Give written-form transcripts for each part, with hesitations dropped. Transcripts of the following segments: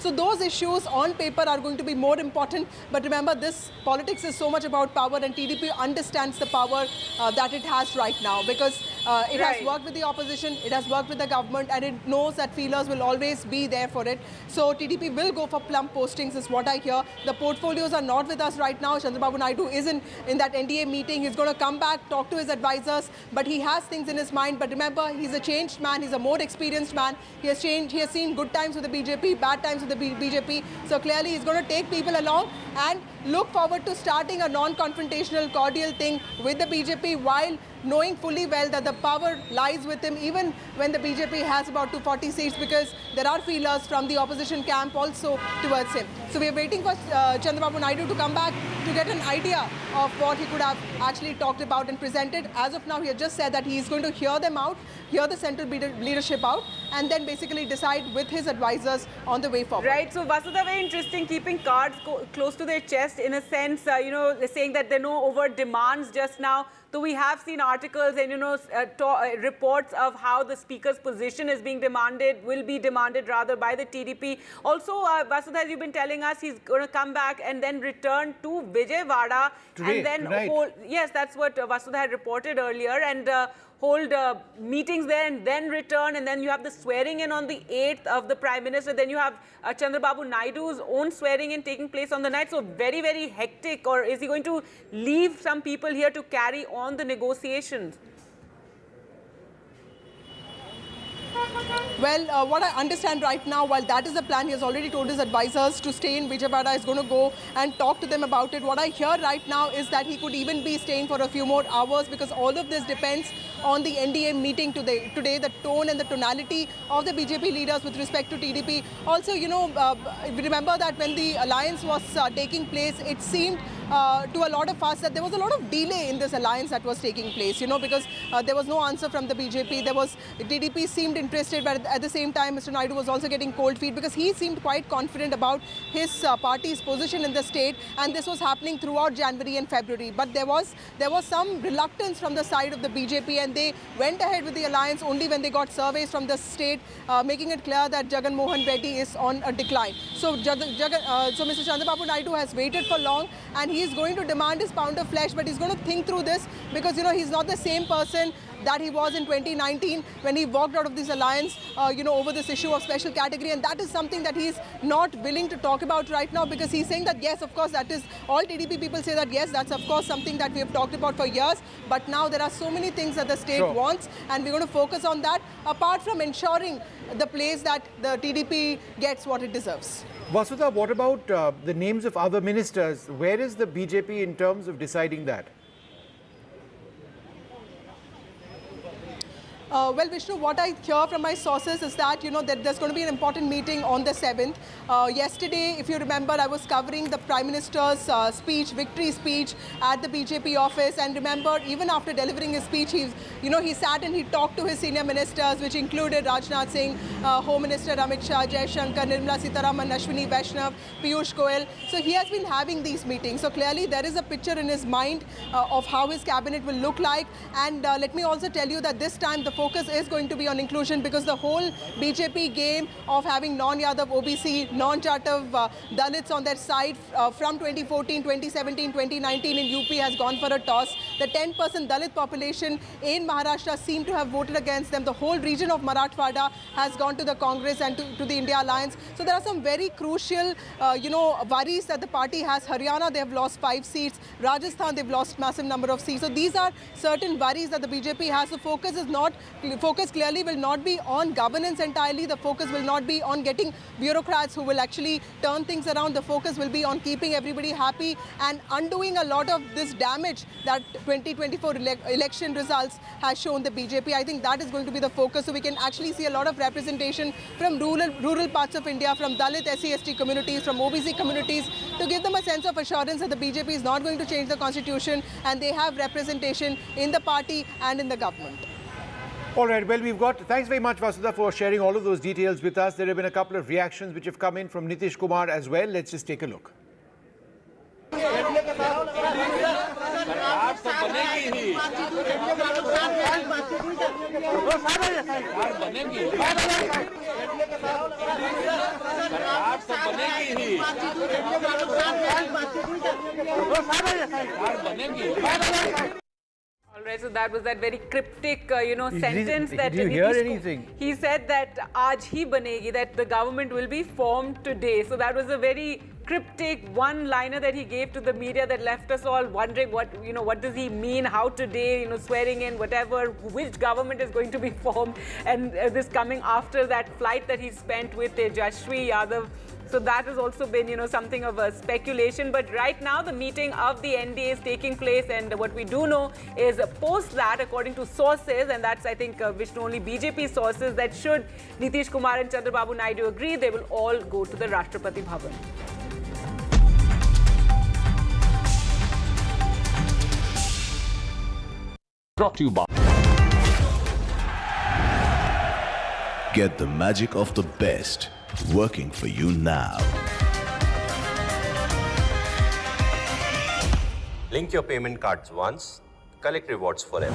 So those issues on paper are going to be more important. But remember, this politics is so much about power, and TDP understands the power that it has right now, because it has worked with the opposition, it has worked with the government, and it knows that feelers will always be there for it. So TDP will go for plump postings is what I hear. The portfolios are not with us right now. Chandrababu Naidu is in that NDA meeting. He's going to come back, talk to his advisors, but he has things in his mind. But remember, he's a changed man, he's a more experienced man. He has seen good times with the BJP, bad times with the BJP. So clearly he's going to take people along and look forward to starting a non-confrontational, cordial thing with the BJP, while knowing fully well that the power lies with him, even when the BJP has about 240 seats, because there are feelers from the opposition camp also towards him. So we are waiting for Chandrababu Naidu to come back to get an idea of what he could have actually talked about and presented. As of now, he has just said that he is going to hear them out, hear the central leadership out, and then basically decide with his advisors on the way forward. Right. So Vasudha, very interesting, keeping cards close to their chest in a sense, saying that there are no overt demands just now. So we have seen articles and, reports of how the speaker's position is being demanded, will be demanded rather, by the TDP. Also, Vasudha, as you've been telling us, he's going to come back and then return to Vijayawada. Today, and then tonight. yes, that's what Vasudha had reported earlier, and hold meetings there and then return, and then you have the swearing in on the 8th of the Prime Minister. Then you have Chandrababu Naidu's own swearing in taking place on the night. So very, very hectic. Or is he going to leave some people here to carry on the negotiations? Well, what I understand right now, while that is the plan, he has already told his advisors to stay in Vijayawada. He's going to go and talk to them about it. What I hear right now is that he could even be staying for a few more hours, because all of this depends on the NDA meeting today, the tone and the tonality of the BJP leaders with respect to TDP. Also, remember that when the alliance was taking place, it seemed to a lot of us that there was a lot of delay in this alliance that was taking place, because there was no answer from the BJP. TDP seemed interested, but at the same time, Mr. Naidu was also getting cold feet, because he seemed quite confident about his party's position in the state, and this was happening throughout January and February. But there was some reluctance from the side of the BJP, and they went ahead with the alliance only when they got surveys from the state making it clear that Jagan Mohan Reddy is on a decline. So, so Mr. Chandrababu Naidu has waited for long, and he is going to demand his pound of flesh, but he's going to think through this, because he's not the same person that he was in 2019 when he walked out of this alliance, over this issue of special category. And that is something that he's not willing to talk about right now, because he's saying that, yes, of course, that is, all TDP people say that, yes, that's of course something that we have talked about for years. But now there are so many things that the state wants, and we're going to focus on that, apart from ensuring the place that the TDP gets what it deserves. Vasudha, what about the names of other ministers? Where is the BJP in terms of deciding that? Well, Vishnu, what I hear from my sources is that, that there's going to be an important meeting on the 7th. Yesterday, if you remember, I was covering the Prime Minister's victory speech at the BJP office. And remember, even after delivering his speech, he sat and he talked to his senior ministers, which included Rajnath Singh, Home Minister Amit Shah, Jai Shankar, Nirmala Sitharaman, Ashwini Vaishnav, Piyush Goyal. So he has been having these meetings. So clearly, there is a picture in his mind of how his cabinet will look like. And let me also tell you that this time, the focus is going to be on inclusion, because the whole BJP game of having non-Yadav OBC, non-Jatav Dalits on their side from 2014, 2017, 2019 in UP has gone for a toss. The 10% Dalit population in Maharashtra seem to have voted against them. The whole region of Marathwada has gone to the Congress and to the India Alliance. So there are some very crucial, worries that the party has. Haryana, they have lost 5 seats. Rajasthan, they've lost massive number of seats. So these are certain worries that the BJP has. The focus clearly will not be on governance entirely. The focus will not be on getting bureaucrats who will actually turn things around. The focus will be on keeping everybody happy and undoing a lot of this damage that 2024 election results has shown the BJP. I think that is going to be the focus, so we can actually see a lot of representation from rural parts of India, from Dalit, SC/ST communities, from OBC communities, to give them a sense of assurance that the BJP is not going to change the constitution, and they have representation in the party and in the government. All right, well, thanks very much, Vasudha, for sharing all of those details with us. There have been a couple of reactions which have come in from Nitish Kumar as well. Let's just take a look. All right, so that was that very cryptic, sentence that did you hear anything? He said that "Aaj hi banegi," that the government will be formed today. So that was a very cryptic one-liner that he gave to the media that left us all wondering what does he mean? How today? Swearing in whatever, which government is going to be formed, and this coming after that flight that he spent with Tejashwi Yadav. So that has also been, something of a speculation. But right now, the meeting of the NDA is taking place. And what we do know is post that, according to sources, and that's, I think, which only BJP sources, that should Nitish Kumar and Chandrababu Naidu agree, they will all go to the Rashtrapati Bhavan. Brought to you by. Get the magic of the best working for you now. Link your payment cards once, collect rewards forever.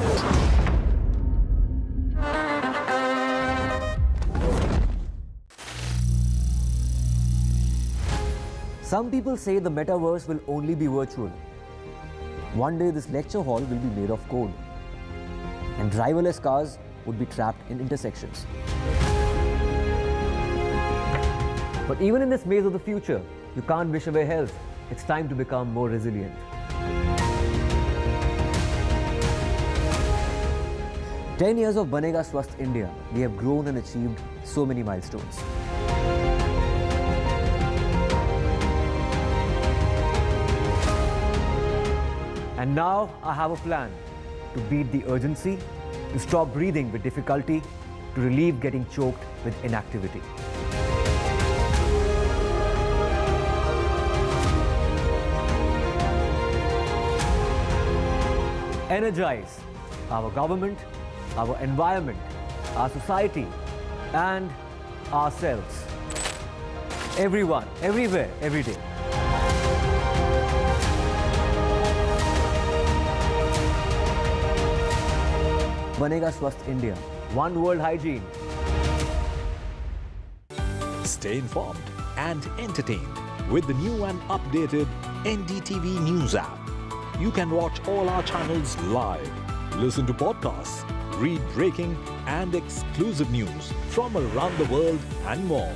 Some people say the metaverse will only be virtual. One day this lecture hall will be made of code, and driverless cars would be trapped in intersections. But even in this maze of the future, you can't wish away health. It's time to become more resilient. "10 years of Banega Swasth India, we have grown and achieved so many milestones. And now I have a plan to beat the urgency, to stop breathing with difficulty, to relieve getting choked with inactivity. Energize our government, our environment, our society, and ourselves. Everyone, everywhere, every day. Banega Swasth India. One world hygiene. Stay informed and entertained with the new and updated NDTV News app. You can watch all our channels live, listen to podcasts, read breaking and exclusive news from around the world and more.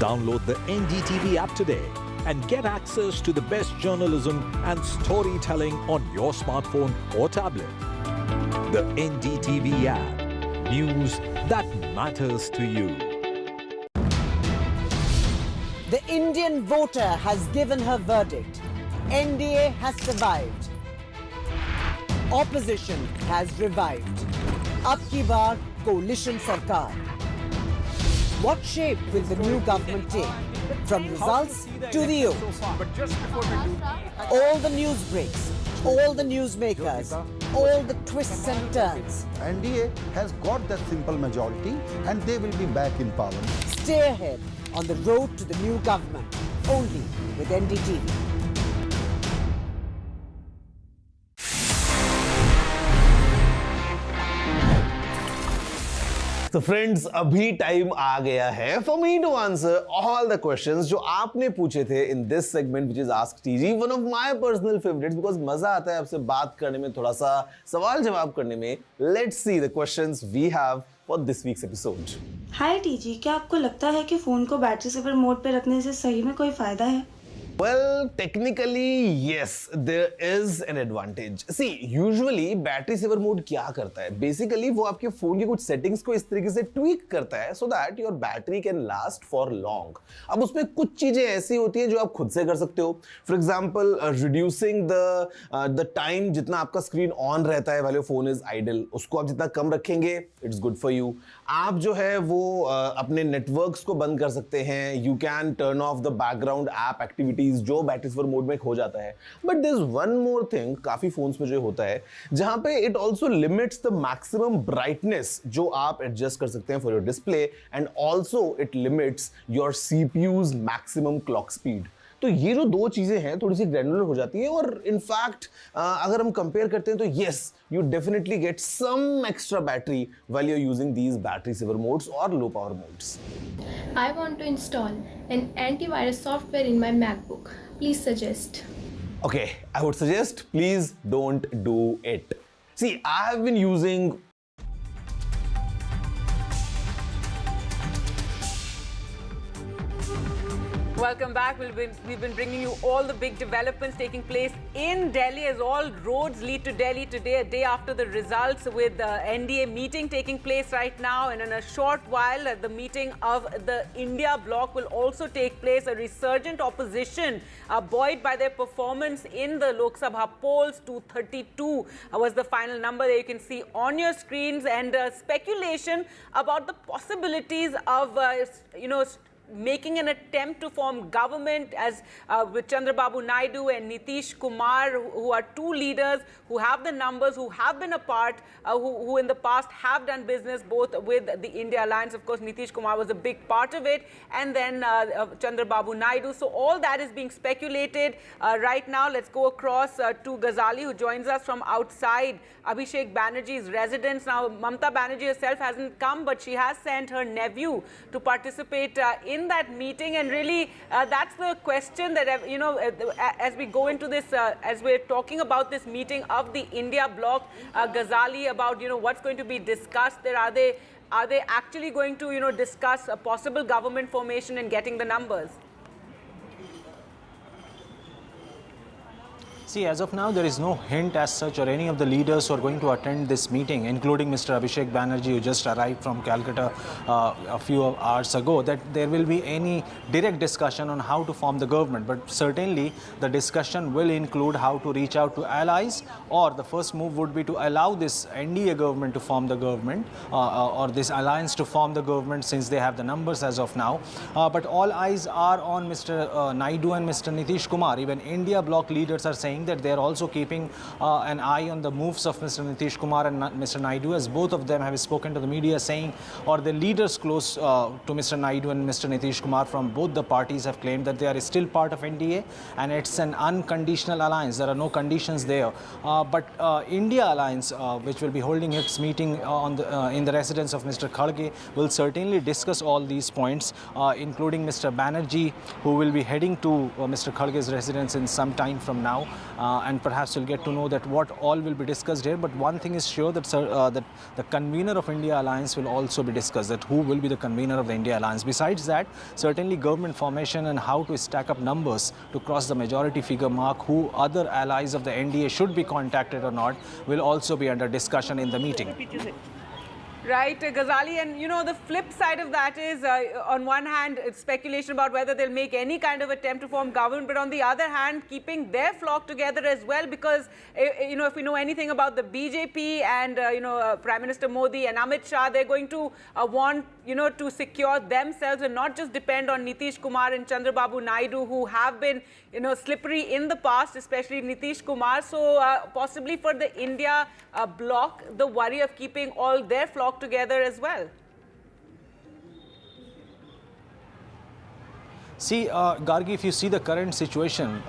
Download the NDTV app today and get access to the best journalism and storytelling on your smartphone or tablet. The NDTV app. News that matters to you. The Indian voter has given her verdict. NDA has survived. Opposition has revived. Ab ki baar coalition sarkar. What shape will the new government take? From results to the oath. All the news breaks, all the newsmakers, all the twists and turns. NDA has got that simple majority and they will be back in power. Stay ahead on the road to the new government, only with NDTV. तो friends, अभी time आ गया है for me to answer all the questions जो आपने पूछे थे in this segment which is ask TG, one of my personal favourites, because मजा आता है आपसे बात करने में, थोड़ा सा सवाल जवाब करने में. Let's see the questions we have for this week's episode. Hi TG, क्या आपको लगता है कि फोन को बैटरी सेवर मोड पे रखने से सही में कोई फायदा है? Well, technically, yes, there is an advantage. See, usually battery saver mode क्या करता है? Basically, वो आपके फोन की कुछ settings को इस तरीके से tweak करता है so that your battery can last for long. अब उसमें कुछ चीजें ऐसी होती हैं जो आप खुद से कर सकते हो. For example, reducing the time जितना आपका screen on रहता है while your phone is idle, उसको आप जितना कम रखेंगे, it's good for you. आप जो है वो अपने networks को बंद कर सकते हैं. You can turn off the background app activities जो बैटरी सेवर मोड में खो जाता है. But there is one more thing काफी फोन्स में जो होता है, जहां पे it also limits the maximum brightness जो आप एडजस्ट कर सकते हैं for your display, and also it limits your CPU's maximum clock speed. तो ये जो दो चीजें हैं थोड़ी सी ग्रैनुलर हो जाती हैं और इनफैक्ट अगर हम कंपेयर करते हैं तो yes you definitely get some extra battery while you are using these battery saver modes और low power modes. I want to install an antivirus software in my MacBook. Please suggest. Okay, I would suggest please don't do it. See, I have been using Welcome back. We've been bringing you all the big developments taking place in Delhi as all roads lead to Delhi today, a day after the results, with the NDA meeting taking place right now. And in a short while, the meeting of the India bloc will also take place. A resurgent opposition buoyed by their performance in the Lok Sabha polls. 232 was the final number that you can see on your screens. And speculation about the possibilities of, making an attempt to form government as with Chandrababu Naidu and Nitish Kumar, who are two leaders who have the numbers, who have been apart, who in the past have done business both with the India Alliance. Of course, Nitish Kumar was a big part of it, and then Chandrababu Naidu. So all that is being speculated right now. Let's go across to Ghazali, who joins us from outside Abhishek Banerjee's residence. Now, Mamata Banerjee herself hasn't come, but she has sent her nephew to participate in that meeting. And really, that's the question that, as we go into this, as we're talking about this meeting of the India bloc, Ghazali, about, what's going to be discussed there. Are they actually going to, discuss a possible government formation and getting the numbers? See, as of now, there is no hint as such, or any of the leaders who are going to attend this meeting, including Mr. Abhishek Banerjee, who just arrived from Calcutta a few hours ago, that there will be any direct discussion on how to form the government. But certainly, the discussion will include how to reach out to allies, or the first move would be to allow this NDA government to form the government, or this alliance to form the government, since they have the numbers as of now. But all eyes are on Mr. Naidu and Mr. Nitish Kumar. Even India bloc leaders are saying that they are also keeping an eye on the moves of Mr. Nitish Kumar and Mr. Naidu, as both of them have spoken to the media saying, or the leaders close to Mr. Naidu and Mr. Nitish Kumar from both the parties have claimed that they are still part of NDA and it's an unconditional alliance. There are no conditions there. But India Alliance, which will be holding its meeting in the residence of Mr. Kharge, will certainly discuss all these points, including Mr. Banerjee, who will be heading to Mr. Kharge's residence in some time from now. And perhaps we'll get to know that what all will be discussed here. But one thing is sure, that that the convener of India Alliance will also be discussed, that who will be the convener of the India Alliance. Besides that, certainly government formation and how to stack up numbers to cross the majority figure mark, who other allies of the NDA should be contacted or not, will also be under discussion in the meeting. Right, Ghazali, and the flip side of that is, on one hand, it's speculation about whether they'll make any kind of attempt to form government, but on the other hand, keeping their flock together as well, because, if we know anything about the BJP and, Prime Minister Modi and Amit Shah, they're going to want, to secure themselves and not just depend on Nitish Kumar and Chandrababu Naidu, who have been, slippery in the past, especially Nitish Kumar. So possibly for the India bloc, the worry of keeping all their flock together as well. See, Gargi, if you see the current situation,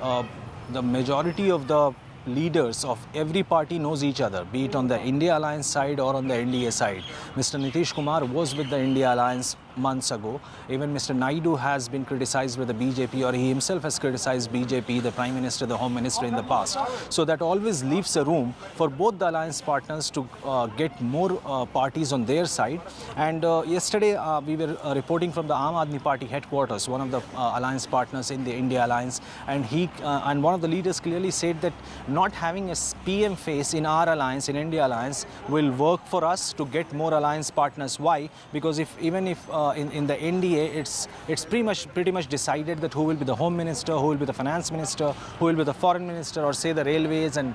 the majority of the leaders of every party knows each other, be it on the India Alliance side or on the NDA side. Mr. Nitish Kumar was with the India Alliance months ago. Even Mr. Naidu has been criticized with the BJP, or he himself has criticized BJP, the Prime Minister, the Home Minister in the past. So that always leaves a room for both the alliance partners to get more parties on their side. And yesterday we were reporting from the Aam Aadmi Party headquarters, one of the alliance partners in the India Alliance, and and one of the leaders clearly said that not having a PM face in our alliance, in India Alliance, will work for us to get more alliance partners. Why? Because even if in the NDA, it's pretty much decided that who will be the Home Minister, who will be the Finance Minister, who will be the Foreign Minister, or say the Railways and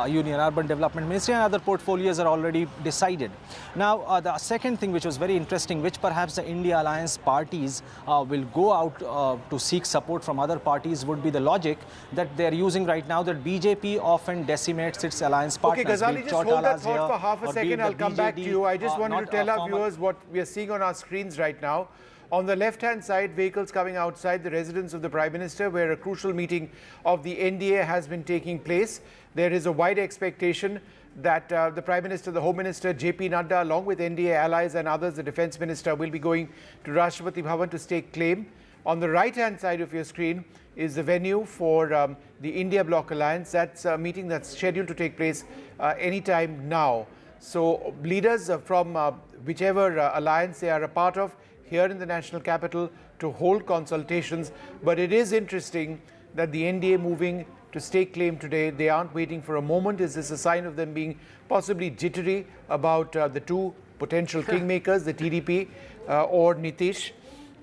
Union Urban Development Ministry, and other portfolios are already decided. Now, the second thing which was very interesting, which perhaps the India Alliance parties will go out to seek support from other parties, would be the logic that they are using right now, that BJP often decimates its alliance partners. Okay, Ghazali, just hold that thought for half a second. I'll come back to you. I just wanted to tell our viewers what we are seeing on our screens right now. On the left-hand side, vehicles coming outside the residence of the Prime Minister, where a crucial meeting of the NDA has been taking place. There is a wide expectation that the Prime Minister, the Home Minister, JP Nadda, along with NDA allies and others, the Defence Minister, will be going to Rashtrapati Bhavan to stake claim. On the right-hand side of your screen is the venue for the India Bloc Alliance. That's a meeting that's scheduled to take place anytime now. So leaders from whichever alliance they are a part of here in the national capital to hold consultations. But it is interesting that the NDA moving to stake claim today. They aren't waiting for a moment. Is this a sign of them being possibly jittery about the two potential kingmakers, the TDP or Nitish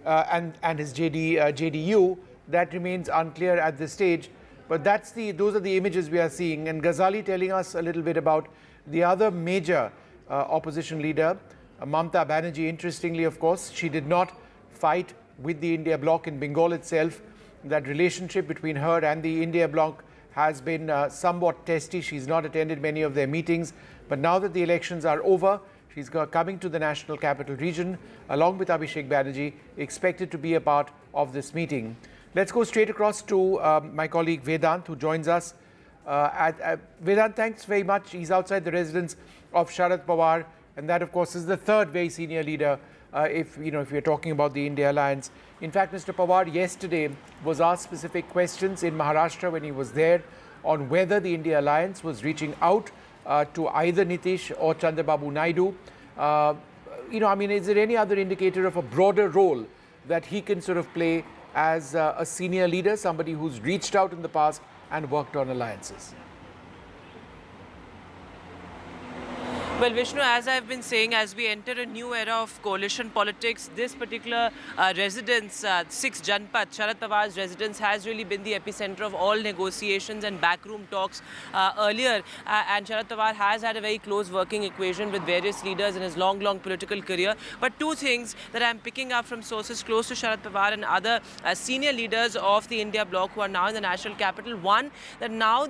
and his JDU? That remains unclear at this stage. But those are the images we are seeing. And Ghazali telling us a little bit about the other major opposition leader, Mamata Banerjee. Interestingly, of course, she did not fight with the India bloc in Bengal itself. That relationship between her and the India bloc has been somewhat testy. She's not attended many of their meetings. But now that the elections are over, she's coming to the national capital region along with Abhishek Banerjee, expected to be a part of this meeting. Let's go straight across to my colleague Vedant, who joins us. Vedant, thanks very much. He's outside the residence of Sharad Pawar, and that, of course, is the third very senior leader if we're talking about the India Alliance. In fact, Mr. Pawar yesterday was asked specific questions in Maharashtra when he was there on whether the India Alliance was reaching out to either Nitish or Chandrababu Naidu. Is there any other indicator of a broader role that he can sort of play as a senior leader, somebody who's reached out in the past and worked on alliances? Well, Vishnu, as I've been saying, as we enter a new era of coalition politics, this particular residence, 6 Janpat, Sharad Pawar's residence, has really been the epicenter of all negotiations and backroom talks earlier. And Sharad Pawar has had a very close working equation with various leaders in his long political career. But two things that I'm picking up from sources close to Sharad Pawar and other senior leaders of the India bloc who are now in the national capital. One, that now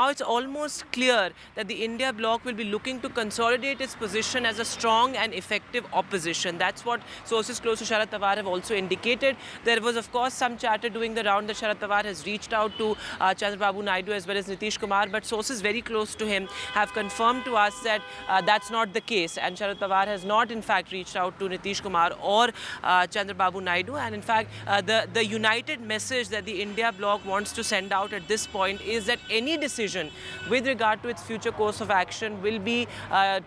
it's almost clear that the India bloc will be looking to consolidate its position as a strong and effective opposition. That's what sources close to Sharad Pawar have also indicated. There was, of course, some chatter doing the round that Sharad Pawar has reached out to Chandrababu Naidu as well as Nitish Kumar, but sources very close to him have confirmed to us that that's not the case, and Sharad Pawar has not in fact reached out to Nitish Kumar or Chandrababu Naidu. And in fact, the united message that the India bloc wants to send out at this point is that any decision with regard to its future course of action will be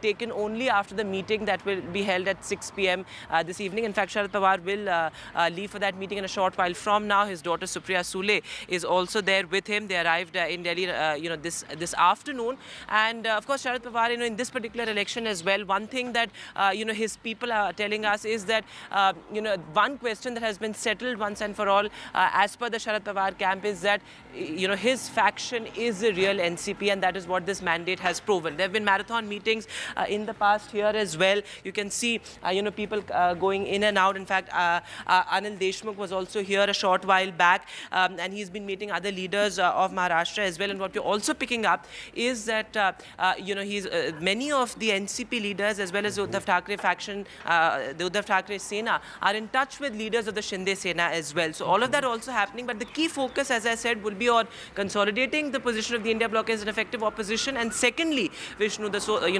taken only after the meeting that will be held at 6 p.m. This evening. In fact, Sharad Pawar will leave for that meeting in a short while from now. His daughter Supriya Sule is also there with him. They arrived in Delhi, this afternoon. And of course, Sharad Pawar, in this particular election as well, one thing that his people are telling us is that one question that has been settled once and for all, as per the Sharad Pawar camp, is that his faction is the real NCP, and that is what this mandate has proven. There have been marathon meetings in the past here as well. You can see people going in and out. In fact, Anil Deshmukh was also here a short while back, and he's been meeting other leaders of Maharashtra as well. And what we're also picking up is that many of the NCP leaders as well as the Uddhav Thackeray faction, the Uddhav Thackeray Sena, are in touch with leaders of the Shinde Sena as well. So all of that also happening, but the key focus, as I said, will be on consolidating the position of the India bloc as an effective opposition. And secondly, Vishnu,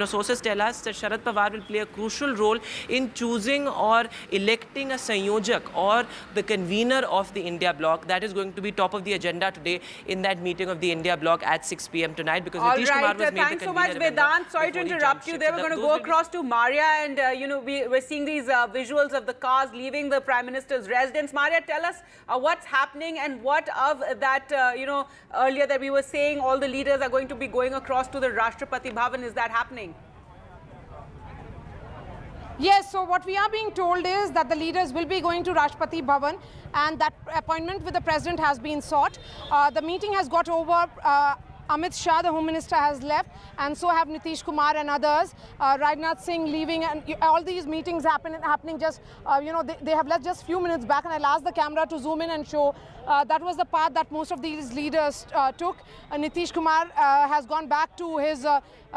sources tell us that Sharad Pawar will play a crucial role in choosing or electing a Sanyojak or the convener of the India bloc. That is going to be top of the agenda today in that meeting of the India bloc at 6 p.m. tonight, because Nitish Kumar was made the convener. Thanks so much, Vedant. Sorry to interrupt you. They were going to go across to Maria, and we're seeing these visuals of the cars leaving the Prime Minister's residence. Maria, tell us what's happening and what of that, earlier that we were saying all the leaders are going to be going across to the Rashtrapati Bhavan. Is that happening? Yes, so what we are being told is that the leaders will be going to Rashtrapati Bhavan, and that appointment with the president has been sought. The meeting has got over. Amit Shah, the Home Minister, has left, and so have Nitish Kumar and others. Rajnath Singh leaving, and all these meetings happening just, they have left just few minutes back, and I'll ask the camera to zoom in and show That was the path that most of these leaders took. Nitish Kumar has gone back to his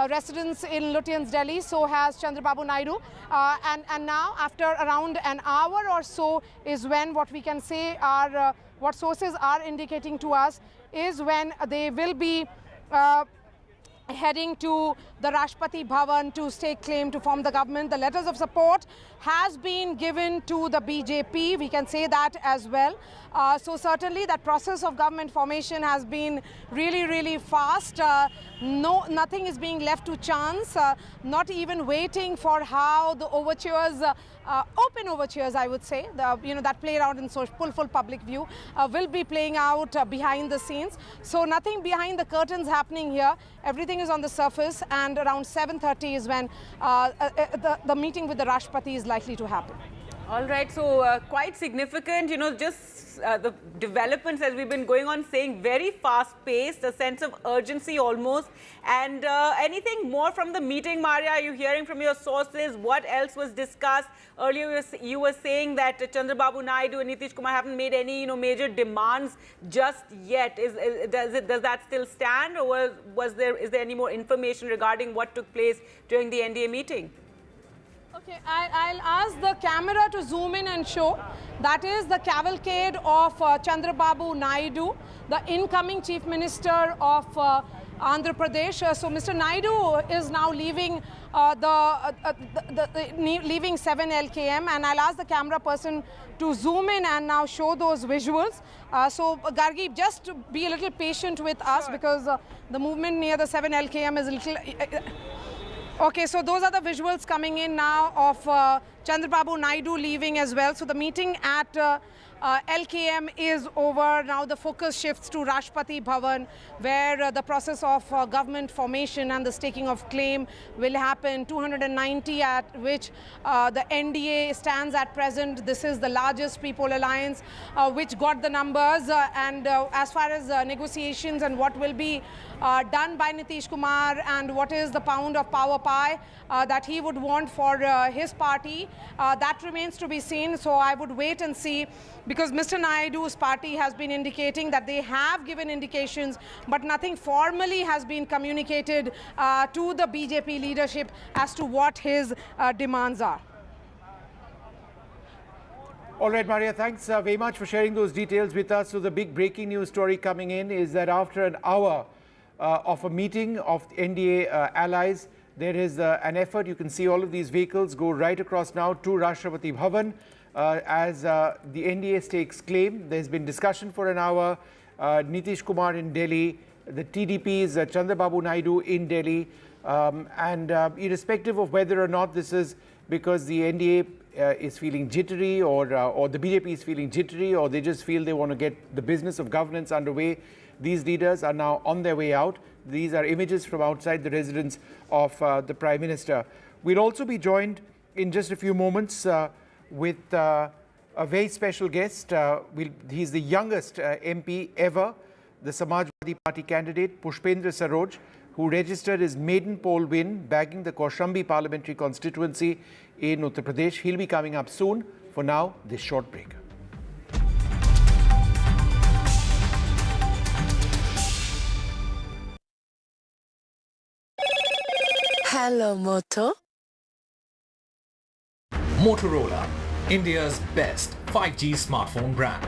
residence in Lutyens, Delhi. So has Chandrababu Naidu. And now, after around an hour or so, is when what we can say are, what sources are indicating to us, is when they will be heading to the Rashtrapati Bhavan to stake claim to form the government. The letters of support has been given to the BJP. We can say that as well. So certainly that process of government formation has been really, really fast. Nothing is being left to chance, not even waiting for how the overtures, open overtures, I would say, that play out in full public view, will be playing out behind the scenes. So nothing behind the curtains happening here. Everything is on the surface, and around 7:30 is when the meeting with the Rashtrapati is likely to happen. All right, so quite significant, just the developments as we've been going on saying, very fast-paced, a sense of urgency almost. And anything more from the meeting, Maria? Are you hearing from your sources? What else was discussed? Earlier you were saying that Chandrababu Naidu and Nitish Kumar haven't made any major demands just yet. Does that still stand, or is there any more information regarding what took place during the NDA meeting? Okay, I'll ask the camera to zoom in and show. That is the cavalcade of Chandrababu Naidu, the incoming Chief Minister of Andhra Pradesh. So Mr. Naidu is now leaving leaving 7 LKM, and I'll ask the camera person to zoom in and now show those visuals. So Gargi, just be a little patient with us, because the movement near the 7 LKM is a little... Okay, so those are the visuals coming in now of Chandrababu Naidu leaving as well. So the meeting at LKM is over. Now the focus shifts to Rashtrapati Bhavan, where the process of government formation and the staking of claim will happen. 290 at which the NDA stands at present. This is the largest people alliance which got the numbers. And as far as negotiations and what will be done by Nitish Kumar and what is the pound of power pie that he would want for his party, that remains to be seen. So I would wait and see, because Mr. Naidu's party has been indicating that they have given indications, but nothing formally has been communicated to the BJP leadership as to what his demands are. All right, Maria, thanks very much for sharing those details with us. So the big breaking news story coming in is that after an hour of a meeting of NDA allies, there is an effort. You can see all of these vehicles go right across now to Rashtrapati Bhavan as the NDA stakes claim. There's been discussion for an hour. Nitish Kumar in Delhi, the TDP's Chandrababu Naidu in Delhi, and irrespective of whether or not this is because the NDA is feeling jittery, or the BJP is feeling jittery, or they just feel they want to get the business of governance underway, these leaders are now on their way out. These are images from outside the residence of the Prime Minister. We'll also be joined in just a few moments with a very special guest. He's the youngest MP ever, the Samajwadi Party candidate, Pushpendra Saroj, who registered his maiden poll win, bagging the Kaushambi parliamentary constituency in Uttar Pradesh. He'll be coming up soon. For now, this short break. Hello, Moto. Motorola, India's best 5G smartphone brand.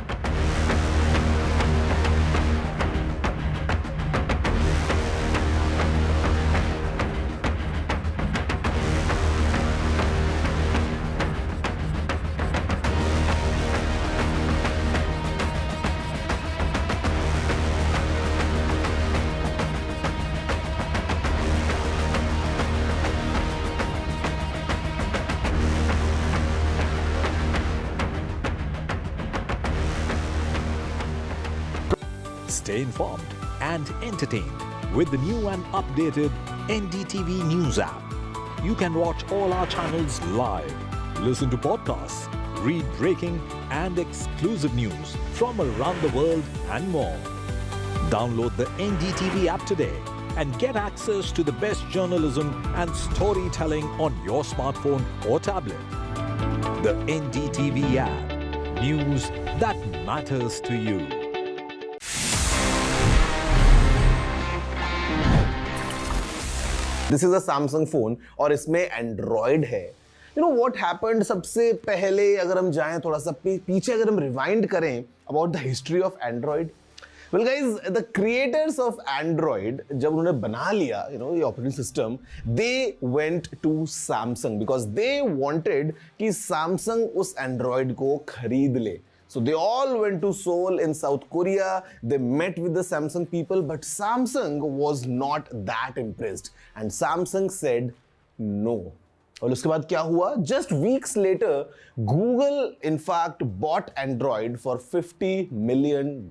Stay informed and entertained with the new and updated NDTV News app. You can watch all our channels live, listen to podcasts, read breaking and exclusive news from around the world and more. Download the NDTV app today and get access to the best journalism and storytelling on your smartphone or tablet. The NDTV app. News that matters to you. This is a Samsung phone और इसमें Android है. You know what happened? सबसे पहले अगर हम जाएं थोड़ा सा पीछे अगर हम rewind करें about the history of Android. Well guys, the creators of Android जब उन्होंने बना लिया ये operating system, they went to Samsung because they wanted कि Samsung उस Android को खरीद ले. So they all went to Seoul in South Korea. They met with the Samsung people, but Samsung was not that impressed. And Samsung said no. और उसके बाद क्या हुआ? Just weeks later, Google in fact bought Android for $50 million.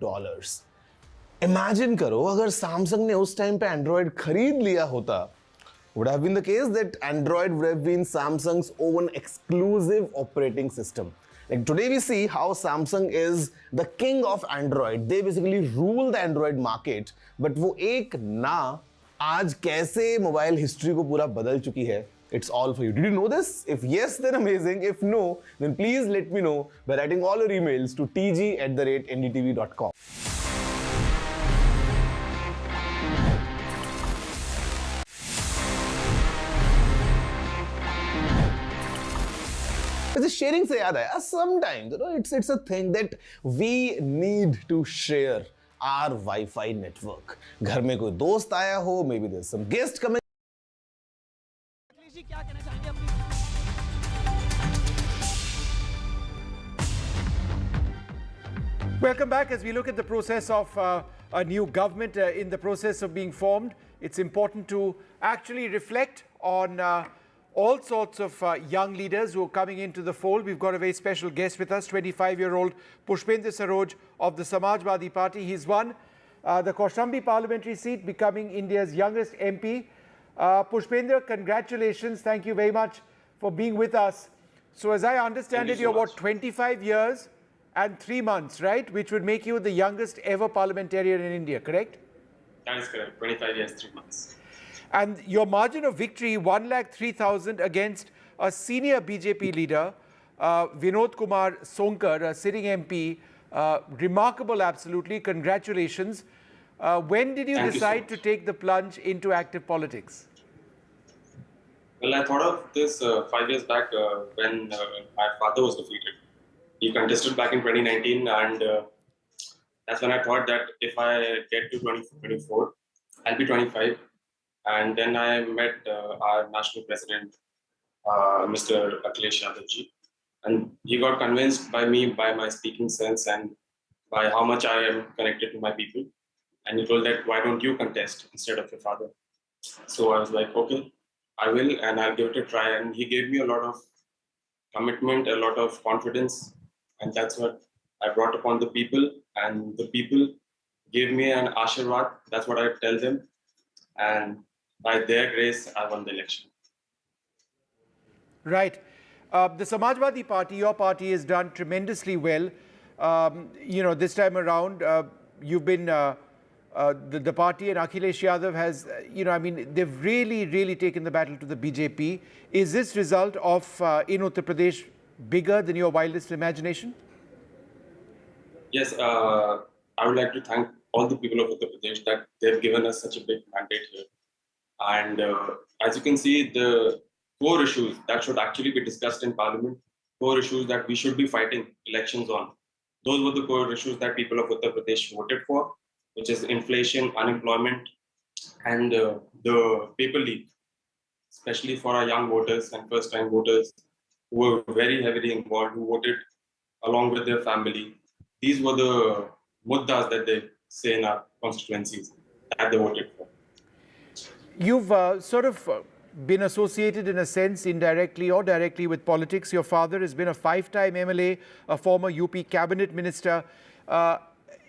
Imagine करो अगर Samsung ने उस time पे Android खरीद लिया होता, would have been the case that Android would have been Samsung's own exclusive operating system. Like today we see how Samsung is the king of Android. They basically rule the Android market. But वो एक ना आज कैसे mobile history को पूरा बदल चुकी है. It's all for you. Did you know this? If yes, then amazing. If no, then please let me know by writing all your emails to tg@ndtv.com. Just sharing से याद आया, sometimes it's a thing that we need to share our Wi-Fi network. घर में कोई दोस्त आया हो, maybe there's some guest coming. Welcome back. As we look at the process of a new government in the process of being formed, it's important to actually reflect on all sorts of young leaders who are coming into the fold. We've got a very special guest with us, 25-year-old Pushpendra Saroj of the Samajwadi Party. He's won the Kaushambi parliamentary seat, becoming India's youngest MP. Pushpendra, congratulations. Thank you very much for being with us. So as I understand it, you're what, 25 years and 3 months, right? Which would make you the youngest ever parliamentarian in India, correct? That is correct. 25 years, 3 months. And your margin of victory, 103,000 against a senior BJP leader, Vinod Kumar Sonkar, a sitting MP. Remarkable, absolutely. Congratulations. When did you decide to take the plunge into active politics? Well, I thought of this 5 years back when my father was defeated. He contested back in 2019, and that's when I thought that if I get to 2024, I'll be 25. And then I met our national president, Mr. Akhilesh Yadavji, and he got convinced by me, by my speaking sense and by how much I am connected to my people. And he told that, why don't you contest instead of your father? So I was like, okay, I will, and I'll give it a try. And he gave me a lot of commitment, a lot of confidence. And that's what I brought upon the people. And the people gave me an ashirwad. That's what I tell them. And by their grace, I won the election. Right. The Samajwadi Party, your party, has done tremendously well. This time around, you've been the party, and Akhilesh Yadav has, they've really taken the battle to the BJP. Is this result of, in Uttar Pradesh, bigger than your wildest imagination? Yes, I would like to thank all the people of Uttar Pradesh that they've given us such a big mandate here. And as you can see, the core issues that should actually be discussed in Parliament, core issues that we should be fighting elections on, those were the core issues that people of Uttar Pradesh voted for, which is inflation, unemployment, and the paper leak, especially for our young voters and first-time voters who were very heavily involved, who voted along with their family. These were the muddas that they say in our constituencies that they voted for. You've sort of been associated in a sense, indirectly or directly, with politics. Your father has been a 5-time MLA, a former UP cabinet minister.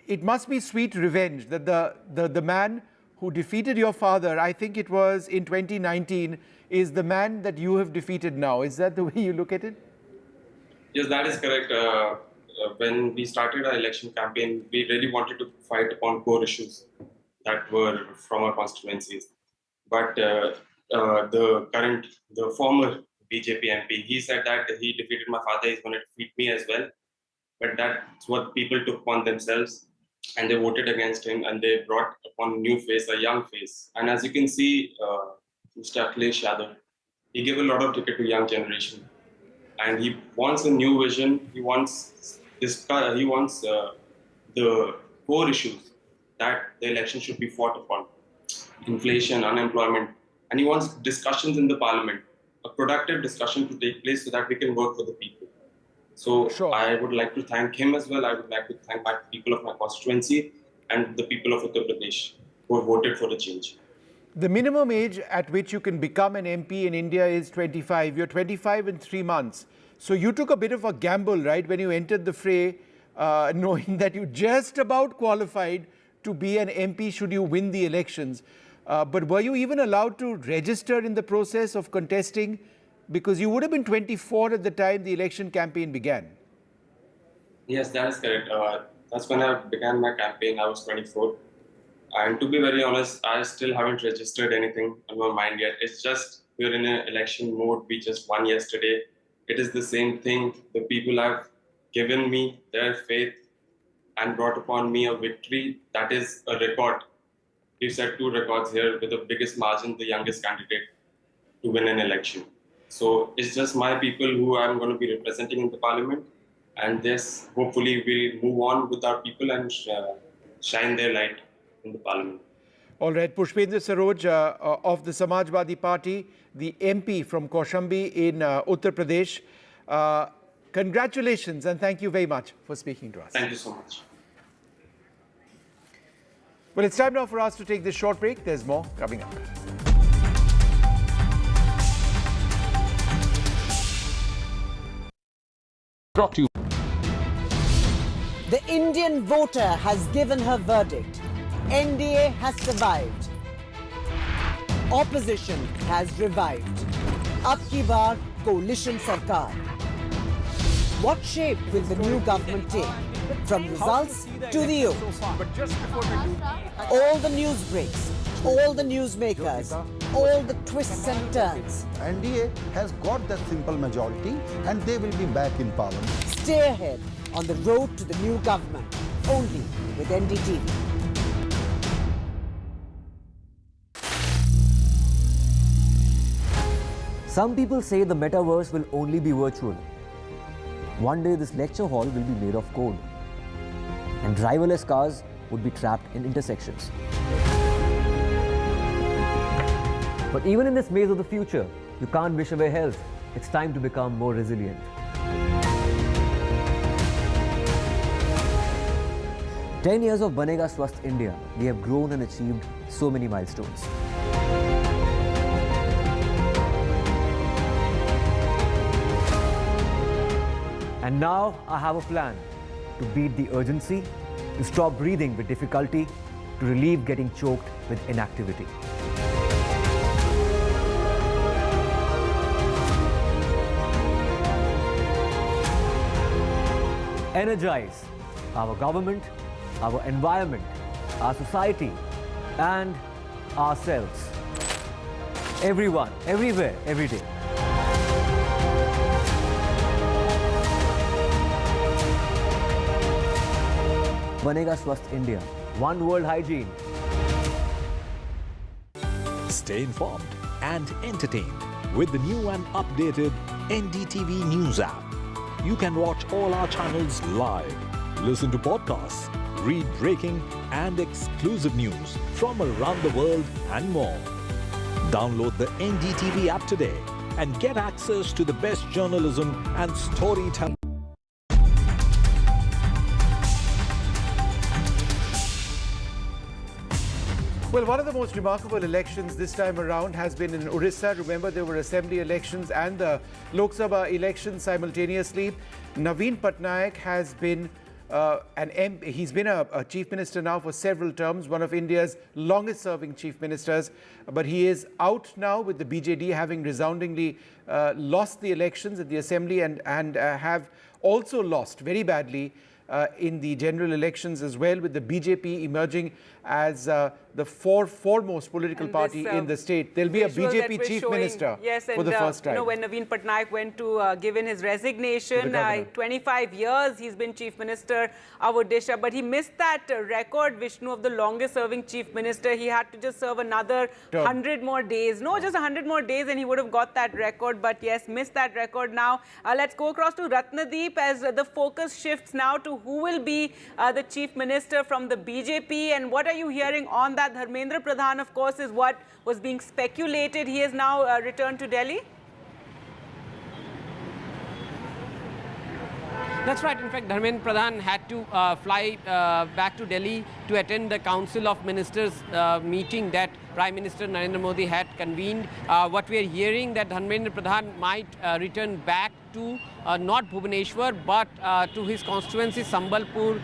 It must be sweet revenge that the man who defeated your father, I think it was in 2019, is the man that you have defeated now. Is that the way you look at it? Yes, that is correct. When we started our election campaign, we really wanted to fight upon core issues that were from our constituencies. But the former BJP MP, he said that he defeated my father, he's going to defeat me as well. But that's what people took upon themselves, and they voted against him, and they brought upon a new face, a young face. And as you can see, Mr. Akhilesh Yadav. He gave a lot of ticket to young generation, and he wants a new vision. He wants the core issues that the election should be fought upon: inflation, unemployment, and he wants discussions in the parliament, a productive discussion to take place so that we can work for the people. So I would like to thank him as well. I would like to thank my people of my constituency and the people of Uttar Pradesh who have voted for the change. The minimum age at which you can become an MP in India is 25. You're 25 in 3 months. So you took a bit of a gamble, right, when you entered the fray, knowing that you just about qualified to be an MP should you win the elections. But were you even allowed to register in the process of contesting? Because you would have been 24 at the time the election campaign began. Yes, that is correct. That's when I began my campaign. I was 24. And to be very honest, I still haven't registered anything on my mind yet. It's just we're in an election mode. We just won yesterday. It is the same thing. The people have given me their faith and brought upon me a victory. That is a record. We've set 2 records here with the biggest margin, the youngest candidate to win an election. So it's just my people who I'm going to be representing in the parliament. And this, hopefully, we'll move on with our people and shine their light in the parliament. All right, Pushpendra Saroj of the Samajwadi Party, the MP from Kaushambi in Uttar Pradesh. Congratulations and thank you very much for speaking to us. Thank you so much. Well, it's time now for us to take this short break. There's more coming up. Brought to you. The Indian voter has given her verdict. NDA has survived. Opposition has revived. Ab ki baar coalition sarkar. What shape will the new government take? From results to the oath. All the news breaks, all the newsmakers, all the twists and turns. NDA has got that simple majority and they will be back in parliament. Stay ahead on the road to the new government, only with NDTV. Some people say the metaverse will only be virtual. One day this lecture hall will be made of code, and driverless cars would be trapped in intersections. But even in this maze of the future, you can't wish away health. It's time to become more resilient. "10 years of Banega Swasth India, we have grown and achieved so many milestones. And now I have a plan to beat the urgency, to stop breathing with difficulty, to relieve getting choked with inactivity. Energize our government, our environment, our society, and ourselves. Everyone, everywhere, every day. Banega Swasth India. One world hygiene. Stay informed and entertained with the new and updated NDTV News app. You can watch all our channels live, listen to podcasts, read breaking and exclusive news from around the world and more. Download the NDTV app today and get access to the best journalism and storytelling. Well, one of the most remarkable elections this time around has been in Odisha. Remember, there were assembly elections and the Lok Sabha elections simultaneously. Naveen Patnaik has been he's been a chief minister now for several terms, one of India's longest serving chief ministers. But he is out now with the BJD, having resoundingly lost the elections at the assembly and have also lost very badly in the general elections as well, with the BJP emerging as the foremost political party in the state. There'll be a BJP chief minister for the first time. You know, when Naveen Patnaik went to give in his resignation, 25 years he's been chief minister of Odisha, but he missed that record, Vishnu, of the longest serving chief minister. He had to just serve another 100 more days. No, just 100 more days and he would have got that record, but yes, missed that record now. Let's go across to Ratnadeep as the focus shifts now to who will be the chief minister from the BJP, and what are you hearing on that? Dharmendra Pradhan, of course, is what was being speculated. He has now returned to Delhi. That's right. In fact, Dharmendra Pradhan had to fly back to Delhi to attend the Council of Ministers meeting that Prime Minister Narendra Modi had convened. What we are hearing that Dharmendra Pradhan might return back to not Bhubaneswar but to his constituency Sambalpur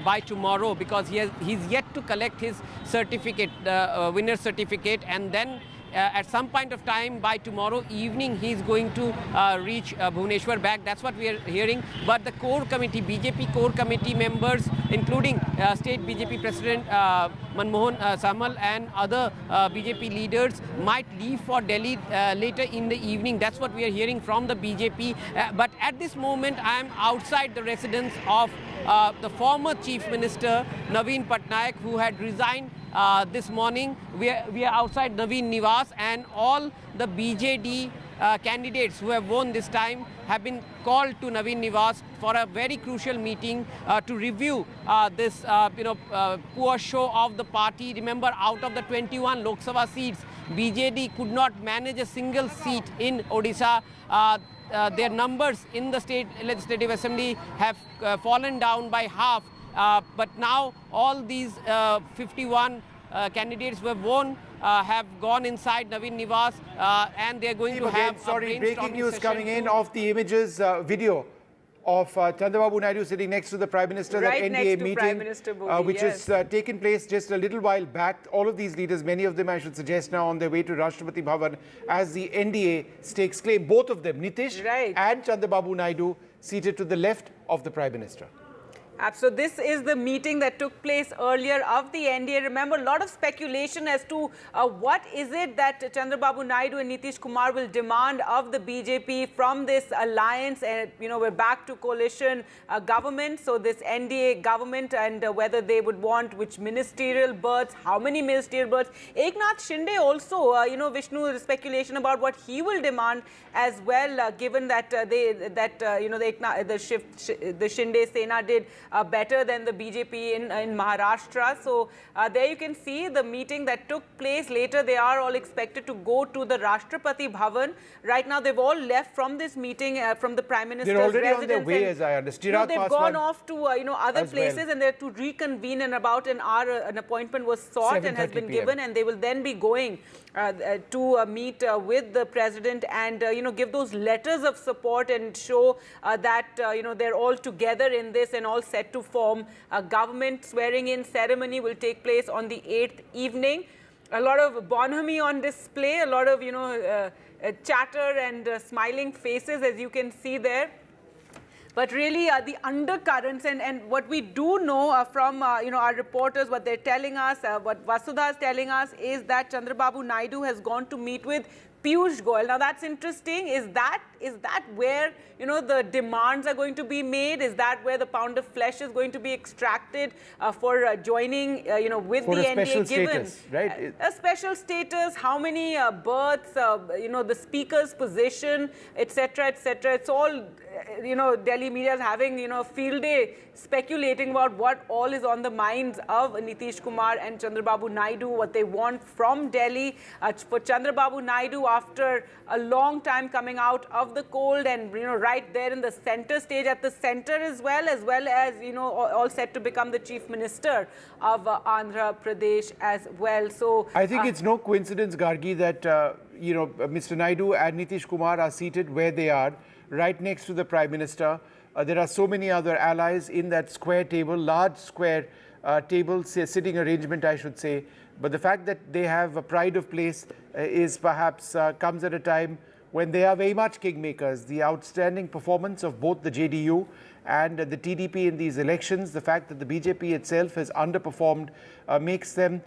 by tomorrow, because he's yet to collect his certificate, the winner's certificate, and then at some point of time by tomorrow evening he's going to reach Bhubaneswar back. That's what we are hearing. But the core committee, BJP core committee members, including state BJP President Manmohan Samal and other BJP leaders, might leave for Delhi later in the evening. That's what we are hearing from the BJP. But at this moment I am outside the residence of the former Chief Minister Naveen Patnaik, who had resigned this morning. We are outside Naveen Niwas, and all the BJD candidates who have won this time have been called to Naveen Niwas for a very crucial meeting to review this poor show of the party. Remember, out of the 21 Lok Sabha seats, BJD could not manage a single seat in Odisha. Their numbers in the state legislative assembly have fallen down by half. But now all these 51 candidates who have won have gone inside Naveen Niwas and they're going to have breaking news coming in of the images, video of Chandrababu Naidu sitting next to the Prime Minister, right, that NDA meeting, which has taken place just a little while back. All of these leaders, many of them I should suggest now on their way to Rashtrapati Bhavan as the NDA stakes claim. Both of them, Nitish and Chandrababu Naidu, seated to the left of the Prime Minister. So this is the meeting that took place earlier of the NDA. Remember, a lot of speculation as to what is it that Chandrababu Naidu and Nitish Kumar will demand of the BJP from this alliance. And, you know, we're back to coalition government. So this NDA government, and whether they would want which ministerial berths, how many ministerial berths. Eknath Shinde also, you know, Vishnu, speculation about what he will demand as well, given that the Shinde Sena did better than the BJP in Maharashtra. So there you can see the meeting that took place. Later they are all expected to go to the Rashtrapati Bhavan. Right now they've all left from this meeting from the Prime Minister's residence. They're already on their way, as I understand. No, they've gone off to other places, and they're to reconvene in about an hour. An appointment was sought and has been given, and they will then be going to meet with the President and give those letters of support and show that they're all together in this and all set to form a government. Swearing-in ceremony will take place on the 8th evening. A lot of bonhomie on display, a lot of chatter and smiling faces, as you can see there. But really, the undercurrents and what we do know from our reporters, what they're telling us, what Vasudha is telling us, is that Chandrababu Naidu has gone to meet with Piyush Goyal. Now that's interesting. Is that where the demands are going to be made? Is that where the pound of flesh is going to be extracted for joining with for the a NDA special given status, right? A special status, how many berths, the speaker's position, etc., etc. It's all Delhi media is having field day speculating about what all is on the minds of Nitish Kumar and Chandrababu Naidu, what they want from Delhi. For Chandrababu Naidu, after a long time coming out of the cold and right there in the center stage, at the center as well as all set to become the Chief Minister of Andhra Pradesh as well. So I think it's no coincidence, Gargi, that Mr. Naidu and Nitish Kumar are seated where they are, right next to the Prime Minister. There are so many other allies in that square table, large square table, sitting arrangement, I should say. But the fact that they have a pride of place is perhaps comes at a time when they are very much kingmakers. The outstanding performance of both the JDU and the TDP in these elections. The fact that the BJP itself has underperformed makes them,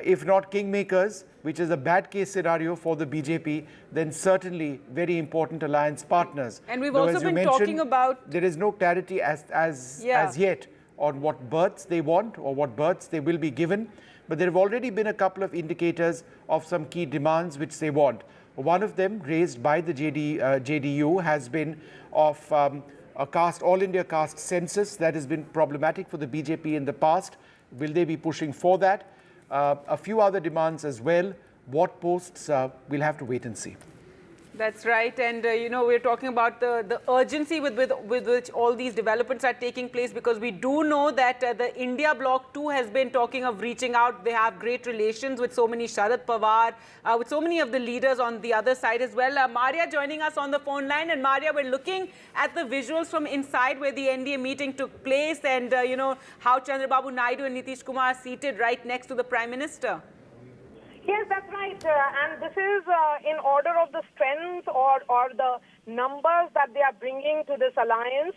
if not kingmakers, which is a bad case scenario for the BJP, then certainly very important alliance partners. And we've also been talking about... There is no clarity as yet on what berths they want or what berths they will be given. But there have already been a couple of indicators of some key demands which they want. One of them, raised by the JDU, has been of a caste, all India caste census that has been problematic for the BJP in the past. Will they be pushing for that? A few other demands as well. What posts, we'll have to wait and see. That's right. And, we're talking about the urgency with which all these developments are taking place, because we do know that the India bloc too has been talking of reaching out. They have great relations with so many Sharad Pawar, with so many of the leaders on the other side as well. Maria joining us on the phone line. And Maria, we're looking at the visuals from inside where the NDA meeting took place, and, how Chandrababu Naidu and Nitish Kumar are seated right next to the Prime Minister. Yes, that's right. And this is in order of the strength or the numbers that they are bringing to this alliance.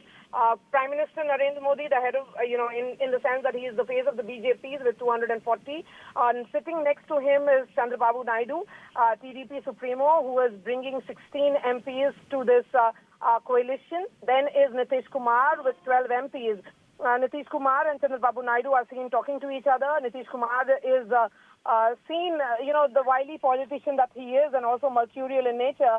Prime Minister Narendra Modi, the head of, in the sense that he is the face of the BJPs with 240. And sitting next to him is Chandrababu Naidu, TDP Supremo, who is bringing 16 MPs to this coalition. Then is Nitish Kumar with 12 MPs. Nitish Kumar and Chandrababu Naidu are seen talking to each other. Nitish Kumar is seen, the wily politician that he is, and also mercurial in nature.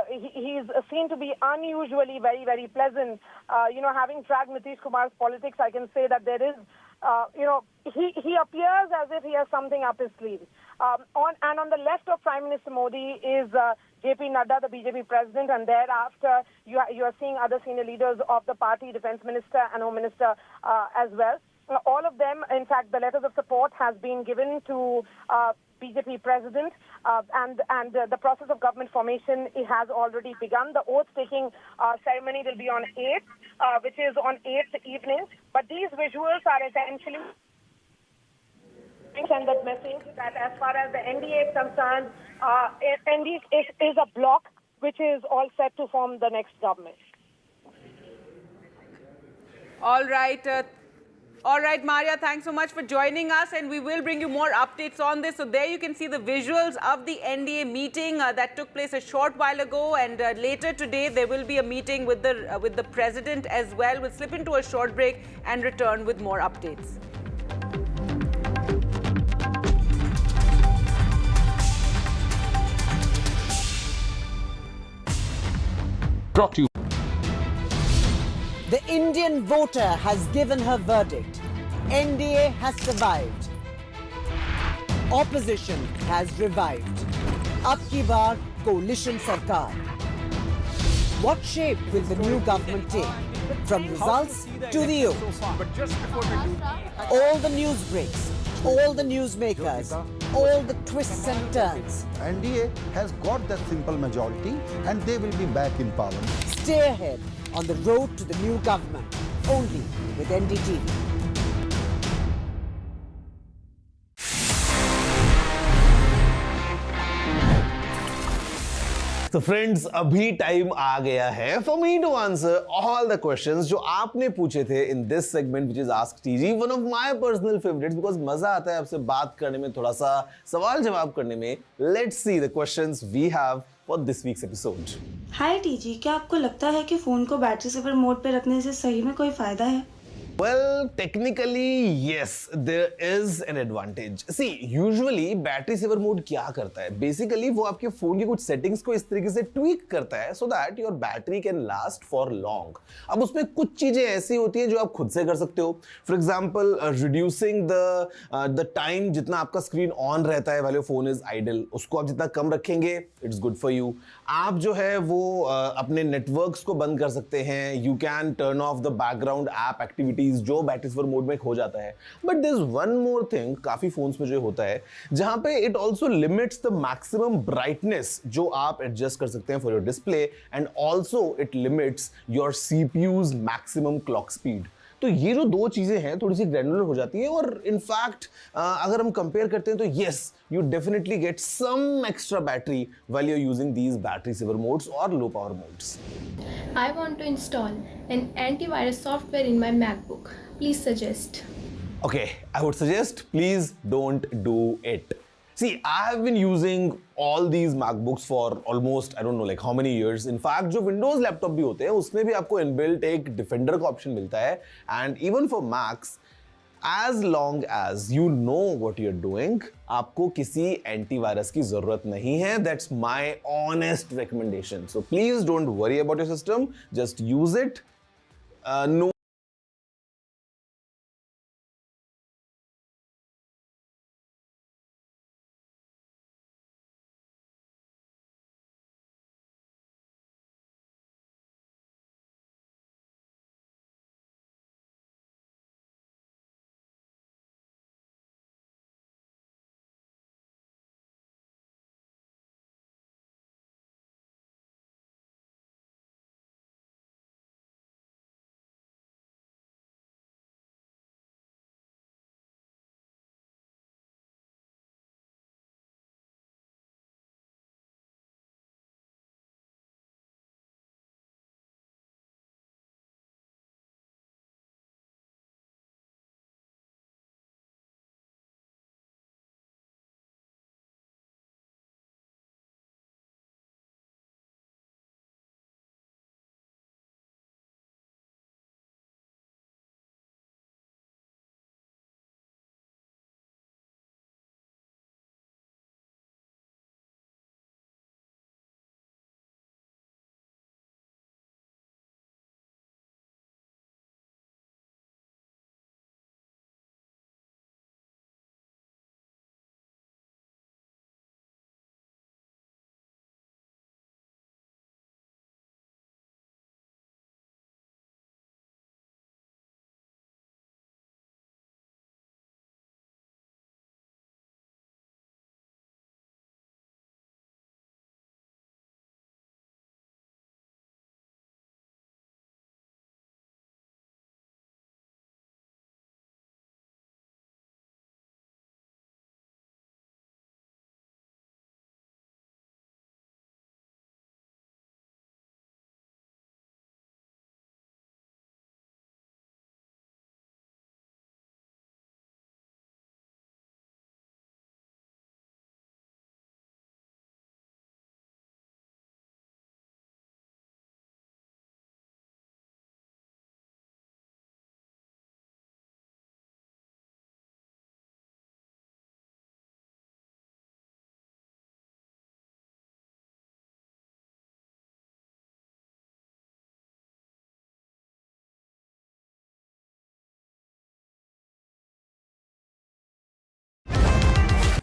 He's seen to be unusually very, very pleasant. Having tracked Nitish Kumar's politics, I can say that there is, he appears as if he has something up his sleeve. On the left of Prime Minister Modi is JP Nadda, the BJP president, and thereafter you are seeing other senior leaders of the party, Defence Minister and Home Minister as well. All of them, in fact, the letters of support has been given to BJP president, and the process of government formation has already begun. The oath-taking ceremony will be on 8th, which is on 8th evening. But these visuals are essentially send that message that as far as the NDA is concerned, NDA is a bloc which is all set to form the next government. All right, Maria, thanks so much for joining us, and we will bring you more updates on this. So there you can see the visuals of the NDA meeting that took place a short while ago, and later today there will be a meeting with the president as well. We'll slip into a short break and return with more updates. Brought to you. The Indian voter has given her verdict. NDA has survived. Opposition has revived. Ab ki baar coalition sarkar. What shape will the new government take? From results to the oath. All the news breaks, all the newsmakers, all the twists and turns. NDA has got that simple majority and they will be back in power. Stay ahead on the road to the new government, only with NDTV. So friends, अभी time आ गया है for me to answer all the questions जो आपने पूछे थे in this segment which is Ask TG, one of my personal favorites because मजा आता है आपसे बात करने में, थोड़ा सा सवाल जवाब करने में. Let's see the questions we have for this week's episode. Hi TG, क्या आपको लगता है कि फोन को बैटरी सेवर मोड पे रखने से सही में कोई फायदा है? Well, technically, yes, there is an advantage. See, usually battery saver mode क्या करता है? Basically, वो आपके फोन की कुछ settings को इस तरीके से tweak करता है so that your battery can last for long. अब उसमें कुछ चीजें ऐसी होती हैं जो आप खुद से कर सकते हो. For example, reducing the time जितना आपका screen on रहता है while your phone is idle, उसको आप जितना कम रखेंगे, it's good for you. आप जो है वो अपने networks को बंद कर सकते हैं. You can turn off the background app activities जो बैटरी सेवर मोड में हो जाता है. But there is one more thing काफी फोन्स में जो होता है जहां पे it also limits the maximum brightness जो आप एडजस्ट कर सकते हैं for your display, and also it limits your CPU's maximum clock speed. तो ये जो दो चीजें हैं थोड़ी सी ग्रैनुलर हो जाती है और इनफैक्ट अगर हम कंपेयर करते हैं तो yes you definitely get some extra battery while you are using these battery saver modes और low power modes. I want to install an antivirus software in my MacBook. Please suggest. Okay, I would suggest please don't do it. See, I have been using all these MacBooks for almost, I don't know, like how many years. In fact, जो Windows laptop भी होते हैं उसमें भी आपको inbuilt एक defender का option मिलता है. And even for Macs, as long as you know what you're doing, आपको किसी एंटीवायरस की जरूरत नहीं है. That's my honest recommendation. So please don't worry about your system. Just use it. No.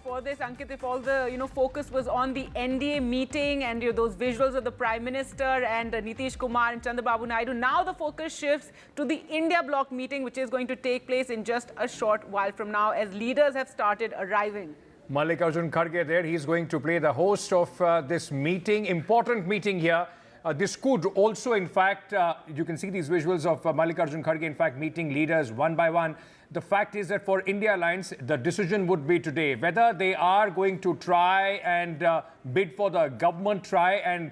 For this, Ankit, if all the focus was on the NDA meeting and those visuals of the Prime Minister and Nitish Kumar and Chandrababu Naidu, now the focus shifts to the India bloc meeting, which is going to take place in just a short while from now as leaders have started arriving. Mallikarjun Kharge there, he's going to play the host of this meeting, important meeting here. This could also, in fact, you can see these visuals of Mallikarjun Kharge, in fact, meeting leaders one by one. The fact is that for India Alliance, the decision would be today whether they are going to try and bid for the government, try and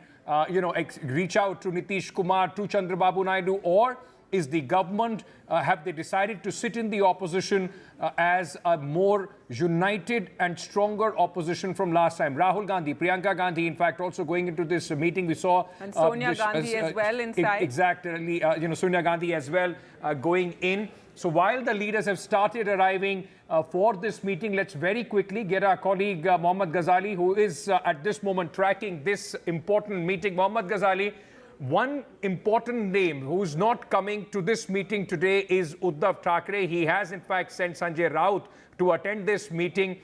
reach out to Nitish Kumar, to Chandrababu Naidu, or is the government, have they decided to sit in the opposition as a more united and stronger opposition from last time? Rahul Gandhi, Priyanka Gandhi, in fact, also going into this meeting, we saw... And Sonia Gandhi as well inside. Exactly, Sonia Gandhi as well going in. So while the leaders have started arriving for this meeting, let's very quickly get our colleague Mohammad Ghazali, who is at this moment tracking this important meeting. Mohammad Ghazali, one important name who's not coming to this meeting today is Uddhav Thackeray. He has in fact sent Sanjay Raut to attend this meeting.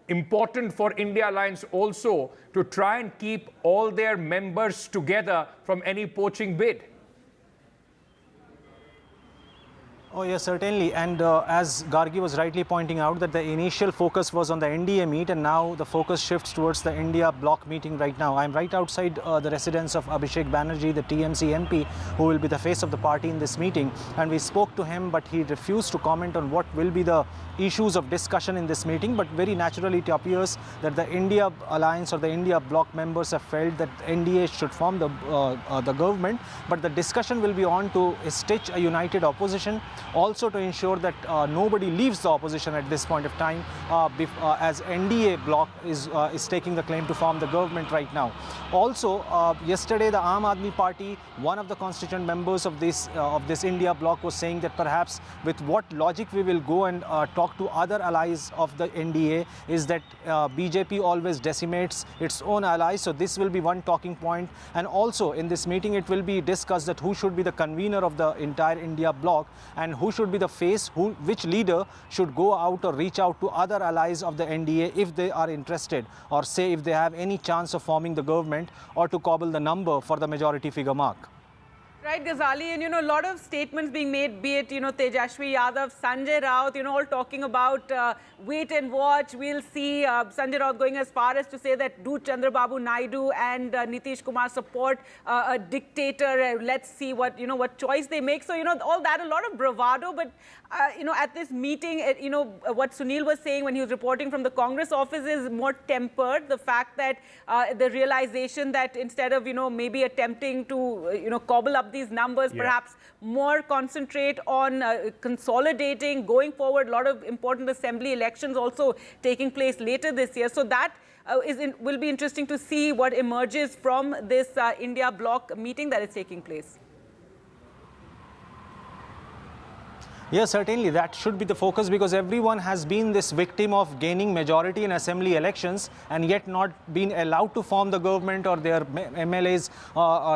Important for India Alliance also to try and keep all their members together from any poaching bid. Oh yes, certainly. And as Gargi was rightly pointing out, that the initial focus was on the NDA meet, and now the focus shifts towards the India bloc meeting right now. I'm right outside the residence of Abhishek Banerjee, the TMC MP, who will be the face of the party in this meeting. And we spoke to him, but he refused to comment on what will be the issues of discussion in this meeting. But very naturally, it appears that the India Alliance or the India bloc members have felt that NDA should form the government. But the discussion will be on to stitch a united opposition, also to ensure that nobody leaves the opposition at this point of time, as NDA bloc is taking the claim to form the government right now. Also, yesterday the Aam Aadmi Party, one of the constituent members of this India bloc, was saying that perhaps with what logic we will go and talk to other allies of the NDA is that BJP always decimates its own allies. So this will be one talking point. And also in this meeting it will be discussed that who should be the convener of the entire India bloc, and who should be the face, which leader should go out or reach out to other allies of the NDA if they are interested, or say if they have any chance of forming the government or to cobble the number for the majority figure mark. Right, Ghazali, and a lot of statements being made, be it Tejashwi Yadav, Sanjay Raut, all talking about wait and watch. We'll see Sanjay Raut going as far as to say that do Chandrababu Naidu and Nitish Kumar support a dictator? Let's see what what choice they make. So all that, a lot of bravado, but at this meeting, what Sunil was saying when he was reporting from the Congress office is more tempered. The fact that the realization that instead of maybe attempting to cobble up these numbers, perhaps more concentrate on consolidating going forward. A lot of important assembly elections also taking place later this year. So that will be interesting to see what emerges from this India bloc meeting that is taking place. Yes, certainly that should be the focus, because everyone has been this victim of gaining majority in assembly elections and yet not been allowed to form the government, or their MLAs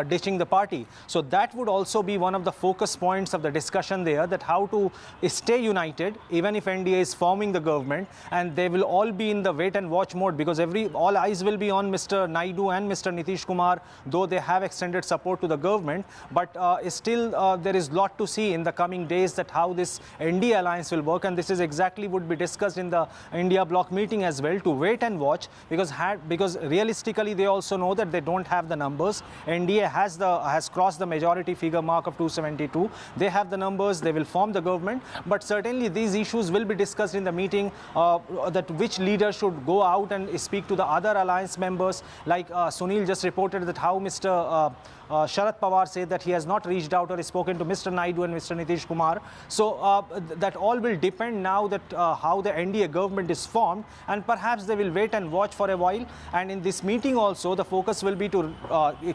ditching the party. So that would also be one of the focus points of the discussion there, that how to stay united even if NDA is forming the government, and they will all be in the wait and watch mode, because all eyes will be on Mr. Naidu and Mr. Nitish Kumar, though they have extended support to the government. But still there is a lot to see in the coming days, that how this NDA alliance will work, and this is exactly would be discussed in the India bloc meeting as well, to wait and watch, because realistically they also know that they don't have the numbers. NDA has crossed the majority figure mark of 272. They have the numbers, they will form the government, but certainly these issues will be discussed in the meeting, that which leader should go out and speak to the other alliance members. Like Sunil just reported that how Mr. Sharad Pawar said that he has not reached out or spoken to Mr. Naidu and Mr. Nitish Kumar. So that all will depend now that how the NDA government is formed, and perhaps they will wait and watch for a while. And in this meeting also, the focus will be to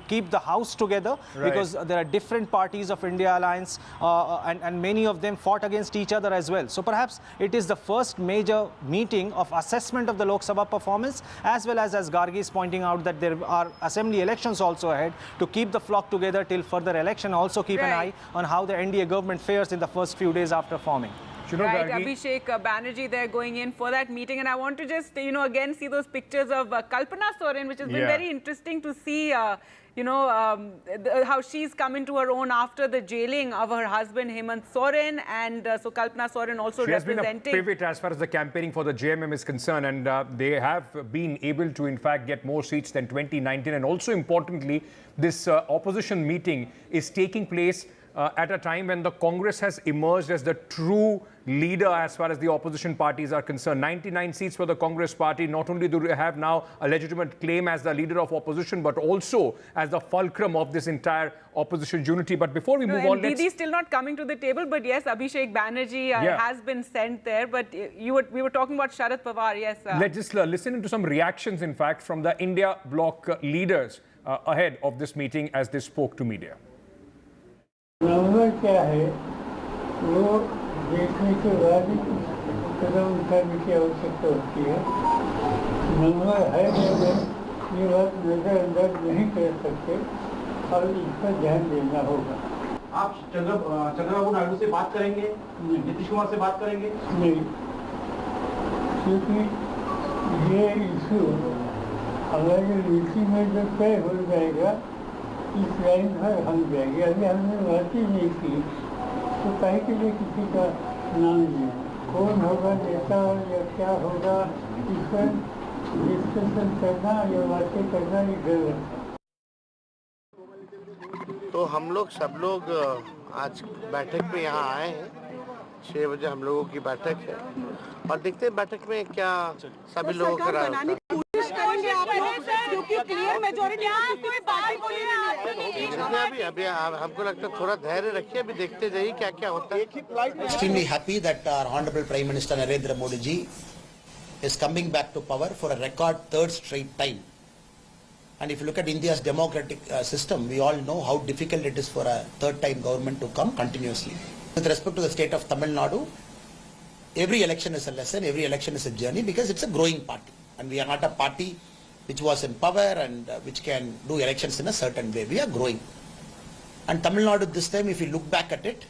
keep the house together, because there are different parties of India Alliance, and many of them fought against each other as well. So perhaps it is the first major meeting of assessment of the Lok Sabha performance, as well as Gargi is pointing out that there are assembly elections also ahead, to keep the flock together till further election. Also keep an eye on how the NDA government fares in the first few days after forming. Right, Abhishek Banerjee there going in for that meeting, and I want to just again see those pictures of Kalpana Soren, which has been very interesting to see. How she's come into her own after the jailing of her husband Hemant Soren, and so Kalpana Soren also representing. She has been a pivot as far as the campaigning for the JMM is concerned, and they have been able to in fact get more seats than 2019. And also importantly, this opposition meeting is taking place at a time when the Congress has emerged as the true leader as far as the opposition parties are concerned. 99 seats for the Congress party. Not only do they have now a legitimate claim as the leader of opposition, but also as the fulcrum of this entire opposition unity. But before we move on, Didi still not coming to the table, but yes, Abhishek Banerjee has been sent there. But we were talking about Sharad Pawar, yes. Let's just listen to some reactions, in fact, from the India bloc leaders ahead of this meeting as they spoke to media. Number क्या है वो देखने के बाद ही कदम उठाने की आवश्यकता होती है। नंबर है या ये बात नजरअंदाज नहीं कर सकते और इस पर ध्यान देना होगा। आप चंद्रबाबू नायडू से बात करेंगे, नीतीश कुमार से बात करेंगे? नहीं, क्योंकि ये इशू हमारी नीति में जो तय हो जाएगा, इस लाइन पर हम जाएंगे। अभी हमने बात ही नहीं की तो कहीं के लिए किसी का नाम नहीं है। कौन होगा नेता या क्या होगा, इस पर डिस्कशन करना या बातें करना ये गलत है। तो हम लोग सब लोग आज बैठक में यहाँ आए हैं। 6 बजे हम लोगों की बैठक है और देखते हैं बैठक में क्या सभी लोगों का राय होता है। अभी हमको लगता है थोड़ा धैर्य रखिए, अभी देखते जाइए क्या क्या होता है। Extremely happy that our Honorable Prime Minister Narendra Modi ji is coming back to power for a record third straight time. And if you look at India's democratic system, we all know how difficult it is for a third time government to come continuously. With respect to the state of Tamil Nadu, every election is a lesson, every election is a journey because it's a growing party. And we are not a party which was in power and which can do elections in a certain way. We are growing. And Tamil Nadu this time, if you look back at it,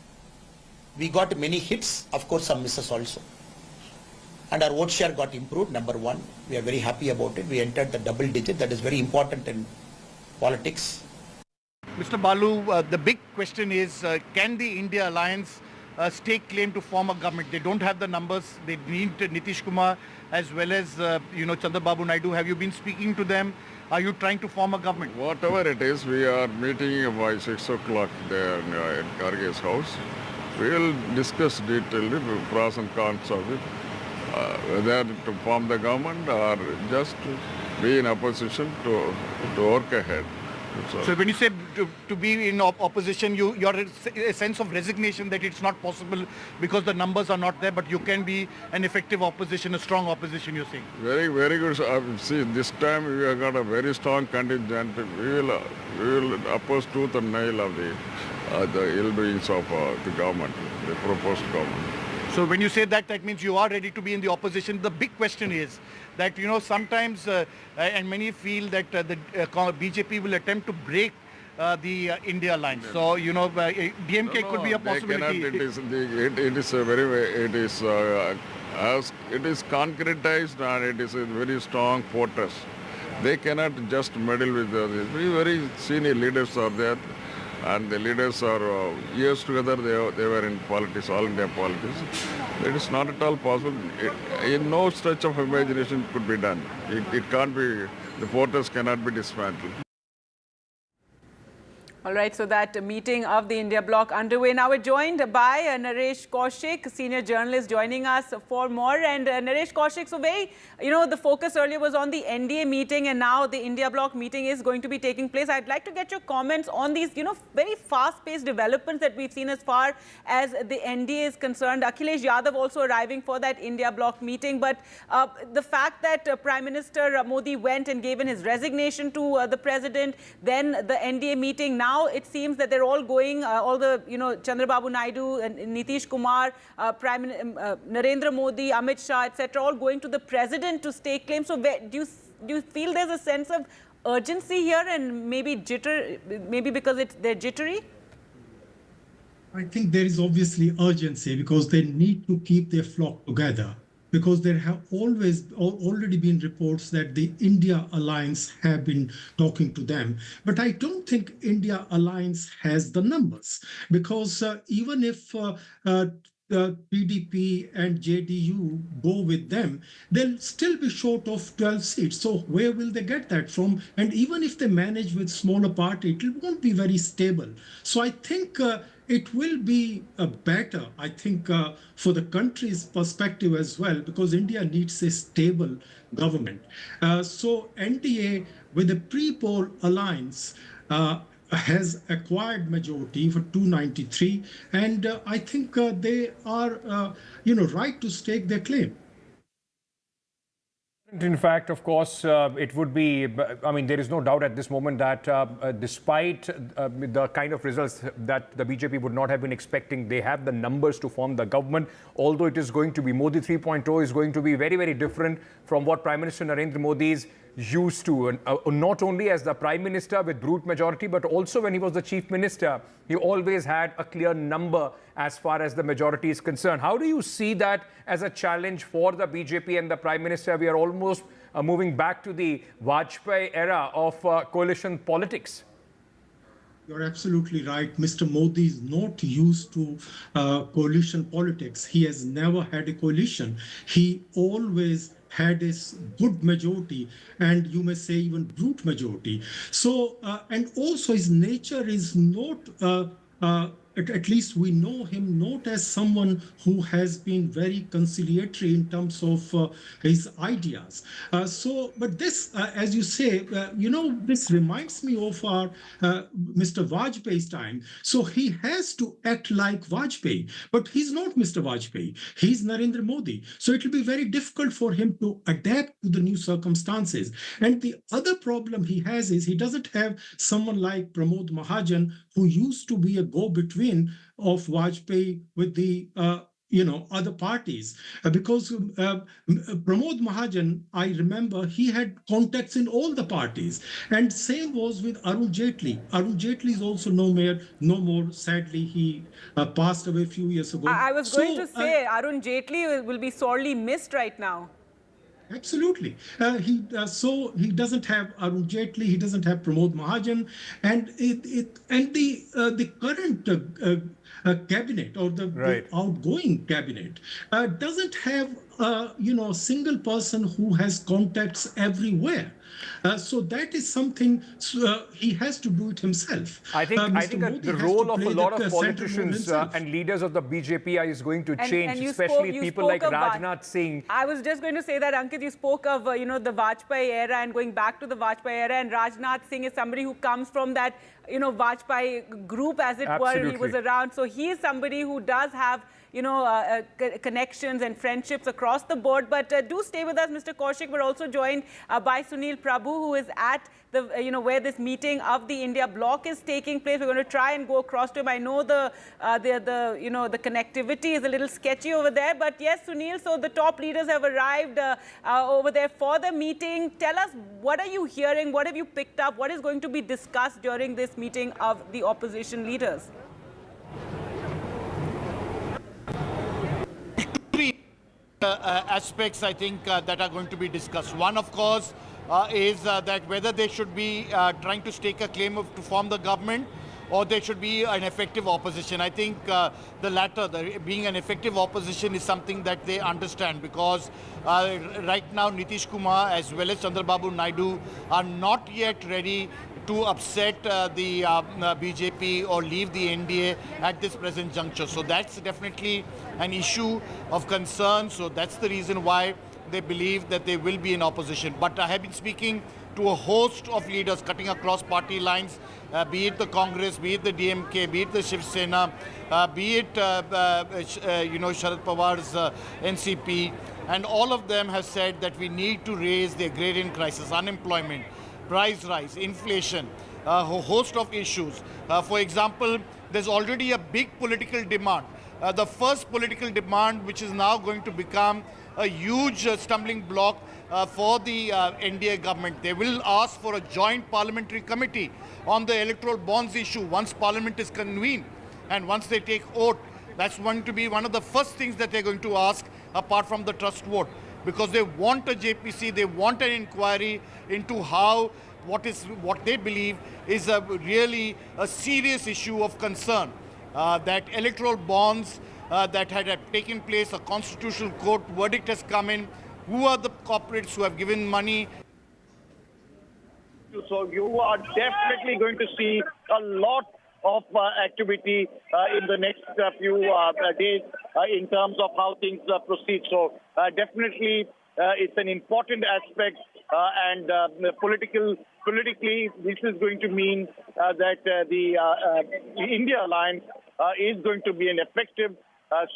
we got many hits, of course some misses also. And our vote share got improved, number one. We are very happy about it. We entered the double digit. That is very important in politics. Mr. Balu, the big question is, can the India Alliance stake claim to form a government? They don't have the numbers. They need Nitish Kumar as well as, Chandrababu Naidu. Have you been speaking to them? Are you trying to form a government? Whatever it is, we are meeting by 6 o'clock there at Karge's house. We will discuss detailedly the pros and cons of it. Whether to form the government or just be in opposition to work ahead. So when you say to be in opposition, you're a sense of resignation that it's not possible because the numbers are not there, but you can be an effective opposition, a strong opposition, you're saying? Very, very good. See, this time we have got a very strong contingent. We will oppose tooth and nail of the ill doings of the government, the proposed government. So when you say that, that means you are ready to be in the opposition. The big question is that, sometimes, and many feel that the BJP will attempt to break the India Alliance. So, DMK could be a possibility. It is a very, as it is concretized and it is a very strong fortress. They cannot just meddle with the very senior leaders are there. And the leaders are years together, they were in politics, all India politics. It is not at all possible. In no stretch of imagination could be done. It can't be, the fortress cannot be dismantled. All right, so that meeting of the India bloc underway. Now we're joined by Naresh Kaushik, senior journalist, joining us for more. And Naresh Kaushik, so the focus earlier was on the NDA meeting, and now the India bloc meeting is going to be taking place. I'd like to get your comments on these, very fast-paced developments that we've seen as far as the NDA is concerned. Akhilesh Yadav also arriving for that India bloc meeting. But the fact that Prime Minister Modi went and gave in his resignation to the president, then the NDA meeting, now it seems that they're all going, all the, Chandrababu Naidu, and Nitish Kumar, Narendra Modi, Amit Shah, etc., all going to the president to stake claim. So do you feel there's a sense of urgency here and maybe jitter, maybe because they're jittery? I think there is obviously urgency because they need to keep their flock together. Because there have already been reports that the India Alliance have been talking to them. But I don't think India Alliance has the numbers, because even if PDP and JDU go with them, they'll still be short of 12 seats. So where will they get that from? And even if they manage with smaller party, it won't be very stable. So I think it will be better, I think, for the country's perspective as well, because India needs a stable government. So NDA with a pre-poll alliance has acquired majority for 293, and I think they are, right to stake their claim. In fact, of course, it would be, there is no doubt at this moment that despite the kind of results that the BJP would not have been expecting, they have the numbers to form the government, although it is going to be, Modi 3.0 is going to be very, very different from what Prime Minister Narendra Modi is used to, not only as the Prime Minister with brute majority, but also when he was the Chief Minister, he always had a clear number as far as the majority is concerned. How do you see that as a challenge for the BJP and the Prime Minister? We are almost moving back to the Vajpayee era of coalition politics. You're absolutely right. Mr. Modi is not used to coalition politics. He has never had a coalition. He always had a good majority, and you may say even brute majority. So, and also his nature is not at least we know him not as someone who has been very conciliatory in terms of his ideas. But this, as you say, this reminds me of our Mr. Vajpayee's time. So he has to act like Vajpayee, but he's not Mr. Vajpayee. He's Narendra Modi. So it will be very difficult for him to adapt to the new circumstances. And the other problem he has is he doesn't have someone like Pramod Mahajan, who used to be a go-between of Vajpayee with the other parties, because Pramod Mahajan, I remember, he had contacts in all the parties, and same was with Arun Jaitley. Arun Jaitley is also no more. Sadly, he passed away a few years ago. I was going to say Arun Jaitley will be sorely missed right now. Absolutely. He doesn't have Arun Jaitley, he doesn't have Pramod Mahajan, and the current cabinet or the outgoing cabinet doesn't have a single person who has contacts everywhere. So that is something he has to do it himself. I think the role of a lot of politicians and leaders of the BJP is going to change, especially people like Rajnath Singh. I was just going to say that, Ankit, you spoke of the Vajpayee era and going back to the Vajpayee era, and Rajnath Singh is somebody who comes from that Vajpayee group, as it were. He was around, so he is somebody who does have connections and friendships across the board. But do stay with us, Mr. Kaushik. We're also joined by Sunil Prabhu, who is at the where this meeting of the India bloc is taking place. We're going to try and go across to him. I know the connectivity is a little sketchy over there, but yes, Sunil. So the top leaders have arrived over there for the meeting. Tell us, what are you hearing? What have you picked up? What is going to be discussed during this meeting of the opposition leaders? Aspects, I think, that are going to be discussed. One, of course, is that whether they should be trying to stake a claim to form the government, or there should be an effective opposition. I think the latter, being an effective opposition, is something that they understand, because right now Nitish Kumar as well as Chandrababu Naidu are not yet ready to upset the BJP or leave the NDA at this present juncture. So that's definitely an issue of concern. So that's the reason why they believe that they will be in opposition. But I have been speaking to a host of leaders cutting across party lines, be it the Congress, be it the DMK, be it the Shiv Sena, be it Sharad Pawar's NCP, and all of them have said that we need to raise the agrarian crisis, unemployment, price rise, inflation, a host of issues. For example, there's already a big political demand. The first political demand, which is now going to become a huge stumbling block for the NDA government. They will ask for a joint parliamentary committee on the electoral bonds issue once parliament is convened, and once they take oath. That's going to be one of the first things that they're going to ask, apart from the trust vote, because they want a JPC, they want an inquiry into how what they believe is really a serious issue of concern. That electoral bonds that had taken place, a constitutional court verdict has come in. Who are the corporates who have given money? So you are definitely going to see a lot of activity in the next few days in terms of how things proceed. So definitely it's an important aspect, and politically this is going to mean that the India Alliance is going to be an effective,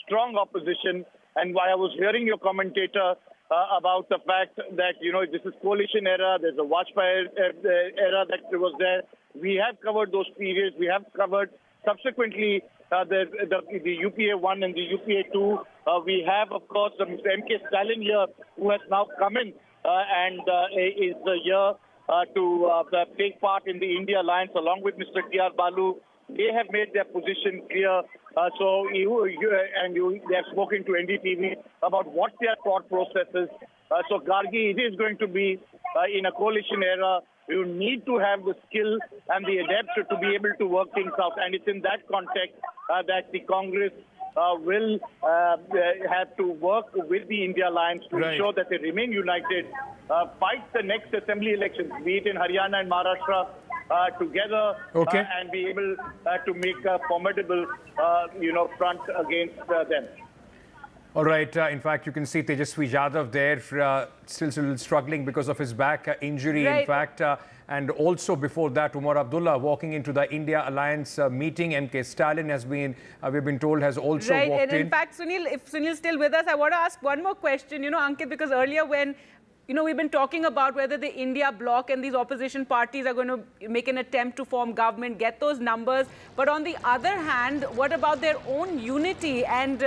strong opposition. And while I was hearing your commentator about the fact that, this is coalition era, there's a Vajpayee era that was there. We have covered those periods. We have covered subsequently the UPA 1 and the UPA 2. We have, of course, Mr. M.K. Stalin here, who has now come in and is here to take part in the India Alliance along with Mr. T.R. Balu. They have made their position clear. So they have spoken to NDTV about what their thought process is. So Gargi, it is going to be in a coalition era, You need to have the skill and the adept to be able to work things out. And it's in that context that the Congress will have to work with the India Alliance to ensure that they remain united, fight the next assembly elections, be it in Haryana and Maharashtra, together, and be able to make a formidable, front against them. All right. In fact, you can see Tejasvi Yadav there still struggling because of his back injury. In fact, and also before that, Umar Abdullah walking into the India Alliance meeting. M.K. Stalin has been, we've been told, has also walked and in fact, Sunil, if Sunil's still with us, I want to ask one more question. Ankit, because earlier when we've been talking about whether the India bloc and these opposition parties are going to make an attempt to form government, get those numbers. But on the other hand, what about their own unity? And,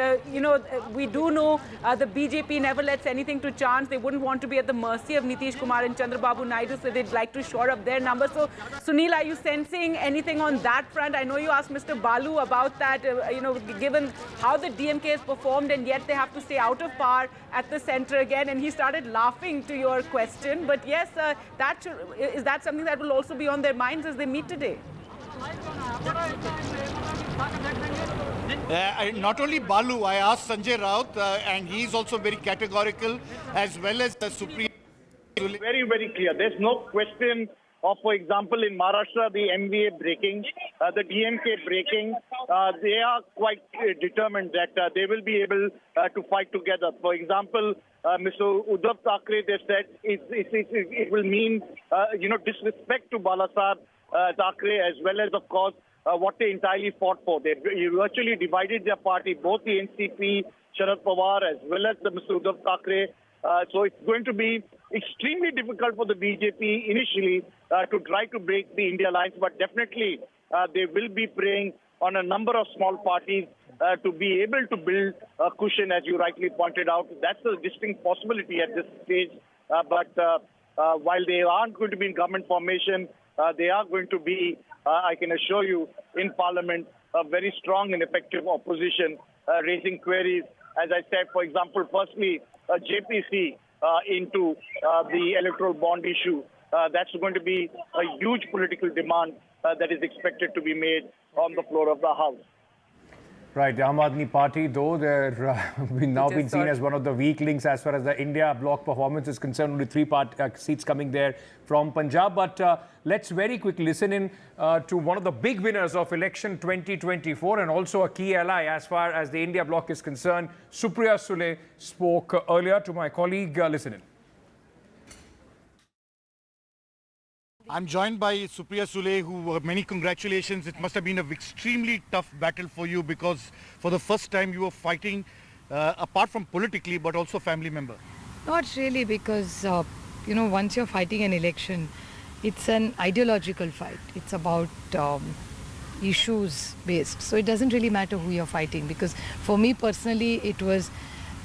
we do know the BJP never lets anything to chance. They wouldn't want to be at the mercy of Nitish Kumar and Chandrababu Naidu, so they'd like to shore up their numbers. So, Sunil, are you sensing anything on that front? I know you asked Mr. Balu about that, given how the DMK has performed, and yet they have to stay out of power at the centre again. And he started laughing to your question, but yes, is that something that will also be on their minds as they meet today? Not only Balu, I asked Sanjay Raut, and he's also very categorical, as well as the Supreme. Very, very clear. There's no question of, for example, in Maharashtra, the NDA breaking, the DMK breaking. They are quite determined that they will be able to fight together. For example, Mr. Uddhav Thackeray, they said it will mean, disrespect to Balasaheb Thackeray, as well as, of course, what they entirely fought for. They virtually divided their party, both the NCP, Sharad Pawar, as well as the Mr. Uddhav Thackeray. So it's going to be extremely difficult for the BJP initially to try to break the India Alliance, but definitely they will be preying on a number of small parties to be able to build a cushion, as you rightly pointed out. That's a distinct possibility at this stage. But while they aren't going to be in government formation, they are going to be, I can assure you, in Parliament, a very strong and effective opposition, raising queries. As I said, for example, firstly, JPC into the electoral bond issue. That's going to be a huge political demand that is expected to be made on the floor of the House. Right, the Aam Aadmi Party, though, they're now been seen as one of the weak links as far as the India bloc performance is concerned. Only 3 seats coming there from Punjab. But let's very quickly listen in to one of the big winners of election 2024 and also a key ally as far as the India bloc is concerned. Supriya Sule spoke earlier to my colleague. Listen in. I'm joined by Supriya Sule, who many congratulations. It must have been an extremely tough battle for you because for the first time you were fighting apart from politically but also family member. Not really, because once you're fighting an election, it's an ideological fight. It's about issues based. So it doesn't really matter who you're fighting, because for me personally it was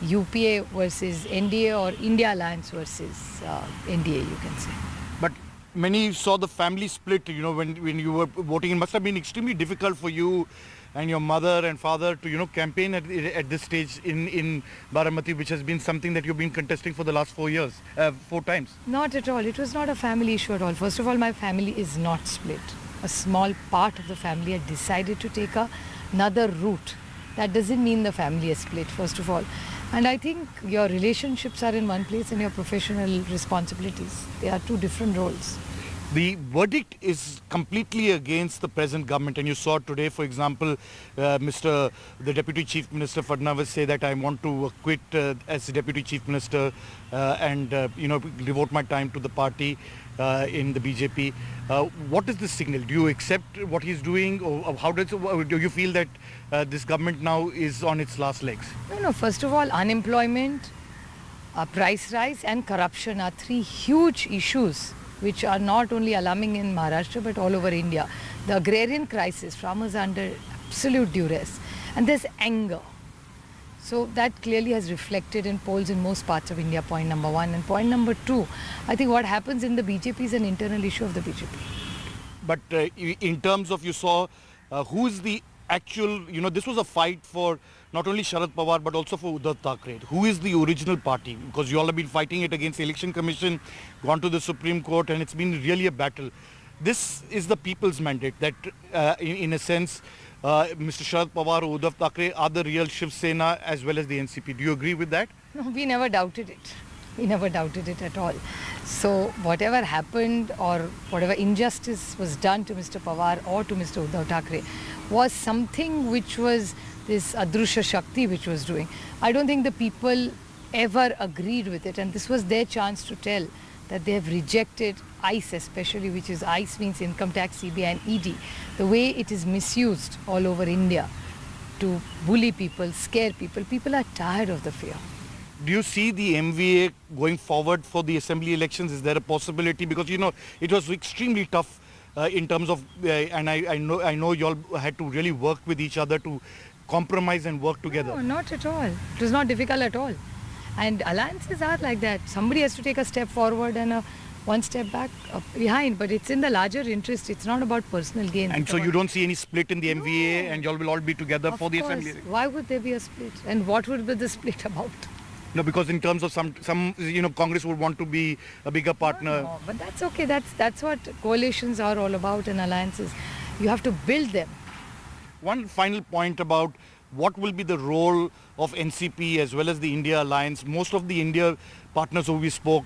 UPA versus NDA or India Alliance versus NDA, you can say. But many saw the family split, when you were voting. It must have been extremely difficult for you and your mother and father to, campaign at this stage in Baramati, which has been something that you've been contesting for the last 4 years, 4 times. Not at all. It was not a family issue at all. First of all, my family is not split. A small part of the family had decided to take another route. That doesn't mean the family is split, first of all. And I think your relationships are in one place and your professional responsibilities. They are 2 different roles. The verdict is completely against the present government, and you saw today, for example, the Deputy Chief Minister Fadnavis say that I want to quit as Deputy Chief Minister and devote my time to the party in the BJP. What is the signal? Do you accept what he's doing, or do you feel that this government now is on its last legs? No. First of all, unemployment, price rise and corruption are 3 huge issues which are not only alarming in Maharashtra but all over India. The agrarian crisis, farmers are under absolute duress, and there's anger. So that clearly has reflected in polls in most parts of India, point number 1. And point number 2, I think what happens in the BJP is an internal issue of the BJP. But in terms of, you saw who's the actual, this was a fight for not only Sharad Pawar but also for Uddhav Thackeray. Who is the original party? Because you all have been fighting it against the Election Commission, gone to the Supreme Court, and it's been really a battle. This is the people's mandate that, in a sense, Mr. Sharad Pawar or Uddhav Thackeray are the real Shiv Sena as well as the NCP. Do you agree with that? No, we never doubted it. We never doubted it at all. So whatever happened or whatever injustice was done to Mr. Pawar or to Mr. Uddhav Thackeray was something which was this Adrusha Shakti which was doing. I don't think the people ever agreed with it, and this was their chance to tell that they have rejected ICE especially, which is ICE means Income Tax, CBI and ED. The way it is misused all over India to bully people, scare people. People are tired of the fear. Do you see the MVA going forward for the assembly elections? Is there a possibility? Because, it was extremely tough in terms of, and I know you all had to really work with each other to compromise and work together. No, not at all. It was not difficult at all. And alliances are like that. Somebody has to take a step forward and one step back behind, but it's in the larger interest. It's not about personal gain. And so you don't see any split in the MVA, and you all will all be together for the assembly? Why would there be a split? And what would be the split about? No, because in terms of some Congress would want to be a bigger partner. No, but that's okay. That's what coalitions are all about and alliances. You have to build them. One final point about what will be the role of NCP as well as the India Alliance. Most of the India partners who we spoke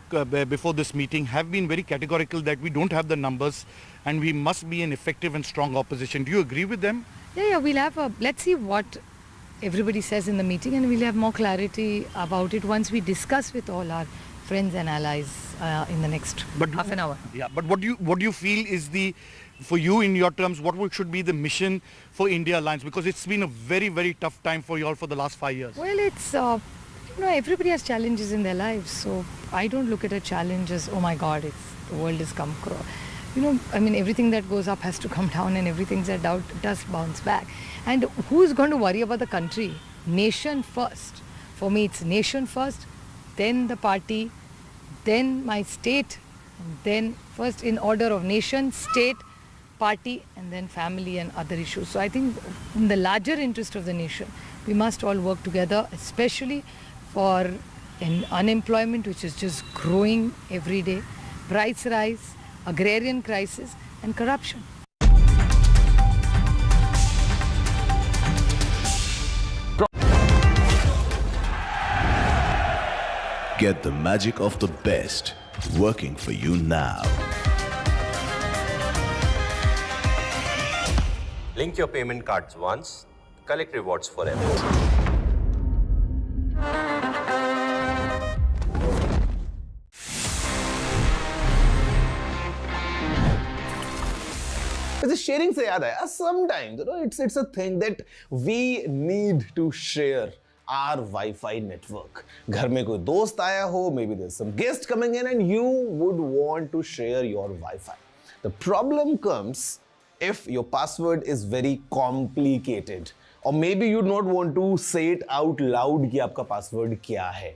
before this meeting have been very categorical that we don't have the numbers and we must be an effective and strong opposition. Do you agree with them? Yeah, we'll have let's see what everybody says in the meeting, and we'll have more clarity about it once we discuss with all our friends and allies in the next half an hour. Yeah, but what do you feel is for you in your terms, what should be the mission for India Alliance? Because it's been a very, very tough time for you all for the last 5 years. Well, it's, everybody has challenges in their lives. So I don't look at a challenge as, oh my God, the world has come. Everything that goes up has to come down, and everything that does bounce back. And who's going to worry about the country? Nation first. For me, it's nation first, then the party, then my state, then first in order of nation, state, party, and then family and other issues. So I think in the larger interest of the nation, we must all work together, especially for unemployment, which is just growing every day, price rise, agrarian crisis, and corruption. Get the magic of the best working for you now. Link your payment cards once, collect rewards forever. Sharing se yaad hai, sometimes it's a thing that we need to share our Wi-Fi network. Ghar mein koi dost aaya ho, maybe there's some guest coming in and you would want to share your Wi-Fi. The problem comes if your password is very complicated, or maybe you don't want to say it out loud कि आपका password क्या है.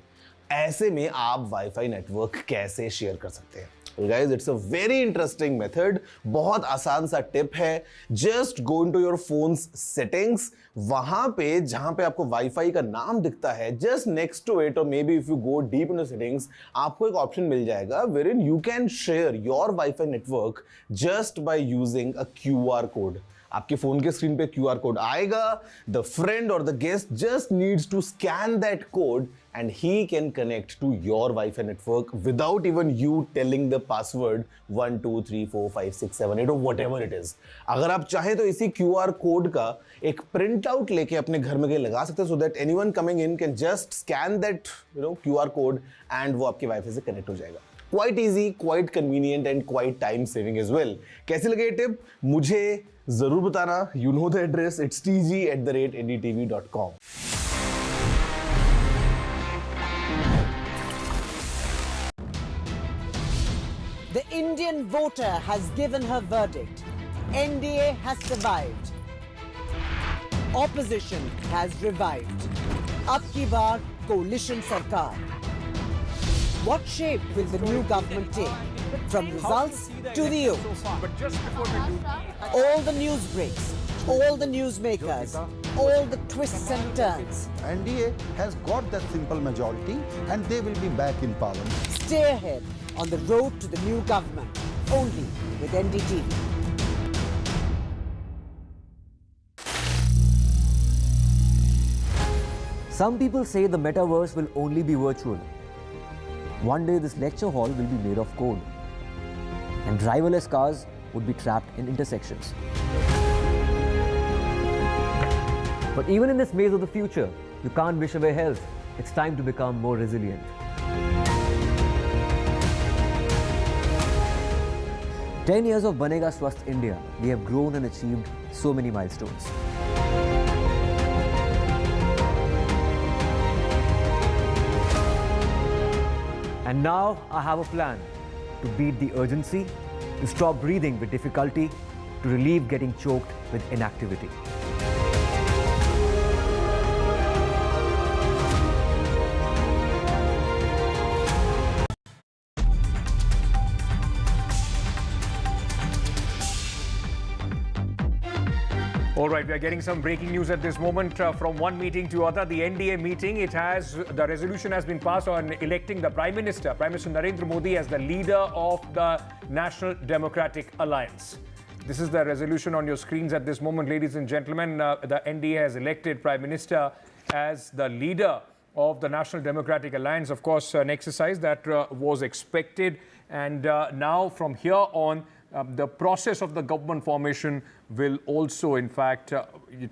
ऐसे में आप Wi-Fi network कैसे share कर सकते हैं? Well guys, it's a very interesting method. बहुत आसान सा tip है. Just go into your phone's settings. वहां पे जहां पे आपको Wi-Fi का नाम दिखता है, just next to it, or maybe if you go deep into settings, आपको एक option मिल जाएगा wherein you can share your Wi-Fi network just by using a QR code. आपके फोन के स्क्रीन पे QR कोड आएगा. The friend or the guest just needs to scan that code and he can connect to your Wi-Fi network without even you telling the password 1 2 3 4 5 6 7 8 or whatever it is. अगर आप चाहें तो इसी QR code का एक print out लेके अपने घर में लगा सकते हैं so that anyone coming in can just scan that QR code and वो आपके Wi-Fi से कनेक्ट हो जाएगा. Quite easy, quite convenient and quite time saving as well. कैसी लगे ये टिप? मुझे जरूर बताना. You know the address. It's tg@ndtv.com. The Indian voter has given her verdict. NDA has survived. Opposition has revived. Ab ki baar coalition sarkar. What shape will the new government take? From results to the oath. All the news breaks All the newsmakers, all the twists and turns. NDA has got that simple majority and they will be back in parliament. Stay ahead on the road to the new government, only with NDTV. Some people say the metaverse will only be virtual. One day this lecture hall will be made of code, and driverless cars would be trapped in intersections. But even in this maze of the future, you can't wish away health. It's time to become more resilient. "10 years of Banega Swasth India, we have grown and achieved so many milestones. And now I have a plan to beat the urgency, to stop breathing with difficulty, to relieve getting choked with inactivity." All right, we are getting some breaking news at this moment from one meeting to other. The NDA meeting, the resolution has been passed on electing the Prime Minister Narendra Modi as the leader of the National Democratic Alliance. This is the resolution on your screens at this moment, ladies and gentlemen. The NDA has elected Prime Minister as the leader of the National Democratic Alliance. Of course, an exercise that was expected. And now from here on, the process of the government formation will also, in fact,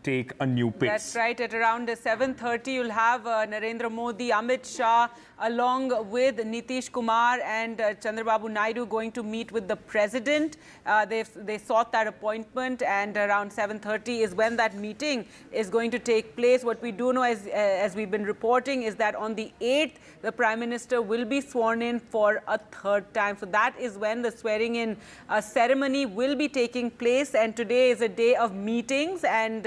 take a new pace. That's right. At around 7:30, you'll have Narendra Modi, Amit Shah, along with Nitish Kumar and Chandrababu Naidu going to meet with the president. They sought that appointment, and around 7:30 is when that meeting is going to take place. What we do know, as we've been reporting, is that on the 8th, the Prime Minister will be sworn in for a third time. So that is when the swearing-in ceremony will be taking place, and today is a day of meetings, and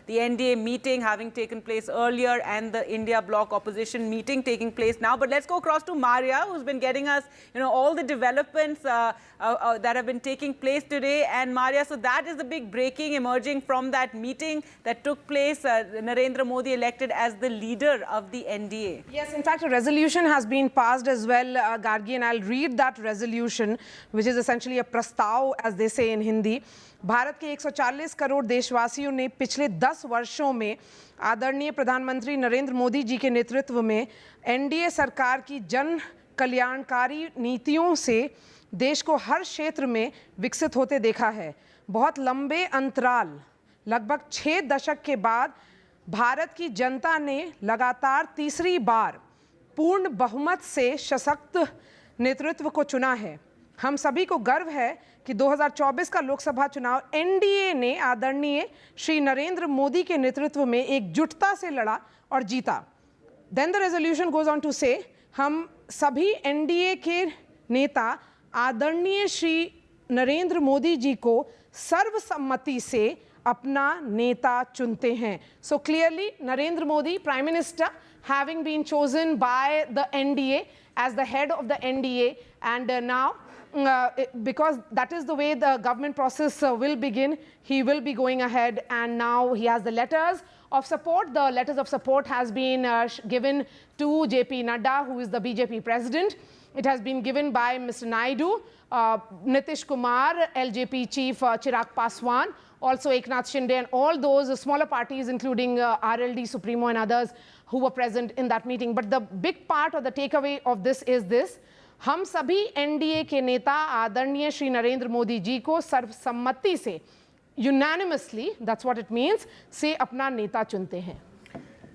the NDA meeting having taken place earlier and the India bloc opposition meeting taking place now. But let's go across to Maria, who's been getting us, all the developments that have been taking place today. And Maria, so that is the big breaking emerging from that meeting that took place. Narendra Modi elected as the leader of the NDA. Yes, in fact, a resolution has been passed as well, Gargi, and I'll read that resolution, which is essentially a prastav, as they say in Hindi. Bharat के 140 करोड़ देशवासियों ने पिछले 10 वर्षों में आदरणीय प्रधानमंत्री नरेंद्र मोदी जी के नेतृत्व में एनडीए सरकार की जन कल्याणकारी नीतियों से देश को हर क्षेत्र में विकसित होते देखा है। बहुत लंबे अंतराल, लगभग 6 दशक के बाद भारत की जनता ने लगातार तीसरी बार पूर्ण बहुमत से सशक्त नेतृत्व को चुना है। हम सभी को गर्व है कि 2024 का लोकसभा चुनाव एनडीए ने आदरणीय श्री नरेंद्र मोदी के नेतृत्व में एकजुटता से लड़ा और जीता। Then the resolution goes on to say, हम सभी एनडीए के नेता आदरणीय श्री नरेंद्र मोदी जी को सर्वसम्मति से अपना नेता चुनते हैं। So clearly Narendra Modi, prime minister, having been chosen by the NDA as the head of the NDA, and now because that is the way the government process will begin, he will be going ahead, and now he has the letters of support. The letters of support has been given to JP Nadda, who is the BJP president. It has been given by Mr. Naidu, Nitish Kumar, LJP chief Chirag Paswan, also Eknath Shinde, and all those smaller parties, including RLD, Supremo, and others who were present in that meeting. But the big part or the takeaway of this is this: हम सभी NDA के नेता आदरणीय श्री नरेंद्र मोदी जी को सर्वसम्मति से, unanimously, that's what it means, से अपना नेता चुनते हैं.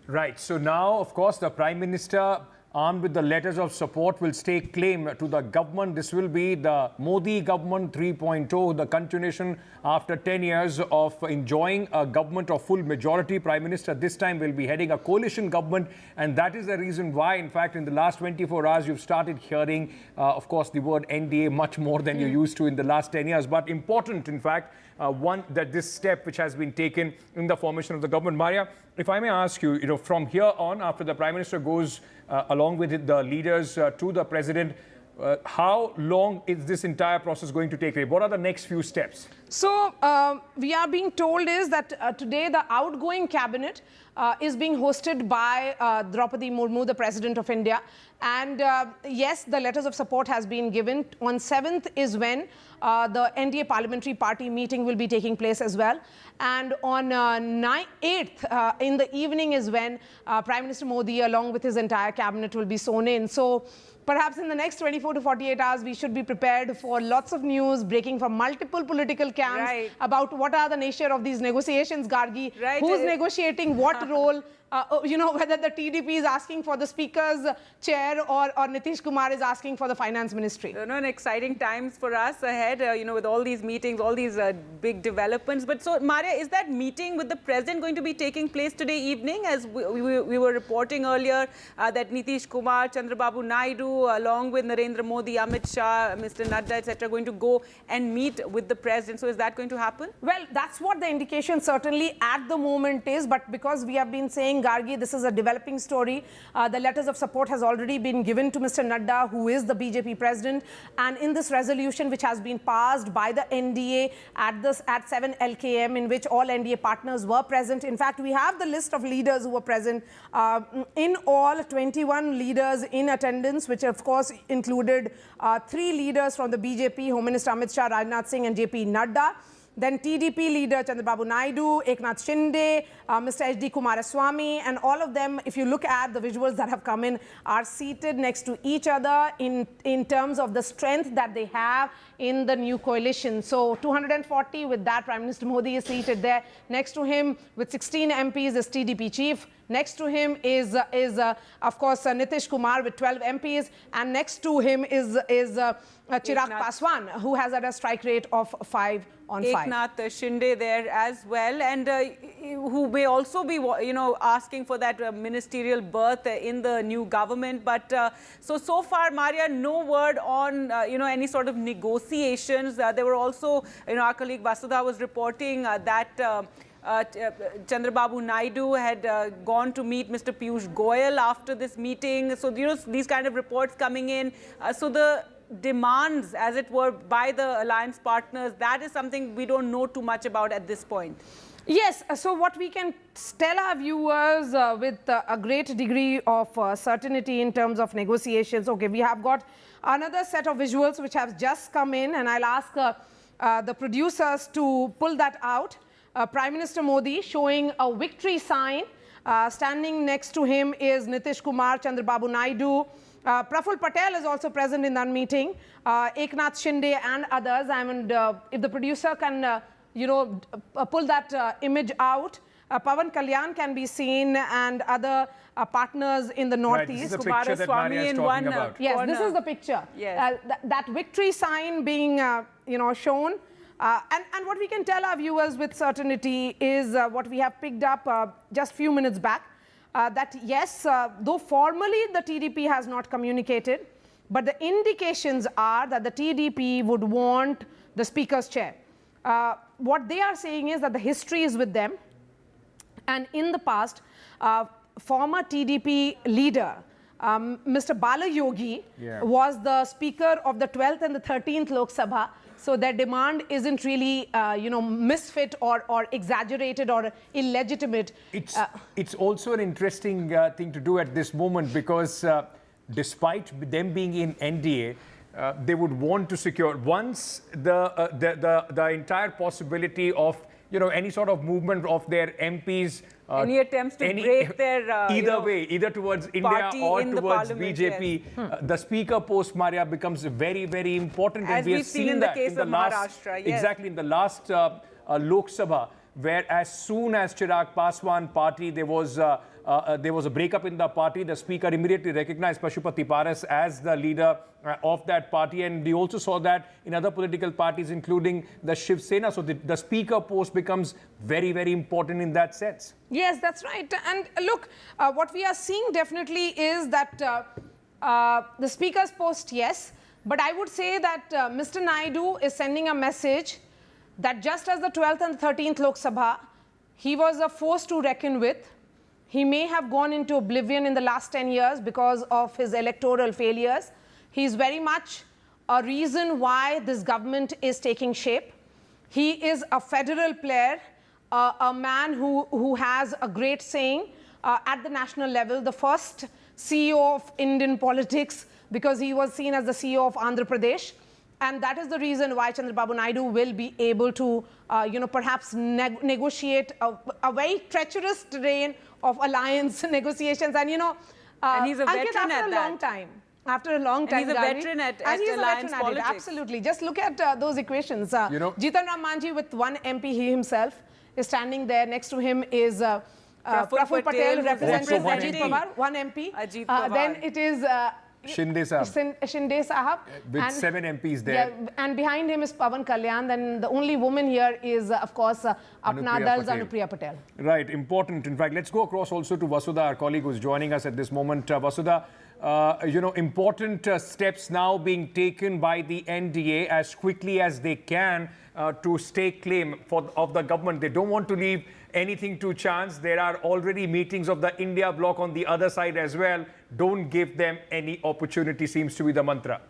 Right. So now, of course, the Prime Minister, armed with the letters of support, will stake claim to the government. This will be the Modi government 3.0, the continuation after 10 years of enjoying a government of full majority. Prime Minister this time will be heading a coalition government, and that is the reason why, in fact, in the last 24 hours, you've started hearing, of course, the word NDA much more than you're used to in the last 10 years. But important, in fact, that this step which has been taken in the formation of the government. Maria, if I may ask you, from here on, after the Prime Minister goes along with the leaders to the President, how long is this entire process going to take place? What are the next few steps? So we are being told is that today the outgoing cabinet is being hosted by Droupadi Murmu, the President of India. And yes, the letters of support has been given. On 7th is when the NDA parliamentary party meeting will be taking place as well. And on 8th in the evening is when Prime Minister Modi along with his entire cabinet will be sworn in. So perhaps in the next 24 to 48 hours, we should be prepared for lots of news breaking from multiple political camps about what are the nature of these negotiations, Gargi. Who's negotiating what role? Whether the TDP is asking for the Speaker's chair or Nitish Kumar is asking for the Finance Ministry. Exciting times for us ahead, with all these meetings, all these big developments. But so, Maria, is that meeting with the President going to be taking place today evening? As we were reporting earlier that Nitish Kumar, Chandrababu Naidu, along with Narendra Modi, Amit Shah, Mr. Nadda, etc., going to go and meet with the President. So is that going to happen? Well, that's what the indication certainly at the moment is. But because we have been saying, Gargi, this is a developing story. The letters of support has already been given to Mr. Nadda, who is the BJP president. And in this resolution, which has been passed by the NDA at 7 LKM, in which all NDA partners were present. In fact, we have the list of leaders who were present. In all, 21 leaders in attendance, which of course included 3 leaders from the BJP, Home Minister Amit Shah, Rajnath Singh and JP Nadda. Then TDP leader Chandrababu Naidu, Eknath Shinde, Mr. H.D. Kumaraswamy, and all of them, if you look at the visuals that have come in, are seated next to each other in terms of the strength that they have in the new coalition. So 240, with that, Prime Minister Modi is seated there. Next to him, with 16 MPs, is TDP chief. Next to him is of course, Nitish Kumar with 12 MPs. And next to him is Chirag Paswan, who has at a strike rate of 5 on 5. Eknath Shinde there as well, and who may also be, asking for that ministerial berth in the new government. But so far, Maria, no word on, any sort of negotiations. There were also, our colleague Vasudha was reporting that Chandrababu Naidu had gone to meet Mr. Piyush Goyal after this meeting. So, these kind of reports coming in. So the demands, as it were, by the alliance partners, that is something we don't know too much about at this point. Yes, so what we can tell our viewers with a great degree of certainty in terms of negotiations. Okay, we have got another set of visuals which have just come in, and I'll ask the producers to pull that out. Prime Minister Modi showing a victory sign. Standing next to him is Nitish Kumar, Chandrababu Naidu. Praful Patel is also present in that meeting. Eknath Shinde and others. If the producer can, pull that image out. Pawan Kalyan can be seen, and other partners in the northeast. Right, this is the picture that Maria is talking about. Yes, this is the picture. Yes. That victory sign being, shown. And what we can tell our viewers with certainty is what we have picked up just a few minutes back, that yes, though formally the TDP has not communicated, but the indications are that the TDP would want the Speaker's chair. What they are saying is that the history is with them, and in the past, former TDP leader Mr. Bala Yogi was the Speaker of the 12th and the 13th Lok Sabha. So their demand isn't really, misfit or exaggerated or illegitimate. It's also an interesting thing to do at this moment, because despite them being in NDA, they would want to secure once the entire possibility of any sort of movement of their MPs. Any attempts to break their either way, either towards India or towards BJP, the Speaker post, Maria, becomes very, very important. As we've seen in the case of Maharashtra. Yes. Exactly, in the last Lok Sabha, where as soon as Chirag Paswan party, there was a breakup in the party, the Speaker immediately recognized Pashupati Paras as the leader of that party. And we also saw that in other political parties, including the Shiv Sena. So the Speaker post becomes very, very important in that sense. Yes, that's right. And look, what we are seeing definitely is that the Speaker's post, yes. But I would say that Mr. Naidu is sending a message that just as the 12th and 13th Lok Sabha, he was a force to reckon with. He may have gone into oblivion in the last 10 years because of his electoral failures. He's very much a reason why this government is taking shape. He is a federal player, a man who has a great saying at the national level, the first CEO of Indian politics, because he was seen as the CEO of Andhra Pradesh. And that is the reason why Chandrababu Naidu will be able to, perhaps negotiate a very treacherous terrain of alliance negotiations. And, and he's a veteran after a long time. After a long time, and he's a veteran at alliance politics. Absolutely. Just look at those equations. Jitan Ram Manjhi with one MP, he himself is standing there. Next to him is Praful Patel representing Ajit Pawar, one MP. Then it is Shinde Sahab. With and 7 MPs there. Yeah, and behind him is Pawan Kalyan. Then the only woman here is, of course, Apna Dal's Anupriya Patel. Right, important. In fact, let's go across also to Vasudha, our colleague who's joining us at this moment. Vasudha, important steps now being taken by the NDA as quickly as they can to stake claim of the government. They don't want to leave anything to chance. There are already meetings of the India bloc on the other side as well. Don't give them any opportunity, seems to be the mantra.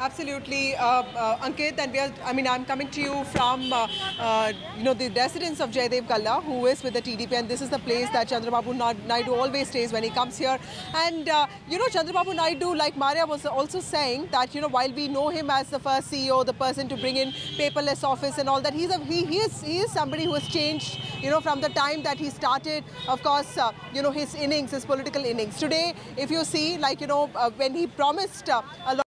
Absolutely, Ankit, and I'm coming to you from, the residence of Jaidev Kalla, who is with the TDP, and this is the place that Chandrababu Naidu always stays when he comes here. And, Chandrababu Naidu, like Maria was also saying, that, while we know him as the first CEO, the person to bring in paperless office and all that, he is somebody who has changed, from the time that he started, of course, his innings, his political innings. Today, if you see, when he promised a lot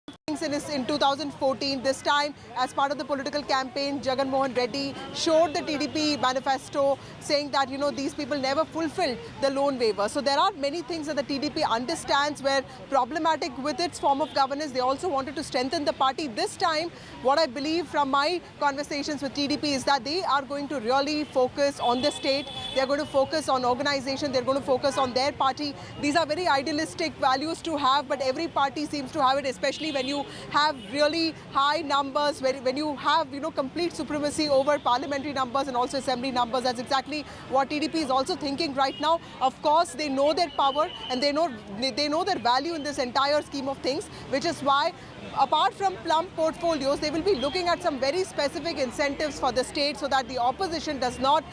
in 2014, this time as part of the political campaign, Jagan Mohan Reddy showed the TDP manifesto saying that these people never fulfilled the loan waiver. So there are many things that the TDP understands were problematic with its form of governance. They also wanted to strengthen the party. This time, what I believe from my conversations with TDP is that they are going to really focus on the state. They are going to focus on organization. They're going to focus on their party. These are very idealistic values to have, but every party seems to have it, especially when you have really high numbers, when you have complete supremacy over parliamentary numbers and also assembly numbers. That's exactly what TDP is also thinking right now. Of course, they know their power and they know their value in this entire scheme of things, which is why, apart from plump portfolios, they will be looking at some very specific incentives for the state so that the opposition does not,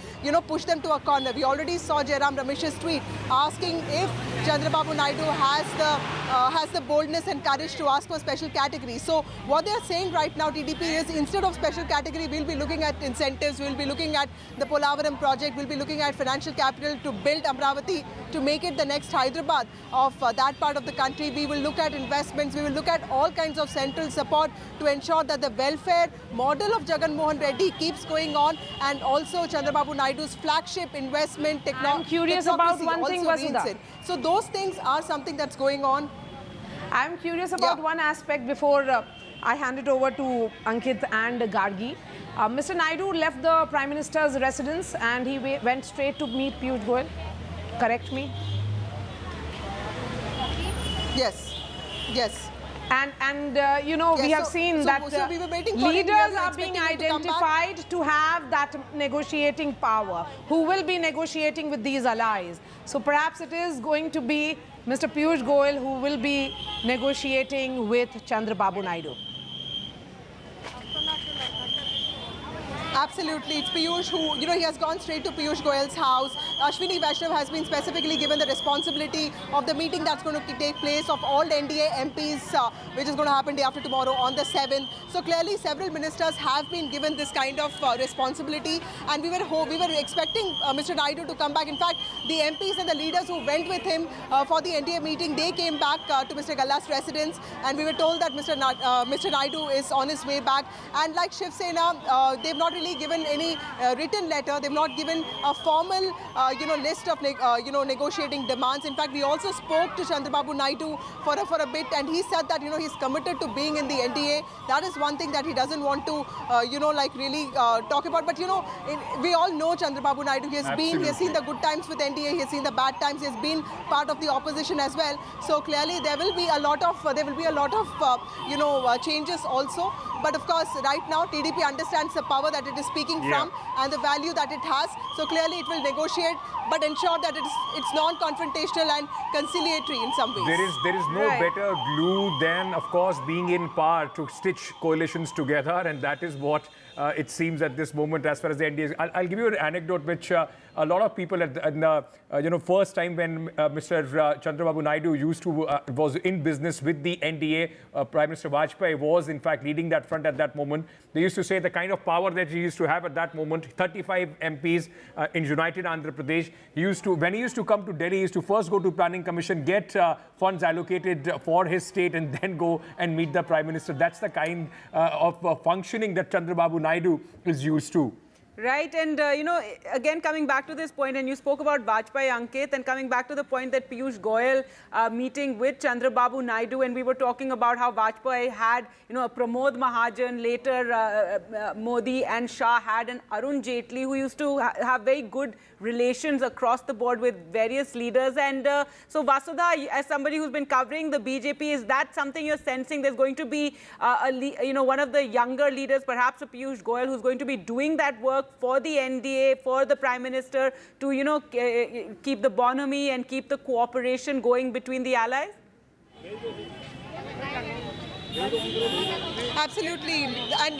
push them to a corner. We already saw Jairam Ramesh's tweet asking if Chandrababu Naidu has the boldness and courage to ask for special category. So what they are saying right now, TDP, is instead of special category, we'll be looking at incentives, we'll be looking at the Polavaram project, we'll be looking at financial capital to build Amravati, to make it the next Hyderabad of that part of the country. We will look at investments, we will look at all kinds of central support to ensure that the welfare model of Jagan Mohan Reddy keeps going on, and also Chandrababu Naidu's flagship investment technology. I'm curious about one thing, Vasudha. So those things are something that's going on. I'm curious about one aspect before I hand it over to Ankit and Gargi. Mr. Naidu left the Prime Minister's residence and he went straight to meet Piyush Goyal. Correct me? Yes. Yes. And we have seen that we were waiting for leaders are being identified to have that negotiating power. Who will be negotiating with these allies? So perhaps it is going to be Mr. Piyush Goyal who will be negotiating with Chandrababu Naidu. Absolutely. It's Piyush who, he has gone straight to Piyush Goyal's house. Ashwini Vaishnav has been specifically given the responsibility of the meeting that's going to take place of all NDA MPs, which is going to happen day after tomorrow on the 7th. So clearly several ministers have been given this kind of responsibility, and we were expecting Mr. Naidu to come back. In fact, the MPs and the leaders who went with him for the NDA meeting, they came back to Mr. Galla's residence, and we were told that Mr. Naidu is on his way back. And like Shiv Sena, they've not really given any written letter. They've not given a formal, list of, negotiating demands. In fact, we also spoke to Chandrababu Naidu for a bit, and he said that, he's committed to being in the NDA. That is one thing that he doesn't want to, really talk about. But, we all know Chandrababu Naidu. He has seen the good times with NDA. He has seen the bad times. He has been part of the opposition as well. So clearly, there will be a lot of, changes also. But of course, right now, TDP understands the power that it is speaking from and the value that it has. So clearly, it will negotiate, but ensure that it's non-confrontational and conciliatory in some ways. There is no better glue than, of course, being in power to stitch coalitions together, and that is what it seems at this moment as far as the NDA is. I'll give you an anecdote which a lot of people first time when Mr. Chandrababu Naidu was in business with the NDA, Prime Minister Vajpayee was in fact leading that front at that moment. They used to say the kind of power that he used to have at that moment, 35 MPs in United Andhra Pradesh. When he used to come to Delhi, he used to first go to Planning Commission, get funds allocated for his state and then go and meet the Prime Minister. That's the kind of functioning that Chandrababu Naidu is used to. Right, and again coming back to this point, and you spoke about Vajpayee, Ankit, and coming back to the point that Piyush Goyal meeting with Chandrababu Naidu, and we were talking about how Vajpayee had, a Pramod Mahajan, later Modi and Shah had an Arun Jaitley who used to have very good relations across the board with various leaders. And so Vasudha, as somebody who's been covering the BJP, is that something you're sensing there's going to be one of the younger leaders, perhaps a Piyush Goyal, who's going to be doing that work for the NDA, for the Prime Minister to, keep the bonhomie and keep the cooperation going between the allies? Absolutely. And,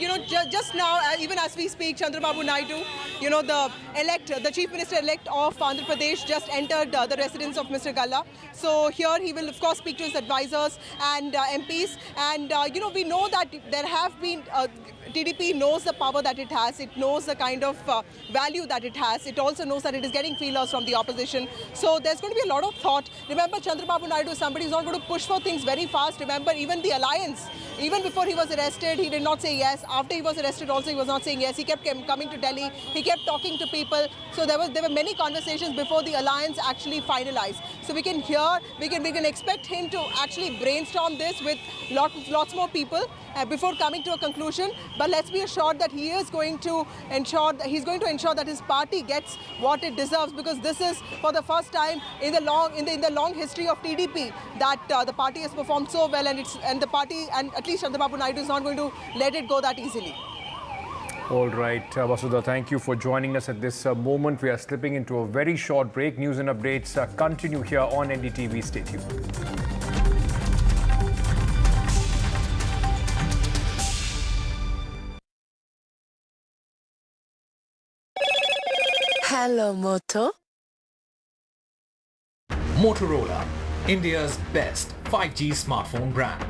just now, even as we speak, Chandrababu Naidu, the Chief Minister-elect of Andhra Pradesh just entered the residence of Mr. Galla. So here he will, of course, speak to his advisors and MPs. And, we know that there have been... TDP knows the power that it has. It knows the kind of value that it has. It also knows that it is getting feelers from the opposition. So there's going to be a lot of thought. Remember, Chandrababu Naidu is somebody who's not going to push for things very fast. Remember, even the alliance, even before he was arrested, he did not say yes. After he was arrested also, he was not saying yes. He kept coming to Delhi. He kept talking to people. So there were many conversations before the alliance actually finalized. So we can expect him to actually brainstorm this with lots more people before coming to a conclusion. But let's be assured that he is going to ensure that his party gets what it deserves, because this is for the first time in the long history of TDP that the party has performed so well, and the party, and at least Chandrababu Naidu, is not going to let it go that easily. All right, Vasudha, thank you for joining us at this moment. We are slipping into a very short break. News and updates continue here on NDTV. Stay tuned. Hello, Moto. Motorola, India's best 5G smartphone brand.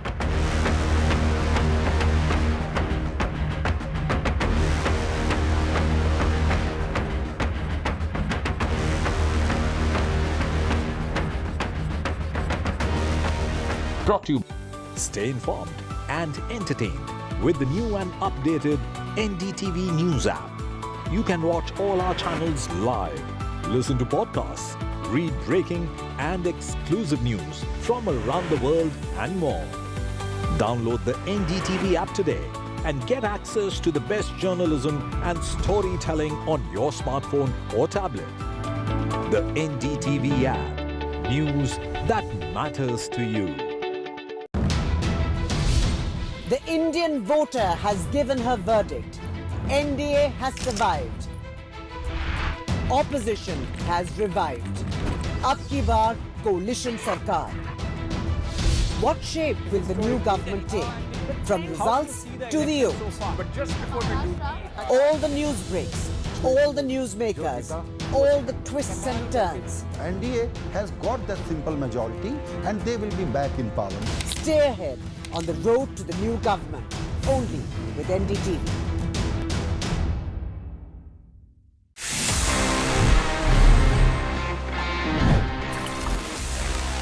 Brought to you. Stay informed and entertained with the new and updated NDTV News app. You can watch all our channels live, listen to podcasts, read breaking and exclusive news from around the world and more. Download the NDTV app today and get access to the best journalism and storytelling on your smartphone or tablet. The NDTV app. News that matters to you. The Indian voter has given her verdict. NDA has survived. Opposition has revived. Ab ki baar coalition sarkar. What shape will the new government take? From results to the oath. All the news breaks, all the newsmakers, all the twists and turns. NDA has got that simple majority and they will be back in power. Stay ahead on the road to the new government, only with NDTV.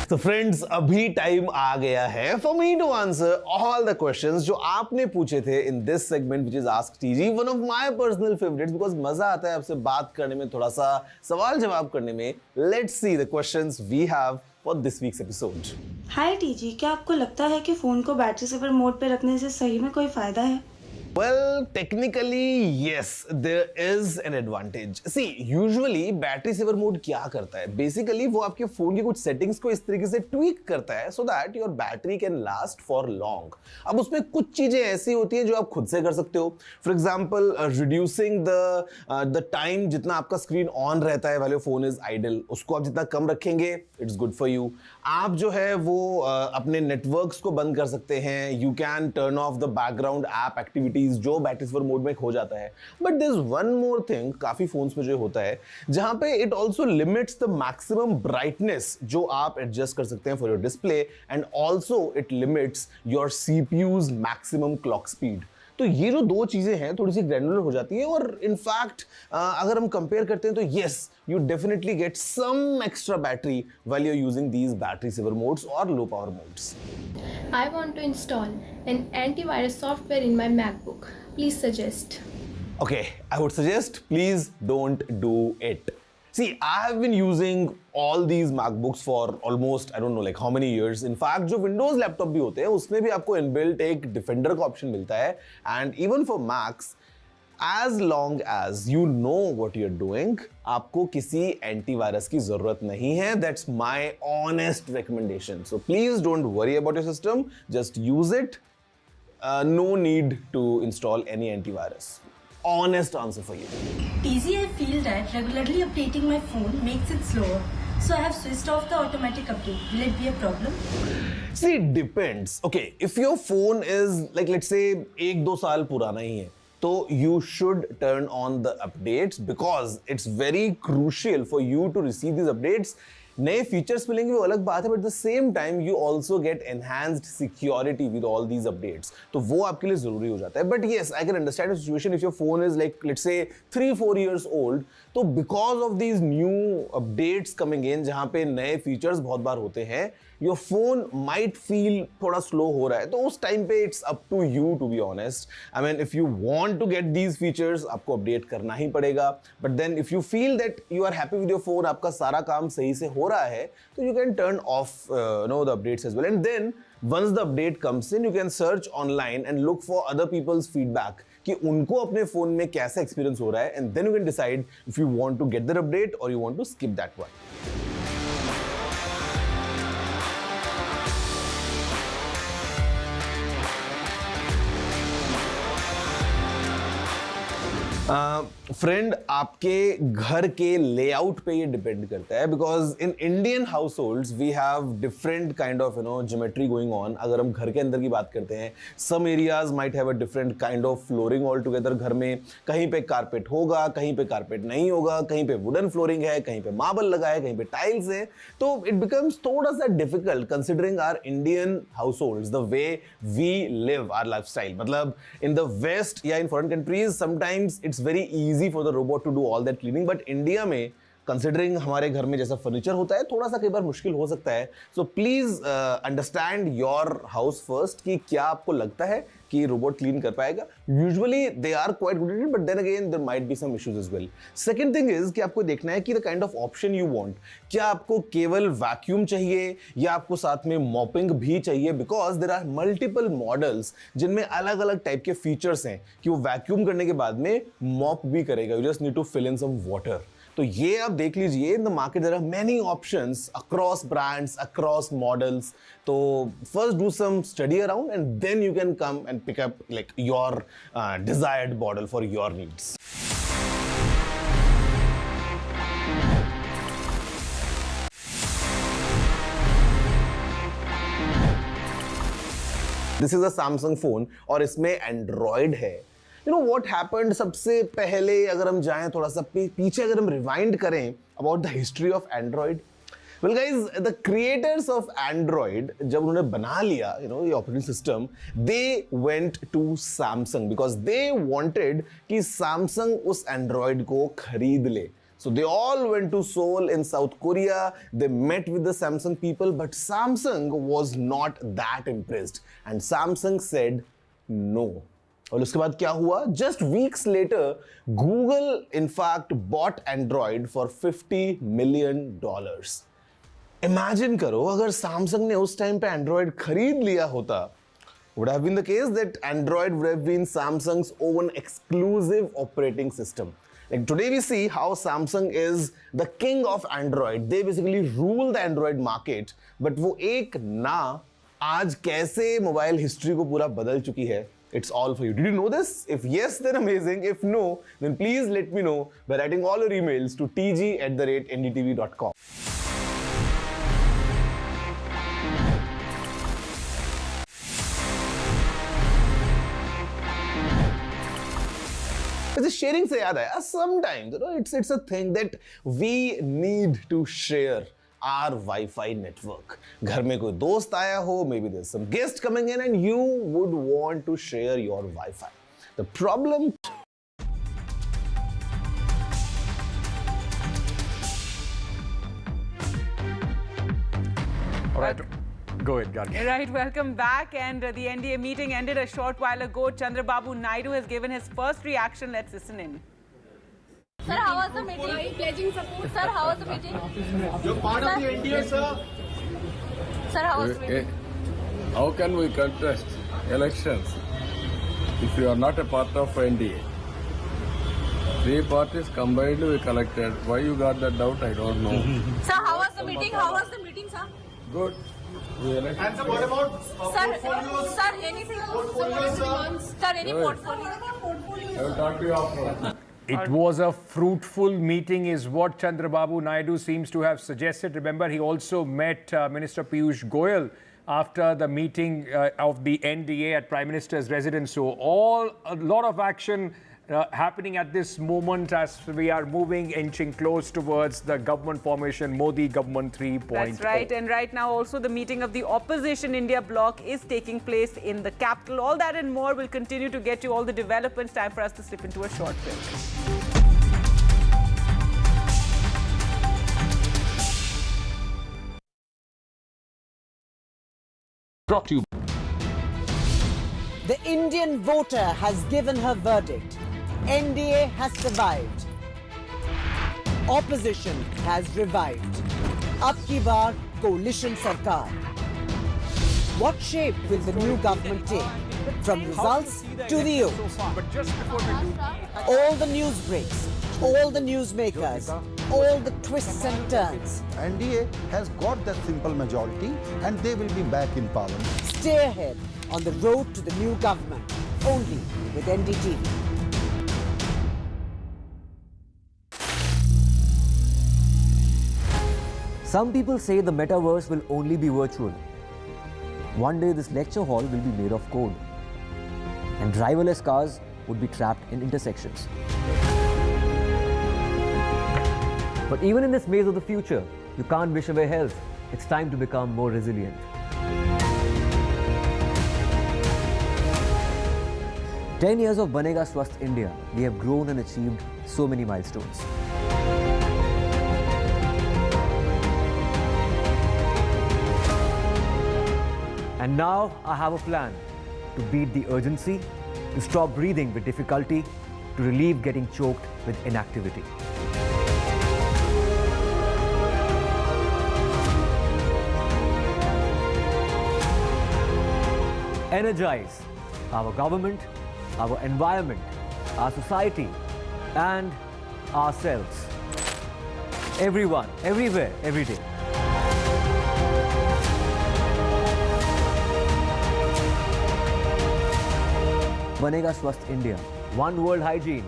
So friends, अभी time आ गया है for me to answer all the questions जो आपने पूछे थे in this segment which is Ask TG, one of my personal favorites because मजा आता है आपसे बात करने में, थोड़ा सा सवाल जवाब करने में. Let's see the questions we have for this week's episode. Hi TG, क्या आपको लगता है कि फोन को बैटरी सेवर मोड पे रखने से सही में कोई फायदा है? Well, technically, yes, there is an advantage. See, usually battery saver mode क्या करता है? Basically, वो आपके फोन की कुछ settings को इस तरीके से tweak करता है so that your battery can last for long. अब उसमें कुछ चीजें ऐसी होती हैं जो आप खुद से कर सकते हो. For example, reducing the time जितना आपका screen on रहता है while your phone is idle, उसको आप जितना कम रखेंगे, it's good for you. आप जो है वो अपने networks को बंद कर सकते हैं. You can turn off the background app activities जो बैटरी सेवर मोड में खो जाता है. But there is one more thing काफी फोन्स में जो होता है जहां पे it also limits the maximum brightness जो आप एडजस्ट कर सकते हैं for your display and also it limits your CPU's maximum clock speed. तो ये जो दो चीजें हैं थोड़ी सी ग्रैनुलर हो जाती है और इनफैक्ट अगर हम कंपेयर करते हैं तो yes you definitely get some extra battery while you are using these battery saver modes और low power modes. I want to install an antivirus software in my MacBook. Please suggest. Okay, I would suggest please don't do it. See, I have been using all these MacBooks for almost, I don't know, like how many years. In fact, जो Windows laptop भी होते हैं उसमें भी आपको inbuilt एक defender का option मिलता है. And even for Macs, as long as you know what you're doing, आपको किसी एंटीवायरस की जरूरत नहीं है. That's my honest recommendation. So please don't worry about your system. Just use it. No need to install any antivirus. Honest answer for you. TZ, I feel that regularly updating my phone makes it slower. So I have switched off the automatic update. Will it be a problem? See, it depends. Okay, if your phone is like let's say 1-2 साल पुराना ही है तो you should turn on the updates because it's very crucial for you to receive these updates. नए features मिलेंगे वो अलग बात है but the same time you also get enhanced security with all these updates तो वो आपके लिए जरूरी हो जाता है. But yes I can understand the situation if your phone is like let's say 3-4 years old तो because of these new updates coming in जहां पे नए फीचर्स बहुत बार होते हैं योर फोन माइट फील थोड़ा स्लो हो रहा है तो उस टाइम पे it's up to you to be honest. I mean if you want to get these features आपको अपडेट करना ही पड़ेगा but then if you feel that you are happy with your phone आपका सारा काम सही से हो रहा है तो you can turn off the updates as well and then once the update comes in you can search online and look for other people's feedback कि उनको अपने फोन में कैसा एक्सपीरियंस हो रहा है and then you can decide if you want to get that update or you want to skip that one. Friend आपके घर के लेआउट पे ये डिपेंड करता है because in Indian households we have different kind of geometry going on. अगर हम घर के अंदर की बात करते हैं some areas might have a different kind of flooring all together. घर में कहीं पे कारपेट होगा कहीं पे कारपेट नहीं होगा कहीं पे वुडन फ्लोरिंग है कहीं पे मार्बल लगा है कहीं पे टाइल्स है तो इट बिकम्स थोड़ा सा difficult considering our Indian households the way we live our lifestyle. मतलब इन द वेस्ट या in foreign countries sometimes it's very easy for the robot to do all that cleaning but India में considering हमारे घर में जैसा furniture होता है थोड़ा सा कई बार मुश्किल हो सकता है. So please understand your house first कि क्या आपको लगता है कि रोबोट क्लीन कर पाएगा. Usually they are quite good at it but then again there might be some issues as well. Second thing is कि आपको देखना है कि the kind of option you want. क्या आपको केवल वैक्यूम चाहिए या आपको साथ में मॉपिंग भी चाहिए because there are multiple models जिनमें अलग अलग टाइप के फीचर्स हैं कि वो वैक्यूम करने के बाद में मॉप भी करेगा. You just need to fill in some water. तो ये आप देख लीजिए in the market there are many options across brands across models. तो first do some study around and then you can come and pick up like your desired model for your needs. This is a Samsung phone और इसमें Android है. You know what happened? सबसे पहले अगर हम जाएं थोड़ा सा पीछे अगर हम रिवाइंड करें about the history of Android. Well guys, the creators of Android जब उन्होंने बना लिया ये operating system, they went to Samsung because they wanted कि Samsung उस Android को खरीद ले. So they all went to Seoul in South Korea. They met with the Samsung people, but Samsung was not that impressed, and Samsung said no. और उसके बाद क्या हुआ? Just weeks later, Google in fact bought Android for $50 million. Imagine करो अगर Samsung ने उस time पे Android खरीद लिया होता would have been the case that Android would have been Samsung's own exclusive operating system. Like today we see how Samsung is the king of Android. They basically rule the Android market. But वो एक ना आज कैसे mobile history को पूरा बदल चुकी है? It's all for you. Did you know this? If yes, then amazing. If no, then please let me know by writing all your emails to tg@ndtv.com. Just sharing से याद आया, sometimes it's a thing that we need to share our Wi-Fi network. घर में कोई दोस्त आया हो, maybe there's some guest coming in and you would want to share your Wi-Fi. The problem. All right. Go ahead, Gargi. Right, welcome back. And the NDA meeting ended a short while ago. Chandrababu Naidu has given his first reaction. Let's listen in. Sir, how was the meeting? Are you pledging support? Sir, how was the meeting? You're part of the NDA, sir. Sir, how was the meeting? How can we contest elections if you are not a part of NDA? Three parties combined we collected. Why you got that doubt, I don't know. Sir, how was the meeting? How was the meeting, sir? Good. And sir, what about portfolios? Sir, anything? Sir, any portfolio? I will talk to you after. It was a fruitful meeting is what Chandrababu Naidu seems to have suggested. Remember, he also met Minister Piyush Goyal after the meeting of the NDA at Prime Minister's residence. So a lot of action happening at this moment as we are inching close towards the government formation, Modi government 3.0. That's right. And right now also the meeting of the opposition India bloc is taking place in the capital. All that and more will continue to get you all the developments. Time for us to slip into a short break. Brought to you. The Indian voter has given her verdict. NDA has survived. Opposition has revived. Ab ki baar coalition sarkar. What shape will the new government take? From results to the oath. All the news breaks, all the newsmakers, all the twists and turns. NDA has got that simple majority and they will be back in parliament. Stay ahead on the road to the new government, only with NDTV. Some people say the metaverse will only be virtual. One day this lecture hall will be made of code, and driverless cars would be trapped in intersections. But even in this maze of the future, you can't wish away health. It's time to become more resilient. 10 years of Banega Swasth India, we have grown and achieved so many milestones. And now I have a plan to beat the urgency, to stop breathing with difficulty, to relieve getting choked with inactivity. Energize our government, our environment, our society, and ourselves. Everyone, everywhere, every day. Banega Swasth India. One world hygiene.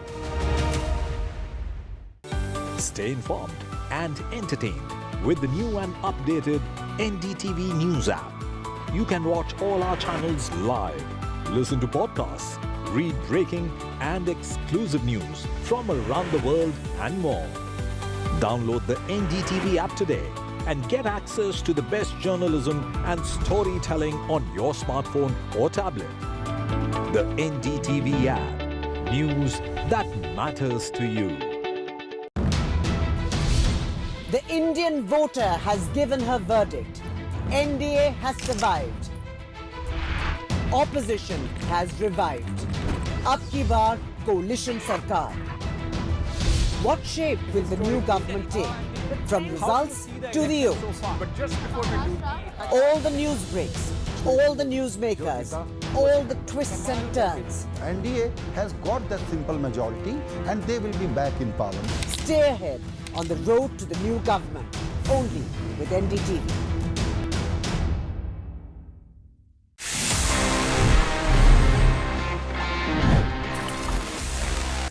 Stay informed and entertained with the new and updated NDTV News app. You can watch all our channels live, listen to podcasts, read breaking and exclusive news from around the world and more. Download the NDTV app today and get access to the best journalism and storytelling on your smartphone or tablet. The NDTV app. News that matters to you. The Indian voter has given her verdict. NDA has survived. Opposition has revived. Ab ki baar coalition sarkar. What shape will the new government take? From results to the oath. All the news breaks, All the newsmakers, all the twists and turns. NDA has got that simple majority and they will be back in parliament. Stay ahead on the road to the new government, only with NDTV.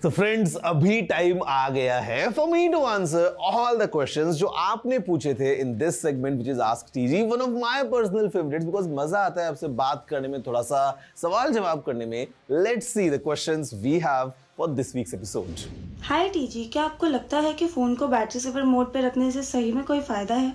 तो friends अभी time आ गया है for me to answer all the questions जो आपने पूछे थे in this segment which is ask TG, one of my personal favourites because मजा आता है आपसे बात करने में, थोड़ा सा सवाल जवाब करने में. Let's see the questions we have for this week's episode. Hi TG, क्या आपको लगता है कि फोन को बैटरी सेवर मोड पे रखने से सही में कोई फायदा है?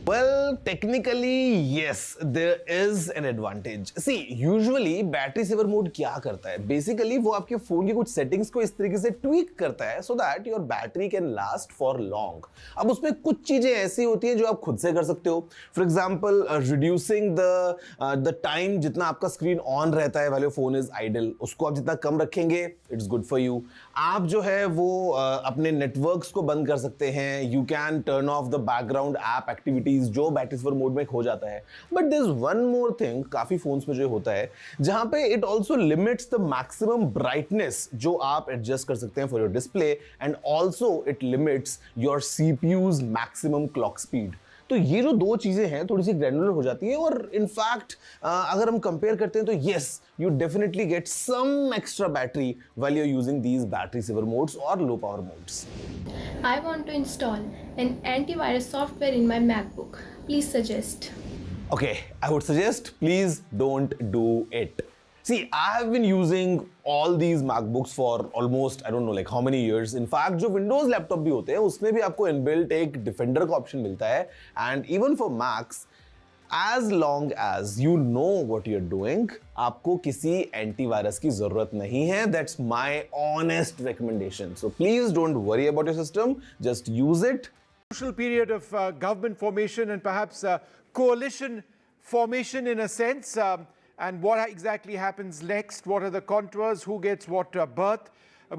Well, technically, yes, there is an advantage. See, usually battery saver mode क्या करता है? Basically, वो आपके फोन की कुछ सेटिंग्स को इस तरीके से ट्वीक करता है so that your battery can last for long. अब उसमें कुछ चीजें ऐसी होती हैं जो आप खुद से कर सकते हो. For example, reducing the time जितना आपका स्क्रीन ऑन रहता है while your phone is idle, उसको आप जितना कम रखेंगे, it's good for you. आप जो है वो अपने नेटवर्क्स को बंद कर सकते हैं. You can turn off the background app activities जो बैटरी सेवर मोड में हो जाता है. But there is one more thing काफी फोन्स में जो होता है जहां पे it also limits the maximum brightness जो आप एडजस्ट कर सकते हैं for your display, and also it limits your CPU's maximum clock speed. तो ये जो दो चीजें हैं थोड़ी सी ग्रैनुलर हो जाती है, और इनफैक्ट अगर हम कंपेयर करते हैं तो yes you definitely get some extra battery while you are using these battery saver modes और low power modes. I want to install an antivirus software in my MacBook. Please suggest. Okay, I would suggest please don't do it. See, I have been using all these MacBooks for almost, I don't know, like how many years. In fact, जो Windows laptop भी होते हैं उसमें भी आपको inbuilt एक defender का option मिलता है. And even for Macs, as long as you know what you're doing, आपको किसी एंटीवायरस की जरूरत नहीं है. That's my honest recommendation. So please don't worry about your system. Just use it. Crucial period of government formation and perhaps coalition formation in a sense. And what exactly happens next? What are the contours? Who gets what berth?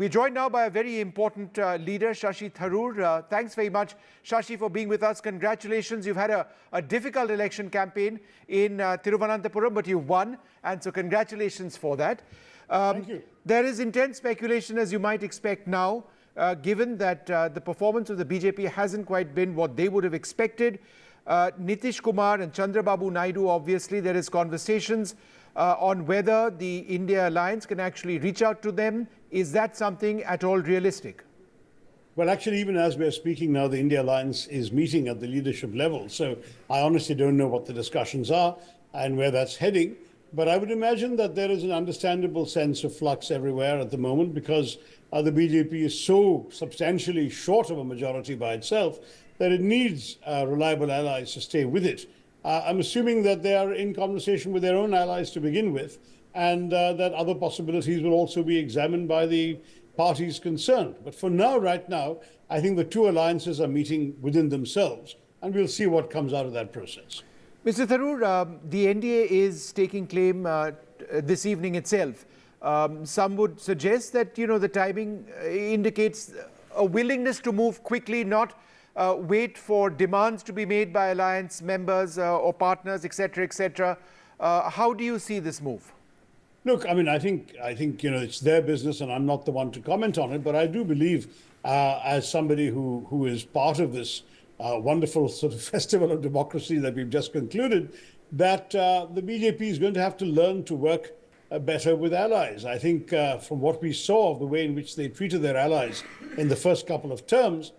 We're joined now by a very important leader, Shashi Tharoor. Thanks very much, Shashi, for being with us. Congratulations. You've had a difficult election campaign in Thiruvananthapuram, but you won. And so congratulations for that. Thank you. There is intense speculation, as you might expect now, given that the performance of the BJP hasn't quite been what they would have expected. Nitish Kumar and Chandrababu Naidu, obviously, there is conversations on whether the India Alliance can actually reach out to them. Is that something at all realistic? Well, actually, even as we're speaking now, the India Alliance is meeting at the leadership level. So I honestly don't know what the discussions are and where that's heading. But I would imagine that there is an understandable sense of flux everywhere at the moment because the BJP is so substantially short of a majority by itself that it needs reliable allies to stay with it. I'm assuming that they are in conversation with their own allies to begin with, and that other possibilities will also be examined by the parties concerned. But for now, right now, I think the two alliances are meeting within themselves, and we'll see what comes out of that process. Mr. Tharoor, the NDA is taking claim this evening itself. Some would suggest that, you know, the timing indicates a willingness to move quickly, not wait for demands to be made by alliance members or partners, etc., etc. How do you see this move? Look, I mean, I think you know, it's their business, and I'm not the one to comment on it. But I do believe, as somebody who is part of this wonderful sort of festival of democracy that we've just concluded, that the BJP is going to have to learn to work better with allies. I think from what we saw of the way in which they treated their allies in the first couple of terms,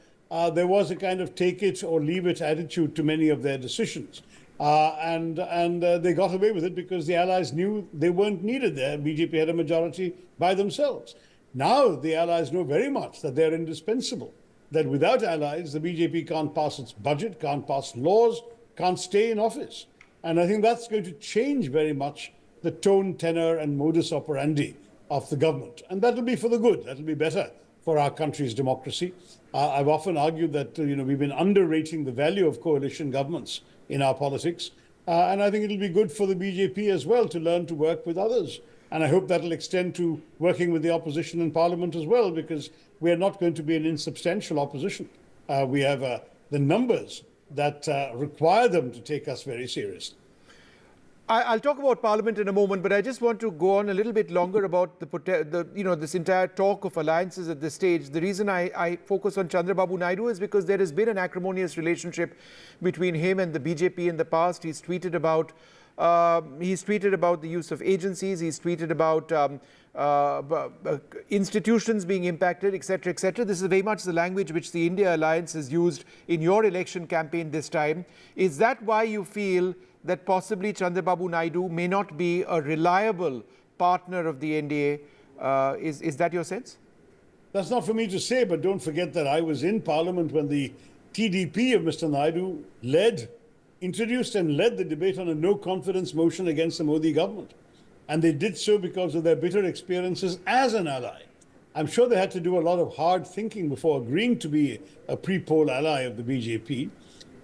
there was a kind of take it or leave it attitude to many of their decisions. And they got away with it because the allies knew they weren't needed there. BJP had a majority by themselves. Now the allies know very much that they're indispensable, that without allies, the BJP can't pass its budget, can't pass laws, can't stay in office. And I think that's going to change very much the tone, tenor, and modus operandi of the government. And that'll be for the good. That'll be better for our country's democracy. I've often argued that you know, we've been underrating the value of coalition governments in our politics. And I think it'll be good for the BJP as well to learn to work with others. And I hope that'll extend to working with the opposition in parliament as well, because we are not going to be an insubstantial opposition. We have the numbers that require them to take us very seriously. I'll talk about Parliament in a moment, but I just want to go on a little bit longer about this entire talk of alliances at this stage. The reason I focus on Chandrababu Naidu is because there has been an acrimonious relationship between him and the BJP in the past. He's tweeted about the use of agencies. He's tweeted about institutions being impacted, etc., etc. This is very much the language which the India Alliance has used in your election campaign this time. Is that why you feel that possibly Chandrababu Naidu may not be a reliable partner of the NDA? Is that your sense? That's not for me to say, but don't forget that I was in Parliament when the TDP of Mr. Naidu introduced and led the debate on a no-confidence motion against the Modi government. And they did so because of their bitter experiences as an ally. I'm sure they had to do a lot of hard thinking before agreeing to be a pre-poll ally of the BJP.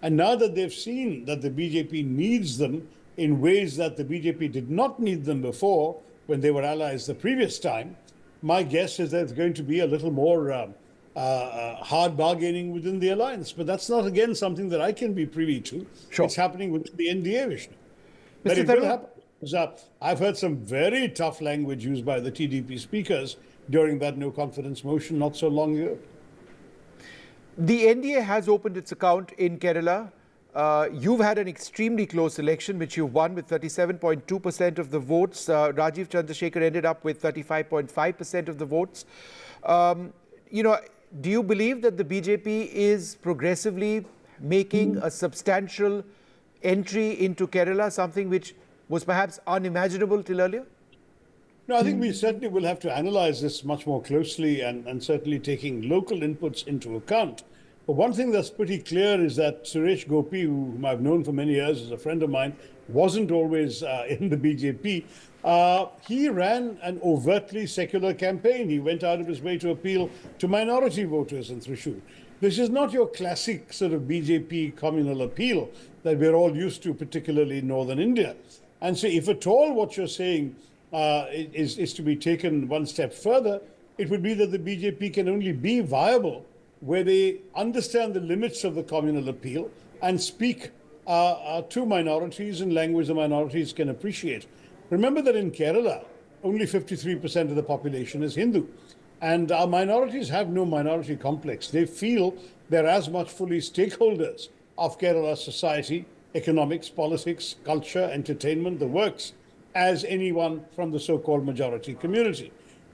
And now that they've seen that the BJP needs them in ways that the BJP did not need them before when they were allies the previous time, my guess is there's going to be a little more hard bargaining within the alliance. But that's not, again, something that I can be privy to. Sure. It's happening within the NDA, Vishnu. But it will happen. I've heard some very tough language used by the TDP speakers during that no-confidence motion not so long ago. The NDA has opened its account in Kerala. You've had an extremely close election, which you won with 37.2% of the votes. Rajiv Chandrasekhar ended up with 35.5% of the votes. Do you believe that the BJP is progressively making a substantial entry into Kerala, something which was perhaps unimaginable till earlier? No, I think we certainly will have to analyze this much more closely and certainly taking local inputs into account. But one thing that's pretty clear is that Suresh Gopi, whom I've known for many years as a friend of mine, wasn't always in the BJP. He ran an overtly secular campaign. He went out of his way to appeal to minority voters in Thrissur. This is not your classic sort of BJP communal appeal that we're all used to, particularly in northern India. And so if at all what you're saying is to be taken one step further, it would be that the BJP can only be viable where they understand the limits of the communal appeal and speak to minorities in language the minorities can appreciate. Remember that in Kerala, only 53% of the population is Hindu. And our minorities have no minority complex. They feel they're as much fully stakeholders of Kerala's society, economics, politics, culture, entertainment, the works, as anyone from the so-called majority community.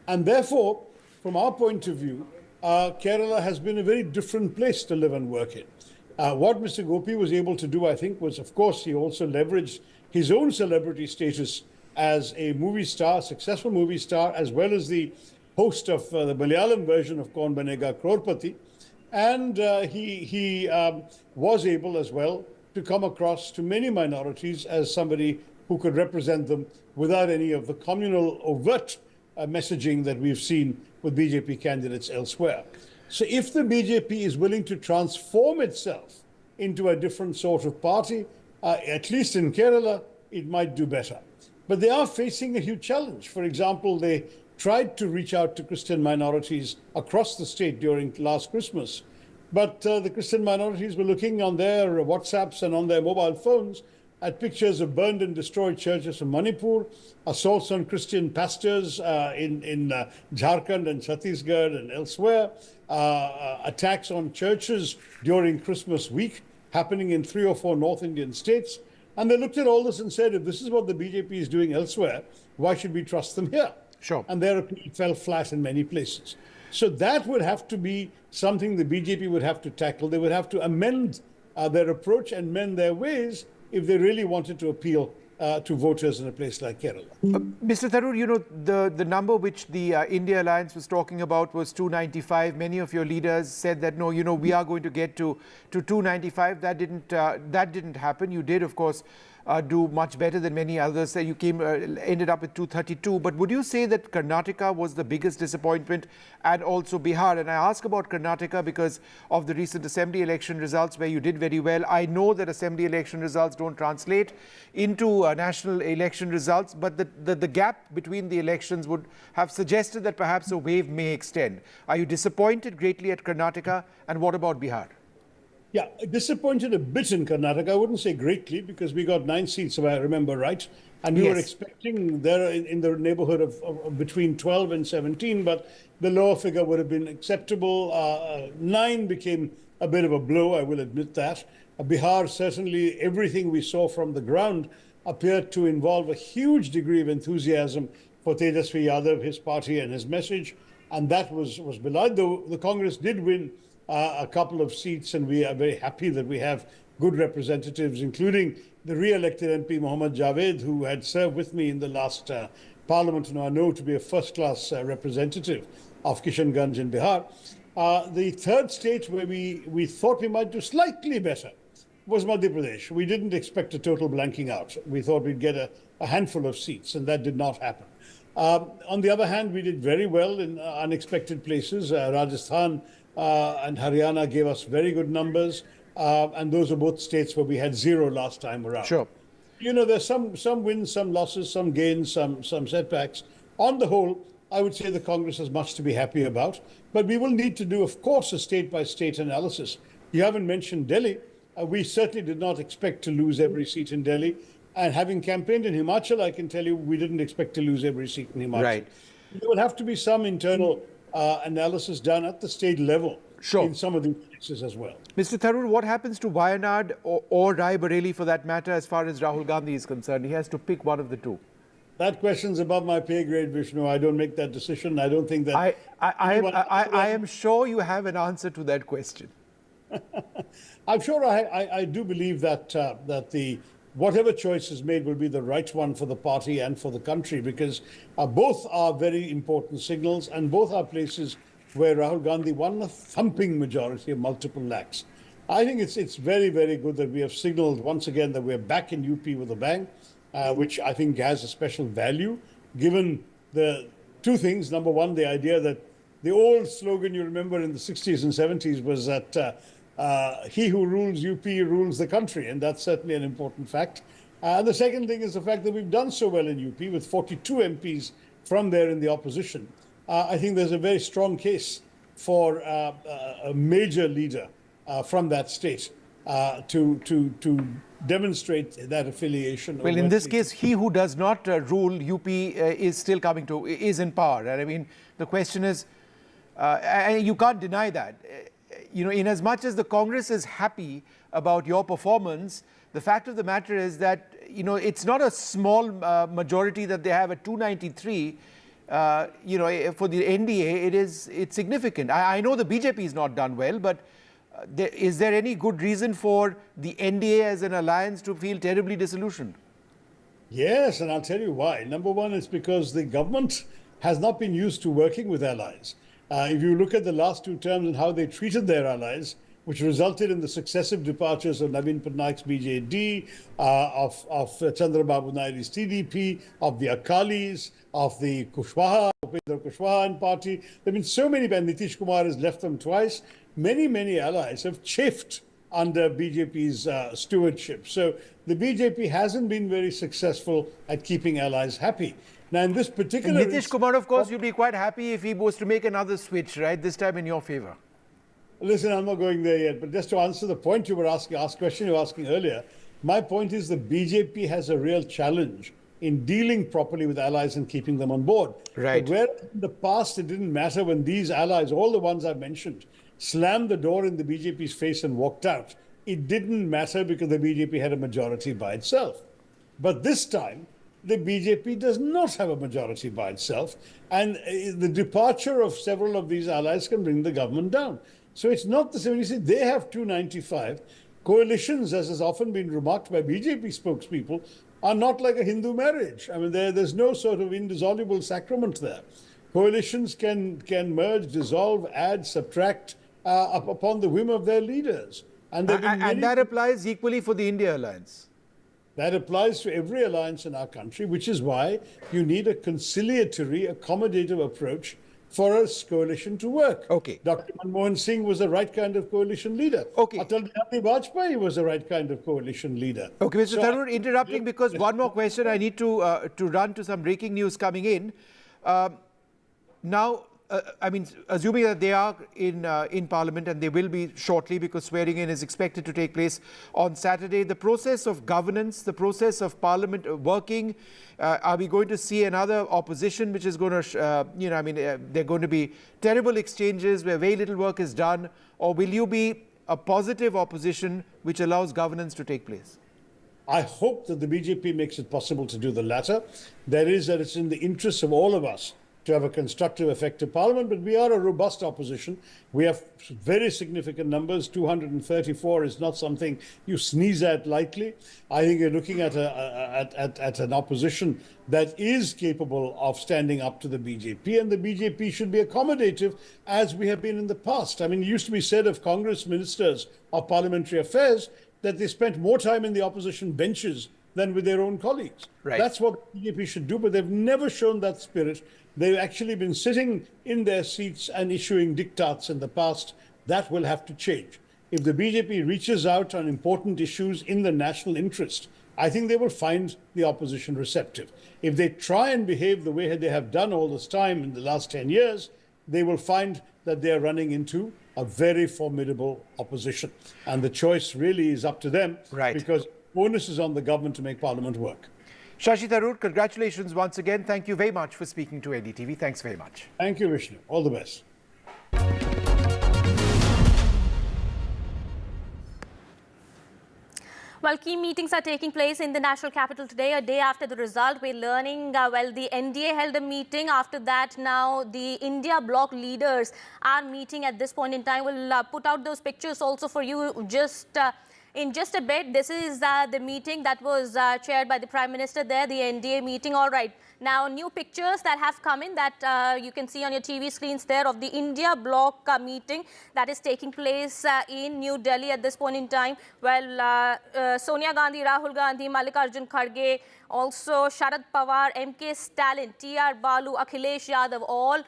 And therefore, from our point of view, Kerala has been a very different place to live and work in. What Mr. Gopi was able to do, I think, was, of course, he also leveraged his own celebrity status as a movie star, successful movie star, as well as the host of the Malayalam version of Kaun Banega Crorepati. And he was able as well to come across to many minorities as somebody who could represent them without any of the communal overt messaging that we've seen with BJP candidates elsewhere. So if the BJP is willing to transform itself into a different sort of party, at least in Kerala, it might do better. But they are facing a huge challenge. For example, they tried to reach out to Christian minorities across the state during last Christmas. But the Christian minorities were looking on their WhatsApps and on their mobile phones at pictures of burned and destroyed churches from Manipur, assaults on Christian pastors in Jharkhand and Chhattisgarh and elsewhere, attacks on churches during Christmas week happening in 3 or 4 North Indian states. And they looked at all this and said, if this is what the BJP is doing elsewhere, why should we trust them here? Sure. And their appeal fell flat in many places. So that would have to be something the BJP would have to tackle. They would have to amend their approach and mend their ways if they really wanted to appeal to voters in a place like Kerala. Mr. Tharoor, the number which the India Alliance was talking about was 295. Many of your leaders said that, no, we are going to get to 295. That didn't happen. You did, of course, do much better than many others. You ended up with 232. But would you say that Karnataka was the biggest disappointment, and also Bihar? And I ask about Karnataka because of the recent assembly election results where you did very well. I know that assembly election results don't translate into national election results, but the gap between the elections would have suggested that perhaps a wave may extend. Are you disappointed greatly at Karnataka? And what about Bihar? Yeah, disappointed a bit in Karnataka. I wouldn't say greatly because we got 9 seats, if I remember right. And we were expecting there in the neighborhood of between 12 and 17, but the lower figure would have been acceptable. 9 became a bit of a blow, I will admit that. Bihar, certainly everything we saw from the ground appeared to involve a huge degree of enthusiasm for Tejasvi Yadav, his party and his message. And that was belied, though the Congress did win a couple of seats, and we are very happy that we have good representatives, including the re-elected MP Mohammad Javed, who had served with me in the last parliament, and I know to be a first-class representative of Kishanganj in Bihar. The third state where we thought we might do slightly better was Madhya Pradesh. We didn't expect a total blanking out. We thought we'd get a handful of seats, and that did not happen. On the other hand, we did very well in unexpected places. Rajasthan and Haryana gave us very good numbers, and those are both states where we had 0 last time around. Sure. You know, there's some wins, some losses, some gains, some setbacks. On the whole, I would say the Congress has much to be happy about, but we will need to do, of course, a state-by-state analysis. You haven't mentioned Delhi. We certainly did not expect to lose every seat in Delhi. And having campaigned in Himachal, I can tell you we didn't expect to lose every seat in Himachal. Right. There will have to be some internal analysis done at the state level in some of these cases as well. Mr. Tharoor, what happens to Wayanad or Rai Bareli for that matter as far as Rahul Gandhi is concerned? He has to pick one of the two. That question's above my pay grade, Vishnu. I don't make that decision. I don't think that... I am sure you have an answer to that question. I'm sure I do believe that the whatever choice is made will be the right one for the party and for the country, because both are very important signals and both are places where Rahul Gandhi won a thumping majority of multiple lakhs. I think it's very, very good that we have signaled once again that we're back in UP with a bang, which I think has a special value, given the two things. Number one, the idea that the old slogan you remember in the 60s and 70s was that he who rules UP rules the country, and that's certainly an important fact. And the second thing is the fact that we've done so well in UP with 42 MPs from there in the opposition. I think there's a very strong case for a major leader from that state to demonstrate that affiliation. Well, in this case, he who does not rule UP is still is in power. And I mean, the question is, and you can't deny that. You know, in as much as the Congress is happy about your performance, the fact of the matter is that, you know, it's not a small majority that they have at 293. You know, for the NDA, it's significant. I know the BJP is not done well, but is there any good reason for the NDA as an alliance to feel terribly disillusioned? Yes, and I'll tell you why. Number one, it's because the government has not been used to working with allies. If you look at the last 2 terms and how they treated their allies, which resulted in the successive departures of Naveen Patnaik's BJD, of Chandrababu Naidu's TDP, of the Akalis, of the Kushwaha party. There have been so many, and Nitish Kumar has left them twice. Many allies have chafed under BJP's stewardship. So the BJP hasn't been very successful at keeping allies happy. Now, in this particular... And Nitish Kumar, of course, you'd be quite happy if he was to make another switch, right? This time in your favor. Listen, I'm not going there yet, but just to answer the point you were asking, question you were asking earlier, my point is the BJP has a real challenge in dealing properly with allies and keeping them on board. Right. But where in the past it didn't matter when these allies, all the ones I've mentioned, slammed the door in the BJP's face and walked out, it didn't matter because the BJP had a majority by itself. But this time, the BJP does not have a majority by itself, and the departure of several of these allies can bring the government down. So it's not the same. You see, they have 295. Coalitions, as has often been remarked by BJP spokespeople, are not like a Hindu marriage. I mean, there's no sort of indissoluble sacrament there. Coalitions can merge, dissolve, add, subtract upon the whim of their leaders. And that applies equally for the India alliance. That applies to every alliance in our country, which is why you need a conciliatory, accommodative approach for a coalition to work. Okay. Dr. Manmohan Singh was the right kind of coalition leader. Okay. Atal Bihari Vajpayee was the right kind of coalition leader. Okay, Mr. Tharoor, interrupting because one more question. I need to run to some breaking news coming in. Now, I mean, assuming that they are in Parliament, and they will be shortly because swearing in is expected to take place on Saturday, the process of governance, the process of Parliament working, are we going to see another opposition which is going to, there are going to be terrible exchanges where very little work is done, or will you be a positive opposition which allows governance to take place? I hope that the BJP makes it possible to do the latter. That is, that it's in the interests of all of us to have a constructive, effective parliament, but we are a robust opposition. We have very significant numbers. 234 is not something you sneeze at lightly. I think you're looking at an opposition that is capable of standing up to the BJP, and the BJP should be accommodative, as we have been in the past. I mean, it used to be said of Congress ministers of parliamentary affairs that they spent more time in the opposition benches than with their own colleagues. Right. That's what the BJP should do, but they've never shown that spirit. They've actually been sitting in their seats and issuing diktats in the past. That will have to change. If the BJP reaches out on important issues in the national interest, I think they will find the opposition receptive. If they try and behave the way they have done all this time in the last 10 years, they will find that they are running into a very formidable opposition. And the choice really is up to them, right, because onus is on the government to make Parliament work. Shashi Tharoor, congratulations once again. Thank you very much for speaking to NDTV. Thanks very much. Thank you, Vishnu. All the best. Well, key meetings are taking place in the national capital today, a day after the result. We're learning, the NDA held a meeting. After that, now the India bloc leaders are meeting at this point in time. We'll put out those pictures also for you in just a bit. This is the meeting that was chaired by the Prime Minister there, the NDA meeting. All right. Now, new pictures that have come in that you can see on your TV screens there of the India bloc meeting that is taking place in New Delhi at this point in time. Well, Sonia Gandhi, Rahul Gandhi, Mallikarjun Kharge, also Sharad Pawar, MK Stalin, TR Balu, Akhilesh Yadav, all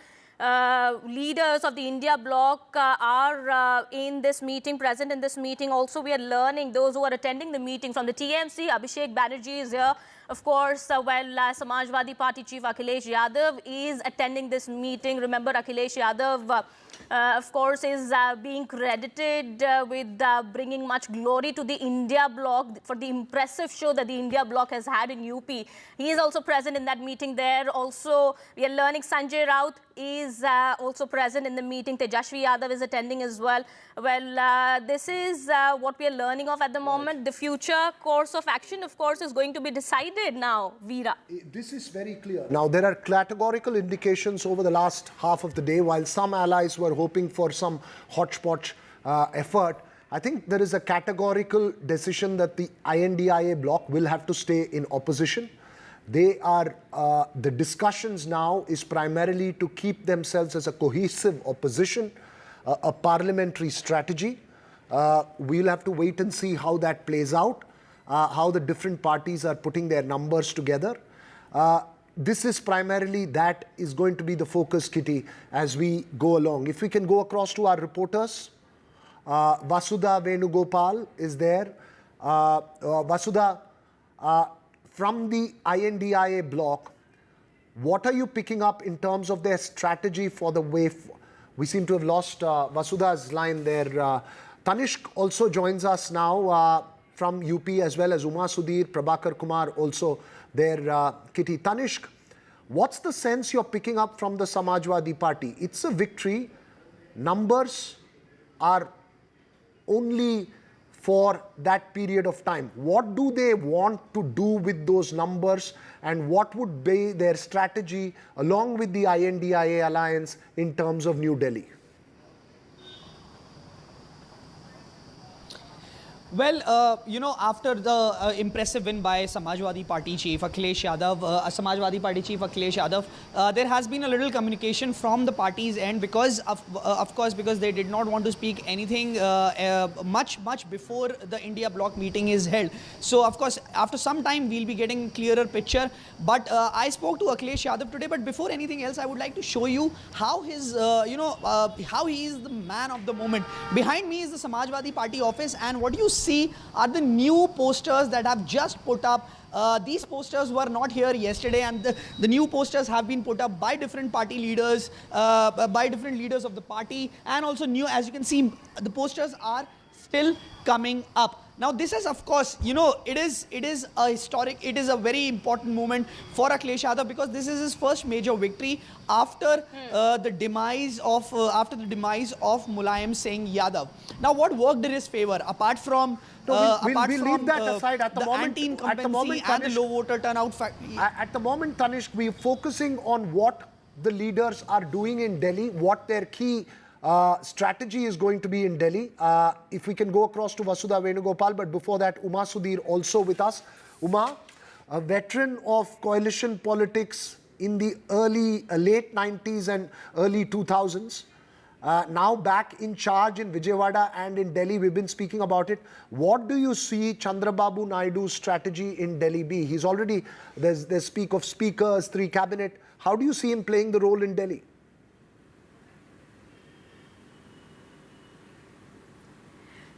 leaders of the India bloc are in this meeting, present in this meeting. Also, we are learning those who are attending the meeting from the TMC. Abhishek Banerjee is here. Of course, Samajwadi Party Chief Akhilesh Yadav is attending this meeting. Remember, Akhilesh Yadav, of course, is being credited with bringing much glory to the India bloc for the impressive show that the India bloc has had in UP. He is also present in that meeting there. Also, we are learning Sanjay Raut is also present in the meeting. Tejashwi Yadav is attending as well. Well, this is what we are learning of at the moment. The future course of action, of course, is going to be decided now, Veera. This is very clear. Now, there are categorical indications over the last half of the day. While some allies were hoping for some hodgepodge effort, I think there is a categorical decision that the INDIA bloc will have to stay in opposition. They are, the discussions now is primarily to keep themselves as a cohesive opposition, a parliamentary strategy. We'll have to wait and see how that plays out, how the different parties are putting their numbers together. This is primarily, that is going to be the focus, Kitty, as we go along. If we can go across to our reporters. Vasudha Venugopal is there. Vasudha, from the INDIA bloc, what are you picking up in terms of their strategy for the way? We seem to have lost Vasudha's line there. Tanishq also joins us now from UP, as well as Uma Sudhir, Prabhakar Kumar also there. Kitty, Tanishq, what's the sense you're picking up from the Samajwadi Party? It's a victory. Numbers are only for that period of time. What do they want to do with those numbers, and what would be their strategy along with the INDIA alliance in terms of New Delhi? Well, after the impressive win by Samajwadi Party Chief Akhilesh Yadav, there has been a little communication from the party's end because, of course, because they did not want to speak anything much before the India bloc meeting is held. So, of course, after some time, we'll be getting clearer picture. But I spoke to Akhilesh Yadav today. But before anything else, I would like to show you how his, how he is the man of the moment. Behind me is the Samajwadi Party office, and what you see are the new posters that have just put up These posters were not here yesterday, and the new posters have been put up by different party leaders, by different leaders of the party, and also new, as you can see, the posters are still coming up. Now this is, of course, you know, it is a historic, it is a very important moment for Akhilesh Yadav, because this is his first major victory after the demise of Mulayam Singh Yadav. Now what worked in his favor, apart from we'll leave that aside at the moment. Anti-incumbency and the low voter turnout at the moment, Tanishq, we're focusing on what the leaders are doing in Delhi, what their key strategy is going to be in Delhi. If we can go across to Vasudha Venugopal, but before that, Uma Sudhir also with us. Uma, a veteran of coalition politics in the late 90s and early 2000s, now back in charge in Vijayawada and in Delhi. We've been speaking about it. What do you see Chandrababu Naidu's strategy in Delhi be? He's already, there's speak of speakers, 3 cabinet. How do you see him playing the role in Delhi?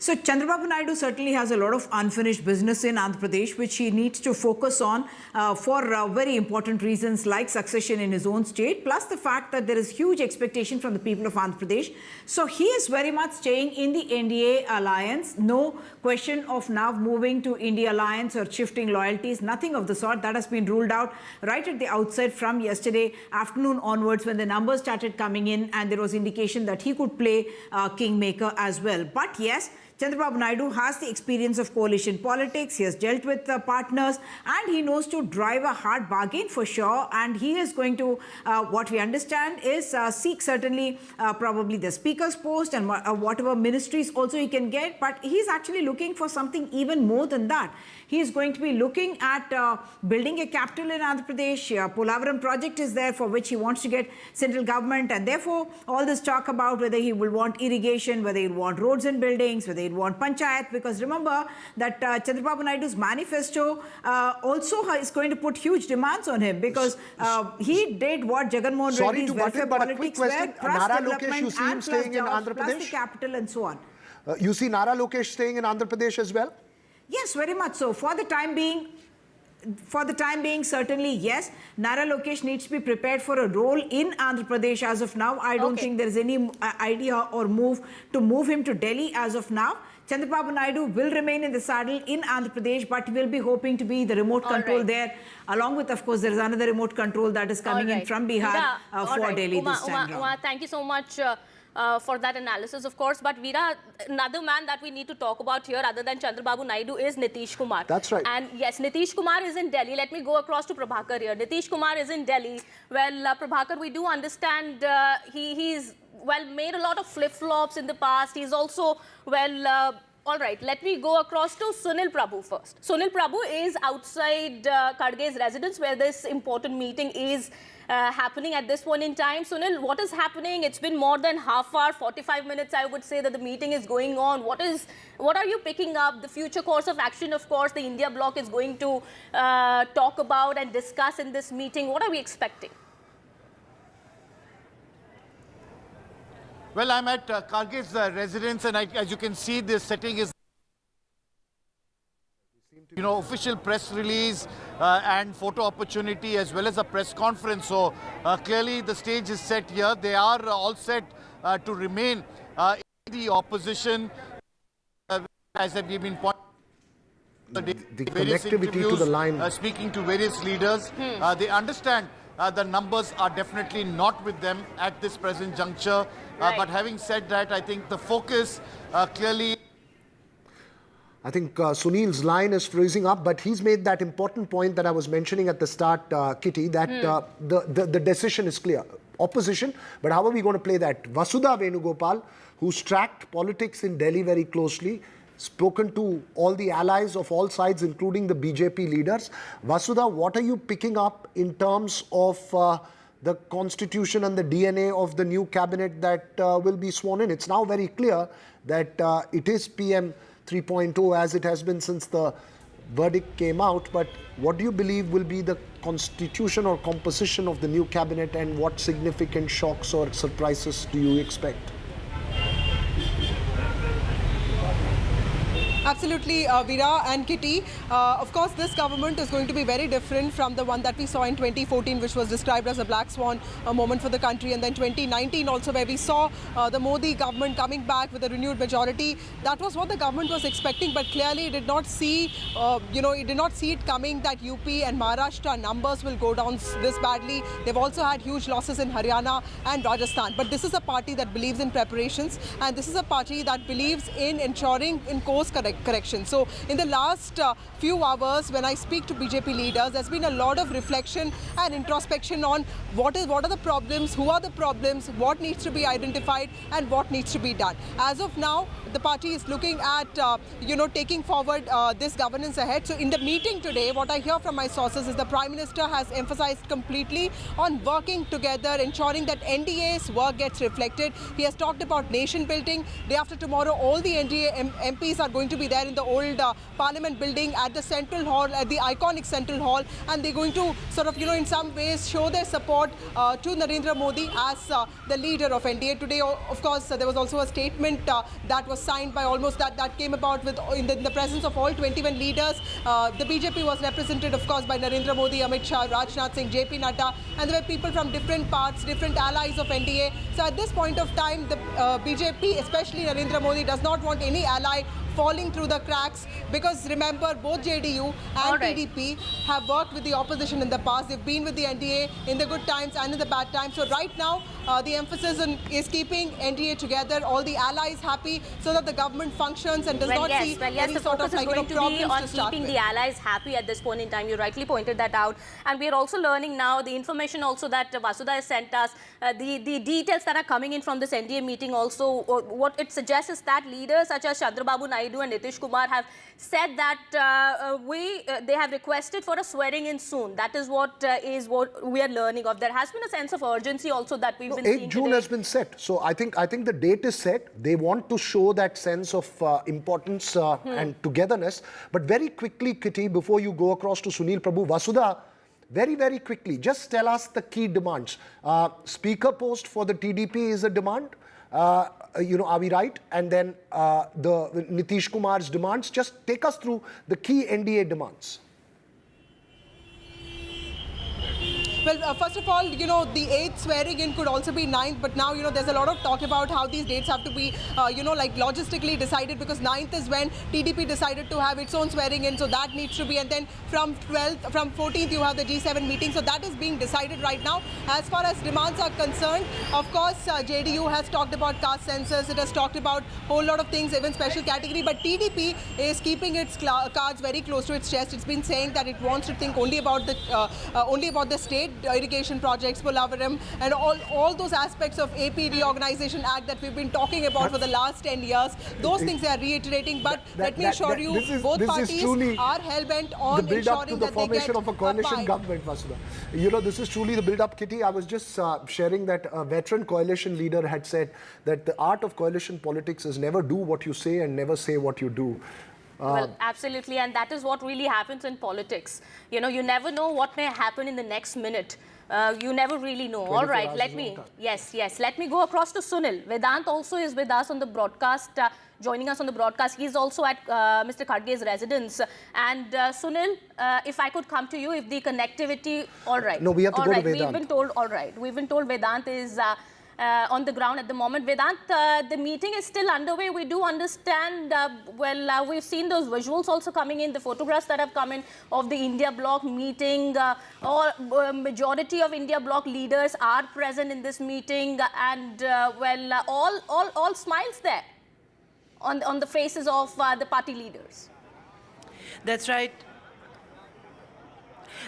So Chandrababu Naidu certainly has a lot of unfinished business in Andhra Pradesh, which he needs to focus on for very important reasons like succession in his own state, plus the fact that there is huge expectation from the people of Andhra Pradesh. So he is very much staying in the NDA alliance. No question of now moving to India alliance or shifting loyalties, nothing of the sort. That has been ruled out right at the outset from yesterday afternoon onwards, when the numbers started coming in and there was indication that he could play kingmaker as well. But yes, Chandrababu Naidu has the experience of coalition politics. He has dealt with partners, and he knows to drive a hard bargain for sure. And he is going to, what we understand is seek certainly probably the speaker's post and whatever ministries also he can get. But he's actually looking for something even more than that. He is going to be looking at building a capital in Andhra Pradesh. Polavaram project is there, for which he wants to get central government, and therefore all this talk about whether he will want irrigation, whether he will want roads and buildings, whether he will want panchayat, because remember that Chandrababu Naidu's manifesto also is going to put huge demands on him, because he did what Jagan Mohan Reddy's welfare politics were, plus development and plus jobs, plus the capital and so on. You see Nara Lokesh staying in Andhra Pradesh as well? Yes, very much so. For the time being, certainly, yes. Nara Lokesh needs to be prepared for a role in Andhra Pradesh as of now. I don't think there is any idea or move to move him to Delhi as of now. Chandrababu Naidu will remain in the saddle in Andhra Pradesh, but will be hoping to be the remote control there. Along with, of course, there is another remote control that is coming in from Bihar for Delhi this time round. Uma, thank you so much for that analysis, of course. But Veera, another man that we need to talk about here other than Chandrababu Naidu is Nitish Kumar. That's right. And yes, Nitish Kumar is in Delhi. Let me go across to Prabhakar here. Nitish Kumar is in Delhi. Well, Prabhakar, we do understand he's, well, made a lot of flip-flops in the past. He's also, well... all right, let me go across to Sunil Prabhu first. Sunil Prabhu is outside Kharge's residence, where this important meeting is happening at this point in time. Sunil, what is happening? It's been more than half hour, 45 minutes, I would say, that the meeting is going on. What are you picking up? The future course of action, of course, the India bloc is going to talk about and discuss in this meeting. What are we expecting? Well, I'm at Kharge's residence, and as you can see, this setting is, official press release and photo opportunity, as well as a press conference. So clearly the stage is set here. They are all set to remain in the opposition, as we've been pointing. The connectivity to the line. Speaking to various leaders, they understand the numbers are definitely not with them at this present juncture. But having said that, I think the focus clearly... I think Sunil's line is freezing up, but he's made that important point that I was mentioning at the start, Kitty, that the decision is clear. Opposition, but how are we going to play that? Vasudha Venugopal, who's tracked politics in Delhi very closely, spoken to all the allies of all sides, including the BJP leaders. Vasudha, what are you picking up in terms of the constitution and the DNA of the new cabinet that will be sworn in? It's now very clear that it is PM 3.0 as it has been since the verdict came out. But what do you believe will be the constitution or composition of the new cabinet, and what significant shocks or surprises do you expect? Absolutely, Veera and Kitty. Of course, this government is going to be very different from the one that we saw in 2014, which was described as a black swan moment for the country, and then 2019 also, where we saw the Modi government coming back with a renewed majority. That was what the government was expecting, but clearly it did not see, it did not see it coming that UP and Maharashtra numbers will go down this badly. They've also had huge losses in Haryana and Rajasthan. But this is a party that believes in preparations, and this is a party that believes in ensuring in course correction. So in the last few hours, when I speak to BJP leaders, there's been a lot of reflection and introspection on what are the problems, who are the problems, what needs to be identified, and what needs to be done. As of now, the party is looking at, taking forward this governance ahead. So in the meeting today, what I hear from my sources is the Prime Minister has emphasized completely on working together, ensuring that NDA's work gets reflected. He has talked about nation building. Day after tomorrow, all the NDA MPs are going to be there in the old Parliament building at the Central Hall, at the iconic Central Hall, and they're going to sort of, in some ways show their support to Narendra Modi as the leader of NDA. Today, of course, there was also a statement that was signed by almost that came about with in the presence of all 21 leaders. The BJP was represented, of course, by Narendra Modi, Amit Shah, Rajnath Singh, JP Nadda, and there were people from different parts, different allies of NDA. So at this point of time, the BJP, especially Narendra Modi, does not want any ally falling through the cracks, because remember, both JDU and TDP have worked with the opposition in the past. They've been with the NDA in the good times and in the bad times. So right now, the emphasis is keeping NDA together, all the allies happy, so that the government functions and does not see any sort of going to be on keeping with. the allies happy at this point in time. You rightly pointed that out, and we are also learning now the information also that Vasudha has sent us, the details that are coming in from this NDA meeting. Also, what it suggests is that leaders such as Chandrababu Naidu and Nitish Kumar have said that they have requested for a swearing in soon. That is what we are learning of. There has been a sense of urgency also that we've been seeing 8 June today. has been set. So I think the date is set. They want to show that sense of importance and togetherness. But very quickly, Kitty, before you go across to Sunil Prabhu, Vasudha, very, very quickly, just tell us the key demands. Speaker post for the TDP is a demand. Are we right? And then the Nitish Kumar's demands. Just take us through the key NDA demands. Well, first of all, the 8th swearing in could also be 9th, but now, there's a lot of talk about how these dates have to be, like logistically decided, because 9th is when TDP decided to have its own swearing in, so that needs to be, and then from 14th, you have the G7 meeting, so that is being decided right now. As far as demands are concerned, of course, JDU has talked about caste census, it has talked about a whole lot of things, even special category, but TDP is keeping its cards very close to its chest. It's been saying that it wants to think only about the state irrigation projects, Polavaram, and all those aspects of AP Reorganization Act that we've been talking about for the last 10 years. Those things they are reiterating, but let me assure you, both parties are hell-bent on the build-up to ensuring the that they get formation of a coalition government, Vasudha. This is truly the build-up, Kitty. I was just sharing that a veteran coalition leader had said that the art of coalition politics is never do what you say and never say what you do. Well, absolutely, and that is what really happens in politics. You never know what may happen in the next minute. You never really know. All right, let me go across to Sunil. Vedant also is with us on the broadcast, joining us on the broadcast. He's also at Mr. Kharge's residence. And Sunil, if I could come to you, if the connectivity, all right. No, we have to go to Vedant. We've been told, all right. We've been told Vedant is on the ground at the moment. Vedant, the meeting is still underway. We do understand, we've seen those visuals also coming in, the photographs that have come in of the India bloc meeting. Majority of India bloc leaders are present in this meeting, and all smiles there on the faces of the party leaders. That's right.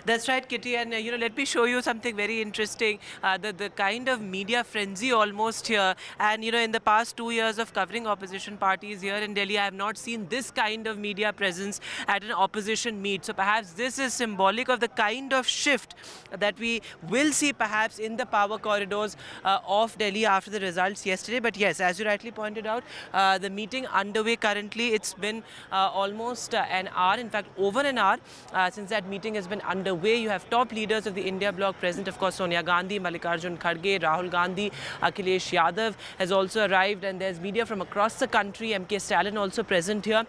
That's right, Kitty, and let me show you something very interesting. The kind of media frenzy almost here, and in the past 2 years of covering opposition parties here in Delhi, I have not seen this kind of media presence at an opposition meet. So perhaps this is symbolic of the kind of shift that we will see perhaps in the power corridors of Delhi after the results yesterday. But yes, as you rightly pointed out, the meeting underway currently. It's been almost an hour, in fact over an hour, since that meeting has been underway. You have top leaders of the India bloc present, of course, Sonia Gandhi, Mallikarjun Kharge, Rahul Gandhi, Akhilesh Yadav has also arrived, and there's media from across the country. MK Stalin also present here.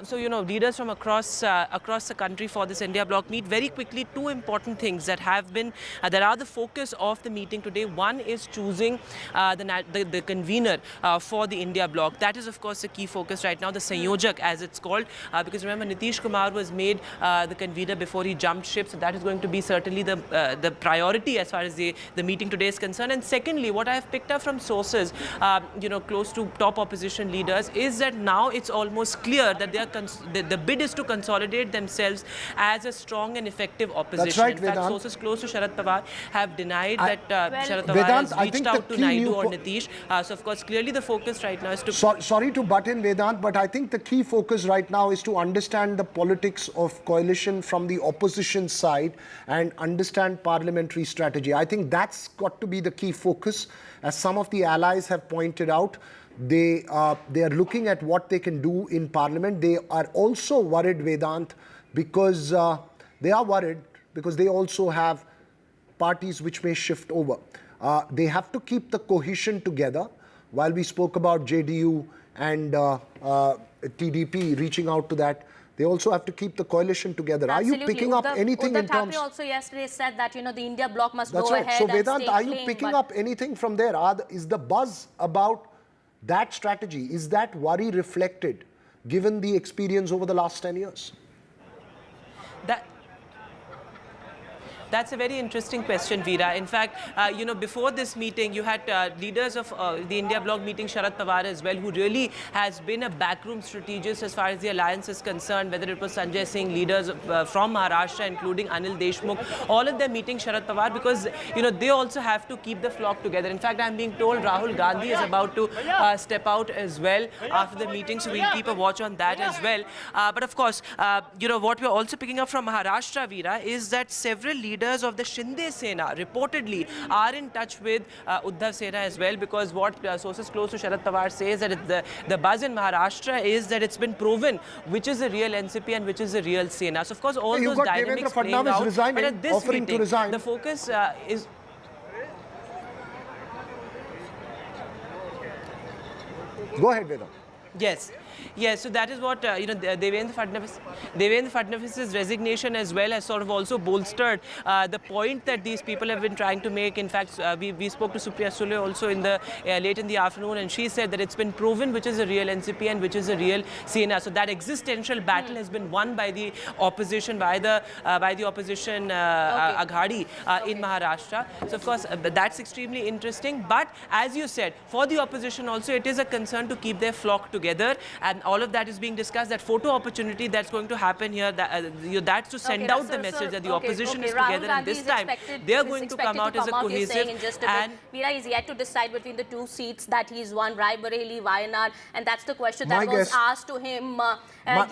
So, you know, leaders from across the country for this India bloc meet. Very quickly, two important things that have been, that are the focus of the meeting today. One is choosing the convener for the India bloc. That is, of course, the key focus right now, the Sanyojak as it's called, because remember, Nitish Kumar was made the convener before he jumped ship, so that is going to be certainly the priority as far as the meeting today is concerned. And secondly, what I have picked up from sources, you know, close to top opposition leaders, is that now it's almost clear that the bid is to consolidate themselves as a strong and effective opposition. That's right, in fact, Vedant. sources close to Sharad Pawar have denied that Sharad Pawar has reached out to Naidu or Nitish. So, of course, clearly the focus right now is to... Sorry to butt in, Vedant, but I think the key focus right now is to understand the politics of coalition from the opposition side and understand parliamentary strategy. I think that's got to be the key focus. As some of the allies have pointed out, they are looking at what they can do in parliament. They are also worried, Vedant, because they also have parties which may shift over. They have to keep the cohesion together. While we spoke about JDU and TDP reaching out to that, they also have to keep the coalition together. Absolutely. Are you picking up anything in terms... also yesterday said that, you know, the India bloc must That's go right. ahead So, and Vedant, stay are you clean, picking but... up anything from there? Is the buzz about that strategy, is that worry reflected given the experience over the last 10 years? That's a very interesting question, Veera. In fact, you know, before this meeting, you had leaders of the India bloc meeting, Sharad Pawar as well, who really has been a backroom strategist as far as the alliance is concerned, whether it was Sanjay Singh, leaders from Maharashtra, including Anil Deshmukh, all of them meeting Sharad Pawar because, you know, they also have to keep the flock together. In fact, I'm being told Rahul Gandhi is about to step out as well after the meeting, so we'll keep a watch on that as well. But of course, you know, what we're also picking up from Maharashtra, Veera, is that several leaders of the Shinde Sena reportedly are in touch with Uddhav Sena as well, because what sources close to Sharad Pawar say is that the buzz in Maharashtra is that it's been proven which is the real NCP and which is the real Sena. So of course all those dynamics playing out, but at this meeting the focus is... Go ahead, Vedant. Yes. Yes, so that is what, you know, Devendra Fadnavis's resignation as well has sort of also bolstered the point that these people have been trying to make. In fact, we spoke to Supriya Sule also in the late in the afternoon, and she said that it's been proven which is a real NCP and which is a real Sena. So that existential battle has been won by the opposition, by the opposition Aghadi in Maharashtra. So of course, that's extremely interesting. But as you said, for the opposition also, it is a concern to keep their flock together. And all of that is being discussed. That photo opportunity that's going to happen here, that's to send out the message that the opposition is together, and this time they are going to come out as a cohesive. And Veera is yet to decide between the two seats that he's won, Raebareli, Wayanad, and that's the question that was asked to him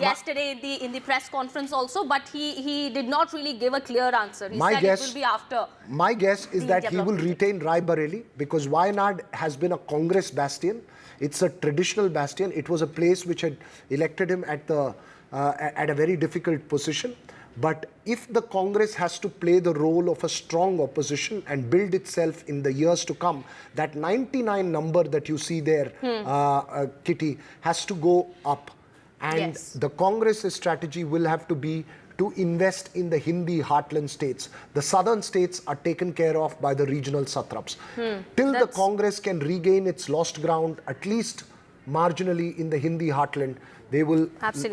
yesterday in the press conference also. But he did not really give a clear answer. He said it will be after. My guess is that he will retain Raebareli because Wayanad has been a Congress bastion. It's a traditional bastion. It was a place which had elected him at a very difficult position. But if the Congress has to play the role of a strong opposition and build itself in the years to come, that 99 number that you see there, Kitty, has to go up. And the Congress's strategy will have to be to invest in the Hindi heartland states. The southern states are taken care of by the regional satraps. Till the Congress can regain its lost ground, at least marginally in the Hindi heartland, they will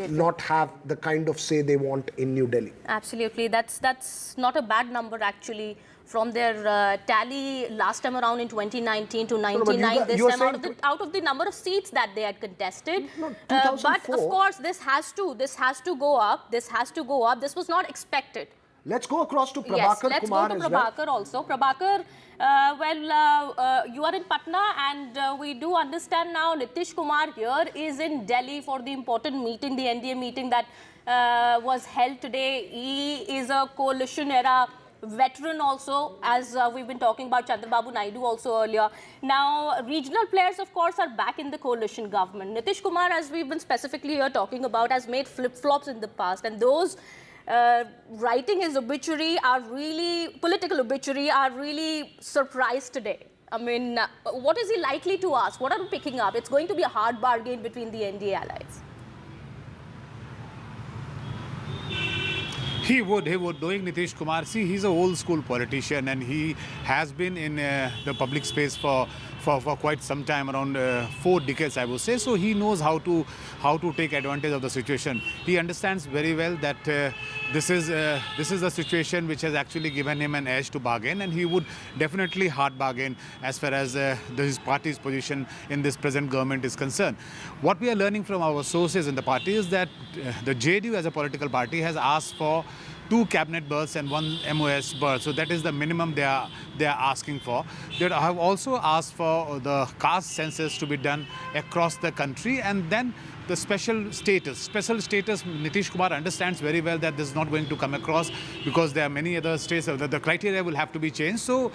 not have the kind of say they want in New Delhi. Absolutely. That's not a bad number actually. From their tally last time around in 2019 to 99, this time out of the number of seats that they had contested. But of course, this has to go up. This has to go up. This was not expected. Let's go across to Prabhakar Kumar go to Prabhakar also. Prabhakar, you are in Patna, and we do understand now Nitish Kumar here is in Delhi for the important meeting, the NDA meeting that was held today. He is a coalition era veteran also, as we've been talking about Chandrababu Naidu also earlier. Now, regional players, of course, are back in the coalition government. Nitish Kumar, as we've been specifically here talking about, has made flip-flops in the past, and those writing his obituary political obituary are really surprised today? I mean, what is he likely to ask? What are we picking up? It's going to be a hard bargain between the NDA allies. He would. Knowing Nitish Kumar, see, he's an old school politician and he has been in the public space for quite some time, around 4 decades, I would say. So he knows how to take advantage of the situation. He understands very well that this is a situation which has actually given him an edge to bargain, and he would definitely hard bargain as far as his party's position in this present government is concerned. What we are learning from our sources in the party is that the JDU as a political party has asked for 2 cabinet berths and 1 MOS berth. So that is the minimum they are asking for. They have also asked for the caste census to be done across the country, and then the special status. Nitish Kumar understands very well that this is not going to come across because there are many other states. The criteria will have to be changed. So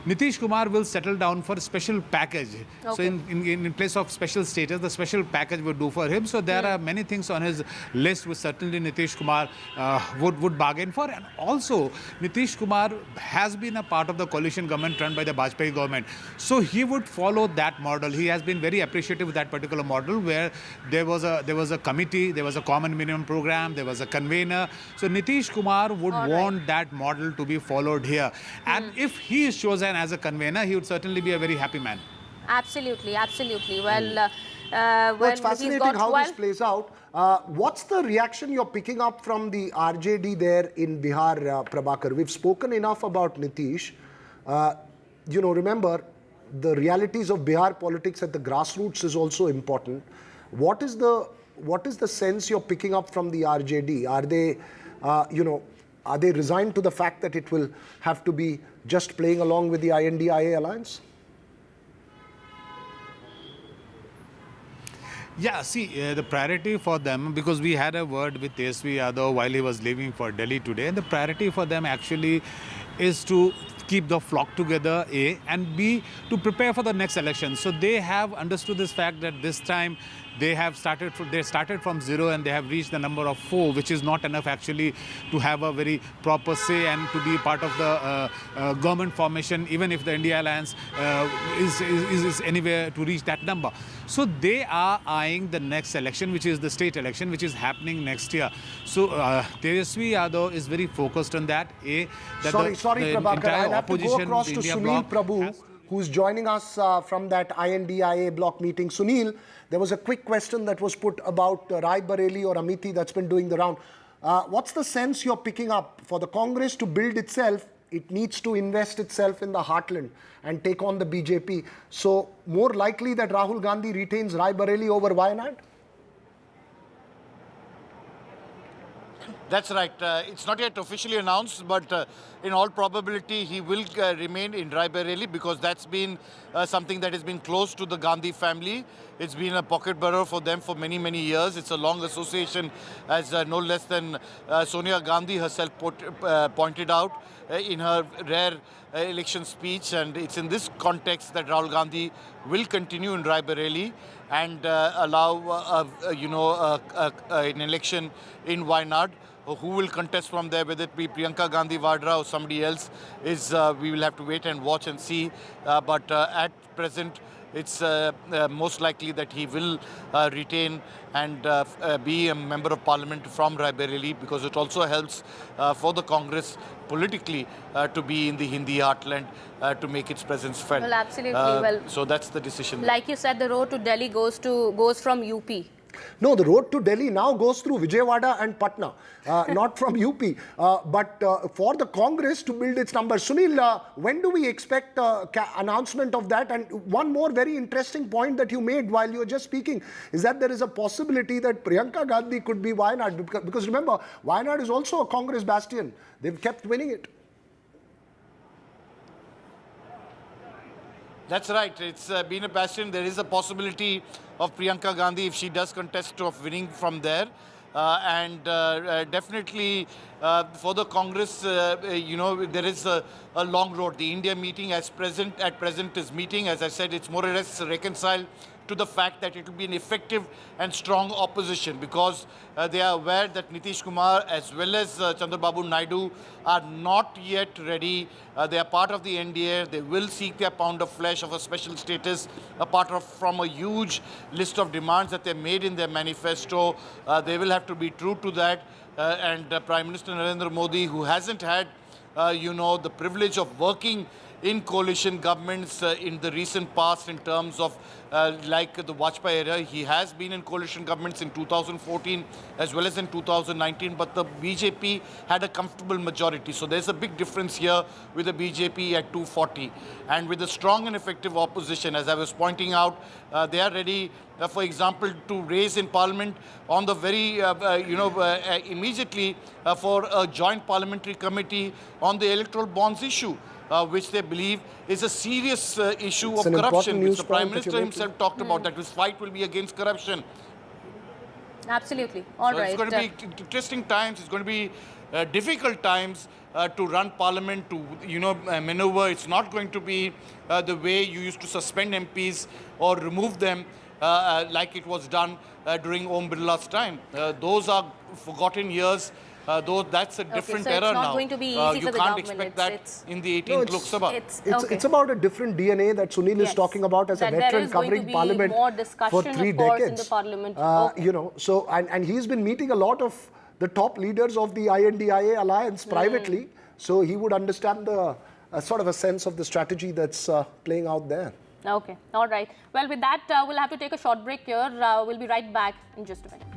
Nitish Kumar will settle down for a special package. Okay. So in place of special status, the special package would do for him. So there are many things on his list which certainly Nitish Kumar would bargain for. And also, Nitish Kumar has been a part of the coalition government run by the Bajpayee government. So he would follow that model. He has been very appreciative of that particular model where there was a committee, there was a common minimum program, there was a convener. So Nitish Kumar would want that model to be followed here. And if he is chosen as a convener, he would certainly be a very happy man. Absolutely, absolutely. Well, it's fascinating how this plays out. What's the reaction you're picking up from the RJD there in Bihar, Prabhakar? We've spoken enough about Nitish. Remember, the realities of Bihar politics at the grassroots is also important. What is the sense you're picking up from the RJD? Are they, are they resigned to the fact that it will have to be just playing along with the NDA alliance? Yeah, see, the priority for them, because we had a word with Tesvi Yadav while he was leaving for Delhi today, and the priority for them actually is to keep the flock together, A, and B, to prepare for the next election. So they have understood this fact that this time they started from 0 and they have reached the number of 4, which is not enough actually to have a very proper say and to be part of the government formation, even if the NDA alliance is anywhere to reach that number. So they are eyeing the next election, which is the state election, which is happening next year. So Tejasvi Yadav is very focused on that. Sorry, Prabhakar, I'll have to go across to Sunil Prabhu, who's joining us from that NDA bloc meeting. Sunil, there was a quick question that was put about Rai Bareli or Amity that's been doing the round. What's the sense you're picking up? For the Congress to build itself, it needs to invest itself in the heartland and take on the BJP. So more likely that Rahul Gandhi retains Rai Bareli over Wayanad? That's right. It's not yet officially announced, but in all probability, he will remain in Raebareli because that's been something that has been close to the Gandhi family. It's been a pocket borough for them for many, many years. It's a long association, as no less than Sonia Gandhi herself pointed out in her rare election speech. And it's in this context that Rahul Gandhi will continue in Raebareli and allow, an election in Wayanad. Who will contest from there, whether it be Priyanka Gandhi Vadra or somebody else, we will have to wait and watch and see. But at present, it's most likely that he will retain and be a member of parliament from Raebareli, because it also helps for the Congress politically to be in the Hindi heartland to make its presence felt. Well, absolutely. So that's the decision. Like you said, the road to Delhi goes from UP. No, the road to Delhi now goes through Vijayawada and Patna, not from UP. But for the Congress to build its numbers. Sunil, when do we expect announcement of that? And one more very interesting point that you made while you were just speaking is that there is a possibility that Priyanka Gandhi could be Wayanad. Because remember, Wayanad is also a Congress bastion. They've kept winning it. That's right. It's been a bastion. There is a possibility of Priyanka Gandhi, if she does contest, of winning from there. Definitely for the Congress, there is a long road. The India meeting at present is meeting. As I said, it's more or less reconciled to the fact that it will be an effective and strong opposition, because they are aware that Nitish Kumar as well as Chandrababu Naidu are not yet ready. They are part of the NDA. They will seek their pound of flesh of a special status, from a huge list of demands that they made in their manifesto. They will have to be true to that. And Prime Minister Narendra Modi, who hasn't had, the privilege of working in coalition governments in the recent past in terms of like the Vajpayee era. He has been in coalition governments in 2014 as well as in 2019, but the BJP had a comfortable majority. So there's a big difference here with the BJP at 240. And with a strong and effective opposition, as I was pointing out, they are ready, for example, to raise in Parliament on the very, immediately for a joint parliamentary committee on the electoral bonds issue. Which they believe is a serious issue of corruption, which the Prime Minister himself talked about, that his fight will be against corruption. Absolutely. All right. It's going to be interesting times. It's going to be difficult times to run Parliament, to maneuver. It's not going to be the way you used to suspend MPs or remove them like it was done during Om Birla's time. Those are forgotten years. Though that's a different era now. It's not going to be easy you for the can't government. expect that in the 18th Lok Sabha. It's about a different DNA that Sunil is talking about as a veteran covering Parliament for 3 decades. In the Parliament. So and he's been meeting a lot of the top leaders of the NDA alliance privately, so he would understand the sort of a sense of the strategy that's playing out there. Okay, all right. Well, with that, we'll have to take a short break here. We'll be right back in just a minute.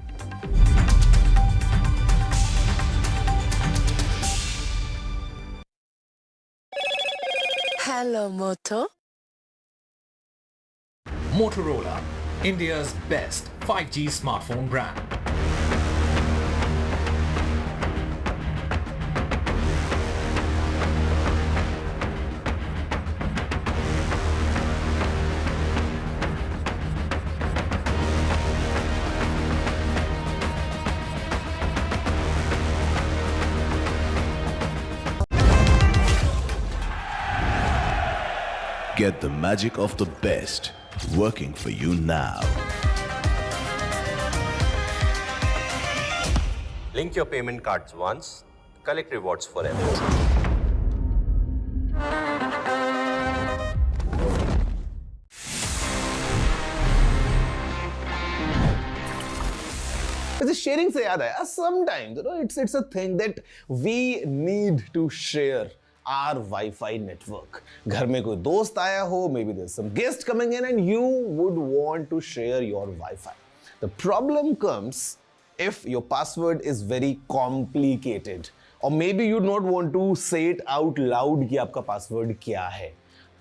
Hello, Moto. Motorola, India's best 5G smartphone brand. Get the magic of the best working for you now. Link your payment cards once, collect rewards forever. Sharing se yaad hai, sometimes it's a thing that we need to share our Wi-Fi network. Ghar mein koi dost aaya ho, maybe there's some guest coming in and you would want to share your Wi-Fi. The problem comes if your password is very complicated, or maybe you don't want to say it out loud कि आपका password क्या है.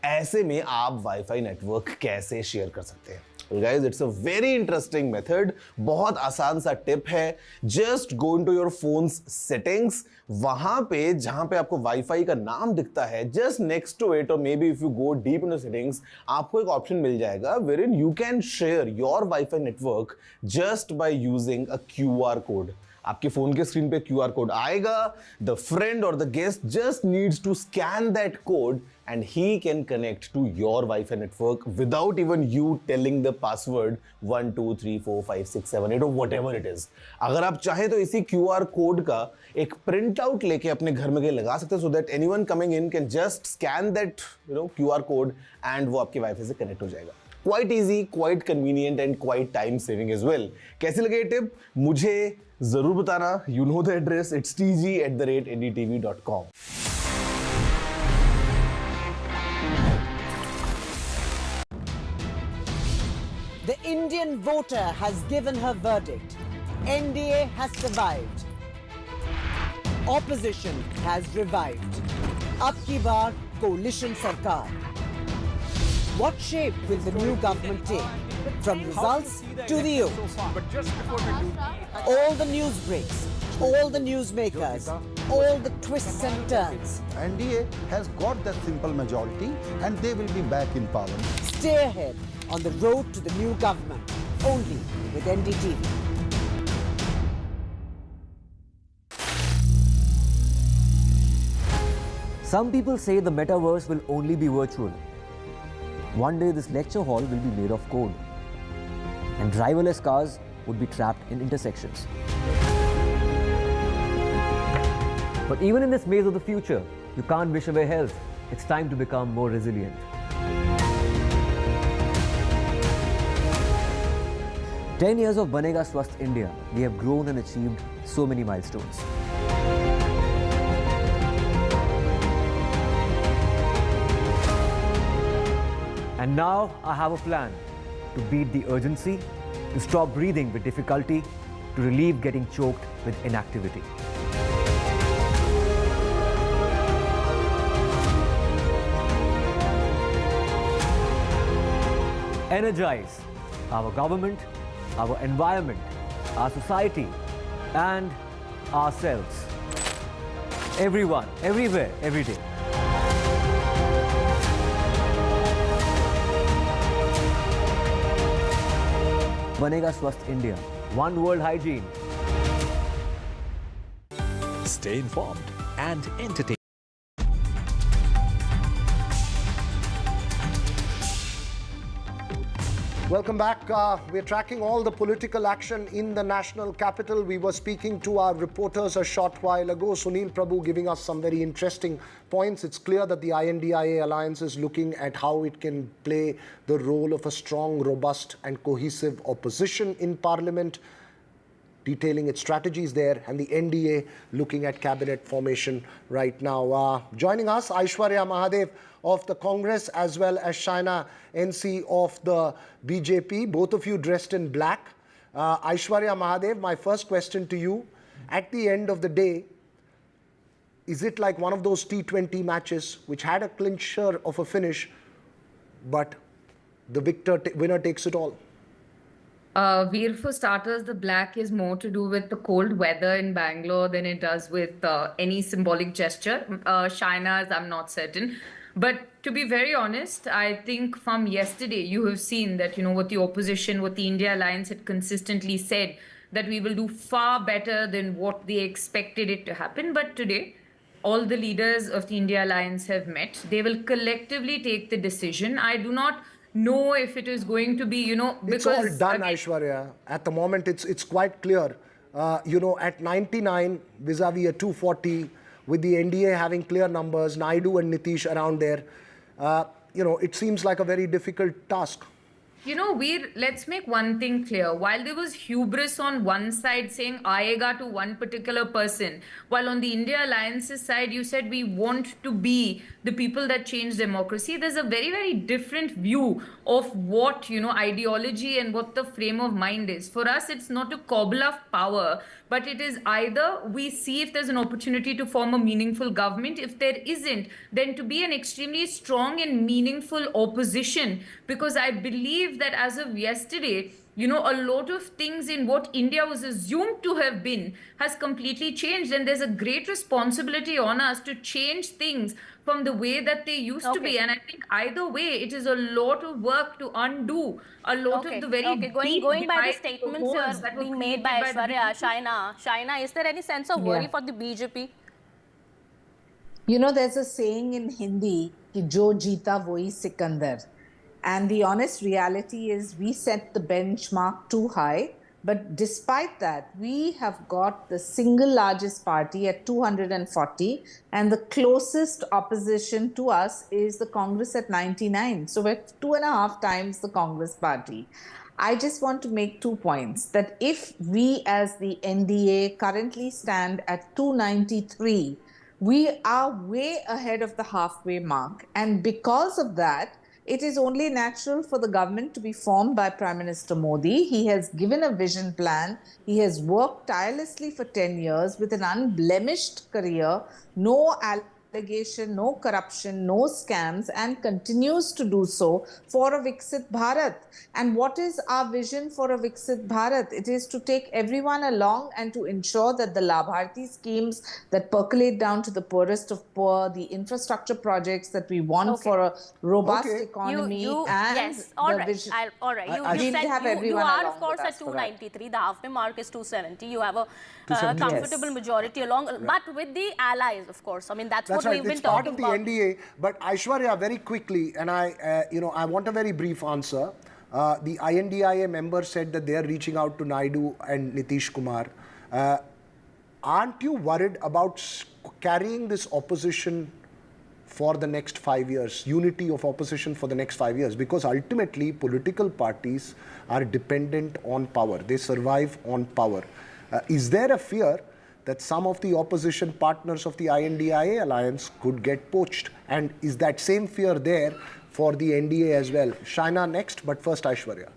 ऐसे में आप Wi-Fi network कैसे share कर सकते हैं? Well guys, it's a very interesting method. बहुत आसान सा टिप है. Just go into your phone's settings. वहां पे जहां पे आपको Wi-Fi का नाम दिखता है, just next to it, or maybe if you go deep into settings, आपको एक option मिल जाएगा wherein you can share your Wi-Fi network just by using a QR code. आपके फोन के स्क्रीन पे QR कोड आएगा. The friend or the guest just needs to scan that code and he can connect to your Wi-Fi network without even you telling the password 1 2 3 4 5 6 7 8 or whatever it is. अगर आप चाहें तो इसी QR code का एक print out लेके अपने घर में लगा सकते हैं so that anyone coming in can just scan that QR code and वो आपके Wi-Fi से कनेक्ट हो जाएगा. Quite easy, quite convenient and quite time saving as well. कैसी लगे ये टिप? मुझे जरूर बताना. You know the address. It's tg@ndtv.com. The Indian voter has given her verdict. NDA has survived. Opposition has revived. Ab ki baar coalition sarkar. What shape will the new government take? From results to the oath. All the news breaks, all the newsmakers, all the twists and turns. NDA has got that simple majority and they will be back in power. Stay ahead on the road to the new government, only with NDTV. Some people say the metaverse will only be virtual. One day this lecture hall will be made of code. and driverless cars would be trapped in intersections. But even in this maze of the future, you can't wish away health. It's time to become more resilient. "10 years of Banega Swasth India, we have grown and achieved so many milestones. And now I have a plan to beat the urgency, to stop breathing with difficulty, to relieve getting choked with inactivity. Energize our government, our environment, our society, and ourselves. Everyone, everywhere, every day. Banega Swasth India, one world hygiene. Stay informed and entertained. Welcome back. We're tracking all the political action in the national capital. We were speaking to our reporters a short while ago. Sunil Prabhu giving us some very interesting points. It's clear that the NDA alliance is looking at how it can play the role of a strong, robust and cohesive opposition in parliament, detailing its strategies there, and the NDA looking at cabinet formation right now. Joining us, Aishwarya Mahadev of the Congress, as well as Shaina NC of the BJP, both of you dressed in black. Aishwarya Mahadev, my first question to you, at the end of the day, is it like one of those T20 matches which had a clincher of a finish, but the winner takes it all? Veer, for starters, the black is more to do with the cold weather in Bangalore than it does with any symbolic gesture. Shaina's, I'm not certain. But to be very honest, I think from yesterday, you have seen that, what the opposition, what the India Alliance had consistently said, that we will do far better than what they expected it to happen. But today, all the leaders of the India Alliance have met. They will collectively take the decision. I do not know if it is going to be, because... It's all done, Aishwarya. At the moment, it's quite clear. At 99 vis-a-vis a 240, with the NDA having clear numbers, Naidu and Nitish around there, it seems like a very difficult task. Veer, let's make one thing clear. While there was hubris on one side saying aayega to one particular person, while on the India Alliance's side, you said we want to be the people that change democracy, there's a very, very different view of what, ideology and what the frame of mind is. For us, it's not to cobble off power, but it is either we see if there's an opportunity to form a meaningful government. If there isn't, then to be an extremely strong and meaningful opposition, because I believe that as of yesterday, a lot of things in what India was assumed to have been has completely changed. And there's a great responsibility on us to change things from the way that they used to be. And I think either way, it is a lot of work to undo a lot of the very going by the statements that being made by Aishwarya, Shaina, is there any sense of worry for the BJP? There's a saying in Hindi, ki jo jeeta wohi Sikandar. And the honest reality is we set the benchmark too high. But despite that, we have got the single largest party at 240. And the closest opposition to us is the Congress at 99. So we're 2.5 times the Congress party. I just want to make 2 points. That if we as the NDA currently stand at 293, we are way ahead of the halfway mark. And because of that, it is only natural for the government to be formed by Prime Minister Modi. He has given a vision plan. He has worked tirelessly for 10 years with an unblemished career, no allegation, no corruption, no scams, and continues to do so for a Viksit Bharat. And what is our vision for a Viksit Bharat? It is to take everyone along and to ensure that the Labharti schemes that percolate down to the poorest of poor, the infrastructure projects that we want for a robust economy, yes, all right. You said you are, of course, at 293. The halfway mark is 270. You have a comfortable majority along, but with the allies, of course. I mean, that's what we've been talking about. It's part of the NDA. But Aishwarya, very quickly, and I want a very brief answer. The INDIA member said that they are reaching out to Naidu and Nitish Kumar. Aren't you worried about carrying this opposition for the next 5 years, unity of opposition for the next 5 years? Because ultimately, political parties are dependent on power. They survive on power. Is there a fear that some of the opposition partners of the INDIA alliance could get poached? And is that same fear there for the NDA as well? Shaina next, but first Aishwarya.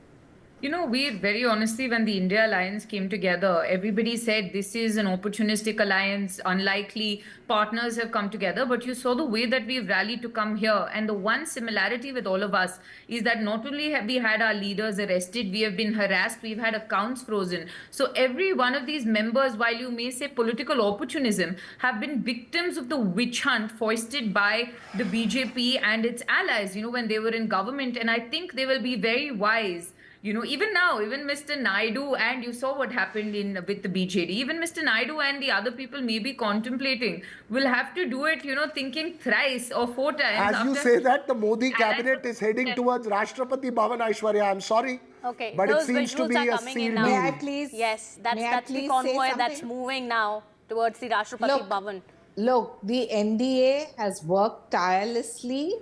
You know, we very honestly, when the India Alliance came together, everybody said this is an opportunistic alliance, unlikely partners have come together. But you saw the way that we've rallied to come here. And the one similarity with all of us is that not only have we had our leaders arrested, we have been harassed, we've had accounts frozen. So every one of these members, while you may say political opportunism, have been victims of the witch hunt foisted by the BJP and its allies, you know, when they were in government. And I think they will be very wise. You know, even now, even Mr. Naidu, and you saw what happened with the BJD, even Mr. Naidu and the other people may be contemplating, will have to do it, you know, thinking thrice or 4 times. As you say that, the Modi cabinet is heading towards Rashtrapati Bhavan, Aishwarya. I'm sorry. Okay, but those it seems to visuals be are a coming sealed in now. deal. May I please? Yes, that's May I the please convoy say that's something? moving now towards the Rashtrapati Bhavan. Look, the NDA has worked tirelessly,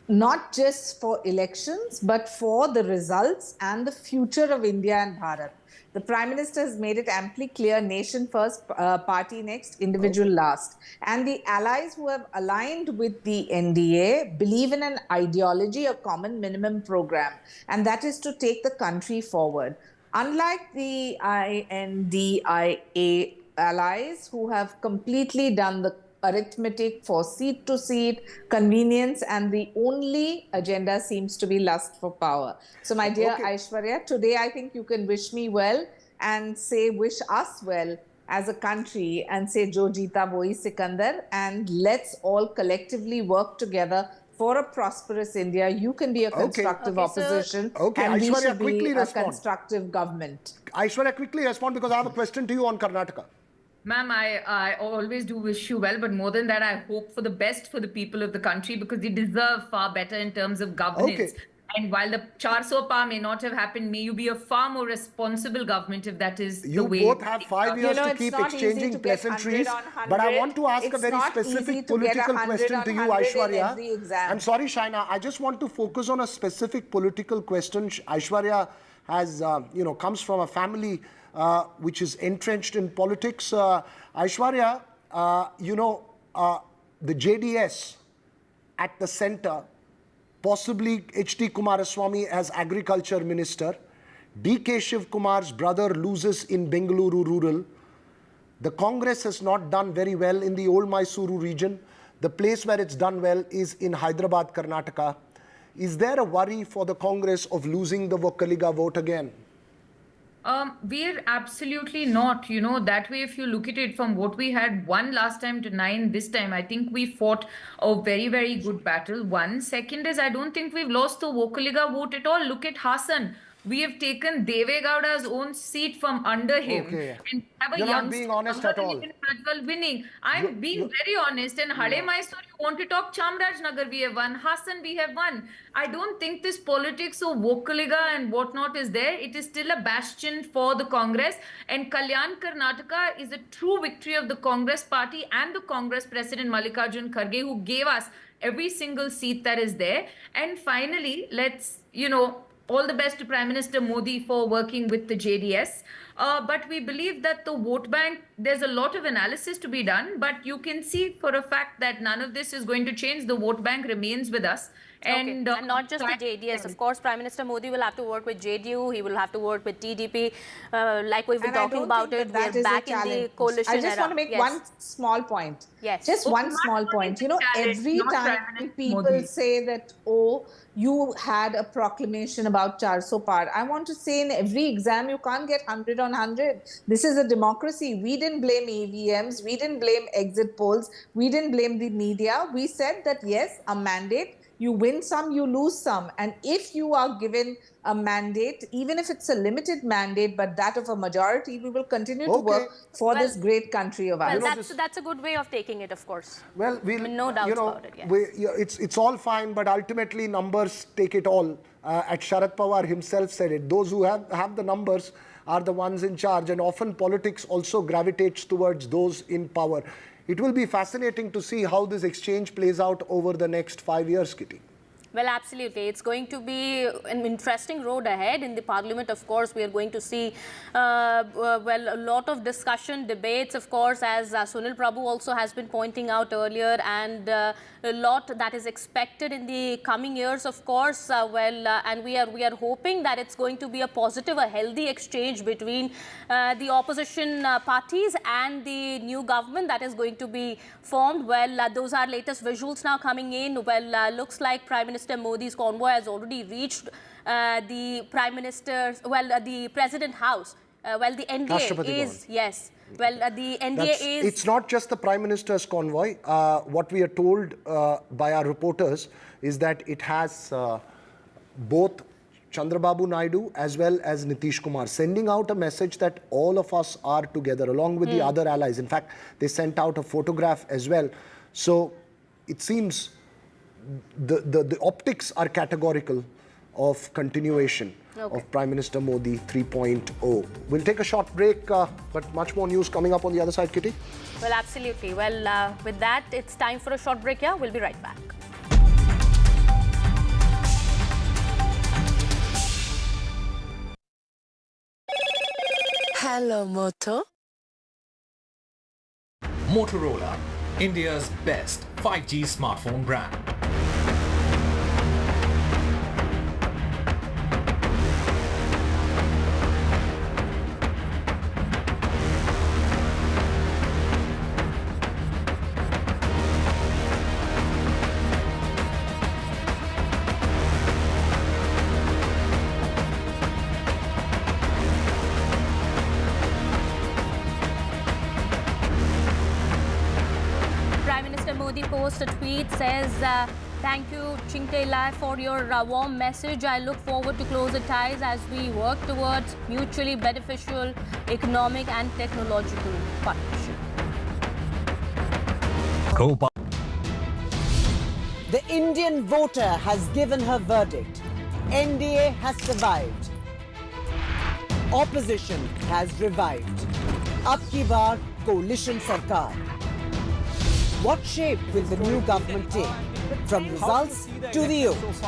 not just for elections, but for the results and the future of India and Bharat. The Prime Minister has made it amply clear, nation first, party next, individual last. And the allies who have aligned with the NDA believe in an ideology, a common minimum program, and that is to take the country forward. Unlike the INDIA allies who have completely done the arithmetic for seat to seat, convenience, and the only agenda seems to be lust for power. So, my dear Aishwarya, today I think you can wish me well and say wish us well as a country and say Jo Jeeta Wohi Sikandar, and let's all collectively work together for a prosperous India. You can be a constructive opposition and we should be a constructive government. Aishwarya, quickly respond because I have a question to you on Karnataka. Ma'am, I always do wish you well, but more than that, I hope for the best for the people of the country because they deserve far better in terms of governance. And while the 400 par may not have happened, may you be a far more responsible government if that is the way. You both have 5 years to keep exchanging pleasantries, but I want to ask a very specific political question to you, Aishwarya. I'm sorry, Shaina, I just want to focus on a specific political question. Aishwarya has, comes from a family which is entrenched in politics. Aishwarya, the JDS at the center, possibly H.D. Kumaraswamy as agriculture minister, D.K. Shiv Kumar's brother loses in Bengaluru rural. The Congress has not done very well in the old Mysuru region. The place where it's done well is in Hyderabad, Karnataka. Is there a worry for the Congress of losing the Vokkaliga vote again? We're absolutely not. You know, that way, if you look at it from what we had won last time to 9 this time, I think we fought a very, very good battle. One. Second is, I don't think we've lost the Vokkaliga vote at all. Look at Hassan. We have taken Deve Gowda's own seat from under him. And have a You're not being honest at all. Winning. I'm being very honest. And Hale Mysore, you want to talk Chamrajnagar, we have won. Hassan, we have won. I don't think this politics of Vokkaliga and whatnot is there. It is still a bastion for the Congress. And Kalyan Karnataka is a true victory of the Congress party and the Congress President Mallikarjun Kharge, who gave us every single seat that is there. And finally, let's, all the best to Prime Minister Modi for working with the JDS. But we believe that the vote bank, there's a lot of analysis to be done, but you can see for a fact that none of this is going to change. The vote bank remains with us. And not just the JDS. Of course, Prime Minister Modi will have to work with JDU. He will have to work with TDP. Like we've been talking about it, we're back in the coalition I just want to make one small point. Yes. Just one small point. Every time people say that, oh, you had a proclamation about 400 par. I want to say in every exam, you can't get 100 on 100. This is a democracy. We didn't blame EVMs. We didn't blame exit polls. We didn't blame the media. We said that, yes, a mandate. You win some, you lose some. And if you are given a mandate, even if it's a limited mandate, but that of a majority, we will continue to work for this great country of ours. Well, that's a good way of taking it, of course. Well, no doubts about it. Yes. it's all fine, but ultimately numbers take it all. At Sharad Pawar himself said it. Those who have the numbers are the ones in charge, and often politics also gravitates towards those in power. It will be fascinating to see how this exchange plays out over the next 5 years, Kitty. Well, absolutely. It's going to be an interesting road ahead. In the parliament, of course, we are going to see, a lot of discussion, debates, of course, as Sunil Prabhu also has been pointing out earlier, and a lot that is expected in the coming years, of course. And we are hoping that it's going to be a positive, a healthy exchange between the opposition parties and the new government that is going to be formed. Well, those are latest visuals now coming in. Well, looks like Prime Minister Modi's convoy has already reached the Prime Minister's, the President House. The NDA is, yes. Well, the NDA is... It's not just the Prime Minister's convoy. What we are told by our reporters is that it has both Chandrababu Naidu as well as Nitish Kumar, sending out a message that all of us are together, along with the other allies. In fact, they sent out a photograph as well. So it seems the optics are categorical of continuation of Prime Minister Modi 3.0. We'll take a short break, but much more news coming up on the other side, Kitty. Well, absolutely. Well, with that, it's time for a short break here. We'll be right back. Hello, Moto. Motorola, India's best 5G smartphone brand. Post a tweet, says, thank you, Chinkela, for your warm message. I look forward to closer ties as we work towards mutually beneficial economic and technological partnership. The Indian voter has given her verdict. NDA has survived. Opposition has revived. Ab ki baar coalition sarkar. What shape will the new government take? From results to the oath.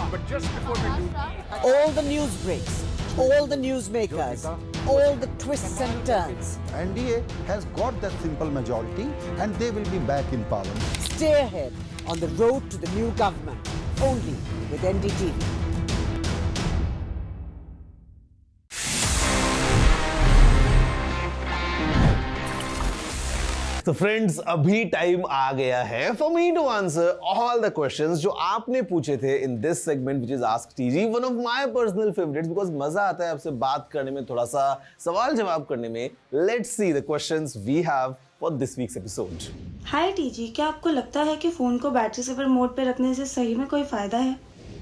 All the news breaks, all the newsmakers, all the twists and turns. NDA has got that simple majority and they will be back in power. Stay ahead on the road to the new government, only with NDTV. तो friends, अभी time आ गया है for me to answer all the questions जो आपने पूछे थे in this segment which is ask TG, one of my personal favourites, because मजा आता है आपसे बात करने में, थोड़ा सा सवाल जवाब करने में. Let's see the questions we have for this week's episode. Hi TG, क्या आपको लगता है कि फोन को बैटरी सेवर मोड पे रखने से सही में कोई फायदा है?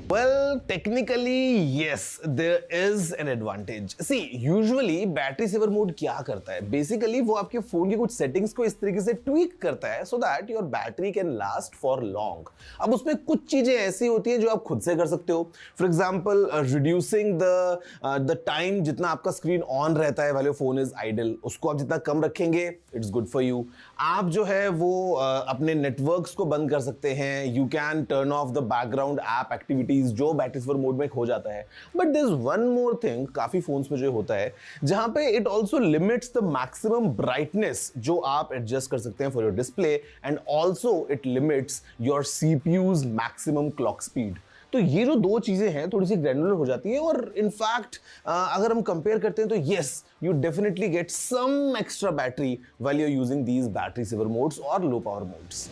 Well, technically, yes, there is an advantage. See, usually battery saver mode क्या करता है? Basically, वो आपके फोन की कुछ settings को इस तरीके से tweak करता है so that your battery can last for long. अब उसमें कुछ चीजें ऐसी होती हैं जो आप खुद से कर सकते हो. For example, reducing the time जितना आपका screen on रहता है while your phone is idle, उसको आप जितना कम रखेंगे, it's good for you. आप जो है वो अपने networks को बंद कर सकते हैं. You can turn off the background app activity जो बैटरी सेवर मोड में हो जाता है. But there is one more thing काफी फोन्स में जो होता है, जहां पे it also limits the maximum brightness जो आप एडजस्ट कर सकते हैं for your display, and also it limits your CPU's maximum clock speed. तो ये जो दो चीजें हैं थोड़ी सी ग्रैनुलर हो जाती है, और इनफैक्ट अगर हम कंपेयर करते हैं तो yes, you definitely get some extra battery while you are using these battery saver modes और low power modes.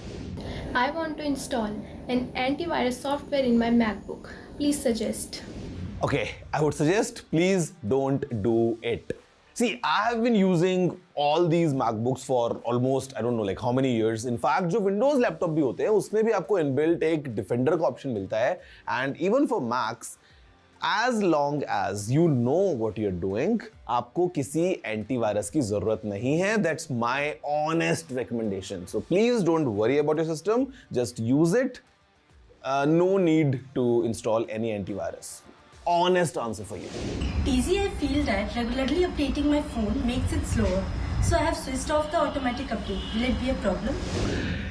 I want to install an antivirus software in my MacBook. Please suggest. Okay, I would suggest please don't do it. See, I have been using all these MacBooks for almost, I don't know, like how many years. In fact, जो Windows laptop भी होते हैं, उसमें भी आपको inbuilt एक Defender का option मिलता है. And even for Macs, as long as you know what you're doing, आपको किसी antivirus की ज़रूरत नहीं है. That's my honest recommendation. So please don't worry about your system. Just use it. No need to install any antivirus. Honest answer for you. Easy, I feel that regularly updating my phone makes it slower. So I have switched off the automatic update. Will it be a problem?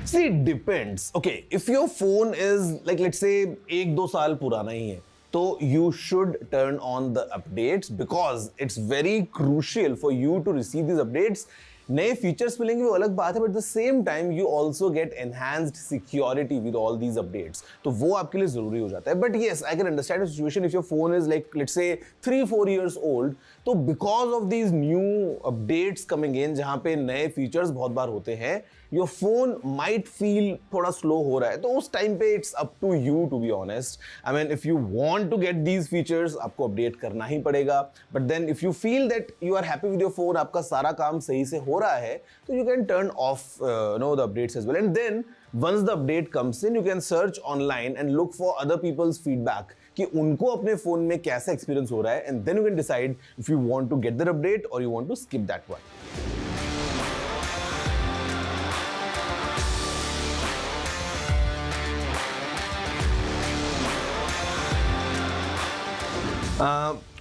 See, it depends. Okay, if your phone is like, let's say, 1-2 साल पुराना ही है, तो you should turn on the updates because it's very crucial for you to receive these updates. नए features मिलेंगे वो अलग बात है, but the same time you also get enhanced security with all these updates, तो वो आपके लिए जरूरी हो जाता है. But yes, I can understand the situation if your phone is like let's say 3-4 years old, तो because of these new updates coming in जहां पे नए फीचर्स बहुत बार होते हैं, योर फोन माइट फील थोड़ा स्लो हो रहा है, तो उस टाइम पे it's up to you to be honest. I mean if you want to get these features, आपको अपडेट करना ही पड़ेगा. But then if you feel that you are happy with your phone, आपका सारा काम सही से हो रहा है, तो you can turn off the updates as well. And then once the update comes in, you can search online and look for other people's feedback कि उनको अपने फोन में कैसा एक्सपीरियंस हो रहा है, and then you can decide if you want to get that update or you want to skip that one.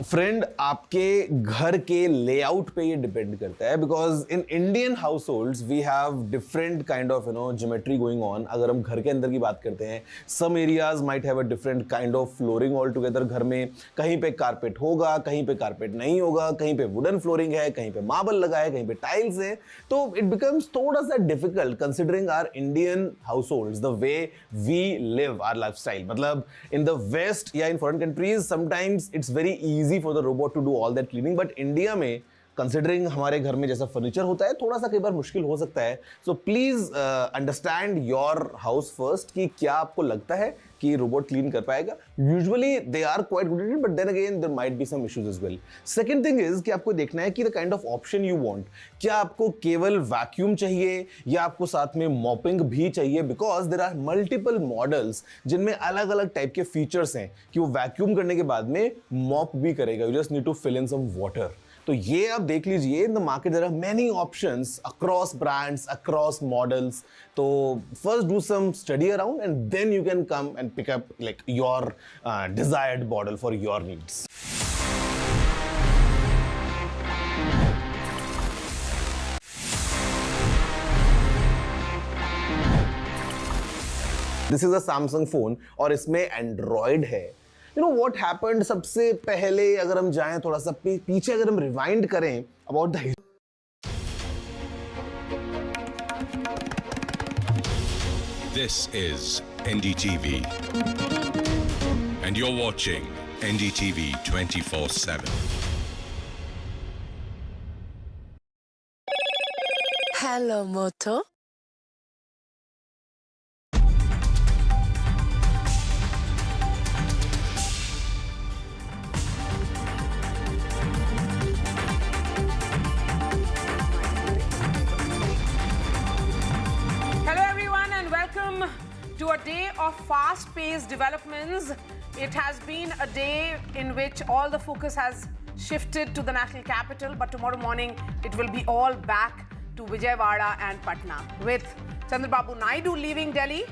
Friend, आपके घर के लेआउट पे ये डिपेंड करता है, because in Indian households we have different kind of geometry going on. अगर हम घर के अंदर की बात करते हैं, some areas might have a different kind of flooring all together. घर में कहीं पे कारपेट होगा, कहीं पे कारपेट नहीं होगा, कहीं पे वुडन फ्लोरिंग है, कहीं पे मार्बल लगा है, कहीं पे टाइल्स है. तो इट बिकम्स थोड़ा सा difficult considering our Indian households, the way we live our lifestyle. मतलब इन द वेस्ट या in foreign countries sometimes it's very easy for the robot to do all that cleaning, but India में considering हमारे घर में जैसा furniture होता है, थोड़ा सा कई बार मुश्किल हो सकता है. So please understand your house first कि क्या आपको लगता है कि रोबोट क्लीन कर पाएगा. Usually they are quite good at it, but then again there might be some issues as well. Second thing is कि आपको देखना है कि the kind of option you want, क्या आपको केवल वैक्यूम चाहिए या आपको साथ में मॉपिंग भी चाहिए, because there are multiple models जिनमें अलग अलग टाइप के फीचर्स हैं कि वो वैक्यूम करने के बाद में मॉप भी करेगा. You just need to fill in some water. तो ये आप देख लीजिए, in the market there are many options across brands, across models. तो first do some study around and then you can come and pick up like your desired model for your needs. This is a Samsung phone और इसमें Android है. You know what happened? सबसे पहले अगर हम जाएं थोड़ा सा पीछे, अगर हम रिवाइंड करें about the This is NDTV and you're watching NDTV 24/7. Hello, Moto. To a day of fast-paced developments. It has been a day in which all the focus has shifted to the national capital, but tomorrow morning it will be all back to Vijayawada and Patna, with Chandrababu Naidu leaving Delhi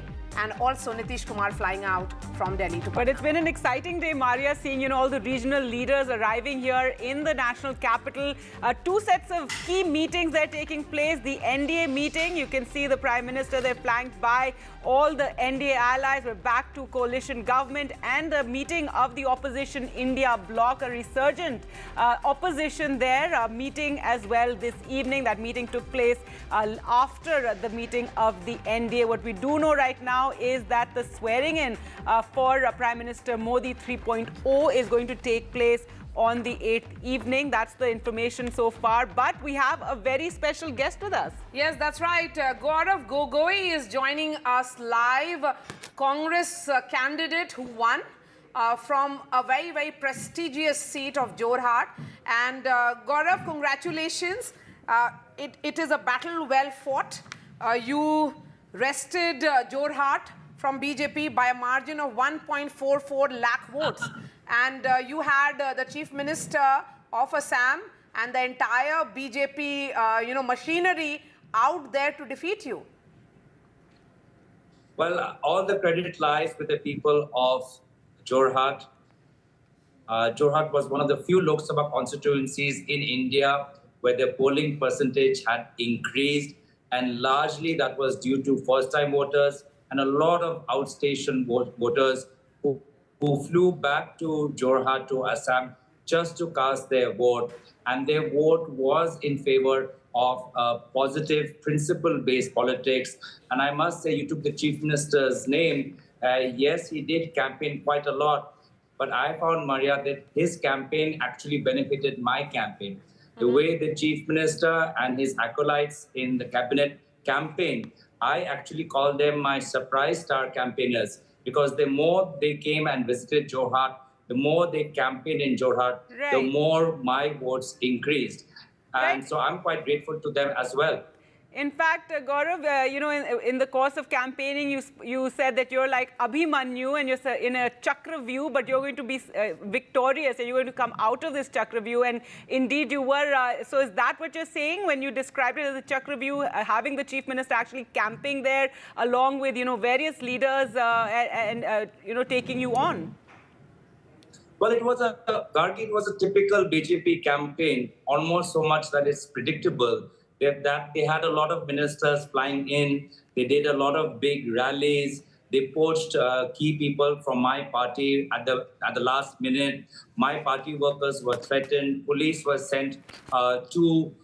and also Nitish Kumar flying out from Delhi to Patna. But it's been an exciting day, Maria, seeing all the regional leaders arriving here in the national capital. Two sets of key meetings that are taking place. The NDA meeting, you can see the Prime Minister there flanked by all the NDA allies. We're back to coalition government, and the meeting of the opposition India bloc, a resurgent opposition there, meeting as well this evening. That meeting took place after the meeting of the NDA. What we do know right now is that the swearing in for Prime Minister Modi 3.0 is going to take place on the 8th evening. That's the information so far. But we have a very special guest with us. Yes, that's right. Gaurav Gogoi is joining us live. Congress candidate who won from a very, very prestigious seat of Jorhat. And Gaurav, congratulations. It is a battle well fought. You wrested Jorhat from BJP by a margin of 1.44 lakh votes. And you had the Chief Minister of Assam and the entire BJP machinery out there to defeat you. Well, all the credit lies with the people of Jorhat. Jorhat was one of the few Lok Sabha constituencies in India where the polling percentage had increased, and largely that was due to first-time voters and a lot of outstation voters who flew back to Jorhat, to Assam, just to cast their vote. And their vote was in favor of positive, principle-based politics. And I must say, you took the Chief Minister's name. Yes, he did campaign quite a lot. But I found, Maria, that his campaign actually benefited my campaign. The way the Chief Minister and his acolytes in the cabinet campaign, I actually call them my surprise star campaigners, because the more they came and visited Jorhat, the more they campaigned in Jorhat, the more my votes increased. And so I'm quite grateful to them as well. In fact, Gaurav, in the course of campaigning, you said that you're like Abhimanyu and you're in a chakra view, but you're going to be victorious and you're going to come out of this chakra view. And indeed you were. So is that what you're saying when you described it as a chakra view, having the Chief Minister actually camping there along with, various leaders and taking you on? Well, it was a typical BJP campaign, almost so much that it's predictable. They had a lot of ministers flying in. They did a lot of big rallies. They poached key people from my party at the last minute. My party workers were threatened. Police was sent to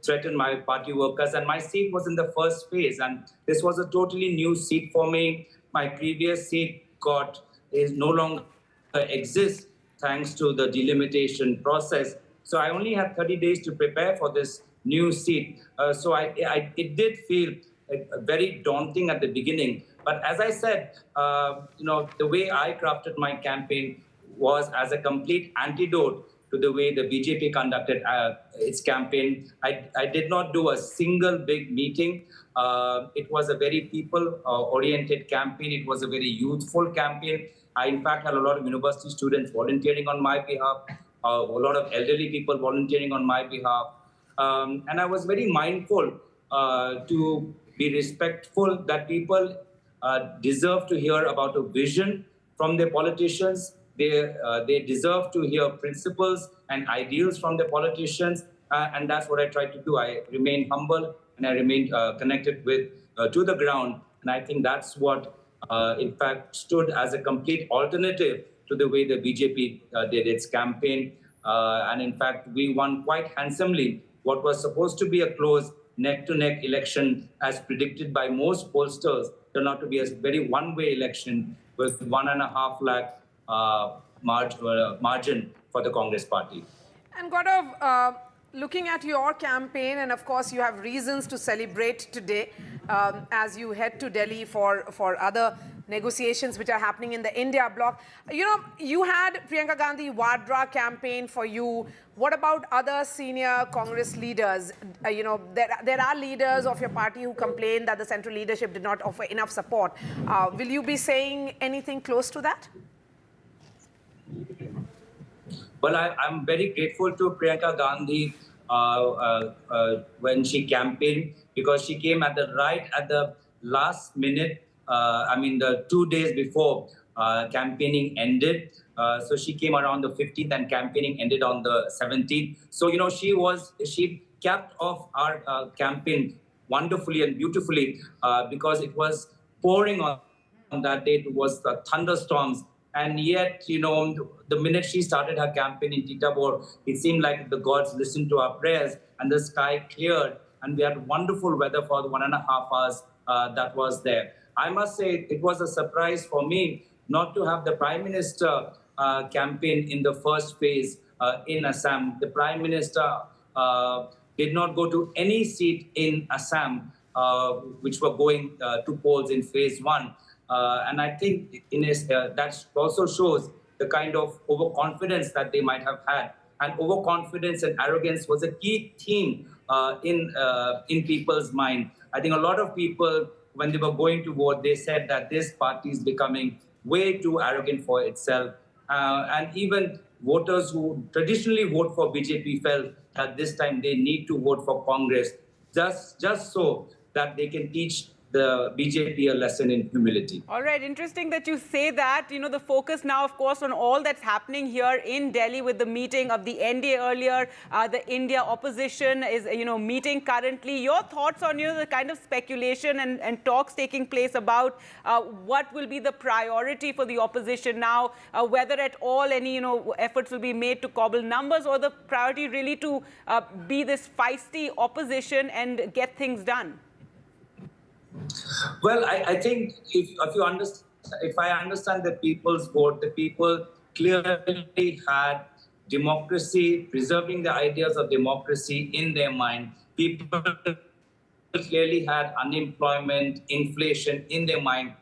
threaten my party workers. And my seat was in the first phase. And this was a totally new seat for me. My previous seat no longer exists thanks to the delimitation process. So I only had 30 days to prepare for this new seat. So it did feel very daunting at the beginning. But as I said, the way I crafted my campaign was as a complete antidote to the way the BJP conducted its campaign. I did not do a single big meeting. It was a very people-oriented campaign. It was a very youthful campaign. I, in fact, had a lot of university students volunteering on my behalf. A lot of elderly people volunteering on my behalf. And I was very mindful to be respectful that people deserve to hear about a vision from their politicians. They deserve to hear principles and ideals from the politicians. And that's what I tried to do. I remained humble and I remained connected to the ground. And I think that's what, in fact, stood as a complete alternative to the way the BJP did its campaign. And in fact, we won quite handsomely what was supposed to be a close neck-to-neck election, as predicted by most pollsters, turned out to be a very one-way election with 1.5 lakh margin for the Congress party. And Gaurav, looking at your campaign, and of course you have reasons to celebrate today as you head to Delhi for other negotiations which are happening in the India bloc. You had Priyanka Gandhi Vadra campaign for you. What about other senior Congress leaders? There are leaders of your party who complain that the central leadership did not offer enough support. Will you be saying anything close to that? Well, I'm very grateful to Priyanka Gandhi when she campaigned, because she came at the last minute. The 2 days before campaigning ended. So she came around the 15th and campaigning ended on the 17th. So, she capped off our campaign wonderfully and beautifully because it was pouring on that day. It was the thunderstorms. And yet, the minute she started her campaign in Tittabor, it seemed like the gods listened to our prayers and the sky cleared. And we had wonderful weather for the 1.5 hours that was there. I must say it was a surprise for me not to have the Prime Minister campaign in the first phase in Assam. The Prime Minister did not go to any seat in Assam, which were going to polls in phase 1. And I think that also shows the kind of overconfidence that they might have had. And overconfidence and arrogance was a key theme in people's mind. I think a lot of people, when they were going to vote, they said that this party is becoming way too arrogant for itself. And even voters who traditionally vote for BJP felt that this time they need to vote for Congress just so that they can teach the BJP a lesson in humility. All right, interesting that you say that. You know, the focus now, of course, on all that's happening here in Delhi with the meeting of the NDA earlier, the India opposition is, meeting currently. Your thoughts on, the kind of speculation and talks taking place about what will be the priority for the opposition now, whether at all any, efforts will be made to cobble numbers, or the priority really to be this feisty opposition and get things done? Well, I think if I understand the people's vote, the people clearly had democracy, preserving the ideas of democracy in their mind. People clearly had unemployment, inflation in their mind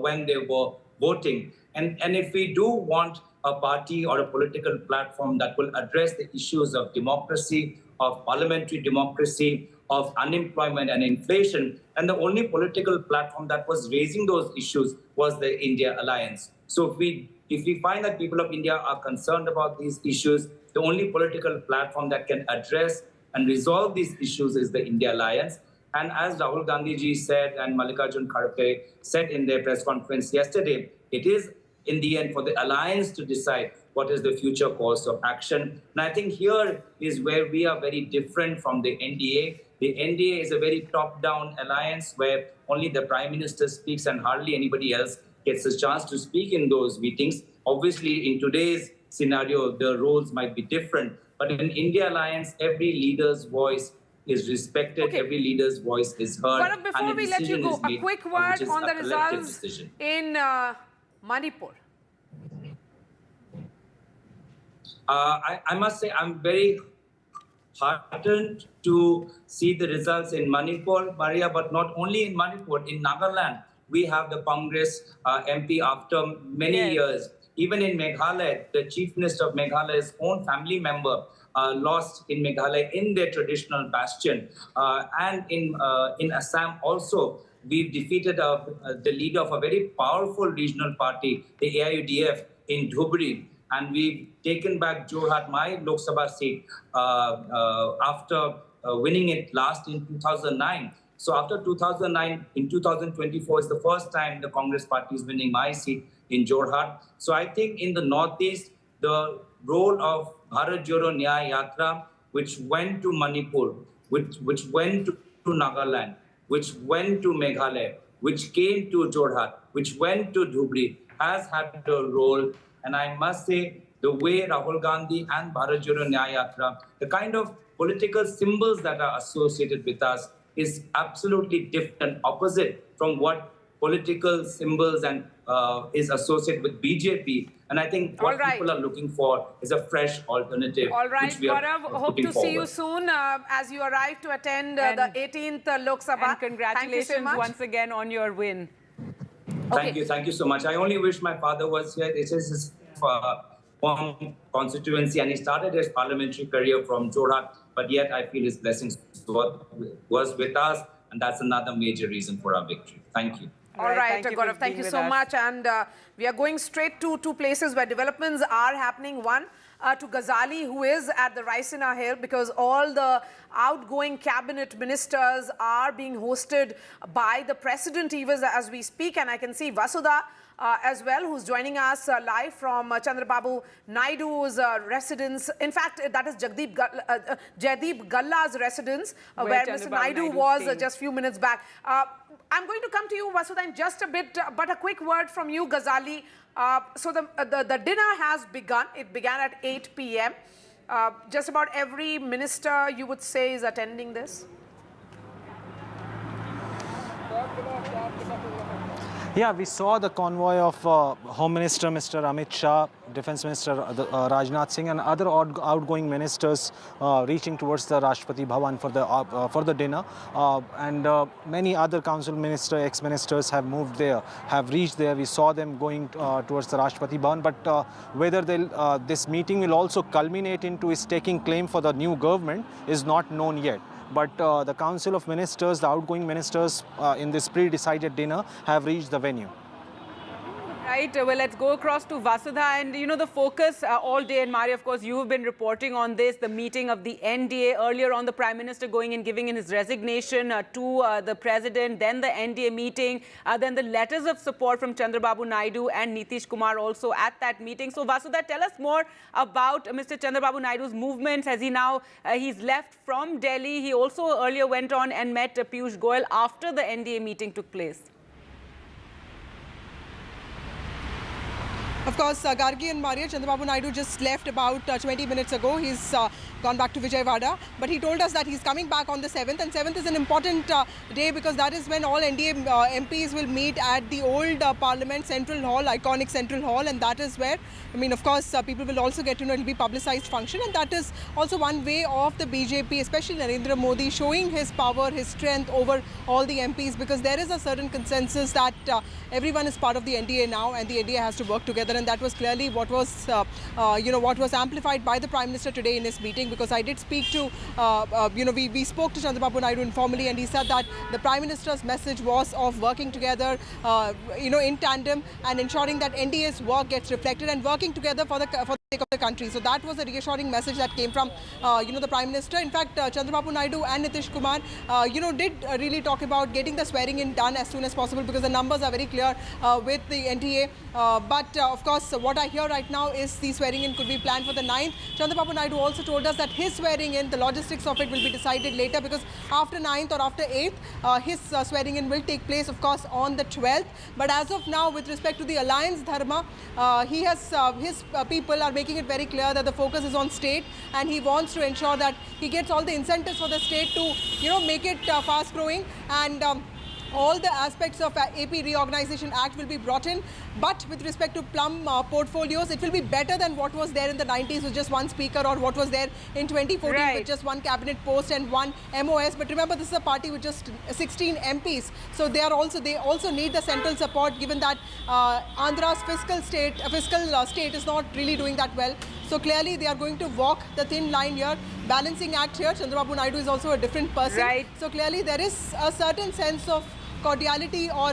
when they were voting. And if we do want a party or a political platform that will address the issues of democracy, of parliamentary democracy, of unemployment and inflation, and the only political platform that was raising those issues was the India Alliance. So if we find that people of India are concerned about these issues, the only political platform that can address and resolve these issues is the India Alliance. And as Rahul Gandhi ji said and Mallikarjun Kharge said in their press conference yesterday, it is in the end for the alliance to decide what is the future course of action. And I think here is where we are very different from the NDA. The NDA is a very top-down alliance where only the Prime Minister speaks and hardly anybody else gets a chance to speak in those meetings. Obviously, in today's scenario, the roles might be different. But in India Alliance, every leader's voice is respected, every leader's voice is heard. But before we let you go, a quick word on the results in Manipur. I must say I'm very heartened to see the results in Manipur, Maria, but not only in Manipur, in Nagaland, we have the Congress MP after many years. Even in Meghalaya, the Chief Minister of Meghalaya's own family member lost in Meghalaya in their traditional bastion. And in Assam also, we've defeated the leader of a very powerful regional party, the AIUDF, in Dhubri. And we've taken back Jorhat, my Lok Sabha seat, after winning it last in 2009. So after 2009, in 2024 is the first time the Congress party is winning my seat in Jorhat. So I think in the Northeast, the role of Bharat Jodo Nyaya Yatra, which went to Manipur, which went to Nagaland, which went to Meghalaya, which came to Jorhat, which went to Dhubri, has had a role. And I must say, the way Rahul Gandhi and Bharat Jodo Nyaya Yatra, the kind of political symbols that are associated with us is absolutely different, opposite from what political symbols and is associated with BJP. And I think what people are looking for is a fresh alternative. All right, which we Gaurav, hope to see you forward. soon as you arrive to attend the 18th Lok Sabha. And congratulations once again on your win. Thank you so much. I only wish my father was here. This is his home constituency, and he started his parliamentary career from Jorhat, but yet I feel his blessings was with us, and that's another major reason for our victory. Thank you. All right, Gaurav, thank you so much. And we are going straight to two places where developments are happening. One, to Ghazali, who is at the Raisina Hill, because all the outgoing cabinet ministers are being hosted by the president even as we speak. And I can see Vasudha as well, who's joining us live from Chandrababu Naidu's residence. In fact, that is Jaideep Galla's residence, where Mr. Naidu was just a few minutes back. I'm going to come to you, Vasudha, in just a bit, but a quick word from you, Ghazali. So the dinner has begun. It began at 8 p.m. Just about every minister, you would say, is attending this? Yeah, we saw the convoy of Home Minister Mr. Amit Shah, Defence Minister Rajnath Singh and other outgoing ministers reaching towards the Rashtrapati Bhavan for the dinner. And many other council ministers, ex-ministers have moved there, have reached there. We saw them going towards the Rashtrapati Bhavan. But whether this meeting will also culminate into his taking claim for the new government is not known yet. But the Council of Ministers, the outgoing ministers in this pre-decided dinner have reached the venue. Right, well, let's go across to Vasudha. And, you know, the focus all day, and Maria, of course, you've been reporting on this, the meeting of the NDA. Earlier on, the Prime Minister going and giving in his resignation to the President, then the NDA meeting, then the letters of support from Chandrababu Naidu and Nitish Kumar also at that meeting. So, Vasudha, tell us more about Mr. Chandrababu Naidu's movements as he now, he's left from Delhi. He also earlier went on and met Piyush Goyal after the NDA meeting took place. Of course, Gargi and Maria, Chandrababu Naidu just left about 20 minutes ago. He's gone back to Vijayawada, but he told us that he's coming back on the 7th, and 7th is an important day because that is when all NDA MPs will meet at the old Parliament Central Hall, iconic Central Hall, and that is where, I mean, of course, people will also get to know it will be publicized function, and that is also one way of the BJP, especially Narendra Modi, showing his power, his strength over all the MPs, because there is a certain consensus that everyone is part of the NDA now, and the NDA has to work together, and that was clearly what was, what was amplified by the Prime Minister today in his meeting. Because I did speak to, we spoke to Chandrababu Naidu informally, and he said that the Prime Minister's message was of working together, in tandem and ensuring that NDA's work gets reflected and working together for the sake of the country. So that was a reassuring message that came from, the Prime Minister. In fact, Chandrababu Naidu and Nitish Kumar, did really talk about getting the swearing in done as soon as possible because the numbers are very clear with the NDA. But of course, what I hear right now is the swearing in could be planned for the 9th. Chandrababu Naidu also told us that his swearing in, the logistics of it will be decided later because after 9th or after 8th, his swearing in will take place, of course, on the 12th. But as of now, with respect to the Alliance Dharma, he has his people are making it very clear that the focus is on state, and he wants to ensure that he gets all the incentives for the state to, make it fast growing, and all the aspects of AP Reorganization Act will be brought in. But with respect to plum portfolios, it will be better than what was there in the 90s with just one speaker, or what was there in 2014 with just one cabinet post and one MOS. But remember, this is a party with just 16 MPs. So they also need the central support, given that Andhra's fiscal state is not really doing that well. So clearly they are going to walk the thin line here. Balancing act here. Chandrababu Naidu is also a different person. Right. So clearly there is a certain sense of cordiality or,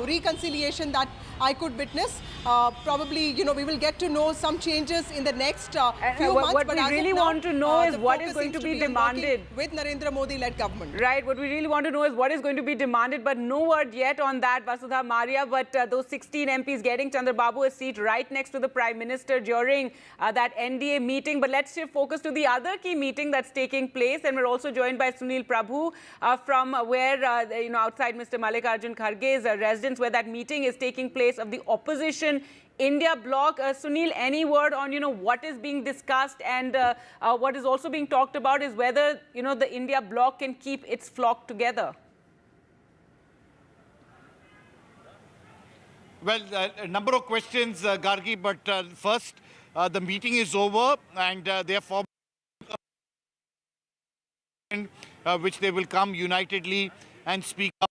reconciliation that I could witness. Probably, we will get to know some changes in the next few months. What we really want to know is what is going to be demanded with Narendra Modi-led government. Right. What we really want to know is what is going to be demanded, but no word yet on that, Vasudha, Maria. But those 16 MPs getting Chandrababu a seat right next to the Prime Minister during that NDA meeting. But let's shift focus to the other key meeting that's taking place, and we're also joined by Sunil Prabhu from where outside Mr. Mallikarjun Kharge's residence, where that meeting is taking place of the opposition India bloc. Sunil, any word on, what is being discussed, and what is also being talked about is whether, the India bloc can keep its flock together? Well, a number of questions, Gargi, but first, the meeting is over, and therefore, which they will come unitedly and speak up,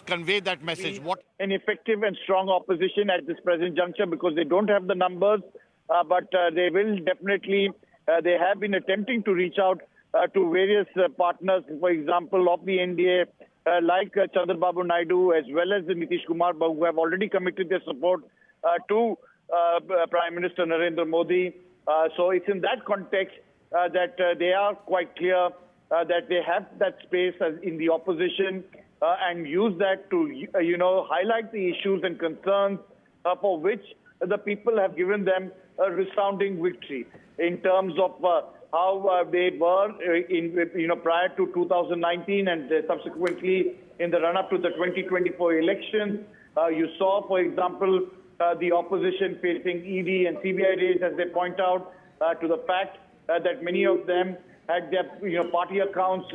convey that message. What an effective and strong opposition at this present juncture, because they don't have the numbers, but they will definitely, they have been attempting to reach out to various partners, for example, of the NDA, like Chandrababu Naidu, as well as Nitish Kumar, who have already committed their support to Prime Minister Narendra Modi. So it's in that context that they are quite clear that they have that space in the opposition, and use that to, highlight the issues and concerns for which the people have given them a resounding victory in terms of how they were prior to 2019 and subsequently in the run-up to the 2024 elections. You saw, for example, the opposition facing ED and CBI raids, as they point out, to the fact that many of them had their party accounts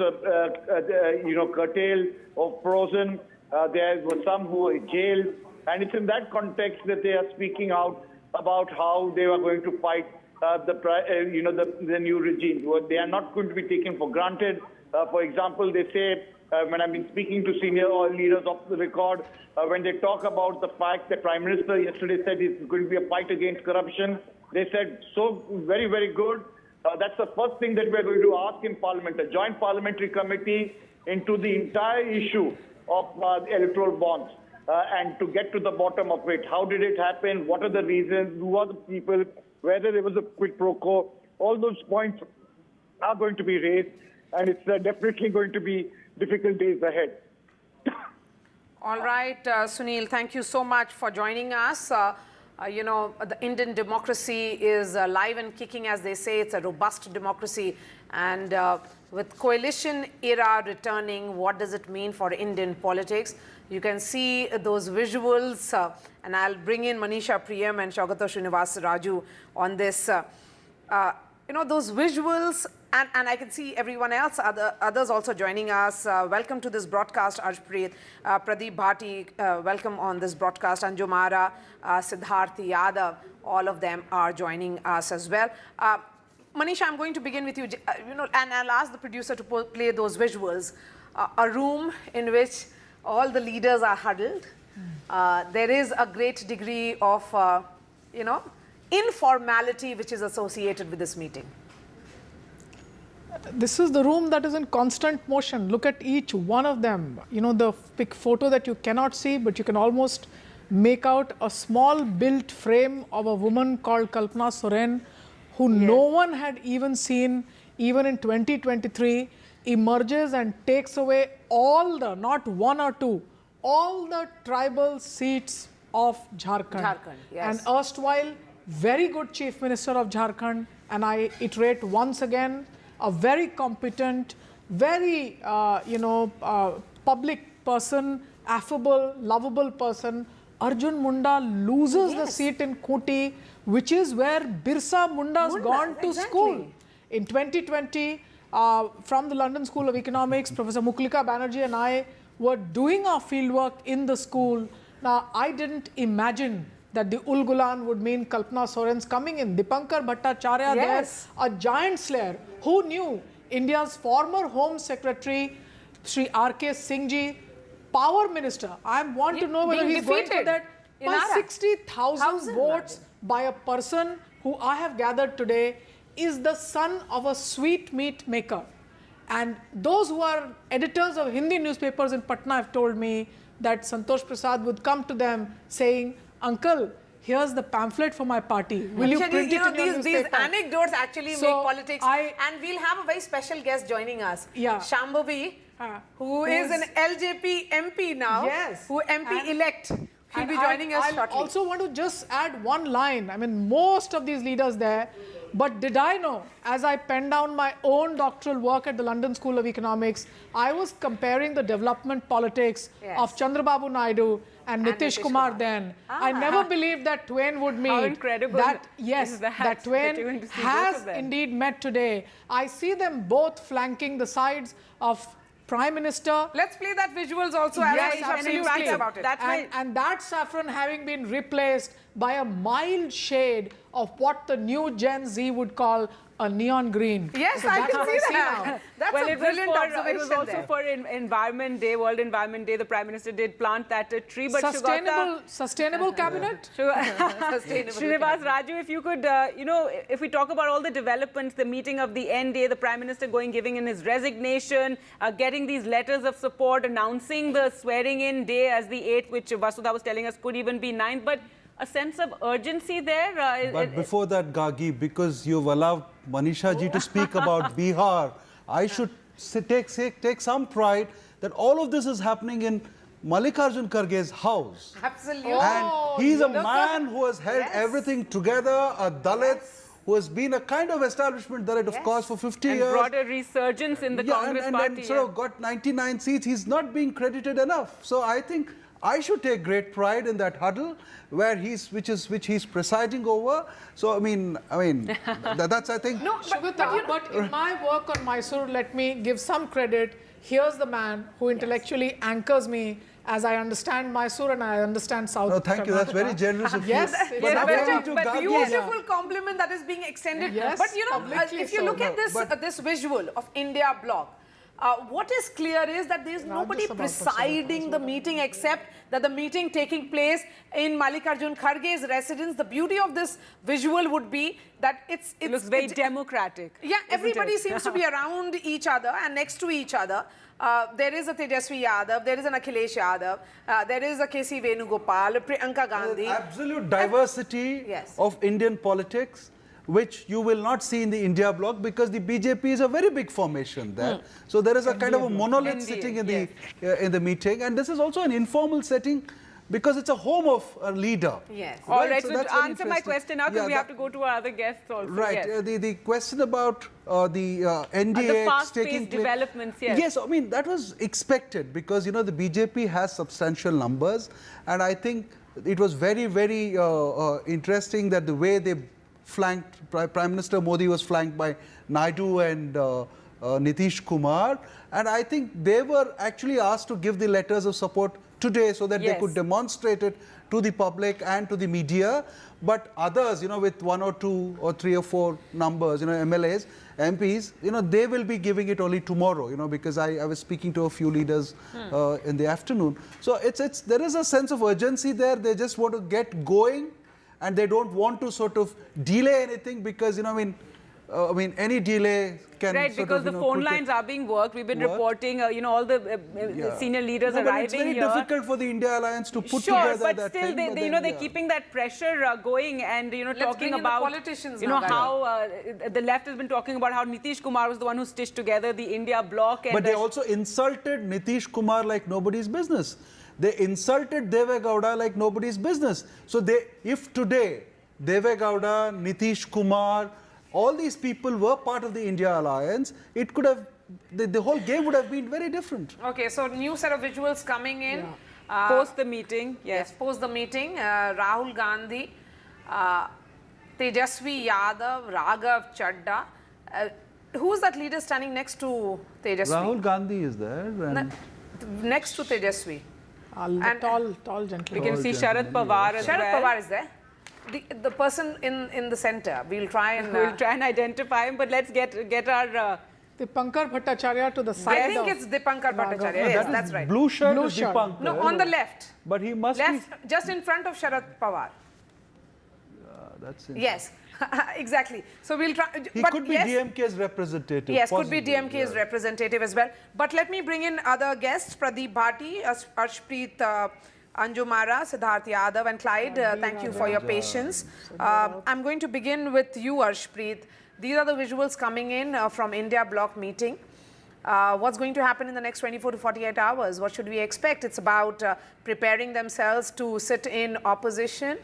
curtailed or frozen, There were some who were jailed. And it's in that context that they are speaking out about how they are going to fight the new regime. They are not going to be taken for granted. For example, they say, when I've been speaking to senior leaders of the record, when they talk about the fact that Prime Minister yesterday said it's going to be a fight against corruption, they said, so very, very good. That's the first thing that we're going to ask in Parliament, a joint parliamentary committee into the entire issue of electoral bonds and to get to the bottom of it. How did it happen? What are the reasons? Who are the people? Whether there was a quid pro quo? All those points are going to be raised, and it's definitely going to be difficult days ahead. All right, Sunil, thank you so much for joining us. You know, the Indian democracy is alive and kicking, as they say. It's a robust democracy. And with coalition era returning, what does it mean for Indian politics? You can see those visuals, and I'll bring in Manisha Priyam and Shaugata Srinivas Raju on this. You know, those visuals, and I can see everyone else, others also joining us. Welcome to this broadcast, Arshpreet, Pradeep Bhati, welcome on this broadcast, Anjumara, Siddharthi Yadav, all of them are joining us as well. Manisha, I'm going to begin with you, and I'll ask the producer to play those visuals. A room in which all the leaders are huddled. There is a great degree of, informality which is associated with this meeting. This is the room that is in constant motion. Look at each one of them. You know, the big photo that you cannot see, but you can almost make out a small built frame of a woman called Kalpana Soren, who no one had even seen, even in 2023, emerges and takes away all the, not one or two, all the tribal seats of Jharkhand. Yes. And erstwhile, very good Chief Minister of Jharkhand, and I iterate once again, a very competent, very, public person, affable, lovable person. Arjun Munda loses the seat in Kooty, which is where Birsa Munda's gone to school. In 2020, from the London School of Economics, Professor Muklika Banerjee and I were doing our fieldwork in the school. Now, I didn't imagine that the Ulgulan would mean Kalpana Soren's coming in. Dipankar Bhattacharya there, a giant slayer. Who knew? India's former Home Secretary, Sri R.K. Singhji, Power Minister. I want to know whether he's going for that. By 60,000 votes by a person who I have gathered today is the son of a sweet meat maker. And those who are editors of Hindi newspapers in Patna have told me that Santosh Prasad would come to them saying, Uncle, here's the pamphlet for my party. Will you print it in your newspaper? These anecdotes actually make politics. And we'll have a very special guest joining us. Yeah. Shambhavi, who is an LJP MP now. Yes. Who MP-elect. He'll be joining us shortly. I also want to just add one line. I mean, most of these leaders there. But did I know, as I penned down my own doctoral work at the London School of Economics, I was comparing the development politics of Chandrababu Naidu and Nitish Kumar then. I never believed that twain would meet. How incredible that twain has indeed met today. I see them both flanking the sides of Prime Minister. Let's play that visuals also. Yes, absolutely. About it. And that saffron having been replaced by a mild shade of what the new Gen Z would call a neon green. Yes, so I can see that. That's a brilliant observation. It was also for Environment Day, World Environment Day. The Prime Minister did plant that tree. But sustainable cabinet? Srinivas Raju, if you could, if we talk about all the developments, the meeting of the NDA, the Prime Minister giving in his resignation, getting these letters of support, announcing the swearing-in day as the 8th, which Vasudha was telling us could even be 9th. But a sense of urgency there. But before that, Gagi, because you've allowed Manisha ji to speak about Bihar, I should take some pride that all of this is happening in Mallikarjun Kharge's house. Absolutely. And he's a man who has held everything together, a Dalit, who has been a kind of establishment Dalit, of course, for 50 years. And brought a resurgence in the Congress party. And sort of got 99 seats. He's not being credited enough. So I think I should take great pride in that huddle where which he's presiding over. So I mean, that's I think. No, but in my work on Mysore, let me give some credit. Here's the man who intellectually anchors me as I understand Mysore and I understand South. No, thank you. That's very generous of you. Yes, But now That's coming a to Gandhi- beautiful compliment that is being extended. Yes, But you know, publicly if you so. look at No, this but- this visual of India bloc, what is clear is that there is nobody presiding the meeting except that the meeting taking place in Mallikarjun Kharge's residence. The beauty of this visual would be that it looks very democratic. Yeah, everybody it? seems to be around each other and next to each other. There is a Tejasvi Yadav, there is an Akhilesh Yadav, there is a K.C. Venugopal, Priyanka Gandhi. Absolute diversity Yes. of Indian politics, which you will not see in the India bloc because the BJP is a very big formation there. So there is a kind of a monolith sitting in the meeting, and this is also an informal setting because it's a home of a leader. Yes. All right, So so that's to very answer my interesting. question now, because Yeah, we have to go to our other guests also. Right. Yes. The question about the NDA the fast-paced taking place- developments, yes. Yes, I mean, that was expected because, you know, the BJP has substantial numbers. And I think it was very, very interesting that the way they flanked, Prime Minister Modi was flanked by Naidu and Nitish Kumar. And I think they were actually asked to give the letters of support today so that they could demonstrate it to the public and to the media. But others, you know, with 1 or 2 or 3 or 4 numbers, you know, MLAs, MPs, you know, they will be giving it only tomorrow, you know, because I was speaking to a few leaders in the afternoon. So there is a sense of urgency there. They just want to get going and they don't want to sort of delay anything because, you know, I mean, any delay can Right, because the phone lines are being worked. We've been reporting, you know, all the senior leaders arriving here. It's very difficult for the India Alliance to put Sure, together but that still, thing. you know, they're keeping that pressure going and, you know, Let's talking bring in the about, politicians you know, now, how the left has been talking about how Nitish Kumar was the one who stitched together the India bloc. And But they also insulted Nitish Kumar like nobody's business. They insulted Deve Gowda like nobody's business. So if today Deve Gowda, Nitish Kumar, all these people were part of the India Alliance, it could have, the whole game would have been very different. Okay, so new set of visuals coming in. Post the meeting, yes. Post the meeting, Rahul Gandhi, Tejasvi Yadav, Raghav Chadda. Who is that leader standing next to Tejasvi? Rahul Gandhi is there. And next to Tejasvi. And tall gentleman. We can see Sharad Pawar as well. Sharad Pawar is there. The person in the center. We'll try and identify him, but let's get our Dipankar Bhattacharya to the side. I think it's Dipankar Bhattacharya. No, Yes, that's right. Blue shirt is Dipankar. No, on the left. But he must be... Just in front of Sharad Pawar. That's it. Yes, exactly. So we'll try. He could be DMK's representative. Yes, could be DMK's representative as well. But let me bring in other guests: Pradeep Bhati, Arshpreet Anjumara, Siddharth Yadav, and Clyde. Thank you for your patience. I'm going to begin with you, Arshpreet. These are the visuals coming in from India bloc meeting. What's going to happen in the next 24 to 48 hours? What should we expect? It's about preparing themselves to sit in opposition.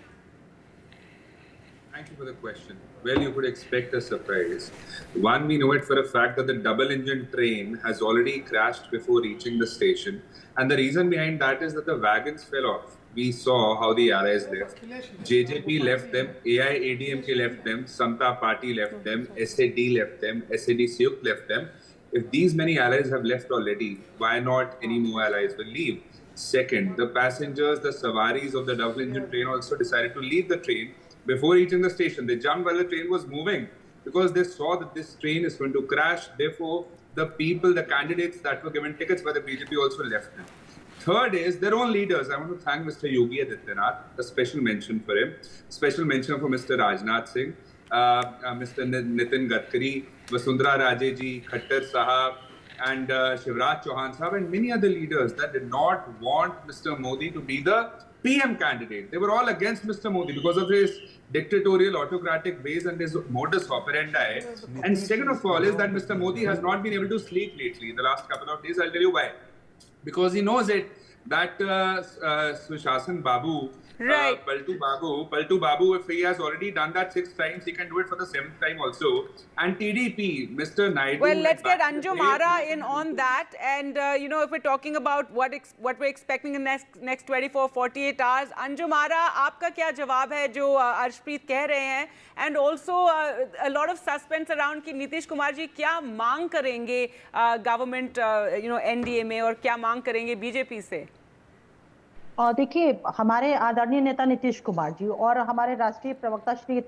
Thank you for the question. Well, you could expect a surprise. One, we know it for a fact that the double-engine train has already crashed before reaching the station. And the reason behind that is that the wagons fell off. We saw how the allies left. JJP left them, AIADMK left them, Samta Party left them, SAD left them, SAD Siyuk left them. If these many allies have left already, why not any more allies will leave? Second, the passengers, the sawaris of the double-engine train also decided to leave the train before reaching the station. They jumped while the train was moving because they saw that this train is going to crash. Therefore, the people, the candidates that were given tickets by the BJP also left them. Third is their own leaders. I want to thank Mr. Yogi Adityanath, a special mention for him. Special mention for Mr. Rajnath Singh, Mr. Nitin Gadkari, Vasundhara Raje ji, Khattar Sahab, and Shivraj Chauhan Sahab, and many other leaders that did not want Mr. Modi to be the PM candidate. They were all against Mr. Modi because of his dictatorial, autocratic ways and his modus operandi. And second of all is that Mr. Modi has not been able to sleep lately in the last couple of days. I'll tell you why. Because he knows it that Sushasan Babu, Paltu Babu, if he has already done that 6 times, he can do it for the 7th time also. And TDP, Mr. Naidu. Well, let's get Anjum Ara in on that. And, you know, if we're talking about what we're expecting in the next 24-48 hours, Anjum Ara, आपका क्या जवाब है जो अर्शप्रीत कह रहे हैं? And also a lot of suspense around कि नीतीश कुमार जी क्या मांग करेंगे government, you know, NDA में और क्या मांग करेंगे BJP से? देखिए, हमारे आदरणीय नेता नीतीश कुमार जी और हमारे राष्ट्रीय प्रवक्ता श्री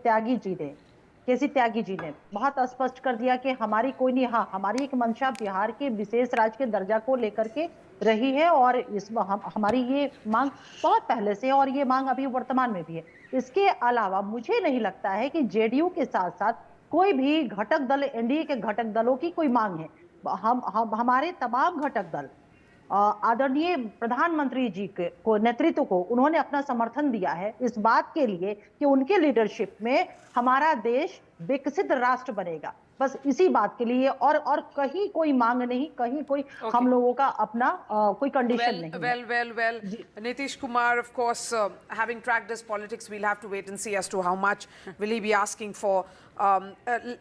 केसी त्यागी जी ने बहुत स्पष्ट कर दिया कि हमारी कोई नहीं, हाँ, हमारी एक मंशा बिहार के विशेष राज्य के दर्जा को लेकर के रही है और हमारी ये मांग बहुत पहले से है और ये मांग अभी वर्तमान में भी है। इसके अलावा मुझे नहीं लगता है कि जेडीयू के साथ साथ कोई भी घटक दल, एनडीए के घटक दलों की कोई मांग है। हमारे तमाम घटक दल आदरणीय प्रधानमंत्री जी को नेतृत्व को उन्होंने अपना समर्थन दिया है इस बात के लिए कि उनके लीडरशिप में हमारा देश विकसित राष्ट्र बनेगा। बस इसी बात के लिए और कहीं कोई मांग नहीं, कहीं कोई हम लोगों का अपना कोई कंडीशन नहीं। Well. Nitish Kumar, of course, having tracked his politics, we'll have to wait and see as to how much will he be asking for.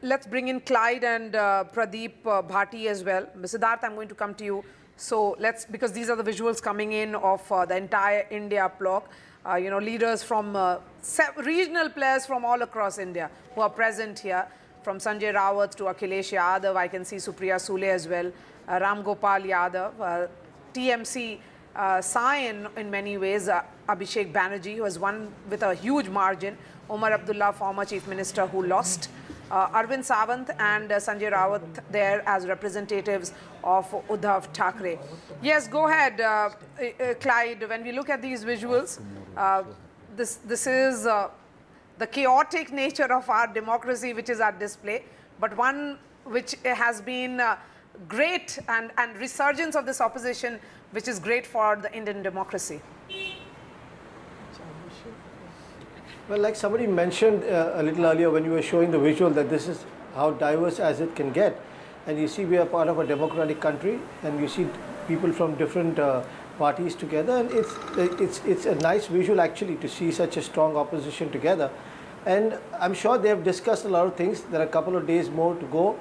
Let's bring in Clyde and Pradeep Bhati as well. Siddharth, I'm going to come to you. So because these are the visuals coming in of the entire India bloc, leaders from regional players from all across India who are present here, from Sanjay Rawat to Akhilesh Yadav. I can see Supriya Sule as well, Ram Gopal Yadav, TMC Sai in many ways, Abhishek Banerjee, who has won with a huge margin, Omar Abdullah, former Chief Minister who lost, Arvind Sawant and Sanjay Rawat there as representatives of Uddhav Thackeray. Yes, go ahead, Clyde. When we look at these visuals, this is the chaotic nature of our democracy which is at display, but one which has been great and resurgence of this opposition which is great for the Indian democracy. Well, like somebody mentioned a little earlier when you were showing the visual, that this is how diverse as it can get. And you see we are part of a democratic country and you see people from different parties together, and it's a nice visual actually to see such a strong opposition together. And I'm sure they have discussed a lot of things. There are a couple of days more to go.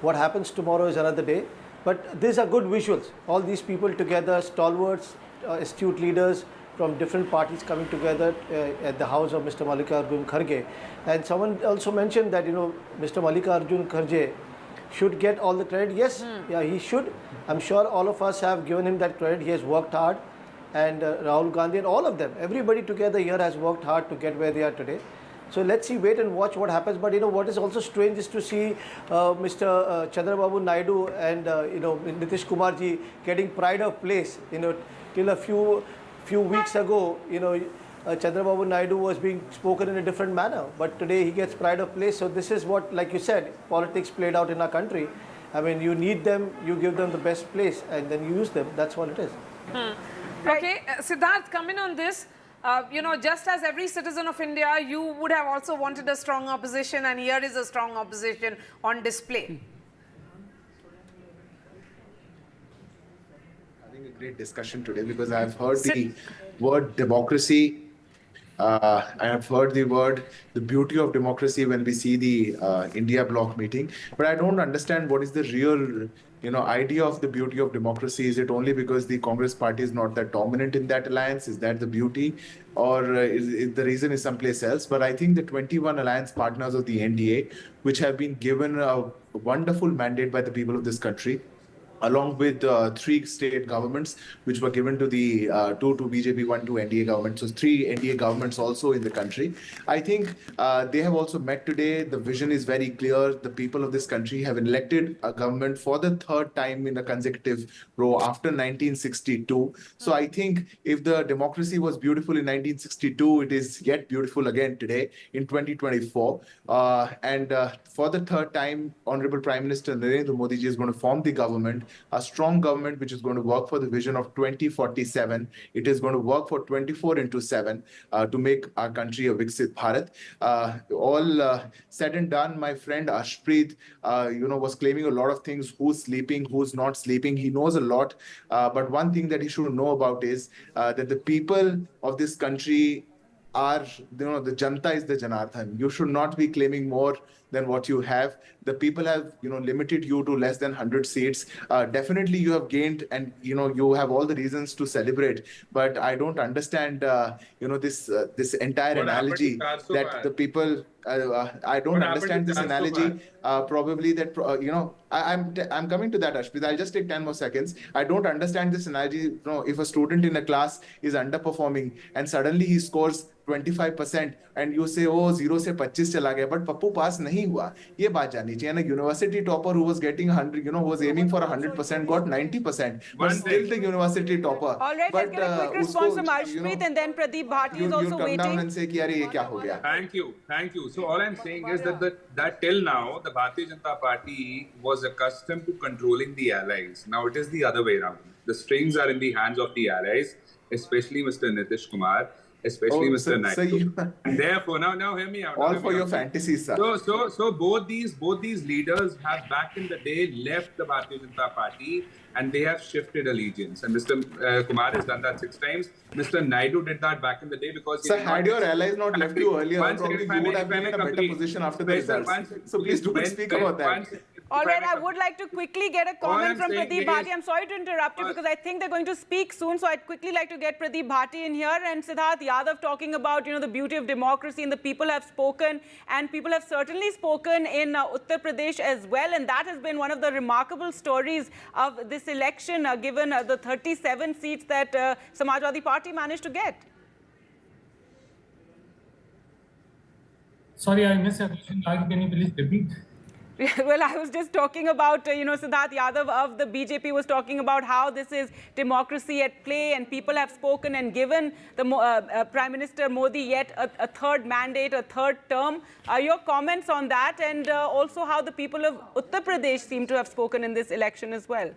What happens tomorrow is another day. But these are good visuals. All these people together, stalwarts, astute leaders from different parties coming together at the house of Mr. Mallikarjun Kharge. And someone also mentioned that, Mr. Mallikarjun Kharge should get all the credit. Yes, yeah, he should. I'm sure all of us have given him that credit. He has worked hard. And Rahul Gandhi and all of them, everybody together here has worked hard to get where they are today. So let's see, wait and watch what happens. But what is also strange is to see Mr. Chandrababu Naidu and Nitish Kumar ji getting pride of place. Till a few weeks ago, Chandrababu Naidu was being spoken in a different manner, but today he gets pride of place. So this is what, like you said, politics played out in our country. I mean, you need them, you give them the best place, and then you use them. That's what it is. Okay, Siddharth, come in on this. Just as every citizen of India, you would have also wanted a strong opposition, and here is a strong opposition on display. Having a great discussion today because I've heard the word democracy. I have heard the beauty of democracy when we see the India bloc meeting, but I don't understand what is the real idea of the beauty of democracy. Is it only because the Congress party is not that dominant in that alliance? Is that the beauty? Or is the reason is someplace else? But I think the 21 alliance partners of the NDA, which have been given a wonderful mandate by the people of this country, along with 3 state governments, which were given to the 2 BJP, 1 to NDA government. So 3 NDA governments also in the country. I think they have also met today. The vision is very clear. The people of this country have elected a government for the 3rd time in a consecutive row after 1962. So I think if the democracy was beautiful in 1962, it is yet beautiful again today in 2024. And for the 3rd time, Honorable Prime Minister Narendra Modi ji is going to form the government, a strong government which is going to work for the vision of 2047. It is going to work for 24/7 to make our country a Viksit Bharat. All said and done, my friend Ashpreet, was claiming a lot of things. Who's sleeping, who's not sleeping. He knows a lot. But one thing that he should know about is that the people of this country are, the Janta is the Janardhan. You should not be claiming more than what you have. The people have, limited you to less than 100 seats. Definitely you have gained, and, you have all the reasons to celebrate. But I don't understand, this entire analogy that the people, I don't understand this analogy. Probably that, I'm coming to that, Ashpit. I'll just take 10 more seconds. I don't understand this analogy. If a student in a class is underperforming and suddenly he scores 25% and you say, oh, 0 से 25 चला गया, but Pappu पास नहीं हुआ. ये बात जाननी चाहिए ना. University topper who was getting 100, who was aiming for 100% got 90%, but still the university topper. All right, let's get a quick response from Arshpreet, and then Pradeep Bharti is also come waiting. down and say कि यार ये क्या हो गया. Thank you. So all I'm saying is that till now the Bharatiya Janata Party was accustomed to controlling the allies. Now it is the other way around. The strings are in the hands of the allies, especially Mr. Nitish Kumar, especially Mr. Naidu. And therefore, now hear me out. All for your fantasies, sir. So both these leaders have back in the day left the Bharatiya Janata Party and they have shifted allegiance. And Mr. Kumar has done that 6 times. Mr. Naidu did that back in the day because... Sir, had your allies not left you earlier, probably you would have been in a better position after the results. So please do speak about that. All right, I would like to quickly get a comment from Pradeep Bharti. I'm sorry to interrupt you because I think they're going to speak soon. So I'd quickly like to get Pradeep Bharti in here, and Siddharth Yadav talking about, the beauty of democracy, and the people have spoken, and people have certainly spoken in Uttar Pradesh as well. And that has been one of the remarkable stories of this election, given the 37 seats that Samajwadi Party managed to get. Sorry, I missed your question. Can you please repeat? Well, I was just talking about, Siddharth Yadav of the BJP was talking about how this is democracy at play, and people have spoken and given the Prime Minister Modi yet a third mandate, a third term. Your comments on that, and also how the people of Uttar Pradesh seem to have spoken in this election as well.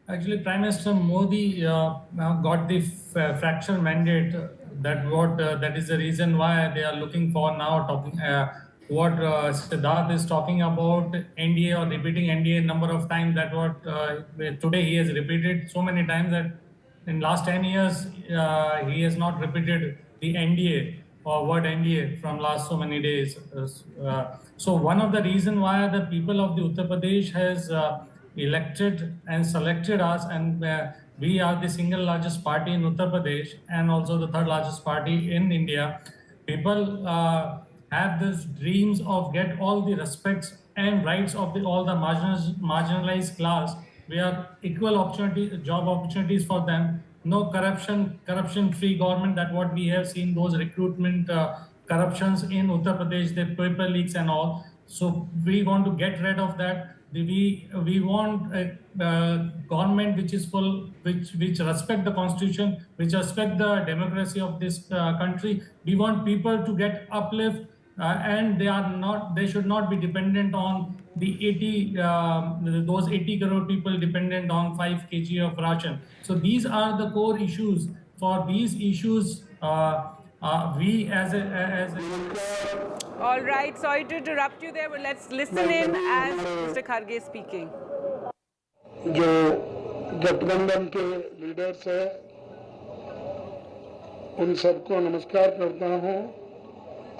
Actually, Prime Minister Modi got the fracture mandate. That is the reason why they are looking for now talking. What Siddharth is talking about NDA or repeating NDA number of times, that what today he has repeated so many times that in last 10 years he has not repeated the NDA or word NDA from last so many days. So one of the reason why the people of the Uttar Pradesh has elected and selected us, and we are the single largest party in Uttar Pradesh and also the third largest party in India. People have these dreams of get all the respects and rights of all the marginalized class. We are equal opportunity, job opportunities for them. No corruption-free government. That what we have seen, those recruitment corruptions in Uttar Pradesh, the paper leaks and all. So we want to get rid of that. We want a government which is which respect the constitution, which respect the democracy of this country. We want people to get uplift. And they should not be dependent on the 80, those 80 crore people dependent on 5 kg of ration. So these are the core issues. For these issues, we as a All right, sorry to interrupt you there, but let's listen in as Mr. Kharge is speaking. जो गठबंधन के leaders हैं, उन सबको नमस्कार करता हूं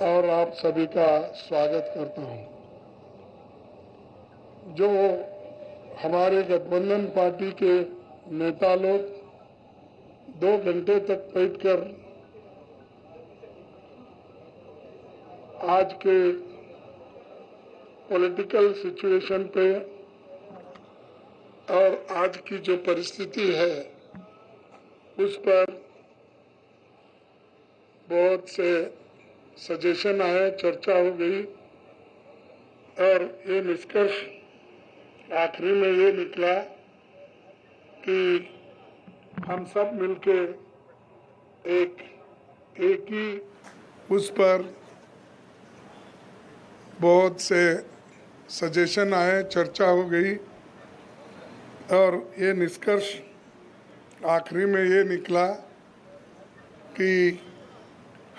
और आप सभी का स्वागत करता हूं। जो हमारे गठबंधन पार्टी के नेता लोग 2 घंटे तक बैठकर आज के पॉलिटिकल सिचुएशन पे और आज की जो परिस्थिति है उस पर बहुत से सजेशन आए, चर्चा हो गई और ये निष्कर्ष आखिरी में ये निकला कि हम सब मिलके एक ही उस पर बहुत से सजेशन आए, चर्चा हो गई और ये निष्कर्ष आखिरी में ये निकला कि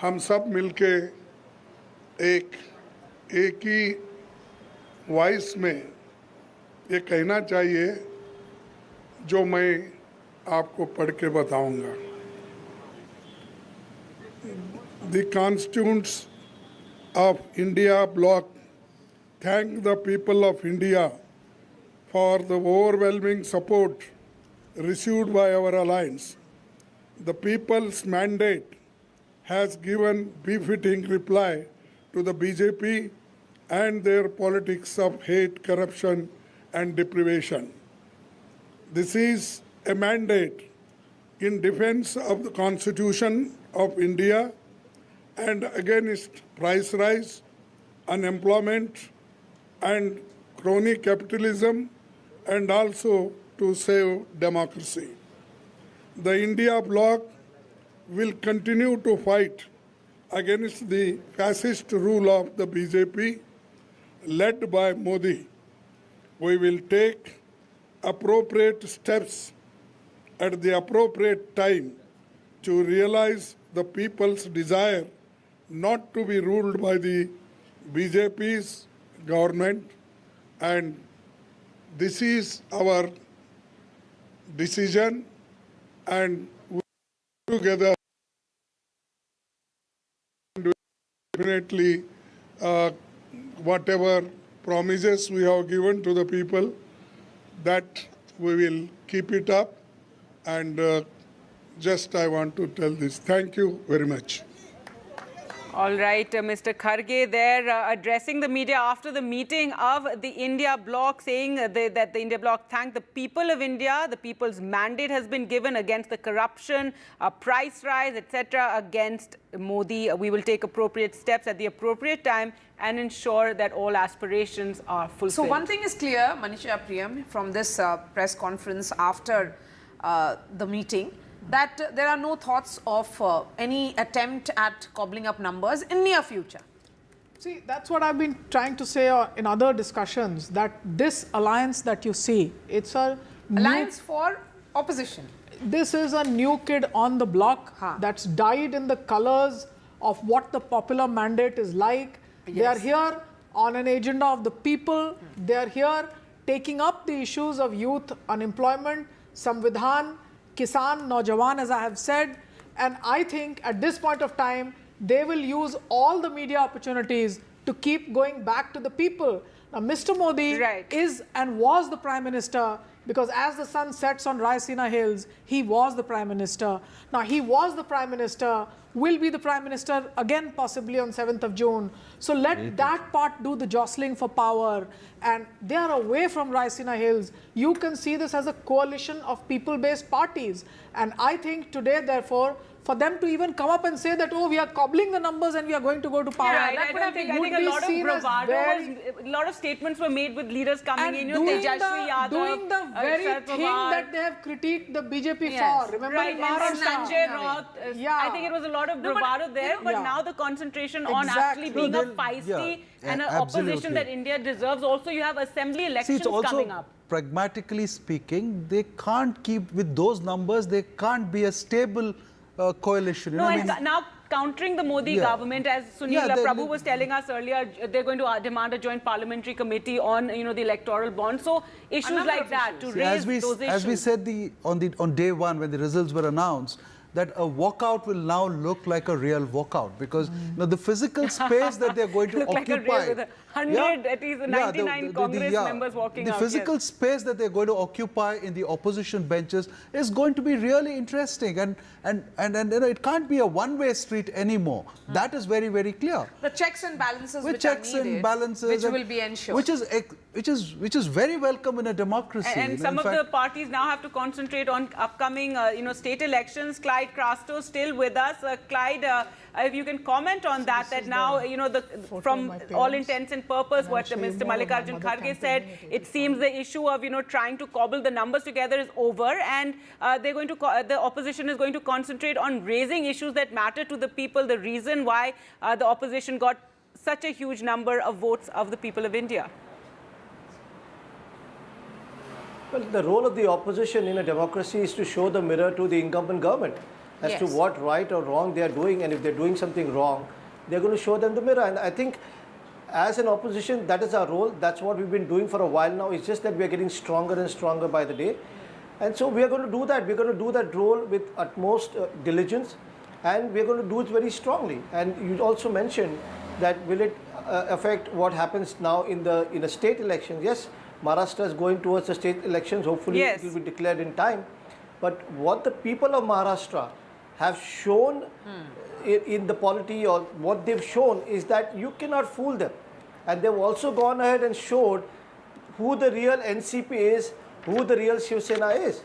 हम सब मिलके एक ही वॉइस में ये कहना चाहिए जो मैं आपको पढ़ के बताऊंगा। The constituents of India bloc thank the people of India for the overwhelming support received by our alliance. The people's mandate has given befitting reply to the BJP and their politics of hate, corruption, and deprivation. This is a mandate in defense of the Constitution of India and against price rise, unemployment, and crony capitalism, and also to save democracy. The India bloc will continue to fight against the fascist rule of the BJP led by Modi. We will take appropriate steps at the appropriate time to realize the people's desire not to be ruled by the BJP's government, and this is our decision, and we together definitely whatever promises we have given to the people, that we will keep it up. And just I want to tell this. Thank you very much. All right, Mr. Kharge there addressing the media after the meeting of the India bloc, saying that the India bloc thanked the people of India. The people's mandate has been given against the corruption, price rise, etc. against Modi. We will take appropriate steps at the appropriate time and ensure that all aspirations are fulfilled. So one thing is clear, Manisha Priyam, from this press conference after the meeting, that there are no thoughts of any attempt at cobbling up numbers in near future. See, that's what I've been trying to say in other discussions, that this alliance that you see, it's a alliance for opposition. This is a new kid on the block that's dyed in the colors of what the popular mandate is like. Yes. They are here on an agenda of the people. They are here taking up the issues of youth unemployment, Samvidhan, Kisan, Naujawan, as I have said. And I think at this point of time, they will use all the media opportunities to keep going back to the people. Now, Mr. Modi is and was the Prime Minister, because as the sun sets on Raisina Hills, he was the Prime Minister. Now, he was the Prime Minister, will be the Prime Minister again possibly on 7th of June. So let that part do the jostling for power. And they are away from Raisina Hills. You can see this as a coalition of people-based parties. And I think today, therefore, for them to even come up and say that, oh, we are cobbling the numbers and we are going to go to power. Yeah, I think a lot of bravado a lot of statements were made with leaders coming in, doing the very thing that they have critiqued the BJP for. Remember in Maharashtra? I think it was a lot of bravado there, but now the concentration on actually being a feisty and an opposition that India deserves. Also, you have assembly elections coming up. Pragmatically speaking, they can't keep with those numbers, they can't be a stable coalition. No, and now countering the Modi government, as Sunil Prabhu was telling us earlier, they're going to demand a joint parliamentary committee on, the electoral bond. So issues like that to raise those issues. As we said on day one when the results were announced, that a walkout will now look like a real walkout, because the physical space that they're going to occupy. Like a real, 100, at least 99 Congress members walking out. The physical space that they're going to occupy in the opposition benches is going to be really interesting, and it can't be a one-way street anymore. That is very, very clear. The checks and balances which are needed, which will be ensured. Which is very welcome in a democracy. And some of the parties now have to concentrate on upcoming, state elections. Clyde Crasto still with us. Clyde, if you can comment on that now, from all intents and purpose, what Mr. Mallikarjun Kharge said, it seems the issue of, trying to cobble the numbers together is over, and the opposition is going to concentrate on raising issues that matter to the people, the reason why the opposition got such a huge number of votes of the people of India. Well, the role of the opposition in a democracy is to show the mirror to the incumbent government as to what right or wrong they are doing, and if they're doing something wrong, they're going to show them the mirror. And I think as an opposition, that is our role. That's what we've been doing for a while now. It's just that we are getting stronger and stronger by the day. And so we are going to do that. We're going to do that role with utmost diligence, and we're going to do it very strongly. And you also mentioned that will it affect what happens now in the state elections? Yes, Maharashtra is going towards the state elections. Hopefully, it will be declared in time. But what the people of Maharashtra have shown in the polity, or what they've shown, is that you cannot fool them. And they've also gone ahead and showed who the real NCP is, who the real Shiv Sena is.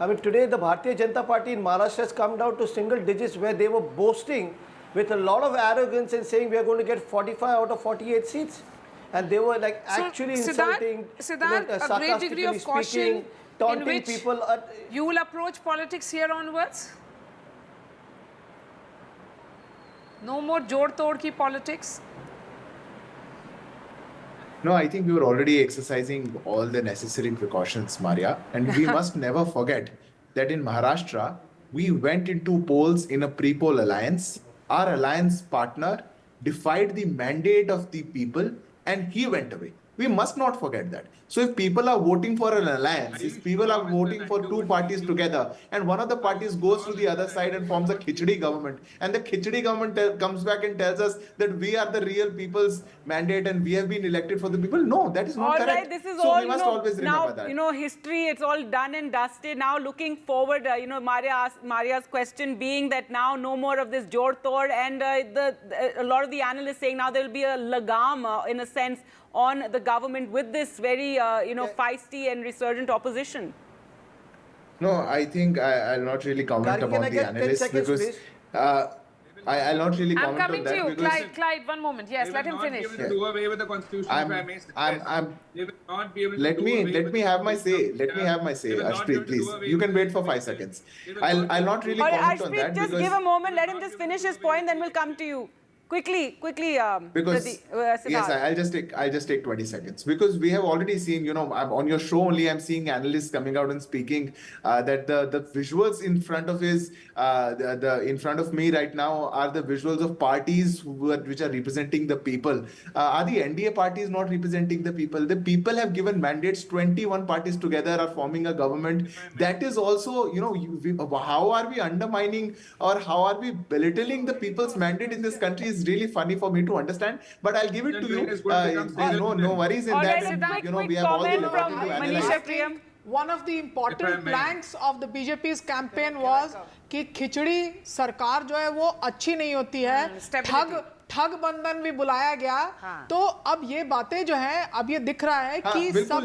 I mean, today the Bharatiya Janata Party in Maharashtra has come down to single digits, where they were boasting with a lot of arrogance and saying we are going to get 45 out of 48 seats. And they were like actually insulting, Siddharth, a great degree of caution taunting in which people. You will approach politics here onwards? No more jod-tod ki politics? No, I think we were already exercising all the necessary precautions, Maria. And we must never forget that in Maharashtra, we went into polls in a pre-poll alliance. Our alliance partner defied the mandate of the people and he went away. We must not forget that. So if people are voting for an alliance, if people are voting for two parties together, and one of the parties goes to the other side and forms a khichdi government, and the khichdi government comes back and tells us that we are the real people's mandate and we have been elected for the people, no, that is not correct. All right, this is so all, we must always remember that. Now, history, it's all done and dusted. Now looking forward, Maria's question being that now no more of this jod-tod, and a lot of the analysts saying now there will be a lagam, in a sense, on the government with this very, feisty and resurgent opposition. No, I think I'll not really comment about the analysts because I'll not really comment on that. I'm coming to you, Clyde, one moment. Yes, let him finish. They will not be able to do away with the constitution, if I may suggest. They will not be able to let me have my say. Let me have my say. Ashpreet, please. You can wait for 5 seconds. I'll not really comment on that. Just give a moment. Let him just finish his point, then we'll come to you. Quickly, because yes, I'll just take 20 seconds because we have already seen, on your show only I'm seeing analysts coming out and speaking that the visuals in front of in front of me right now are the visuals of parties which are representing the people. Are the NDA parties not representing the people? The people have given mandates. 21 parties together are forming a government. That is also, how are we undermining or how are we belittling the people's mandate in this country is really funny for me to understand, but I'll give it to you. No worries in that. We have all the liberty to analyze. One of the important planks of the BJP's campaign was कि खिचड़ी सरकार जो है वो अच्छी नहीं होती है, ठग बंधन भी बुलाया गया, तो अब ये बातें जो हैं अब ये दिख रहा है कि सब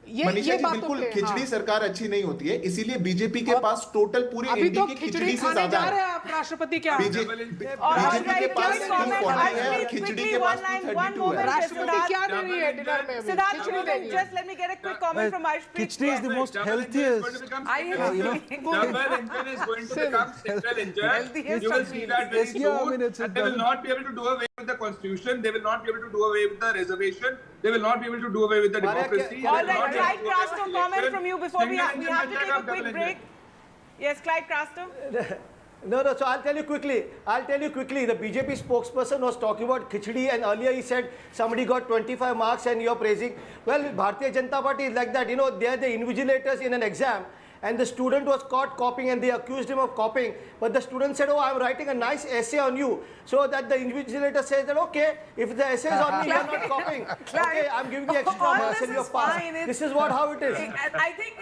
मनीषा जी बिल्कुल खिचड़ी सरकार अच्छी नहीं होती है, इसीलिए बीजेपी के पास टोटल पूरे एनडीए की खिचड़ी से ज्यादा है। आप राष्ट्रपति क्या बीजेपी के पास 240 है और खिचड़ी के पास 232 है। राष्ट्रपति क्या दे रही है डिनर में? Siddharth, just let me get a quick comment from Ashpreet. Khicdi is the most healthiest. Double engine is going to become central engine. You will see that very soon. They will not be able to do away with the constitution. They will not be able to do away with the reservation. They will not be able to do away with the democracy. All right, Clyde Crasto, comment from you before we have to take a quick break. Yes, Clyde Crasto. No, so I'll tell you quickly. The BJP spokesperson was talking about khichdi, and earlier he said somebody got 25 marks and you're praising. Well, Bharatiya Janata Party is like that. They are the invigilators in an exam. And the student was caught copying and they accused him of copying. But the student said, I'm writing a nice essay on you. So that the invigilator says that, okay, if the essay is on me, you're not copying. Okay, I'm giving the extra marks and you're passed. This is how it is. I think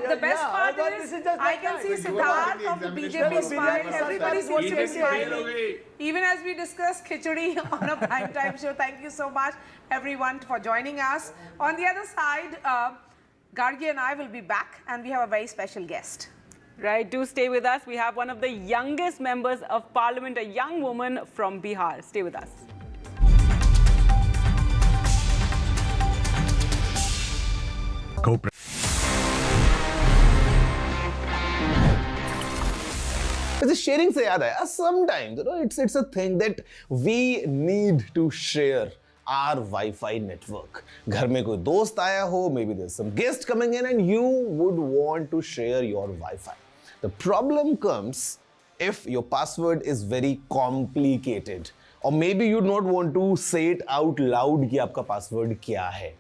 the best part is I can see Siddharth of the BJP smile. Everybody seems to be smiling. Even as we discuss khichdi on a prime time show. Thank you so much, everyone, for joining us. On the other side, Gargi and I will be back, and we have a very special guest. Right, do stay with us. We have one of the youngest members of parliament, a young woman from Bihar. Stay with us. Sharing se yaad hai, sometimes it's a thing that we need to share our Wi-Fi network. घर में कोई दोस्त आया हो, maybe there's some guest coming in and you would want to share your Wi-Fi. The problem comes if your password is very complicated or maybe you don't want to say it out loud कि आपका password क्या है.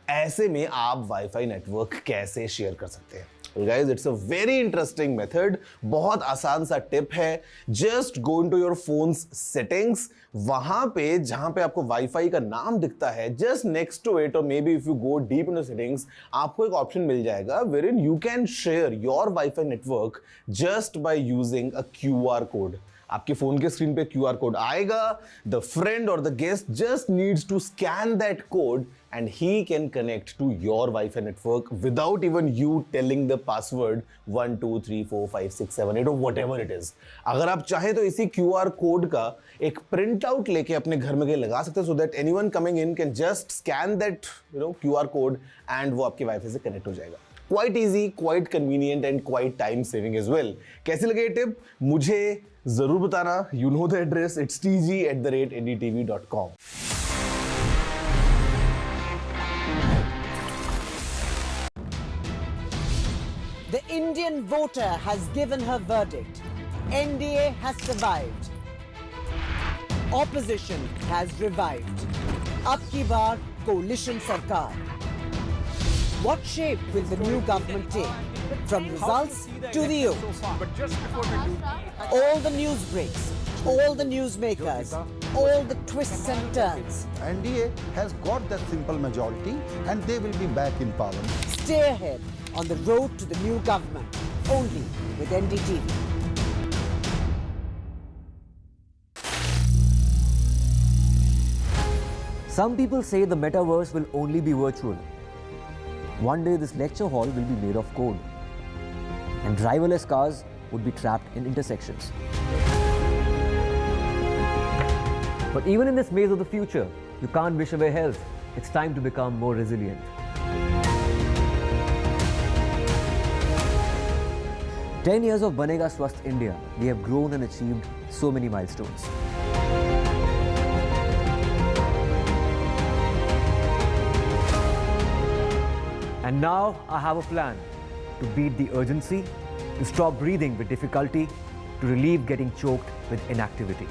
ऐसे में आप Wi-Fi network कैसे share कर सकते हैं? Guys, it's a very interesting method. बहुत आसान सा टिप है. Just go into your phone's settings. वहां पे जहां पे आपको वाईफाई का नाम दिखता है, just next to it, or maybe if you go deep into settings, आपको एक ऑप्शन मिल जाएगा wherein you can share your Wi-Fi network just by using a QR code. आपके फोन के स्क्रीन पे QR कोड आएगा. The friend or the guest just needs to scan that code and he can connect to your Wi-Fi network without even you telling the password 1 2 3 4 5 6 7 8 or whatever it is. अगर आप चाहें तो इसी QR code का एक print out लेके अपने घर में कहीं लगा सकते हैं so that anyone coming in can just scan that QR code and वो आपके Wi-Fi से कनेक्ट हो जाएगा. Quite easy, quite convenient and quite time saving as well. कैसी लगी ये टिप? मुझे जरूर बताना. You know the address. It's tg@ndtv.com. The Indian voter has given her verdict. NDA has survived. Opposition has revived. Ab ki baar coalition sarkar. What shape will the new government take? From results to the youth. All the news breaks, all the newsmakers, all the twists and turns. NDA has got that simple majority and they will be back in parliament. Stay ahead on the road to the new government, only with NDTV. Some people say the metaverse will only be virtual. One day this lecture hall will be made of code and driverless cars would be trapped in intersections. But even in this maze of the future, you can't wish away health. It's time to become more resilient. "10 years of Banega Swasth India, we have grown and achieved so many milestones. And now I have a plan to beat the urgency, to stop breathing with difficulty, to relieve getting choked with inactivity.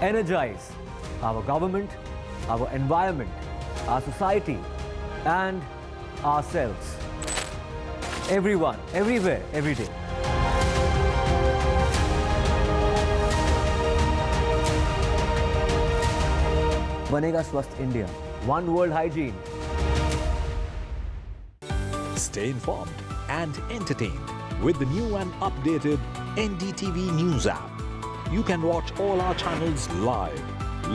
Energize our government, our environment, our society, and ourselves. Everyone, everywhere, every day. Banega Swasth India. One world hygiene. Stay informed and entertained with the new and updated NDTV News app. You can watch all our channels live,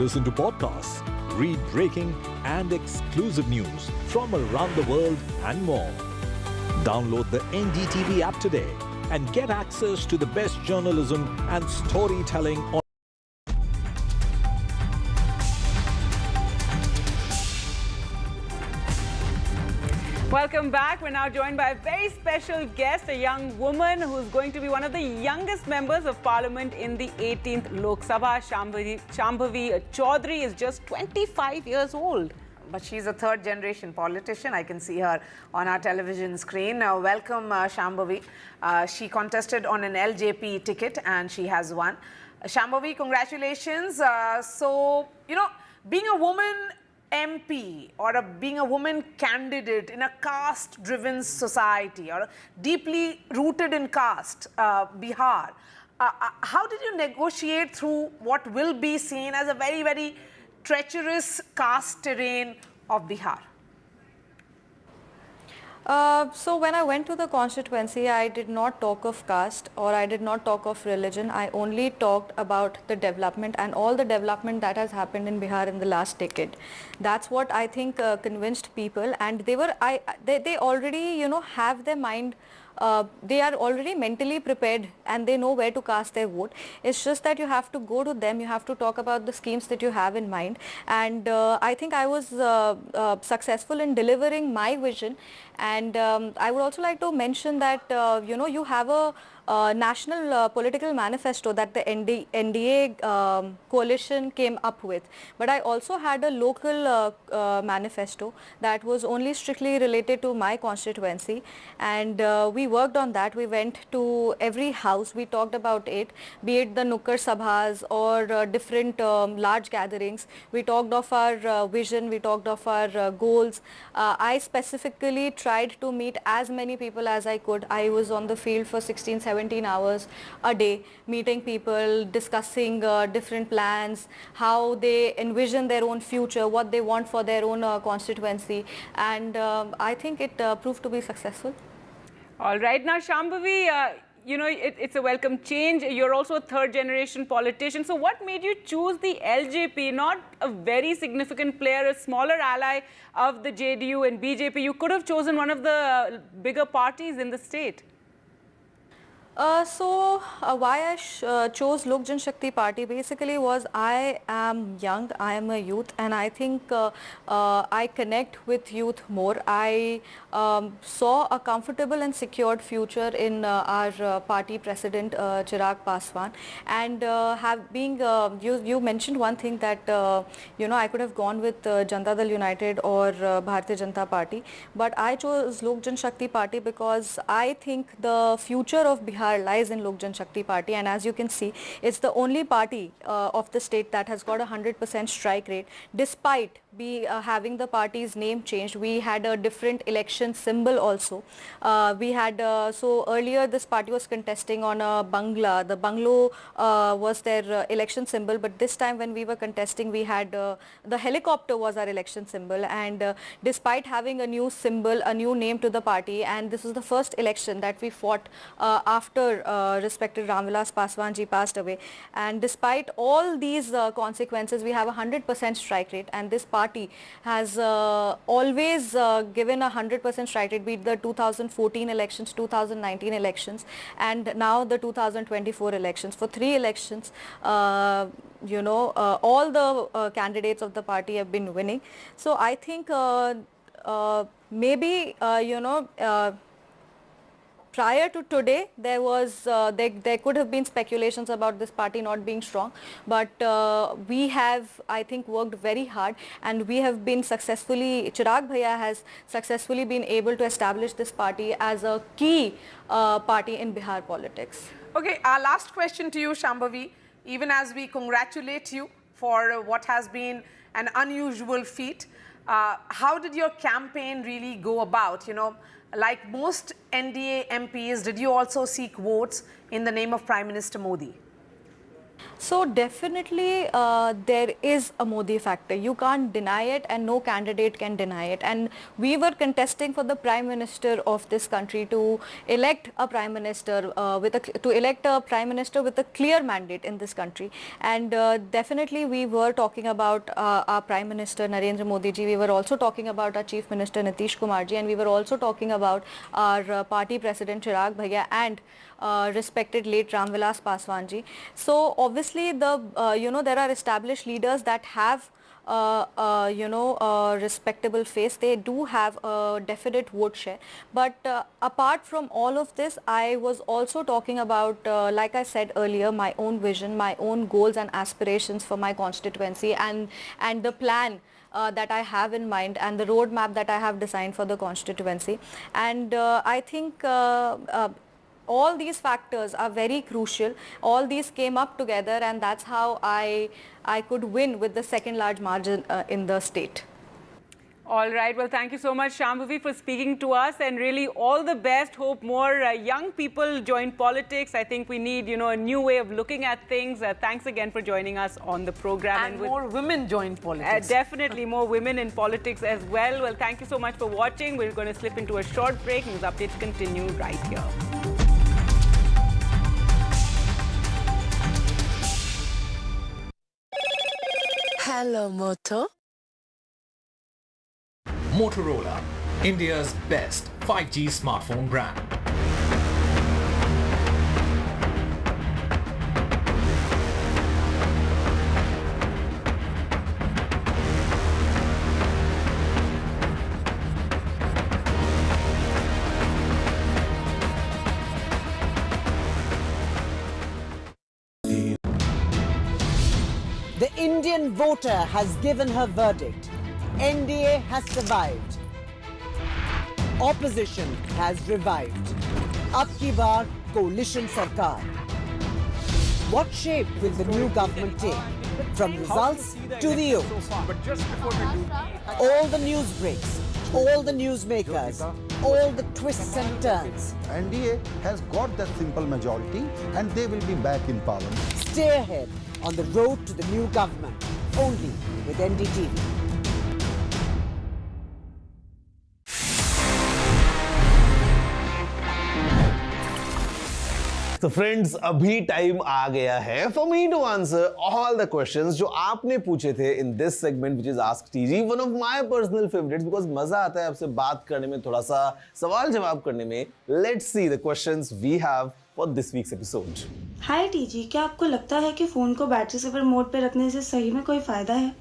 listen to podcasts, read breaking and exclusive news from around the world and more. Download the NDTV app today and get access to the best journalism and storytelling on Welcome back. We're now joined by a very special guest, a young woman who's going to be one of the youngest members of parliament in the 18th Lok Sabha. Shambhavi Chaudhary is just 25 years old. But she's a third generation politician. I can see her on our television screen. Welcome, Shambhavi. She contested on an LJP ticket and she has won. Shambhavi, congratulations. Being a woman MP or being a woman candidate in a caste-driven society or deeply rooted in caste, Bihar, how did you negotiate through what will be seen as a very, very treacherous caste terrain of Bihar? So when I went to the constituency, I did not talk of caste or I did not talk of religion. I only talked about the development and all the development that has happened in Bihar in the last decade. That's what I think convinced people, and they already have their mind. They are already mentally prepared and they know where to cast their vote. It's just that you have to go to them, you have to talk about the schemes that you have in mind, and I think I was successful in delivering my vision. And I would also like to mention that you have a national political manifesto that the NDA coalition came up with. But I also had a local manifesto that was only strictly related to my constituency, and we worked on that. We went to every house, we talked about it, be it the Nukkar Sabhas or different large gatherings. We talked of our vision, we talked of our goals. I specifically tried to meet as many people as I could. I was on the field for 16-17 hours a day, meeting people, discussing different plans, how they envision their own future, what they want for their own constituency, and I think it proved to be successful. All right, now Shambhavi, you know, it's a welcome change. You're also a third-generation politician. So what made you choose the LJP, not a very significant player, a smaller ally of the JDU and BJP? You could have chosen one of the bigger parties in the state. Why I chose Lok Jan Shakti Party basically was I am young, I am a youth, and I think I connect with youth more. I saw a comfortable and secured future in our party president Chirag Paswan, and you mentioned one thing that you know, I could have gone with Janata Dal United or Bharatiya Janata Party, but I chose Lok Jan Shakti Party because I think the future of Bihar lies in Lok Jan Shakti Party, and as you can see, it's the only party of the state that has got 100% strike rate, despite having the party's name changed. We had a different election symbol also. We had so earlier this party was contesting on a bangla. The bungalow was their election symbol, but this time when we were contesting, we had the helicopter was our election symbol, and despite having a new symbol, a new name to the party, and this was the first election that we fought after respected Ramvilas Paswan ji passed away, and despite all these consequences, we have 100% strike rate, and this party has always given 100% strike rate, be it the 2014 elections, 2019 elections, and now the 2024 elections. For 3 elections, you know, all the candidates of the party have been winning. So I think maybe you know, prior to today, there was there could have been speculations about this party not being strong, but we have, I think, worked very hard, and we have been successfully, Chirag Bhaiya has successfully been able to establish this party as a key party in Bihar politics. Okay, our last question to you, Shambhavi, even as we congratulate you for what has been an unusual feat, how did your campaign really go about? You know, like most NDA MPs, did you also seek votes in the name of Prime Minister Modi? So definitely there is a Modi factor. You can't deny it, and no candidate can deny it. And we were contesting for the Prime Minister of this country to elect a Prime Minister with a clear mandate in this country. And definitely we were talking about our Prime Minister Narendra Modi ji. We were also talking about our Chief Minister Nitish Kumar ji, and we were also talking about our party president Chirag Bhaiya and respected late Ramvilas Paswan ji. So obviously the you know, there are established leaders that have you know, a respectable face. They do have a definite vote share, but apart from all of this, I was also talking about like I said earlier, my own vision, my own goals and aspirations for my constituency, and the plan that I have in mind, and the roadmap that I have designed for the constituency. And I think all these factors are very crucial. All these came up together, and that's how I could win with the second large margin in the state. All right. Well, thank you so much, Shambhavi, for speaking to us, and really all the best. Hope more young people join politics. I think we need, you know, a new way of looking at things. Thanks again for joining us on the program. And more women join politics. Definitely more women in politics as well. Well, thank you so much for watching. We're going to slip into a short break. News updates continue right here. Hello, Moto. Motorola, India's best 5G smartphone brand. Indian voter has given her verdict. NDA has survived. Opposition has revived. Ab ki baar coalition sarkar. What shape will the new government take? From results to the oath. All the news breaks, all the newsmakers, all the twists and turns. NDA has got that simple majority and they will be back in parliament. Stay ahead on the road to the new government, only with NDTV. So friends, अभी time आ गया है for me to answer all the questions जो आपने पूछे थे in this segment which is Ask TG, one of my personal favorites because मजा आता है आपसे बात करने में, थोड़ा सा सवाल जवाब करने में. Let's see the questions we have for this week's episode. Hi TG, क्या आपको लगता है कि फोन को बैटरी सेवर मोड पे रखने से सही में कोई फायदा है?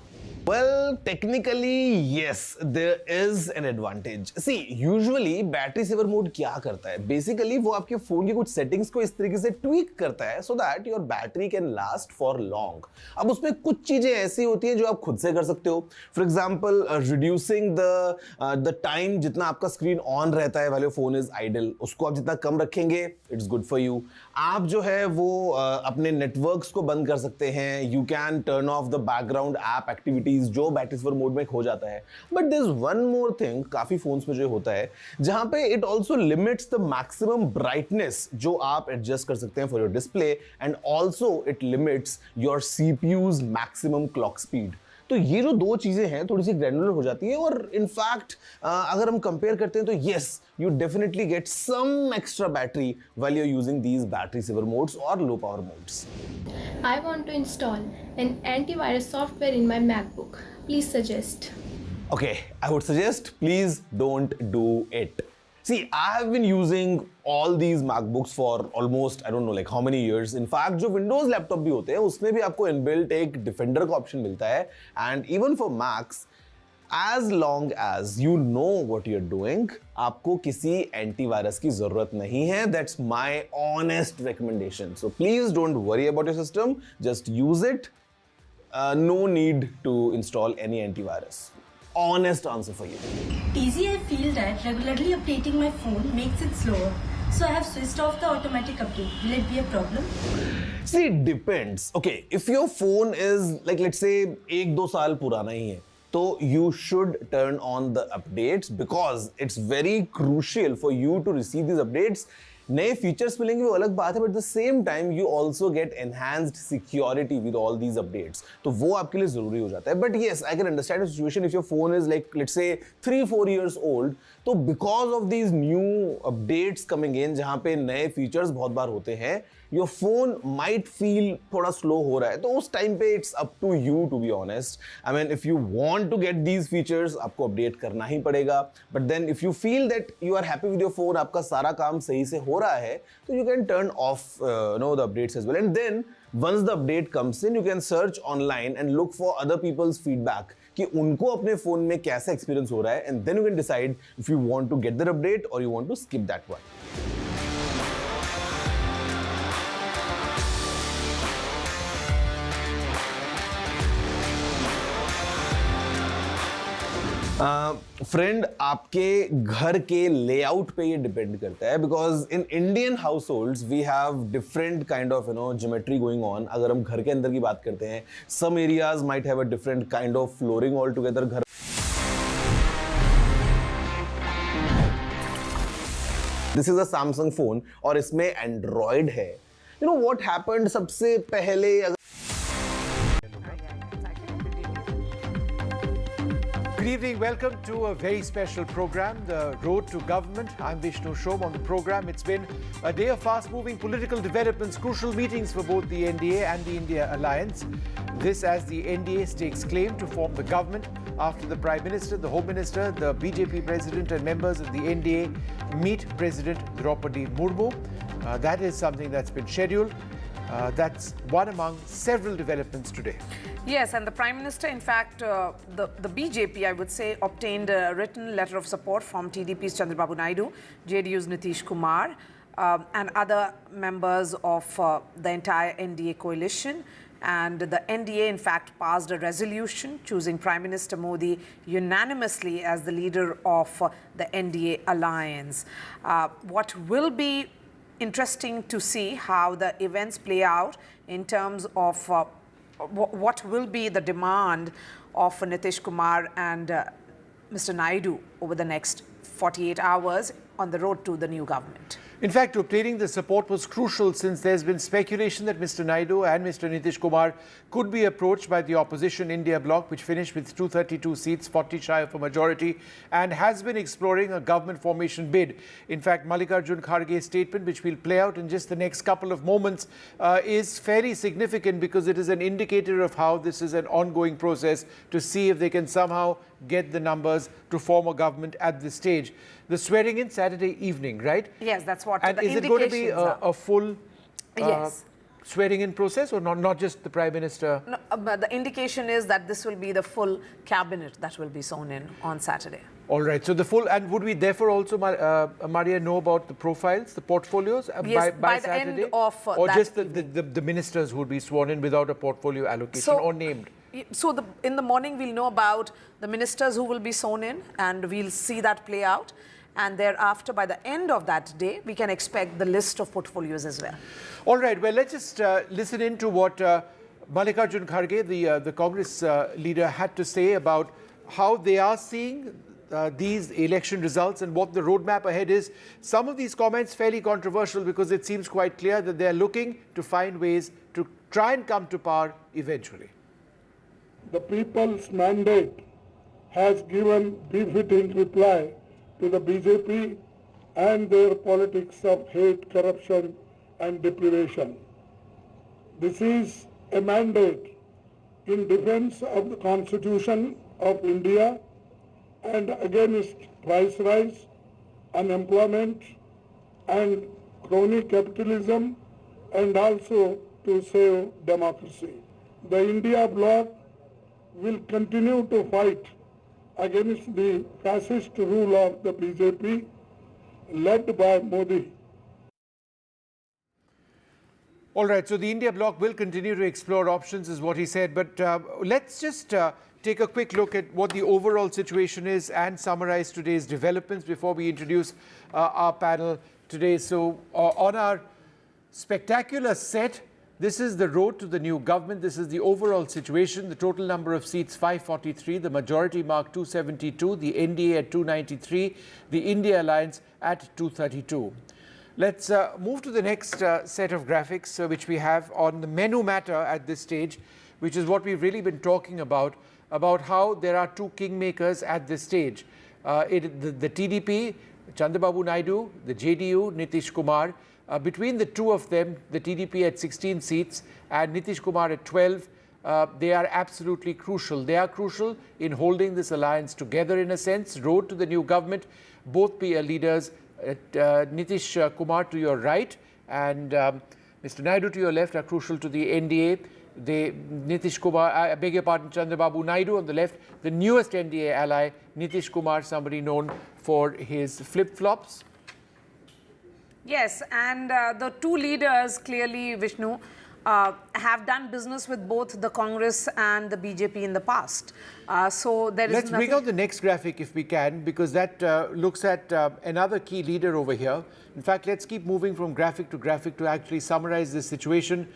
Well, technically, yes, there is an advantage. See, usually battery saver mode क्या करता है? Basically, वो आपके फोन की कुछ settings को इस तरीके से tweak करता है so that your battery can last for long. अब उसमें कुछ चीजें ऐसी होती हैं जो आप खुद से कर सकते हो. For example, reducing the time जितना आपका screen on रहता है while your phone is idle, उसको आप जितना कम रखेंगे, it's good for you. आप जो है वो अपने networks को बंद कर सकते हैं. You can turn off the background app activities जो बैटरी सेवर मोड में हो जाता है. But there is one more thing काफी फोन्स में जो होता है जहां पे it also limits the maximum brightness जो आप एडजस्ट कर सकते हैं for your display and also it limits your CPU's maximum clock speed. तो ये जो दो चीजें हैं थोड़ी सी ग्रैनुलर हो जाती है और इनफैक्ट अगर हम कंपेयर करते हैं तो yes you definitely get some extra battery while you are using these battery saver modes और low power modes. I want to install an antivirus software in my MacBook. Please suggest. Okay, I would suggest please don't do it. See, I have been using all these MacBooks for almost, I don't know, like how many years. In fact, जो Windows laptop भी होते हैं उसमें भी आपको inbuilt एक defender का option मिलता है. And even for Macs, as long as you know what you're doing, आपको किसी एंटीवायरस की जरूरत नहीं है. That's my honest recommendation. So please don't worry about your system. Just use it. No need to install any antivirus. Honest answer for you. TZ, I feel that regularly updating my phone makes it slower. So I have switched off the automatic update. Will it be a problem? See, it depends. Okay, if your phone is like let's say 1-2 साल पुराना ही है तो you should turn on the updates because it's very crucial for you to receive these updates. नए features मिलेंगे वो अलग बात है but the same time you also get enhanced security with all these updates तो वो आपके लिए जरूरी हो जाता है. But yes I can understand the situation if your phone is like let's say 3-4 years old तो because of these new updates coming in जहां पे नए फीचर्स बहुत बार होते हैं योर फोन माइट फील थोड़ा स्लो हो रहा है तो उस टाइम पे it's up to you to be honest. I mean if you want to get these features आपको अपडेट करना ही पड़ेगा but then if you feel that you are happy with your phone आपका सारा काम सही से हो रहा है तो you can turn off the updates as well and then once the update comes in you can search online and look for other people's feedback कि उनको अपने फोन में कैसा एक्सपीरियंस हो रहा है and then you can decide if you want to get that update or you want to skip that one. Friend आपके घर के लेआउट पे ये डिपेंड करता है because in Indian households we have different kind of geometry going on. अगर हम घर के अंदर की बात करते हैं some areas might have a different kind of flooring all together. घर this is a Samsung phone और इसमें एंड्रॉयड है. यू नो व्हाट हैपेंड सबसे पहले Good evening, welcome to a very special program, The Road to Government. I'm Vishnu Shom. On the program, it's been a day of fast-moving political developments, crucial meetings for both the NDA and the India Alliance. This as the NDA stakes claim to form the government after the Prime Minister, the Home Minister, the BJP President and members of the NDA meet President Droupadi Murmu. That is something that's been scheduled. That's one among several developments today. Yes, and the Prime Minister, in fact, the BJP, I would say, obtained a written letter of support from TDP's Chandrababu Naidu, JDU's Nitish Kumar, and other members of the entire NDA coalition. And the NDA, in fact, passed a resolution choosing Prime Minister Modi unanimously as the leader of the NDA alliance. What will be interesting to see how the events play out in terms of what will be the demand of Nitish Kumar and Mr. Naidu over the next 48 hours on the road to the new government. In fact, obtaining the support was crucial since there's been speculation that Mr. Naidu and Mr. Nitish Kumar could be approached by the opposition India bloc, which finished with 232 seats, 40 shy of a majority, and has been exploring a government formation bid. In fact, Mallikarjun Kharge's statement, which we'll play out in just the next couple of moments, is fairly significant because it is an indicator of how this is an ongoing process to see if they can somehow get the numbers to form a government at this stage. The swearing in Saturday evening, right? Yes, that's what and the is it going to be a full yes. swearing in process or not just the Prime Minister? No, but the indication is that this will be the full cabinet that will be sworn in on Saturday. All right. So the full, and would we therefore also, Maria, know about the profiles, the portfolios yes, by the Saturday? end of or that just the ministers who would be sworn in without a portfolio allocation or named? So in the morning we'll know about the ministers who will be sworn in, and we'll see that play out. And thereafter, by the end of that day, we can expect the list of portfolios as well. All right. Well, let's just listen in to what Mallikarjun Kharge, the Congress leader, had to say about how they are seeing these election results and what the roadmap ahead is. Some of these comments fairly controversial because it seems quite clear that they're looking to find ways to try and come to power eventually. The people's mandate has given befitting reply to the BJP and their politics of hate, corruption and deprivation. This is a mandate in defense of the Constitution of India and against price rise, unemployment and crony capitalism, and also to save democracy. The India bloc will continue to fight against the fascist rule of the BJP led by Modi. All right, so the India bloc will continue to explore options is what he said, but let's just take a quick look at what the overall situation is and summarize today's developments before we introduce our panel today. So on our spectacular set, this is the road to the new government. This is the overall situation. The total number of seats, 543. The majority mark, 272. The NDA at 293. The India Alliance at 232. Let's move to the next set of graphics, which we have on the menu matter at this stage, which is what we've really been talking about how there are two kingmakers at this stage. The TDP, Chandrababu Naidu, the JDU, Nitish Kumar. Between the two of them, the TDP at 16 seats and Nitish Kumar at 12, they are absolutely crucial. They are crucial in holding this alliance together in a sense. Road to the new government, both leaders, Nitish Kumar to your right and Mr. Naidu to your left are crucial to the NDA. Nitish Kumar, I beg your pardon, Chandrababu Naidu on the left, the newest NDA ally, Nitish Kumar, somebody known for his flip-flops. Yes, and the two leaders clearly, Vishnu, have done business with both the Congress and the BJP in the past. So there is Let's bring out the next graphic if we can, because that looks at another key leader over here. In fact, let's keep moving from graphic to actually summarize this situation.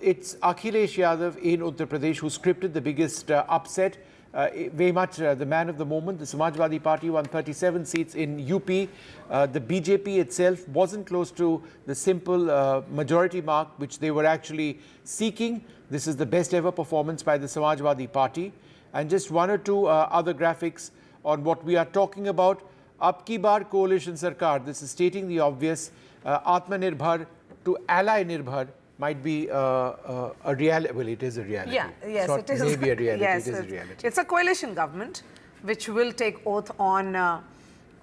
It's Akhilesh Yadav in Uttar Pradesh who scripted the biggest upset. Very much the man of the moment. The Samajwadi Party won 37 seats in UP. The BJP itself wasn't close to the simple majority mark which they were actually seeking. This is the best ever performance by the Samajwadi Party. And just one or two other graphics on what we are talking about. Ab ki baar coalition sarkar. This is stating the obvious. Atmanirbhar to ally Nirbhar might be a reality. Well, it is a reality. Yeah, yes, it is. Maybe a reality. Yes, it is a reality. It's a coalition government which will take oath on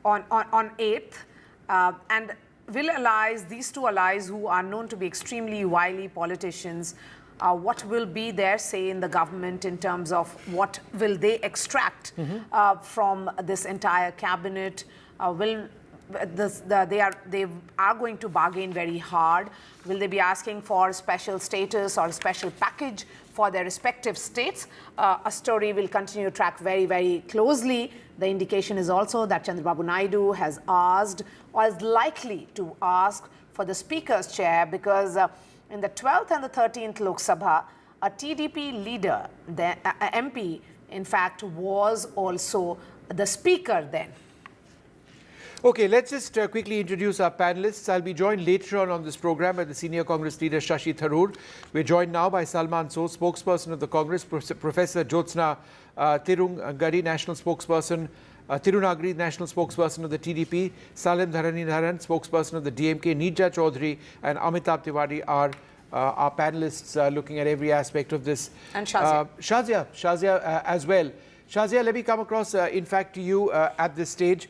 8th and will allies, these two allies who are known to be extremely wily politicians, what will be their say in the government in terms of what will they extract from this entire cabinet? Will they are going to bargain very hard. Will they be asking for special status or special package for their respective states? A story we'll continue to track very, very closely. The indication is also that Chandrababu Naidu has asked or is likely to ask for the Speaker's chair, because in the 12th and the 13th Lok Sabha, a TDP leader, the MP, in fact, was also the Speaker then. Okay, let's just quickly introduce our panelists. I'll be joined later on this program by the senior Congress leader Shashi Tharoor. We're joined now by Salman So, spokesperson of the Congress, Professor Jyotsna Tirunagari, national spokesperson, Tirunagari, national spokesperson of the TDP, Salim Dharanidharan, spokesperson of the DMK, Neerja Chaudhary and Amitabh Tiwari are our panelists looking at every aspect of this. And Shazia. Shazia as well. Shazia, let me come across, in fact, to you at this stage.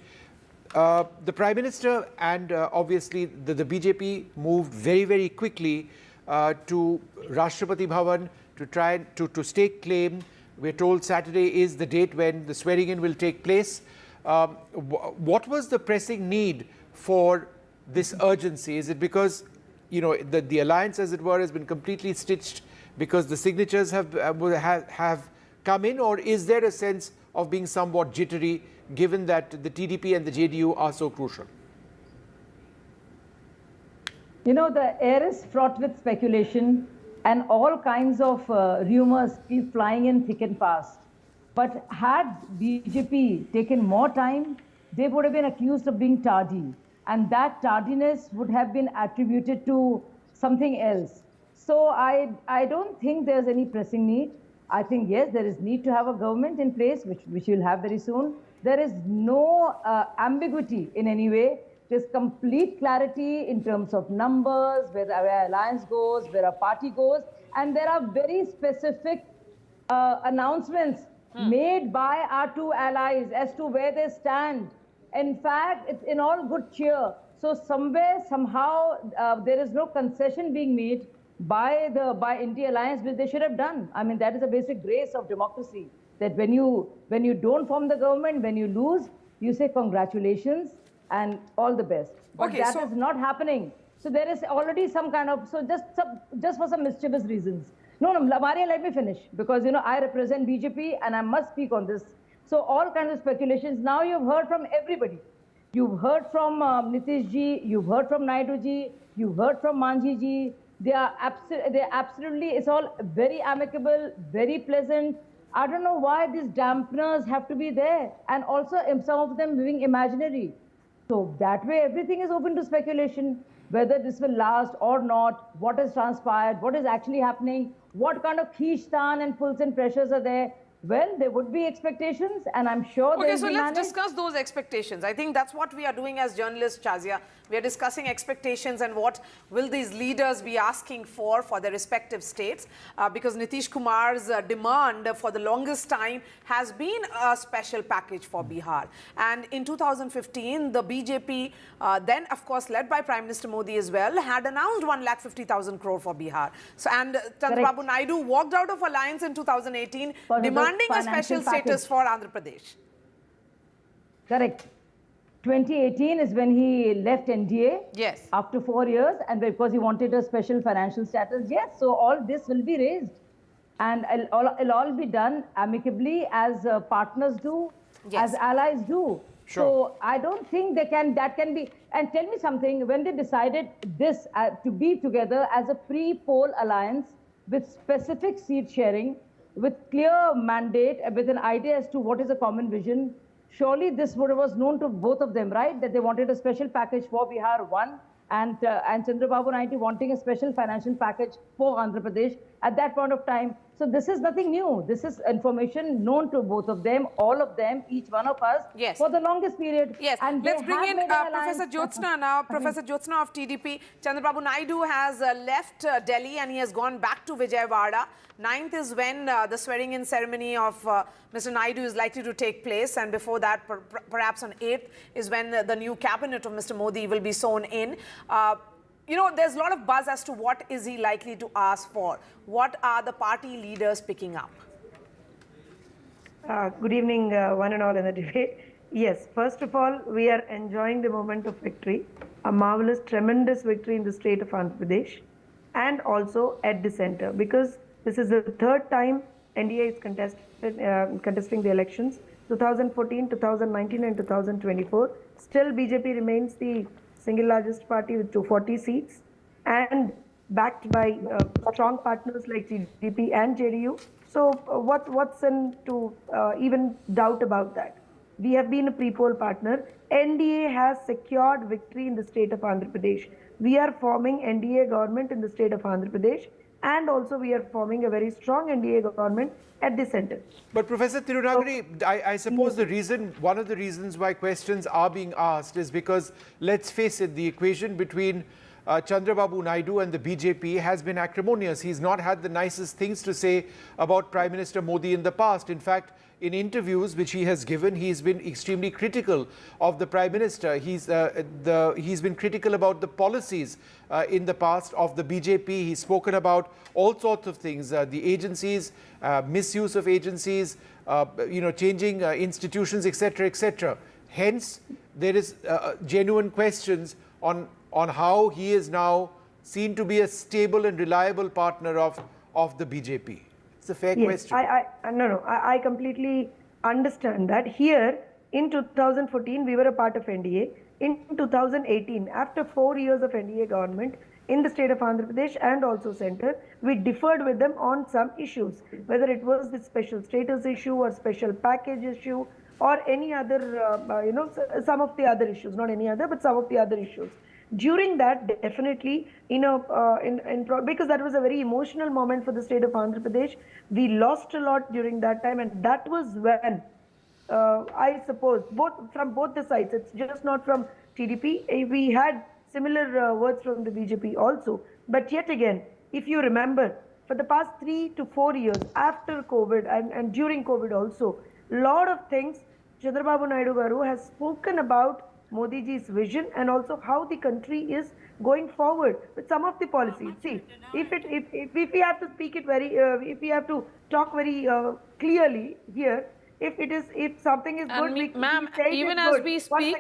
The Prime Minister and obviously the BJP moved very, very quickly to Rashtrapati Bhavan to try to stake claim. We're told Saturday is the date when the swearing in will take place. What was the pressing need for this urgency? Is it because, you know, the alliance, as it were, has been completely stitched because the signatures have come in, or is there a sense of being somewhat jittery, given that the TDP and the JDU are so crucial? You know, the air is fraught with speculation and all kinds of rumors keep flying in thick and fast. But had BJP taken more time, they would have been accused of being tardy. And that tardiness would have been attributed to something else. So I don't think there's any pressing need. I think, yes, there is need to have a government in place, which we'll have very soon. There is no ambiguity in any way. There's complete clarity in terms of numbers, where our alliance goes, where our party goes. And there are very specific announcements made by our two allies as to where they stand. In fact, it's in all good cheer. So somewhere, somehow, there is no concession being made by NDA Alliance, which they should have done. I mean, that is a basic grace of democracy, that when you don't form the government, when you lose, you say congratulations and all the best. But okay, that is not happening. So there is already some kind of, so just for some mischievous reasons. No, Maria, let me finish, because, you know, I represent BJP and I must speak on this. So all kinds of speculations. Now you've heard from everybody. You've heard from Nitish ji, you've heard from Naidu ji, you've heard from Manjhi ji. They're absolutely, it's all very amicable, very pleasant. I don't know why these dampeners have to be there. And also some of them being imaginary. So that way, everything is open to speculation, whether this will last or not, what has transpired, what is actually happening, what kind of khishtan and pulls and pressures are there. Well, there would be expectations, and I'm sure okay, so let's discuss those expectations. I think that's what we are doing as journalists, Shazia. We are discussing expectations and what will these leaders be asking for their respective states, because Nitish Kumar's demand for the longest time has been a special package for Bihar. And in 2015, the BJP, then of course led by Prime Minister Modi as well, had announced 1,50,000 crore for Bihar. So, and Chandrababu Naidu walked out of alliance in 2018, demanding a special status for Andhra Pradesh. Correct. 2018 is when he left NDA. Yes. After 4 years, and because he wanted a special financial status. Yes. So all this will be raised, and it'll all be done amicably, as partners do, yes, as allies do. Sure. So I don't think that can be. And tell me something. When they decided this to be together as a pre-poll alliance with specific seat sharing, with clear mandate, with an idea as to what is a common vision. Surely this was known to both of them, right? That they wanted a special package for Bihar, one, and Chandrababu Naidu wanting a special financial package for Andhra Pradesh at that point of time. So this is nothing new. This is information known to both of them, all of them, each one of us, yes, for the longest period. Yes. And let's bring in Professor Jyotsna now. Professor Jyotsna of TDP. Chandrababu Naidu has left Delhi and he has gone back to Vijayawada. 9th is when the swearing-in ceremony of Mr. Naidu is likely to take place, and before that, perhaps on 8th, is when the new cabinet of Mr. Modi will be sworn in. You know, there's a lot of buzz as to what is he likely to ask for. What are the party leaders picking up? Good evening, one and all in the debate. Yes, first of all, we are enjoying the moment of victory, a marvelous, tremendous victory in the state of Andhra Pradesh, and also at the center, because this is the third time NDA is contesting the elections, 2014, 2019 and 2024. Still, BJP remains the single largest party with 240 seats and backed by strong partners like TDP and JDU. So what's in to even doubt about that? We have been a pre-poll partner. NDA has secured victory in the state of Andhra Pradesh. We are forming NDA government in the state of Andhra Pradesh, and also we are forming a very strong NDA government at the center. But Professor Tirunagari, I suppose one of the reasons why questions are being asked is because, let's face it, the equation between Chandrababu Naidu and the BJP has been acrimonious. He's not had the nicest things to say about Prime Minister Modi in the past. In fact, in interviews which he has given, he's been extremely critical of the Prime Minister. He's been critical about the policies in the past of the BJP. He's spoken about all sorts of things, the agencies, misuse of agencies, changing institutions, etc., etc. Hence, there is genuine questions on how he is now seen to be a stable and reliable partner of the BJP. It's a fair question. I completely understand that. Here, in 2014, we were a part of NDA. In 2018, after 4 years of NDA government in the state of Andhra Pradesh and also center, we differed with them on some issues, whether it was the special status issue or special package issue or any other, some of the other issues, not any other, but some of the other issues. During that, definitely, because that was a very emotional moment for the state of Andhra Pradesh, we lost a lot during that time, and that was when, I suppose, from both the sides, it's just not from TDP, we had similar words from the BJP also. But yet again, if you remember, for the past 3 to 4 years, after COVID and during COVID also, a lot of things, Chandrababu Naidu Garu has spoken about Modi ji's vision and also how the country is going forward with some of the policies. See, if we have to speak it very, if we have to talk very clearly here, if something is good, ma'am, even as we speak,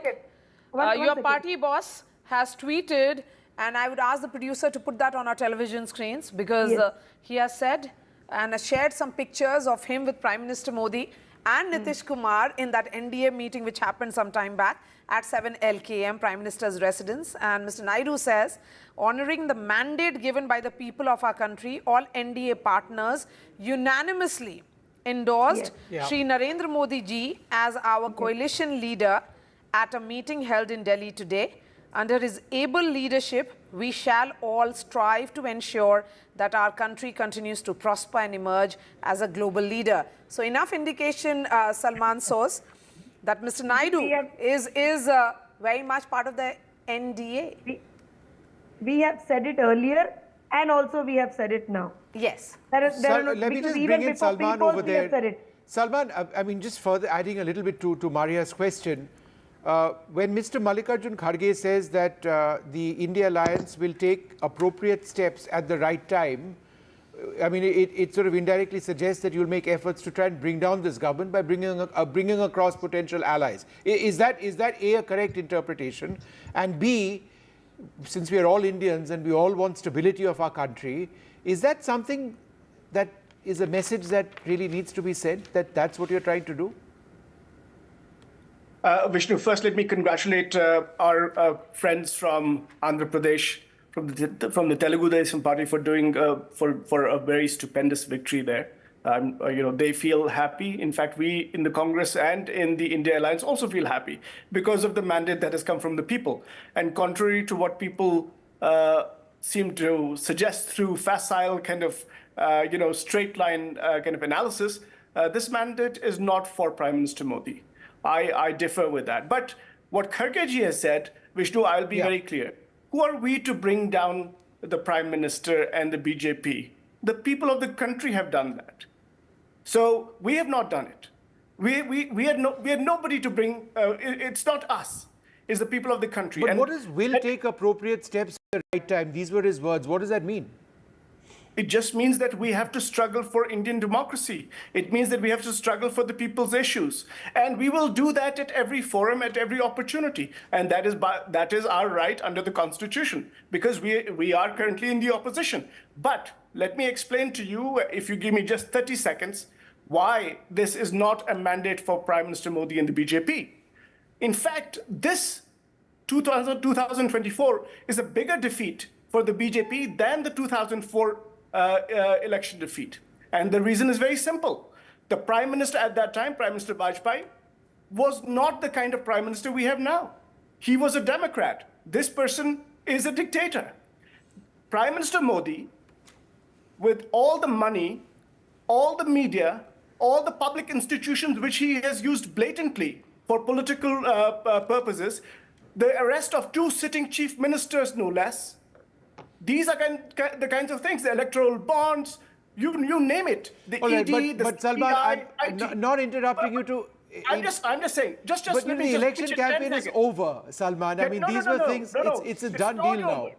your party boss has tweeted, and I would ask the producer to put that on our television screens, because he has said and has shared some pictures of him with Prime Minister Modi and Nitish Kumar in that NDA meeting which happened some time back at 7 LKM, Prime Minister's residence. And Mr. Naidu says, honoring the mandate given by the people of our country, all NDA partners unanimously endorsed Shri Narendra Modi ji as our coalition leader at a meeting held in Delhi today. Under his able leadership, we shall all strive to ensure that our country continues to prosper and emerge as a global leader. So enough indication, Salman Source, that Mr. Naidu is very much part of the NDA. We have said it earlier, and also we have said it now. Yes. Let me just bring in Salman over there. Salman, I mean, just further adding a little bit to Maria's question. When Mr. Mallikarjun Kharge says that the India Alliance will take appropriate steps at the right time, I mean, it sort of indirectly suggests that you'll make efforts to try and bring down this government by bringing across potential allies. Is that A, a correct interpretation? And B, since we are all Indians and we all want stability of our country, is that something that is a message that really needs to be said, that that's what you're trying to do? Vishnu, first let me congratulate our friends from Andhra Pradesh, from the Telugu Desam Party for doing for a very stupendous victory there. They feel happy. In fact, we in the Congress and in the India Alliance also feel happy because of the mandate that has come from the people. And contrary to what people seem to suggest through facile kind of straight line kind of analysis, this mandate is not for Prime Minister Modi. I differ with that. But what Kharge has said, Vishnu, I'll be very clear. Who are we to bring down the Prime Minister and the BJP? The people of the country have done that. So we have not done it. We had nobody to bring, it's not us, it's the people of the country. But what is will take appropriate steps at the right time? These were his words. What does that mean? It just means that we have to struggle for Indian democracy. It means that we have to struggle for the people's issues. And we will do that at every forum, at every opportunity. And that is our right under the Constitution, because we are currently in the opposition. But let me explain to you, if you give me just 30 seconds, why this is not a mandate for Prime Minister Modi and the BJP. In fact, this 2024 is a bigger defeat for the BJP than the 2004 election defeat. And the reason is very simple. The Prime Minister at that time, Prime Minister Vajpayee, was not the kind of Prime Minister we have now. He was a Democrat. This person is a dictator. Prime Minister Modi, with all the money, all the media, all the public institutions which he has used blatantly for political purposes, the arrest of 2 sitting chief ministers, no less. These are the kinds of things, the electoral bonds, you name it. The ED, but Salman, I'm not interrupting you to... I'm just saying, just but let me the election campaign is over, Salman. I mean, these were things, it's a done deal now.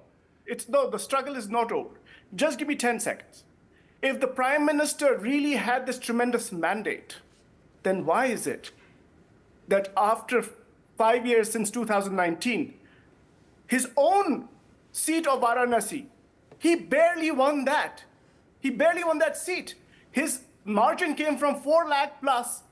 No, the struggle is not over. Just give me 10 seconds. If the Prime Minister really had this tremendous mandate, then why is it that after 5 years since 2019, his own seat of Varanasi, he barely won that. He barely won that seat. His margin came from 4 lakh plus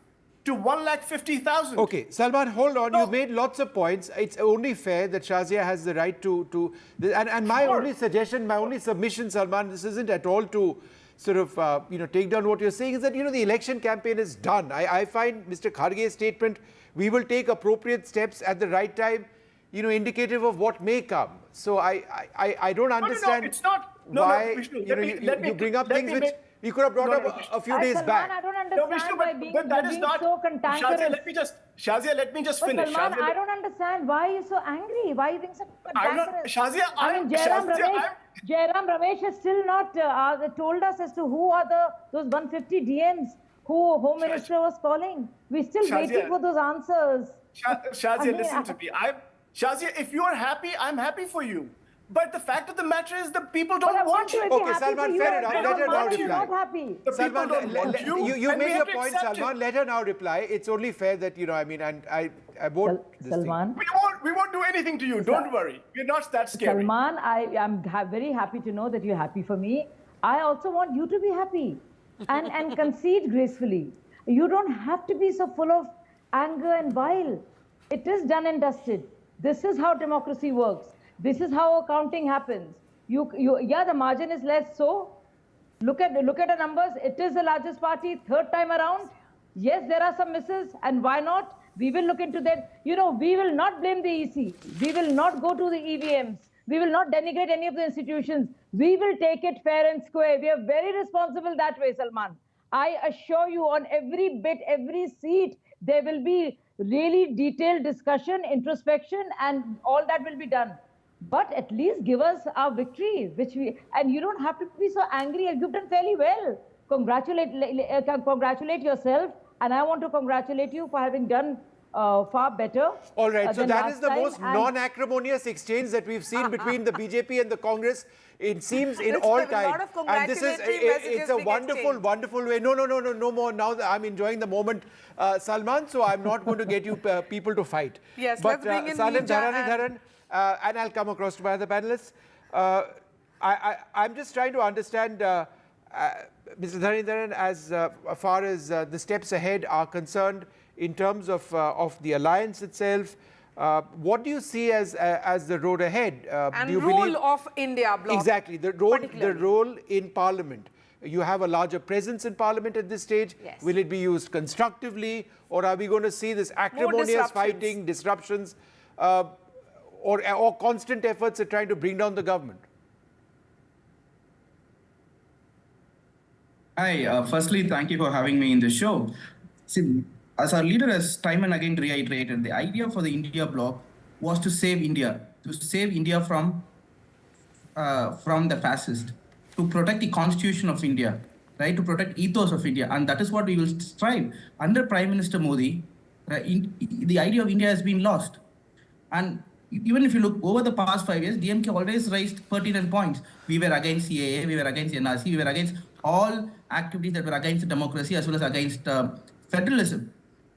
to 1,50,000. Okay, Salman, hold on. You made lots of points. It's only fair that Shazia has the right to and my only suggestion, my only submission, Salman, this isn't at all to sort of, take down what you're saying, is that, the election campaign is done. I find Mr. Kharge's statement, we will take appropriate steps at the right time, indicative of what may come. So I don't understand no, it's not. why Vishnu, you bring up things which we could have brought up a few days back. I don't understand why but that is not so cantankerous. Shazia, let me just finish. Salman, I don't understand why you're so angry. Why are you being so cantankerous? Jairam Ramesh has still not told us as to who are those 150 DMs who Home Minister was calling. We're still waiting for those answers. Shazia, listen to me. Shazia, if you're happy, I'm happy for you. But the fact of the matter is the people don't want you. Okay, Salman, fair enough. Let her now reply. Not happy. Salman, you made your point, Salman. Let her now reply. It's only fair that, and I won't... Salman? We won't do anything to you. Don't worry. We're not that scary. Salman, I am very happy to know that you're happy for me. I also want you to be happy and concede gracefully. You don't have to be so full of anger and bile. It is done and dusted. This is how democracy works. This is how accounting happens. The margin is less, so look at the numbers. It is the largest party, 3rd time around. Yes, there are some misses, and why not? We will look into that. We will not blame the EC. We will not go to the EVMs. We will not denigrate any of the institutions. We will take it fair and square. We are very responsible that way, Salman. I assure you, on every bit, every seat, there will be really detailed discussion, introspection, and all that will be done. But at least give us our victory, and you don't have to be so angry. You've done fairly well. Congratulate yourself, and I want to congratulate you for having done far better. All right, so that is the most non-acrimonious exchange that we've seen between the BJP and the Congress, it seems, in all time. And this is, it's a wonderful, wonderful way. No more. Now I'm enjoying the moment, Salman, so I'm not going to get you people to fight. Yes, but, let's bring in Salim Dharan, and I'll come across to my other panelists. I'm just trying to understand, Mr. Dharan, as far as the steps ahead are concerned in terms of the alliance itself. What do you see as the road ahead? And do you role of India bloc. Exactly, the role in Parliament. You have a larger presence in Parliament at this stage. Yes. Will it be used constructively, or are we going to see this acrimonious fighting, disruptions, or constant efforts at trying to bring down the government? Hi, firstly, thank you for having me in the show. See, as our leader has time and again reiterated, the idea for the India bloc was to save India from the fascist, to protect the constitution of India, right? To protect ethos of India, and that is what we will strive. Under Prime Minister Modi, the idea of India has been lost, and even if you look over the past 5 years, DMK always raised pertinent points. We were against CAA, we were against NRC, we were against all activities that were against democracy as well as against federalism.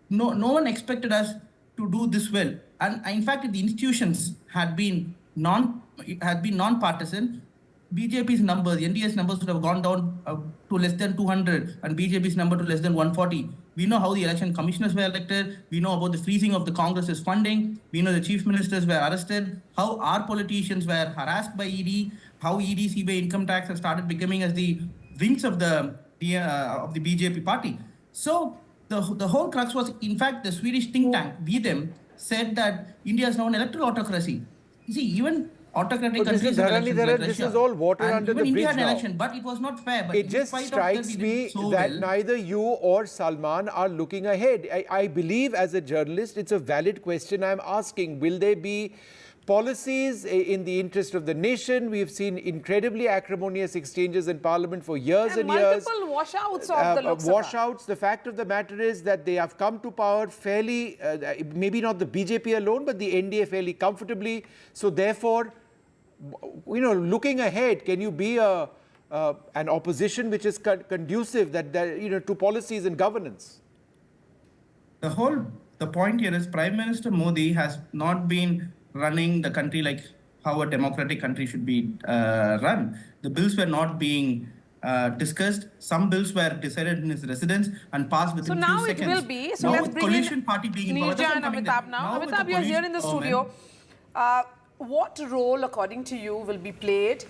No one expected us to do this well. And in fact, if the institutions had been non-partisan, BJP's numbers, NDA's numbers would have gone down to less than 200 and BJP's number to less than 140. We know how the election commissioners were elected. We know about the freezing of the Congress's funding. We know the chief ministers were arrested, how our politicians were harassed by ED, how ED, CBI, income tax have started becoming as the wings of the BJP party. So the whole crux was, in fact, the Swedish think tank, them said that India is now an electoral autocracy. You see, even autocratic countries this is all water under the bridge now. Election, but it was not fair. But it just strikes me that neither you or Salman are looking ahead. I believe as a journalist, it's a valid question I'm asking. Will there be policies in the interest of the nation? We've seen incredibly acrimonious exchanges in Parliament for years and years. Multiple washouts of the Lok Sabha. Washouts. The fact of the matter is that they have come to power fairly, maybe not the BJP alone, but the NDA fairly comfortably. So therefore, looking ahead, can you be an opposition which is conducive to policies and governance? The point here is Prime Minister Modi has not been running the country like how a democratic country should be run. The bills were not being discussed. Some bills were decided in his residence and passed within few seconds. So now it will be. So now let's bring coalition party being involved. Neerja and Amitabh now. Amitabh, you're here in the studio. What role, according to you, will be played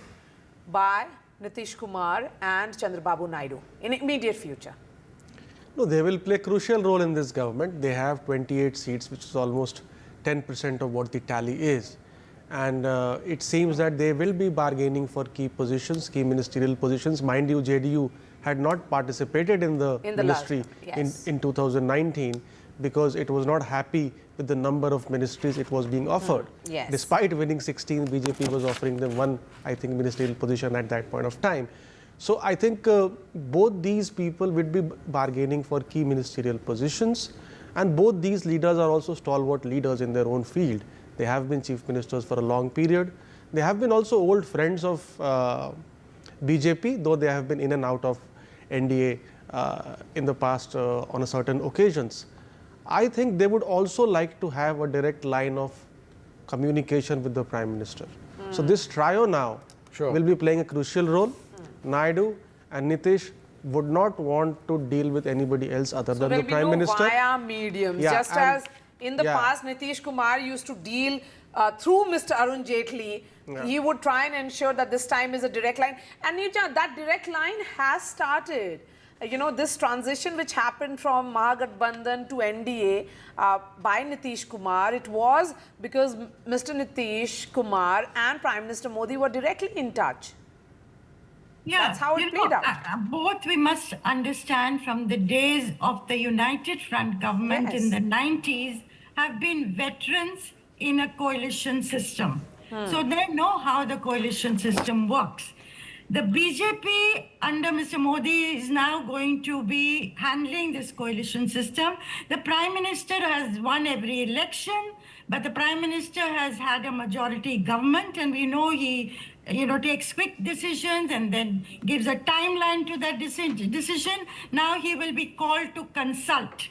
by Nitish Kumar and Chandrababu Naidu in immediate future? No, they will play a crucial role in this government. They have 28 seats, which is almost 10% of what the tally is. And it seems that they will be bargaining for key positions, key ministerial positions. Mind you, JDU had not participated in the ministry in 2019 because it was not happy with the number of ministries it was being offered. Yes. Despite winning 16, BJP was offering them one, I think, ministerial position at that point of time. So I think both these people will be bargaining for key ministerial positions, and both these leaders are also stalwart leaders in their own field. They have been chief ministers for a long period. They have been also old friends of BJP, though they have been in and out of NDA in the past on a certain occasions. I think they would also like to have a direct line of communication with the Prime Minister. So this trio now will be playing a crucial role. Naidu and Nitish would not want to deal with anybody else other than the Prime Minister. Via mediums, just as in the past Nitish Kumar used to deal through Mr. Arun Jaitley. He would try and ensure that this time is a direct line. And Neerja, that direct line has started. This transition which happened from Mahagathbandhan to NDA by Nitish Kumar, it was because Mr. Nitish Kumar and Prime Minister Modi were directly in touch. Yeah, that's how it played out. Both we must understand from the days of the United Front government in the 90s have been veterans in a coalition system. So they know how the coalition system works. The BJP under Mr. Modi is now going to be handling this coalition system. The Prime Minister has won every election, but the Prime Minister has had a majority government, and we know he takes quick decisions and then gives a timeline to that decision. Now he will be called to consult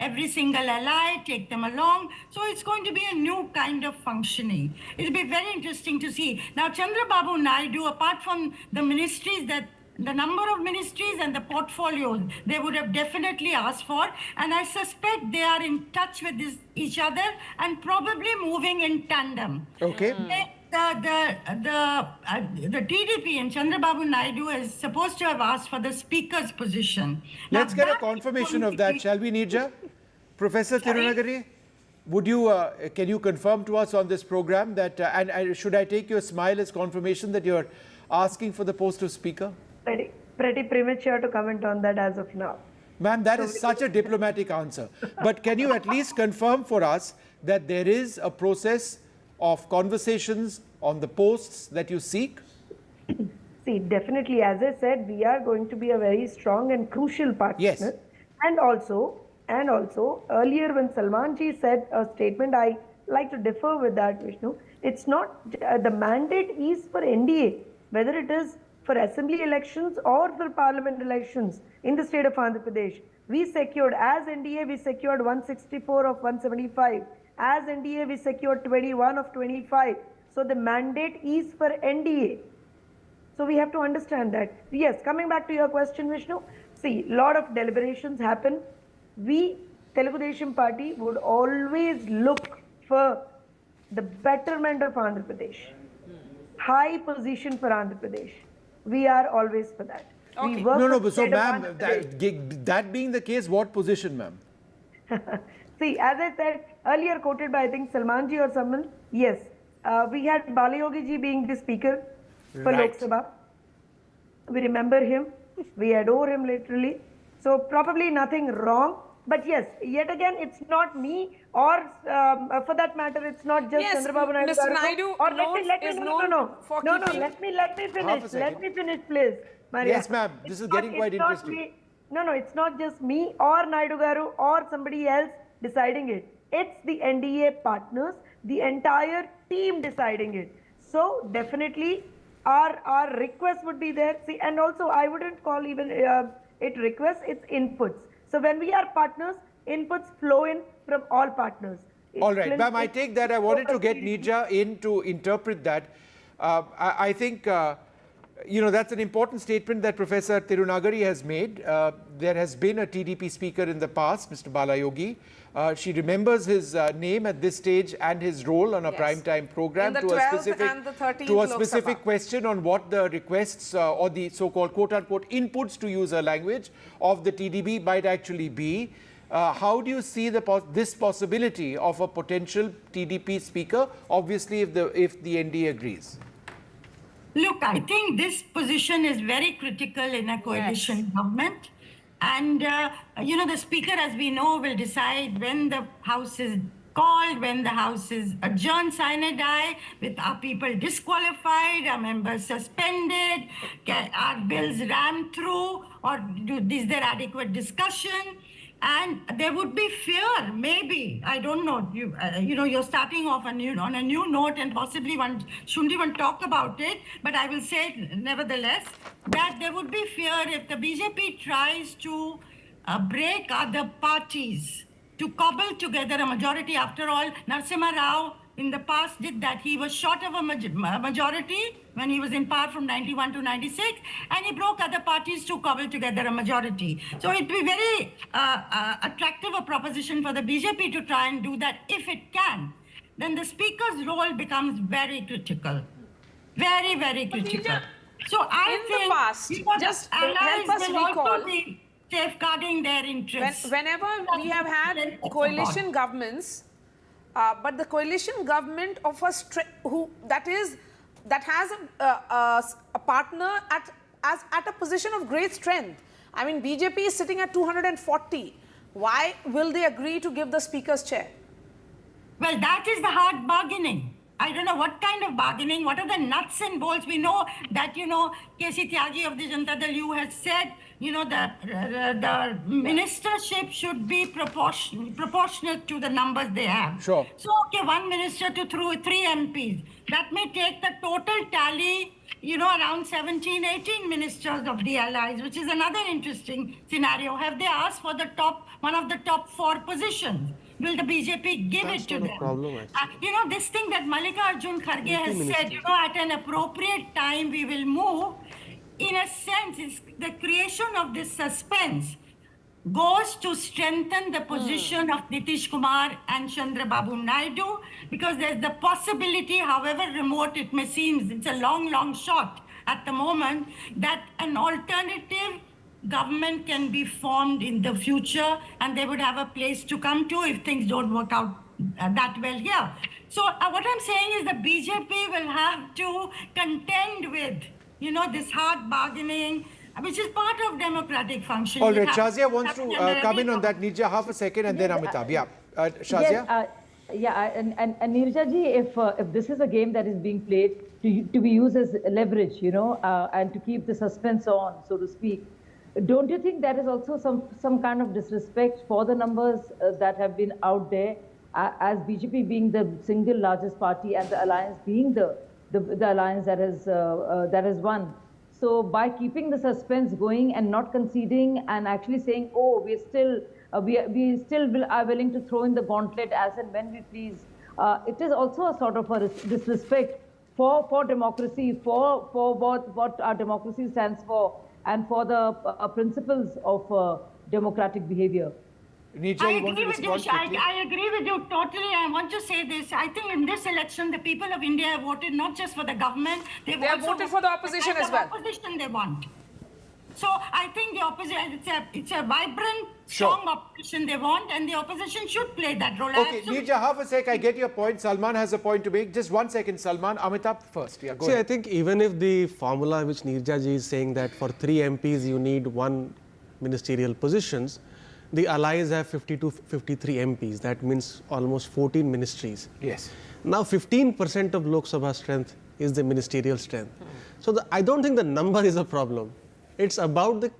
every single ally, take them along. So it's going to be a new kind of functioning. It'll be very interesting to see. Now, Chandrababu Naidu, apart from the ministries the number of ministries and the portfolios they would have definitely asked for, and I suspect they are in touch with each other and probably moving in tandem. Okay. The TDP and Chandrababu Naidu is supposed to have asked for the speaker's position. Let's get a confirmation of that, shall we, Neerja? Professor Tirunagari, can you confirm to us on this program that, and should I take your smile as confirmation that you're asking for the post of speaker? Pretty premature to comment on that as of now. Ma'am, that is such a diplomatic answer. But can you at least confirm for us that there is a process of conversations on the posts that you seek? See, definitely, as I said, we are going to be a very strong and crucial partner. Yes. And also, earlier when Salman ji said a statement, I like to differ with that, Vishnu. It's not, the mandate is for NDA, whether it is for assembly elections or for parliament elections in the state of Andhra Pradesh. We secured, as NDA, we secured 164 of 175. As NDA, we secured 21 of 25. So the mandate is for NDA. So we have to understand that. Yes, coming back to your question, Vishnu, see, lot of deliberations happen. We, Telugu Desam Party, would always look for the betterment of Andhra Pradesh. High position for Andhra Pradesh. We are always for that. Okay. We work No, for so state of ma'am, Andhra Pradesh. that being the case, what position, ma'am? See, as I said, earlier quoted by, I think, Salmanji or someone, yes, we had Balayogi ji being the speaker for Right. Lok Sabha. We remember him. We adore him literally. So probably nothing wrong. But yes, yet again, it's not me or for that matter, it's not just Yes, Chandrababu Naidu. Mr. Naidu Or let me, is no, known no, no, for no, no, keeping- let me Half finish. a second. Let me finish, please. Maria. Yes, ma'am. This is getting quite It's not interesting. me. No, it's not just me or Naidu Garu or somebody else deciding it. It's the NDA partners, the entire team deciding it. So definitely our request would be there. See, and also I wouldn't call even it requests, it's inputs. So when we are partners, inputs flow in from all partners. All right, ma'am, I take that. I wanted to get Nija in to interpret that. I think, that's an important statement that Professor Tirunagari has made. There has been a TDP speaker in the past, Mr. Balayogi. She remembers his name at this stage and his role on a primetime program In the 12th and the 13th to a Lok specific Sabha. question on what the requests or the so-called quote-unquote inputs, to use her language, of the TDP might actually be. How do you see this possibility of a potential TDP speaker, obviously if the NDA agrees? Look, I think this position is very critical in a coalition government. And, the speaker, as we know, will decide when the House is called, when the House is adjourned sine die, with our people disqualified, our members suspended, our bills rammed through, or is there adequate discussion? And there would be fear, maybe, I don't know, you're starting off on a new note and possibly one shouldn't even talk about it, but I will say it nevertheless, that there would be fear if the BJP tries to break other parties, to cobble together a majority. After all, Narasimha Rao in the past did that. He was short of a majority when he was in power from 91 to 96, and he broke other parties to cobble together a majority. So it'd be very attractive a proposition for the BJP to try and do that if it can. Then the speaker's role becomes very critical. Very, very critical. So I think the past, just allies help us will recall, also be safeguarding their interests. Whenever we have had coalition governments, but the coalition government of that has a partner at a position of great strength. I mean, BJP is sitting at 240. Why will they agree to give the speaker's chair? Well, that is the hard bargaining. I don't know what kind of bargaining, what are the nuts and bolts. We know that, K.C. Tyagi of the Janata Dal U has said, the ministership should be proportionate to the numbers they have. Sure. So, one minister to three MPs. That may take the total tally, around 17, 18 ministers of the allies, which is another interesting scenario. Have they asked for one of the top 4 positions? Will the BJP give it to them? Problem, This thing that Mallikarjun Kharge has said, at an appropriate time we will move, in a sense, it's the creation of this suspense goes to strengthen the position of Nitish Kumar and Chandrababu Naidu, because there's the possibility, however remote it may seem, it's a long, long shot at the moment, that an alternative government can be formed in the future and they would have a place to come to if things don't work out that well here. So what I'm saying is the BJP will have to contend with, this hard bargaining, which is part of democratic function. All right, Shazia wants to come in on that. Nirja, half a second, and then Amitabh. Yeah, Shazia? Yes, and Nirja ji, if this is a game that is being played to be used as leverage, and to keep the suspense on, so to speak, don't you think that is also some kind of disrespect for the numbers that have been out there? as BJP being the single largest party and the alliance being the alliance that has won. So by keeping the suspense going and not conceding and actually saying, oh, we still are willing to throw in the gauntlet as and when we please, it is also a sort of a disrespect for democracy, for what our democracy stands for, and for the principles of democratic behavior. I agree with you. I agree with you totally. I want to say this. I think in this election, the people of India have voted not just for the government, they have voted for the opposition as well. The opposition they want. So I think the opposition, it's a vibrant, strong opposition they want, and the opposition should play that role. Okay, Neerja, half a sec. I get your point. Salman has a point to make. Just 1 second, Salman. Amitabh first. Yeah, go ahead. I think even if the formula which Neerja ji is saying that for 3 MPs you need 1 ministerial positions, the allies have 52, 53 MPs. That means almost 14 ministries. Yes. Now 15% of Lok Sabha strength is the ministerial strength. So I don't think the number is a problem. It's about the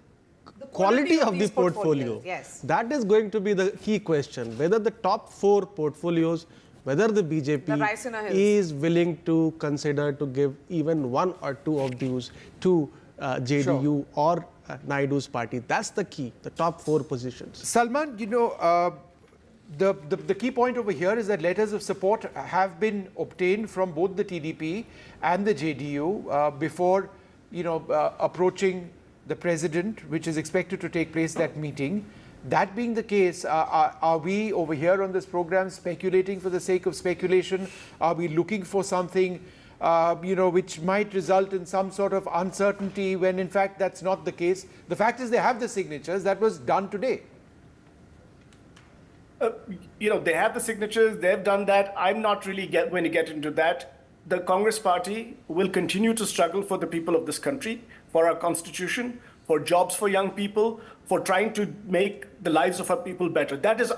quality of the portfolio. Yes. That is going to be the key question. Whether the top 4 portfolios, whether the BJP is willing to consider to give even 1 or 2 of these to JDU or Naidu's party. That's the key, the top 4 positions. Salman, you know, the key point over here is that letters of support have been obtained from both the TDP and the JDU before, you know, approaching the president, which is expected to take place that meeting. That being the case, are we over here on this program speculating for the sake of speculation? Are we looking for something you know, which might result in some sort of uncertainty when in fact that's not the case? The fact is they have the signatures. That was done today. You know, they have the signatures. They've done that. I'm not really going to get into that. The Congress party will continue to struggle for the people of this country, for our constitution, for jobs for young people, for trying to make the lives of our people better. That is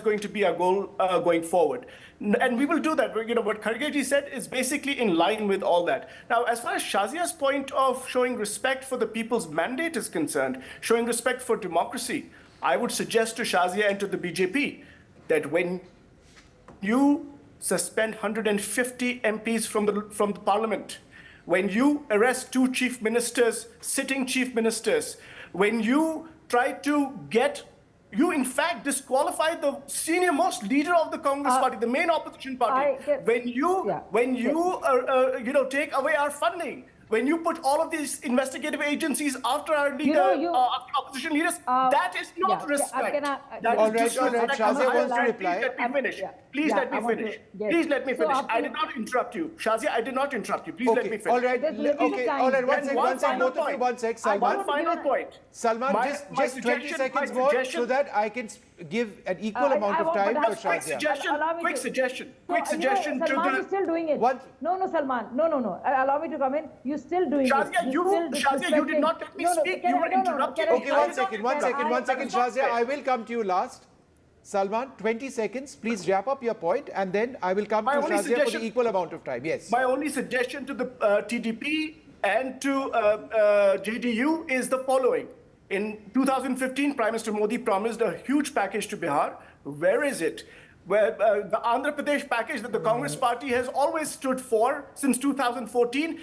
going to be our goal going forward. And we will do that. You know, what Kharge said is basically in line with all that. Now, as far as Shazia's point of showing respect for the people's mandate is concerned, showing respect for democracy, I would suggest to Shazia and to the BJP that when you suspend 150 MPs from the parliament, when you arrest 2 chief ministers, sitting chief ministers, when you try to you in fact disqualify the senior most leader of the Congress party, the main opposition party, when you take away our funding, when you put all of these investigative agencies after our leader, after opposition leaders, that is not respect. All right, Shazia wants to reply. Please let me finish. Please let me finish. I did not interrupt you. Shazia, I did not interrupt you. Please let me finish. All right, one sec, both of you, 1 sec. Salman. One final point. Salman, just 20 seconds more so that I can give an equal amount of time for Shazia. Quick suggestion to the... Salman, you're still doing it. No, Salman. No. Allow me to come in. You're still doing it. Shazia, you did not let me speak. You were interrupting. Okay, one second, Shazia. I will come to you last. Salman, 20 seconds. Please wrap up your point, and then I will come to Shazia for the equal amount of time. Yes. My only suggestion to the TDP and to JDU is the following. In 2015, Prime Minister Modi promised a huge package to Bihar. Where is it? Where the Andhra Pradesh package that the Congress party has always stood for since 2014.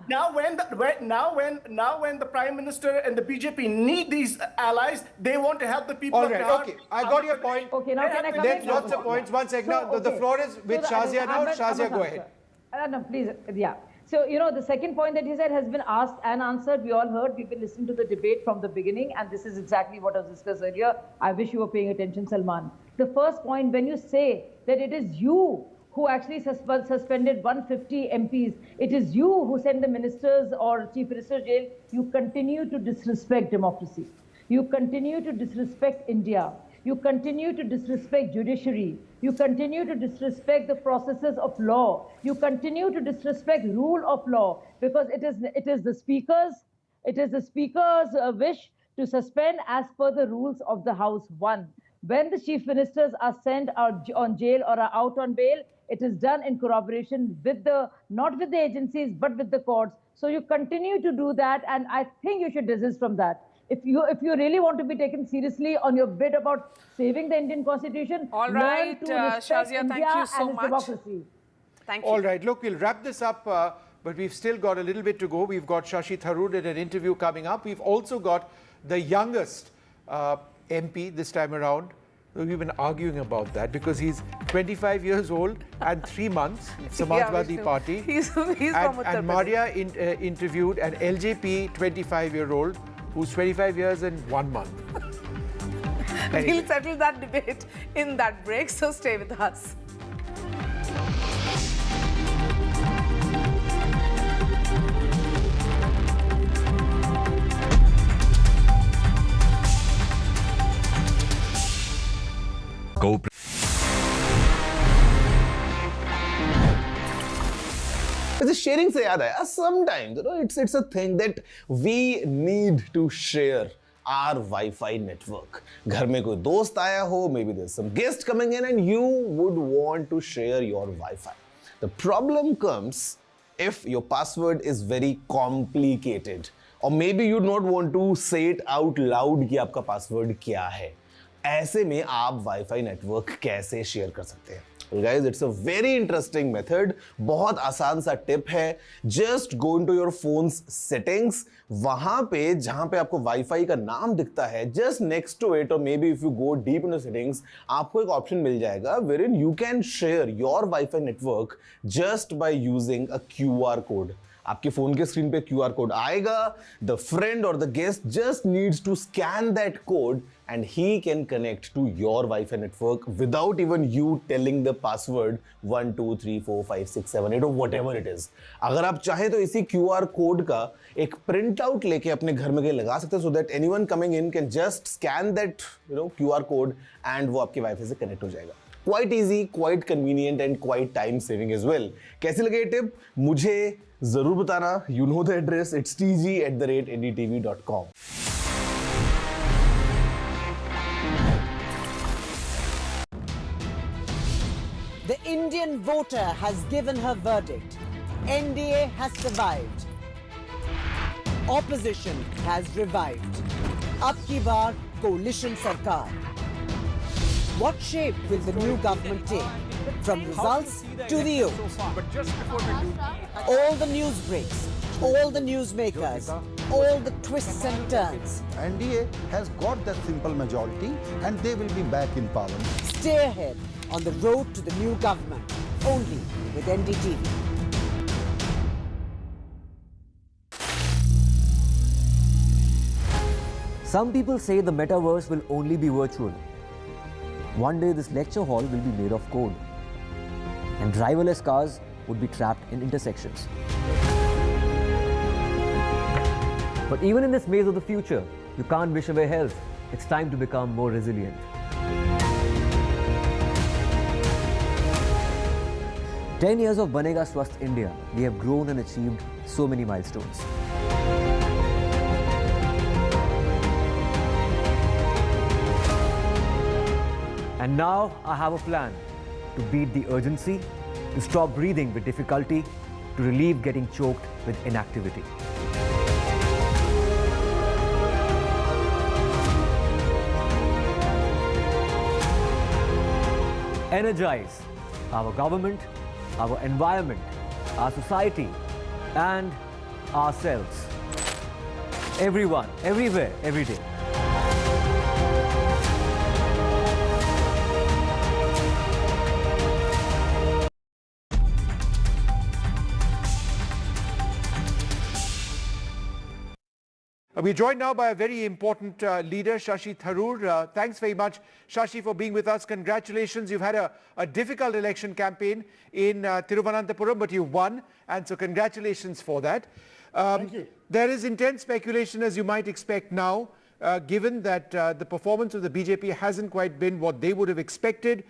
Now when the Prime Minister and the BJP need these allies, they want to help the people of Bihar. Okay, I got your point. Okay, now can I come There's in? lots of points. 1 second. Now, the floor is with Shazia now. Shazia, go ahead. No, please. Yeah. So, you know, the second point that he said has been asked and answered. We all heard. We've been listening to the debate from the beginning, and this is exactly what was discussed earlier. I wish you were paying attention, Salman. The first point, when you say that it is you who actually suspended 150 MPs, it is you who send the ministers or chief minister jail, you continue to disrespect democracy. You continue to disrespect India. You continue to disrespect judiciary. You continue to disrespect the processes of law. You continue to disrespect rule of law, because it is the speaker's wish to suspend as per the rules of the House. When the chief ministers are sent out on jail or are out on bail, it is done in corroboration with not with the agencies, but with the courts. So you continue to do that, and I think you should desist from that. If you really want to be taken seriously on your bid about saving the Indian Constitution, all learn right, to respect Shazia, India thank you so and its much. democracy. Thank you. All right, look, we'll wrap this up, but we've still got a little bit to go. We've got Shashi Tharoor at an interview coming up. We've also got the youngest MP this time around. We've been arguing about that because he's 25 years old and 3 months, Samajwadi Party. He's from Uttar Pradesh. And Maria interviewed an LJP 25-year-old who's 25 years and 1 month. We'll settle that debate in that break, so stay with us. Sharing से याद आया, sometimes it's a thing that we need to share our Wi-Fi network. घर में कोई दोस्त आया हो, maybe there's some guest coming in and you would want to share your Wi-Fi. The problem comes if your password is very complicated, or maybe you not want to say it out loud कि आपका password क्या है. ऐसे में आप Wi-Fi network कैसे share कर सकते हैं? Well guys, it's a very interesting method. बहुत आसान सा टिप है. Just go into your phone's settings. वहां पे जहां पे आपको Wi-Fi का नाम दिखता है, just next to it, or maybe if you go deep into settings, आपको एक option मिल जाएगा wherein you can share your Wi-Fi network just by using a QR code. आपके फोन के स्क्रीन पे QR कोड आएगा. The friend or the guest just needs to scan that code and he can connect to your Wi-Fi network without even you telling the password 1 2 3 4 5 6 7 8 or whatever it is. अगर आप चाहें तो इसी QR code का एक print out लेके अपने घर में कहीं लगा सकते हैं so that anyone coming in can just scan that QR code and वो आपके Wi-Fi से कनेक्ट हो जाएगा. Quite easy, quite convenient and quite time saving as well. कैसी लगी ये टिप? मुझे जरूर बताना. You know the address. It's tg@ndtv.com. The Indian voter has given her verdict. NDA has survived. Opposition has revived. Ab ki baar coalition sarkar. What shape will the new government take? From results to the oath. All the news breaks, all the newsmakers, all the twists and turns. NDA has got that simple majority and they will be back in power. Stay ahead on the road to the new government, only with NDTV. Some people say the metaverse will only be virtual. One day this lecture hall will be made of code, and driverless cars would be trapped in intersections. But even in this maze of the future, you can't wish away health. It's time to become more resilient. "10 years of Banega Swasth India, we have grown and achieved so many milestones. And now I have a plan to beat the urgency, to stop breathing with difficulty, to relieve getting choked with inactivity. Energize our government, our environment, our society, and ourselves. Everyone, everywhere, every day. We're joined now by a very important leader, Shashi Tharoor. Thanks very much, Shashi, for being with us. Congratulations. You've had a difficult election campaign in Thiruvananthapuram, but you won, and so congratulations for that. Thank you. There is intense speculation, as you might expect now, given that the performance of the BJP hasn't quite been what they would have expected.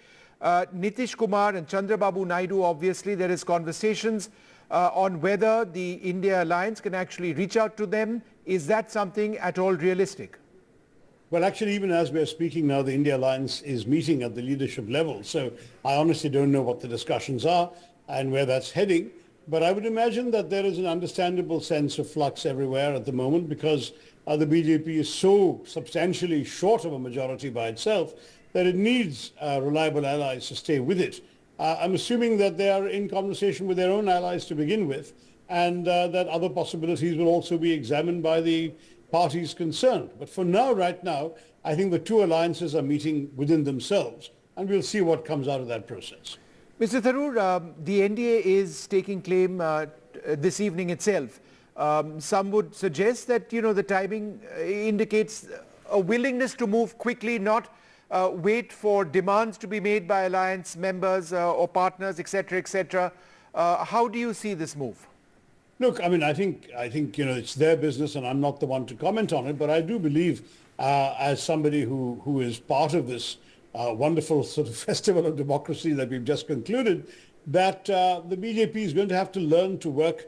Nitish Kumar and Chandrababu Naidu, obviously, there is conversations on whether the India Alliance can actually reach out to them. Is that something at all realistic? Well, actually, even as we're speaking now, the India Alliance is meeting at the leadership level. So I honestly don't know what the discussions are and where that's heading. But I would imagine that there is an understandable sense of flux everywhere at the moment because the BJP is so substantially short of a majority by itself that it needs reliable allies to stay with it. I'm assuming that they are in conversation with their own allies to begin with, and that other possibilities will also be examined by the parties concerned. But for now, right now, I think the two alliances are meeting within themselves, and we'll see what comes out of that process. Mr. Tharoor, the NDA is taking claim this evening itself. Some would suggest that, the timing indicates a willingness to move quickly, not wait for demands to be made by alliance members or partners, etc., etc. How do you see this move? Look, I mean, I think it's their business, and I'm not the one to comment on it. But I do believe, as somebody who is part of this wonderful sort of festival of democracy that we've just concluded, that the BJP is going to have to learn to work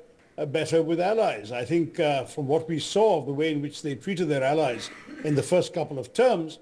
better with allies. I think from what we saw of the way in which they treated their allies in the first couple of terms,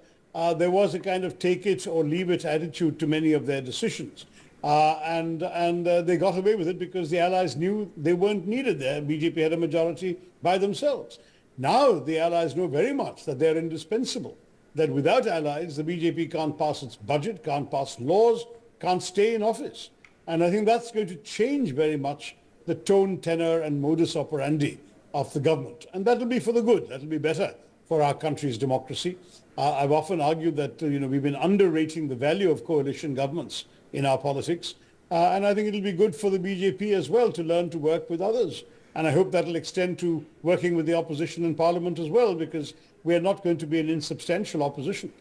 there was a kind of take it or leave it attitude to many of their decisions. And they got away with it because the allies knew they weren't needed there. BJP had a majority by themselves. Now the allies know very much that they're indispensable, that without allies, the BJP can't pass its budget, can't pass laws, can't stay in office. And I think that's going to change very much the tone, tenor, and modus operandi of the government. And that'll be for the good. That'll be better for our country's democracy. I've often argued that we've been underrating the value of coalition governments in our politics. And I think it'll be good for the BJP as well to learn to work with others. And I hope that'll extend to working with the opposition in Parliament as well, because we're not going to be an insubstantial opposition.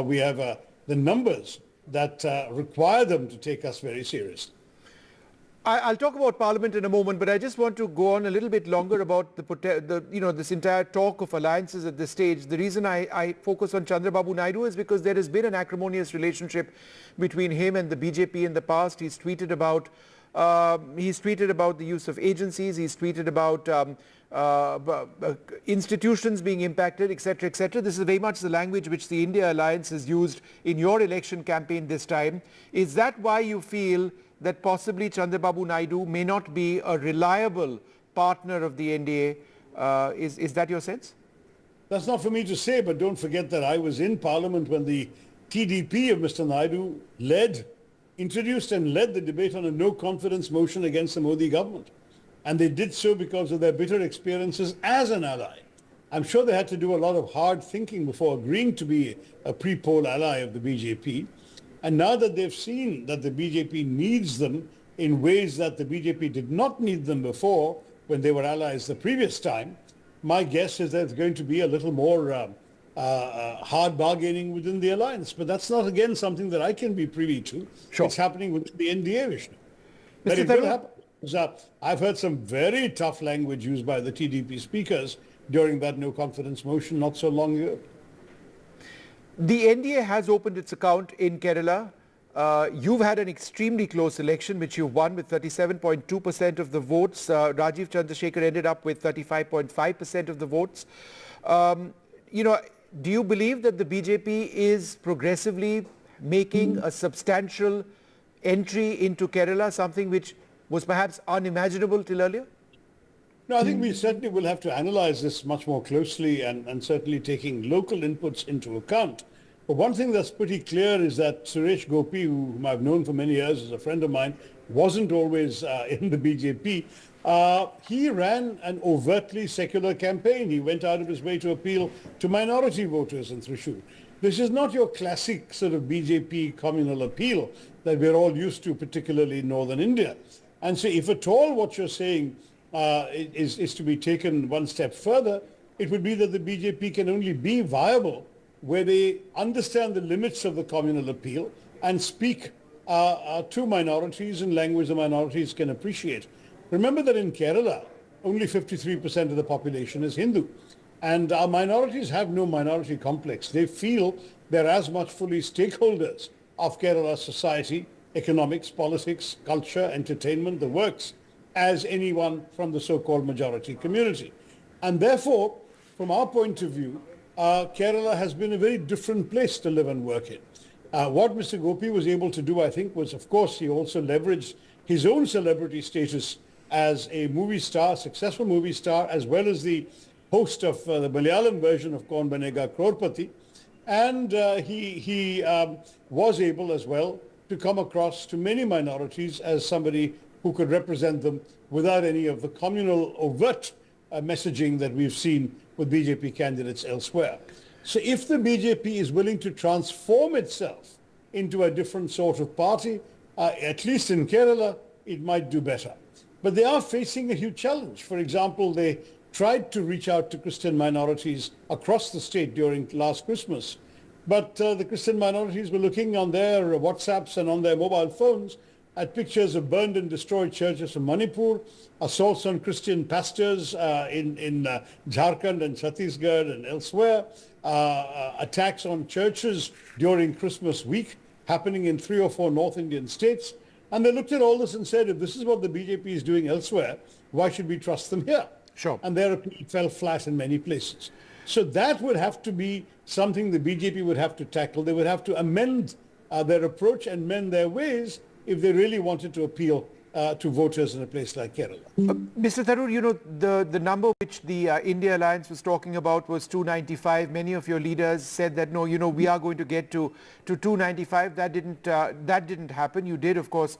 We have the numbers that require them to take us very seriously. I'll talk about Parliament in a moment, but I just want to go on a little bit longer about this entire talk of alliances at this stage. The reason I focus on Chandrababu Naidu is because there has been an acrimonious relationship between him and the BJP in the past. He's tweeted about the use of agencies. He's tweeted about institutions being impacted, etc., etc. This is very much the language which the India Alliance has used in your election campaign this time. Is that why you feel that possibly Chandrababu Naidu may not be a reliable partner of the NDA? Is that your sense? That's not for me to say, but don't forget that I was in Parliament when the TDP of Mr. Naidu introduced and led the debate on a no-confidence motion against the Modi government. And they did so because of their bitter experiences as an ally. I'm sure they had to do a lot of hard thinking before agreeing to be a pre-poll ally of the BJP. And now that they've seen that the BJP needs them in ways that the BJP did not need them before when they were allies the previous time, my guess is there's going to be a little more hard bargaining within the alliance. But that's not, again, something that I can be privy to. Sure. It's happening within the NDA, Vishnu. But it will happen. I've heard some very tough language used by the TDP speakers during that no-confidence motion not so long ago. The NDA has opened its account in Kerala. You've had an extremely close election, which you won with 37.2% of the votes. Rajiv Chandrasekhar ended up with 35.5% of the votes. Do you believe that the BJP is progressively making a substantial entry into Kerala, something which was perhaps unimaginable till earlier? No, I think we certainly will have to analyze this much more closely and certainly taking local inputs into account. But one thing that's pretty clear is that Suresh Gopi, whom I've known for many years as a friend of mine, wasn't always in the BJP. He ran an overtly secular campaign. He went out of his way to appeal to minority voters in Thrissur. This is not your classic sort of BJP communal appeal that we're all used to, particularly in northern India. And so if at all what you're saying is to be taken one step further, it would be that the BJP can only be viable where they understand the limits of the communal appeal and speak to minorities in language the minorities can appreciate. Remember that in Kerala, only 53% of the population is Hindu. And our minorities have no minority complex. They feel they're as much fully stakeholders of Kerala's society, economics, politics, culture, entertainment, the works, as anyone from the so-called majority community. And therefore, from our point of view, Kerala has been a very different place to live and work in. What Mr. Gopi was able to do, I think, was, of course, he also leveraged his own celebrity status as a movie star, successful movie star, as well as the host of the Malayalam version of Kaun Banega Crorepati. And he was able as well to come across to many minorities as somebody who could represent them without any of the communal overt messaging that we've seen with BJP candidates elsewhere. So if the BJP is willing to transform itself into a different sort of party, at least in Kerala, it might do better. But they are facing a huge challenge. For example, they tried to reach out to Christian minorities across the state during last Christmas. But the Christian minorities were looking on their WhatsApps and on their mobile phones at pictures of burned and destroyed churches in Manipur, assaults on Christian pastors in Jharkhand and Chhattisgarh and elsewhere, attacks on churches during Christmas week happening in 3 or 4 North Indian states. And they looked at all this and said, if this is what the BJP is doing elsewhere, why should we trust them here? Sure. And their appeal fell flat in many places. So that would have to be something the BJP would have to tackle. They would have to amend their approach and mend their ways if they really wanted to appeal to voters in a place like Kerala. Mr. Tharoor, you know, the number which the India Alliance was talking about was 295. Many of your leaders said that, no, you know, we are going to get to 295. That didn't happen. You did, of course,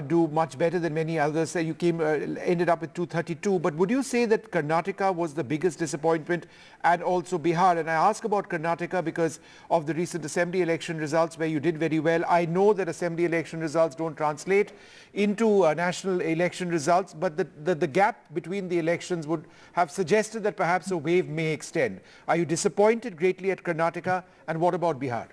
do much better than many others. You ended up with 232. But would you say that Karnataka was the biggest disappointment, and also Bihar? And I ask about Karnataka because of the recent assembly election results where you did very well. I know that assembly election results don't translate into national election results, but the gap between the elections would have suggested that perhaps a wave may extend. Are you disappointed greatly at Karnataka, and what about Bihar?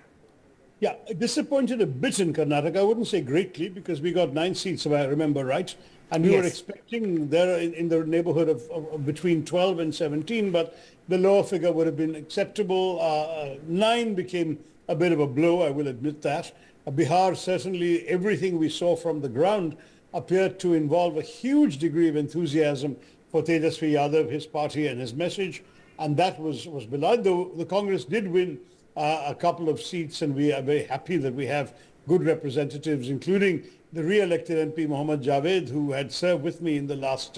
Yeah, disappointed a bit in Karnataka. I wouldn't say greatly because we got 9 seats, if I remember right. And we were expecting there in the neighborhood of between 12 and 17, but the lower figure would have been acceptable. 9 became a bit of a blow, I will admit that. Bihar, certainly everything we saw from the ground appeared to involve a huge degree of enthusiasm for Tejasvi Yadav, his party and his message. And that was belied, though the Congress did win a couple of seats, and we are very happy that we have good representatives, including the re-elected MP Mohammad Javed, who had served with me in the last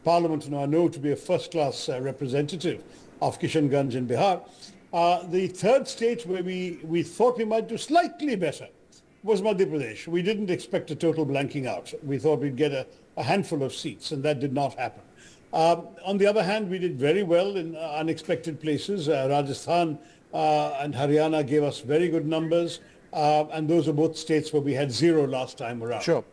parliament, and I know to be a first-class representative of Kishanganj in Bihar. The third state where we thought we might do slightly better was Madhya Pradesh. We didn't expect a total blanking out. We thought we'd get a handful of seats, and that did not happen. On the other hand, we did very well in unexpected places. Rajasthan and Haryana gave us very good numbers, and those are both states where we had 0 last time around. Sure.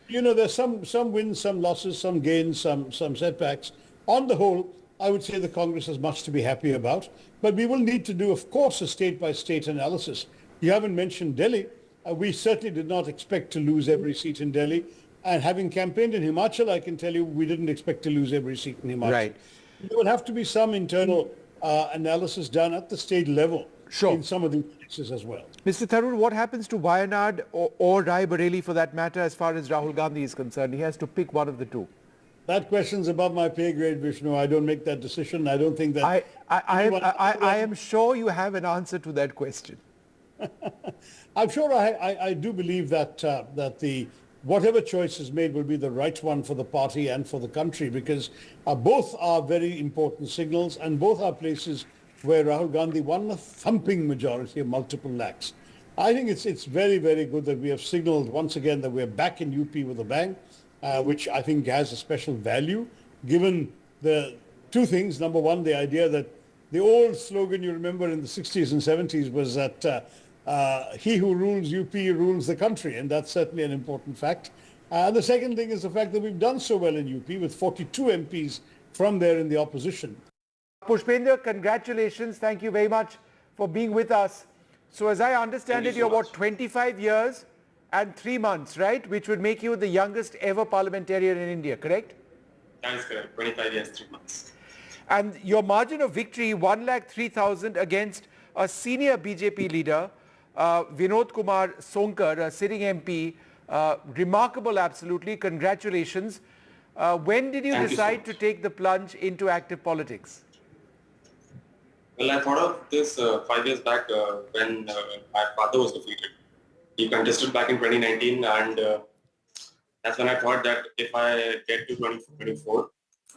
You know, there's some wins, some losses, some gains, some setbacks. On the whole, I would say the Congress has much to be happy about, but we will need to do, of course, a state-by-state analysis. You haven't mentioned Delhi. We certainly did not expect to lose every seat in Delhi, and having campaigned in Himachal, I can tell you we didn't expect to lose every seat in Himachal. Right. There will have to be some internal analysis done at the state level in some of these cases as well. Mr. Tharoor, what happens to Wayanad or Rai Bareli for that matter as far as Rahul Gandhi is concerned? He has to pick one of the two. That question's above my pay grade, Vishnu. I don't make that decision. I don't think that... I am sure you have an answer to that question. I'm sure I do believe that the whatever choice is made will be the right one for the party and for the country, because both are very important signals, and both are places where Rahul Gandhi won a thumping majority of multiple lakhs. I think it's very, very good that we have signaled once again that we're back in UP with a bang, which I think has a special value, given the two things. Number one, the idea that the old slogan you remember in the 60s and 70s was that he who rules UP rules the country, and that's certainly an important fact. And the second thing is the fact that we've done so well in UP with 42 MPs from there in the opposition. Pushpendra, congratulations. Thank you very much for being with us. So as I understand it, you're about 25 years and 3 months, right? Which would make you the youngest ever parliamentarian in India, correct? That is correct. 25 years, 3 months. And your margin of victory, 103,000 against a senior BJP leader, Vinod Kumar Sonkar, a sitting MP, remarkable absolutely. Congratulations. When did you decide to take the plunge into active politics? Well, I thought of this 5 years back when my father was defeated. He contested back in 2019, and That's when I thought that if I get to 24,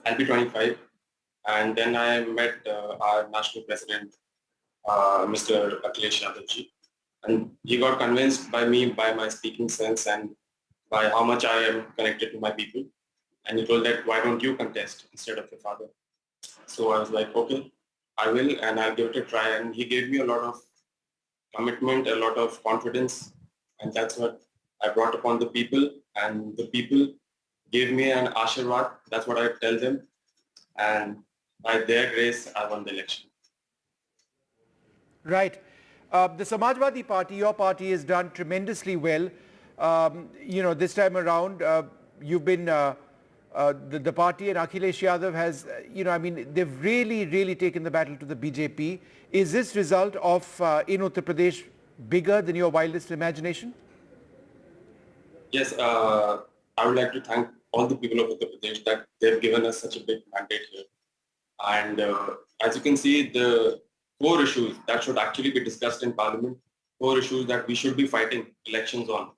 I'll be 25. And then I met our national president, Mr. Akhilesh Yadav, and he got convinced by me, by my speaking sense and by how much I am connected to my people. And he told that, why don't you contest instead of your father? So I was like, okay, I will, and I'll give it a try. And he gave me a lot of commitment, a lot of confidence, and that's what I brought upon the people, and the people gave me an ashirwad. That's what I tell them, and by their grace, I won the election. Right. The Samajwadi Party, your party, has done tremendously well. This time around, you've been the party, and Akhilesh Yadav has, they've really taken the battle to the BJP. Is this result of in Uttar Pradesh bigger than your wildest imagination? Yes, I would like to thank all the people of Uttar Pradesh that they've given us such a big mandate here. And as you can see, the core issues that should actually be discussed in Parliament, core issues that we should be fighting elections on,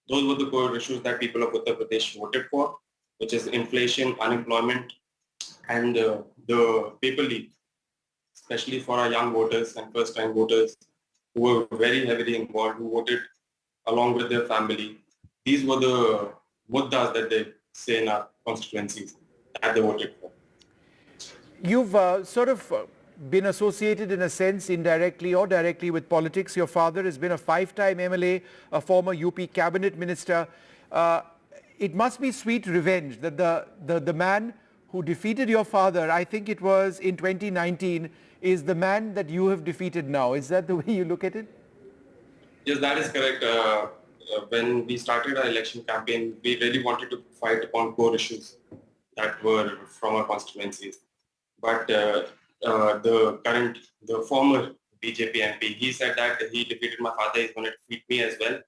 those were the core issues that people of Uttar Pradesh voted for, which is inflation, unemployment, and the paper leak, especially for our young voters and first-time voters who were very heavily involved, who voted along with their family. These were the muddas that they say in our constituencies that they voted for. You've been associated in a sense, indirectly or directly, with politics. Your father has been a 5-time MLA, a former UP cabinet minister. It must be sweet revenge that the man who defeated your father, I think it was in 2019, is the man that you have defeated now. Is that the way you look at it? Yes, that is correct. When we started our election campaign, we really wanted to fight upon core issues that were from our constituencies. But the former BJP MP, he said that he defeated my father, he's going to defeat me as well.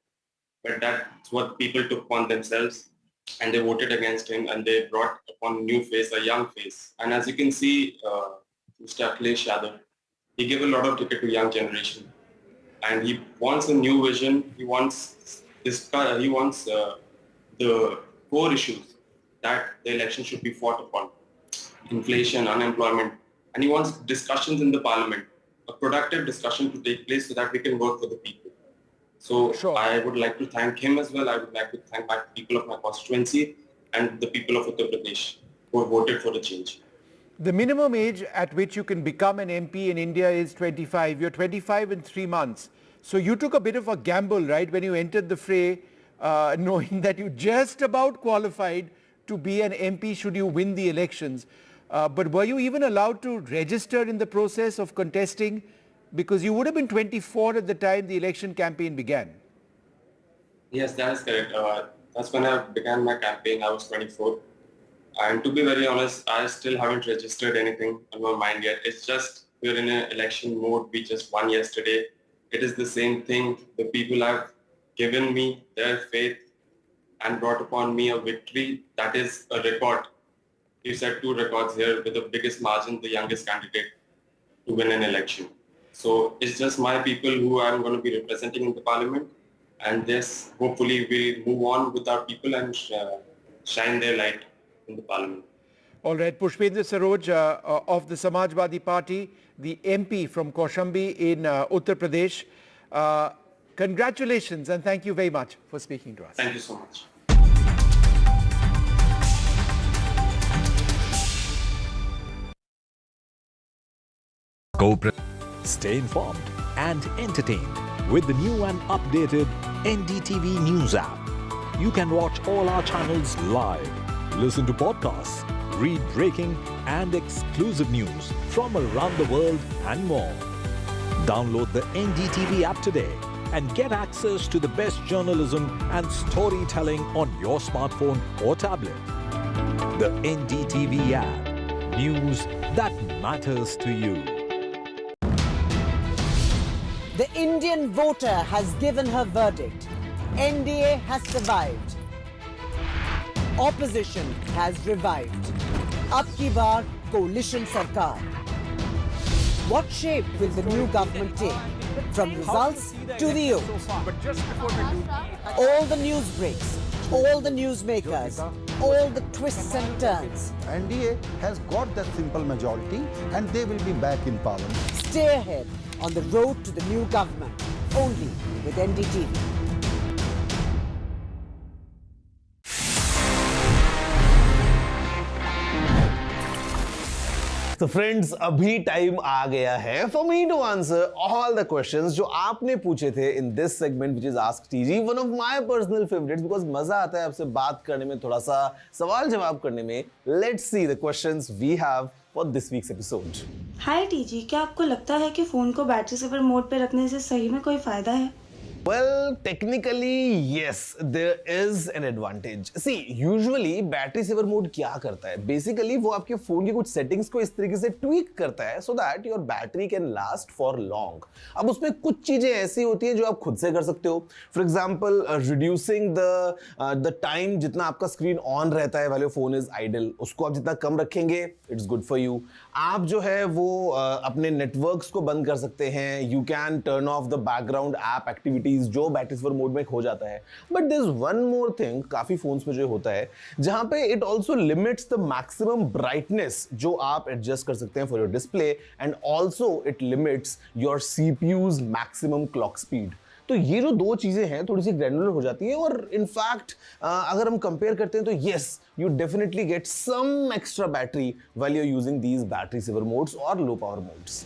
But that's what people took upon themselves, and they voted against him, and they brought upon a new face, a young face. And as you can see, Mr. Akhilesh Yadav, he gave a lot of ticket to young generation, and he wants a new vision. He wants the core issues that the election should be fought upon: inflation, unemployment, and he wants discussions in the Parliament, a productive discussion to take place so that we can work for the people. So sure. I would like to thank him as well. I would like to thank my people of my constituency and the people of Uttar Pradesh who have voted for the change. The minimum age at which you can become an MP in India is 25. You're 25 in 3 months. So you took a bit of a gamble, right, when you entered the fray, knowing that you just about qualified to be an MP should you win the elections. But were you even allowed to register in the process of contesting? Because you would have been 24 at the time the election campaign began. Yes, that is correct. That's when I began my campaign. I was 24. And to be very honest, I still haven't registered anything on my mind yet. It's just we're in an election mode. We just won yesterday. It is the same thing. The people have given me their faith and brought upon me a victory. That is a record. You set 2 records here with the biggest margin, the youngest candidate to win an election. So it's just my people who I'm going to be representing in the Parliament, and this hopefully we'll move on with our people and shine their light in the Parliament. All right, Pushpendra Saroj of the Samajwadi Party, the MP from Kaushambi in Uttar Pradesh. Congratulations and thank you very much for speaking to us. Thank you so much. Stay informed and entertained with the new and updated NDTV News app. You can watch all our channels live, listen to podcasts, read breaking and exclusive news from around the world and more. Download the NDTV app today and get access to the best journalism and storytelling on your smartphone or tablet. The NDTV app. News that matters to you. The Indian voter has given her verdict. NDA has survived. Opposition has revived. Ab ki baar coalition sarkar. What shape will the new government take? From results to the oath. All the news breaks, All the newsmakers, all the twists and turns. NDA has got that simple majority and they will be back in power. Stay ahead on the road to the new government, only with NDTV. So friends, अभी time आ गया है for me to answer all the questions जो आपने पूछे थे in this segment which is Ask TG, one of my personal favorites because मजा आता है आपसे बात करने में, थोड़ा सा सवाल जवाब करने में. Let's see the questions we have for this week's episode. Hi TG, क्या आपको लगता है कि फोन को बैटरी सेवर मोड पे रखने से सही में कोई फायदा है? Well, technically, yes, there is an advantage. See, usually battery saver mode क्या करता है? Basically, वो आपके फोन की कुछ settings को इस तरीके से tweak करता है so that your battery can last for long. अब उसमें कुछ चीजें ऐसी होती हैं जो आप खुद से कर सकते हो. For example, reducing the time जितना आपका screen on रहता है while your phone is idle, उसको आप जितना कम रखेंगे, it's good for you. आप जो है वो अपने networks को बंद कर सकते हैं. You can turn off the background app activities जो बैटरी सेवर मोड में हो जाता है. But there is one more thing काफी फोन्स में जो होता है जहां पे it also limits the maximum brightness जो आप एडजस्ट कर सकते हैं for your display and also it limits your CPU's maximum clock speed. तो ये जो दो चीजें हैं थोड़ी सी ग्रैनुलर हो जाती है और इनफैक्ट अगर हम कंपेयर करते हैं तो yes you definitely get some extra battery while you are using these battery saver modes और low power modes.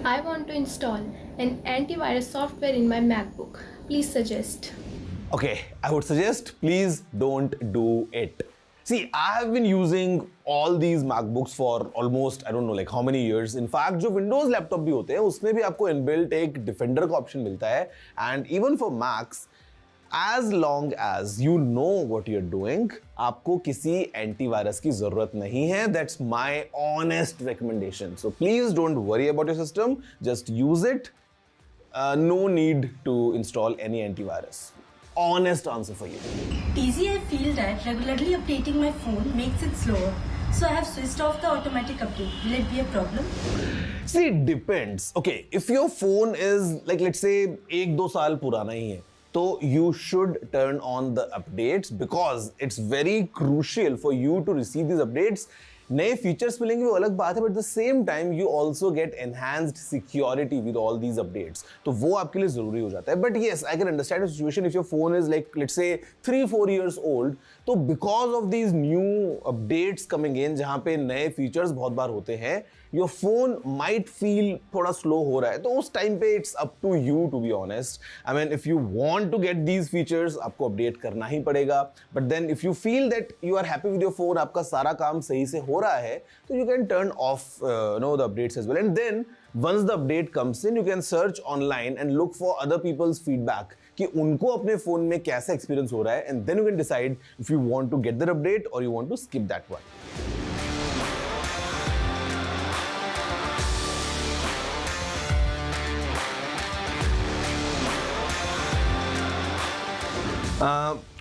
I want to install an antivirus software in my MacBook. Please suggest. Okay, I would suggest please don't do it. See, I have been using all these MacBooks for almost, I don't know, like how many years. In fact, जो Windows laptop भी होते हैं उसमें भी आपको inbuilt एक defender का option मिलता है. And even for Macs, as long as you know what you're doing, आपको किसी एंटीवायरस की जरूरत नहीं है. That's my honest recommendation. So please don't worry about your system. Just use it. No need to install any antivirus. Honest answer for you. TZ, I feel that regularly updating my phone makes it slower. So I have switched off the automatic update. Will it be a problem? See, it depends. Okay, if your phone is like let's say 1-2 साल पुराना ही है, तो you should turn on the updates because it's very crucial for you to receive these updates. नए features मिलेंगे वो अलग बात है but the same time you also get enhanced security with all these updates, तो वो आपके लिए जरूरी हो जाता है. But yes I can understand the situation if your phone is like let's say 3-4 years old, तो because of these new updates coming in जहां पे नए फीचर्स बहुत बार होते हैं योर फोन माइट फील थोड़ा स्लो हो रहा है. तो उस टाइम पे it's up to you to be honest. I mean if you want to get these features आपको अपडेट करना ही पड़ेगा. But then if you feel that you are happy with your phone, आपका सारा काम सही से हो रहा है, तो you can turn off the updates as well. And then once the update comes in, you can search online and look for other people's feedback कि उनको अपने फोन में कैसा एक्सपीरियंस हो रहा है, and then you can decide if you want to get that update or you want to skip that one.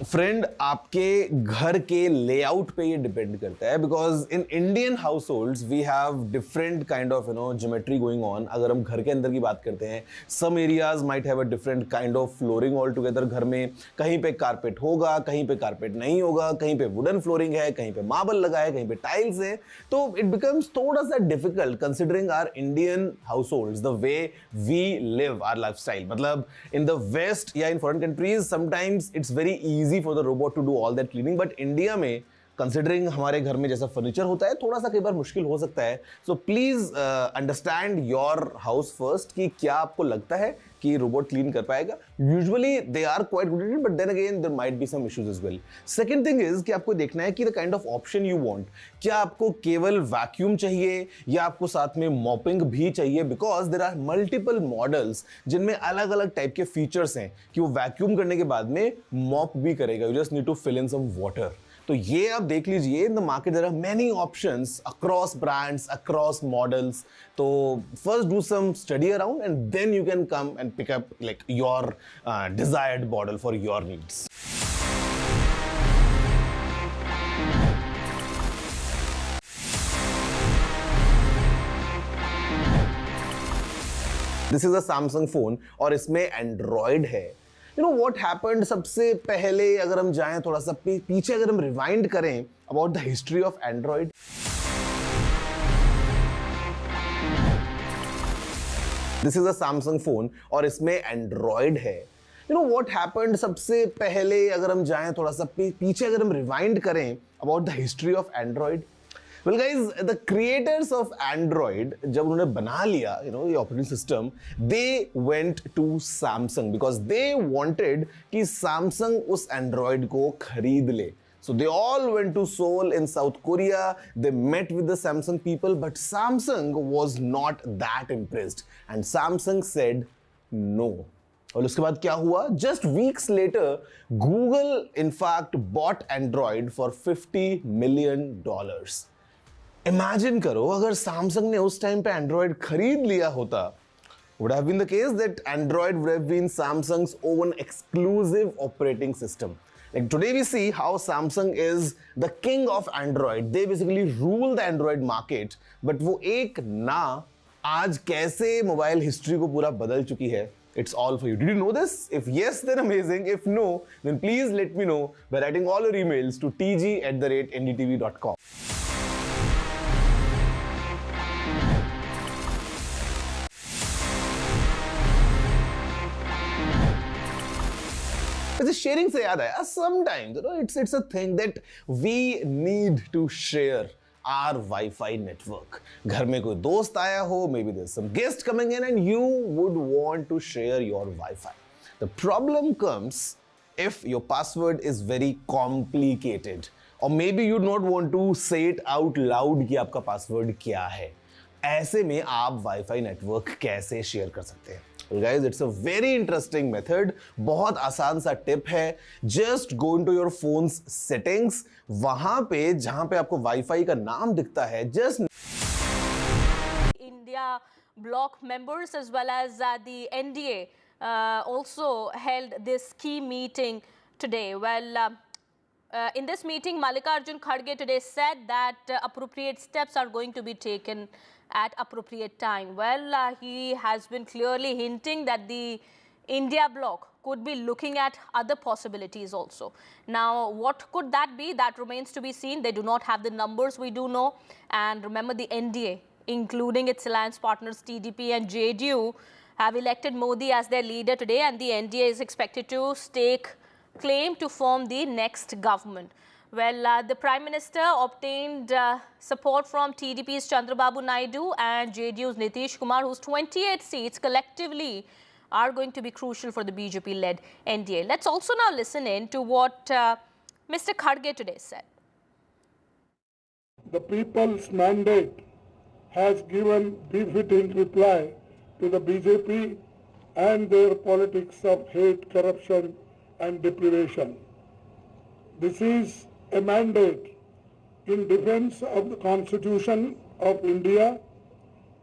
Friend आपके घर के लेआउट पे ये डिपेंड करता है because in Indian households we have different kind of geometry going on. अगर हम घर के अंदर की बात करते हैं some areas might have a different kind of flooring all together. घर में कहीं पे कारपेट होगा, कहीं पे कारपेट नहीं होगा, कहीं पे वुडन फ्लोरिंग है, कहीं पे मार्बल लगा है, कहीं पे टाइल्स है. तो इट बिकम्स थोड़ा सा difficult considering our Indian households the way we live our lifestyle. मतलब इन द वेस्ट या in foreign countries sometimes it's very easy for the robot to do all that cleaning, but India में considering हमारे घर में जैसा furniture होता है थोड़ा सा कई बार मुश्किल हो सकता है. So please understand your house first कि क्या आपको लगता है कि रोबोट क्लीन कर पाएगा. Usually they are quite good at it but then again there might be some issues as well. Second thing is कि आपको देखना है कि the kind of option you want, क्या आपको केवल वैक्यूम चाहिए या आपको साथ में मॉपिंग भी चाहिए, because there are multiple models जिनमें अलग अलग टाइप के फीचर्स हैं कि वो वैक्यूम करने के बाद में मॉप भी करेगा. You just need to fill in some water. तो ये आप देख लीजिए in the market there are many options across brands across models. तो first do some study around and then you can come and pick up like your desired model for your needs. This is a Samsung phone और इसमें Android है. You know what happened सबसे पहले अगर हम जाएं थोड़ा सा पीछे अगर हम रिवाइंड करें about the history of Android. This is a Samsung phone और इसमें Android है. You know what happened सबसे पहले अगर हम जाएं थोड़ा सा पीछे अगर हम रिवाइंड करें about the history of Android. Well guys, the creators of Android, जब उन्होंने बना लिया, ये operating system, they went to Samsung because they wanted कि Samsung उस Android को खरीद ले. So they all went to Seoul in South Korea. They met with the Samsung people, but Samsung was not that impressed, and Samsung said no. और उसके बाद क्या हुआ? Just weeks later, Google in fact bought Android for $50 million. Imagine करो अगर Samsung ने उस time पे Android खरीद लिया होता, would have been the case that Android would have been Samsung's own exclusive operating system. Like today we see how Samsung is the king of Android. They basically rule the Android market. But वो एक ना आज कैसे mobile history को पूरा बदल चुकी है. It's all for you. Did you know this? If yes, then amazing. If no, then please let me know by writing all your emails to tg@ndtv.com. Just sharing से याद आया, sometimes it's a thing that we need to share our Wi-Fi network. घर में कोई दोस्त आया हो, maybe there's some guest coming in and you would want to share your Wi-Fi. The problem comes if your password is very complicated, or maybe you not want to say it out loud कि आपका password क्या है. ऐसे में आप Wi-Fi network कैसे share कर सकते हैं? Well guys, it's a very interesting method. बहुत आसान सा टिप है. Just go into your phone's settings. वहां पे जहां पे आपको वाईफाई का नाम दिखता है, just India bloc members as well as the NDA also held this key meeting today. Well, in this meeting, Mallikarjun Kharge today said that appropriate steps are going to be taken at appropriate time. Well, he has been clearly hinting that the India bloc could be looking at other possibilities also. Now, what could that be? That remains to be seen. They do not have the numbers, we do know. And remember, the NDA, including its alliance partners TDP and JDU, have elected Modi as their leader today, and the NDA is expected to stake claim to form the next government. Well, the Prime Minister obtained support from TDP's Chandrababu Naidu and JDU's Nitish Kumar, whose 28 seats collectively are going to be crucial for the BJP-led NDA. Let's also now listen in to what Mr. Kharge today said. The people's mandate has given befitting reply to the BJP and their politics of hate, corruption and deprivation. This is a mandate in defense of the Constitution of India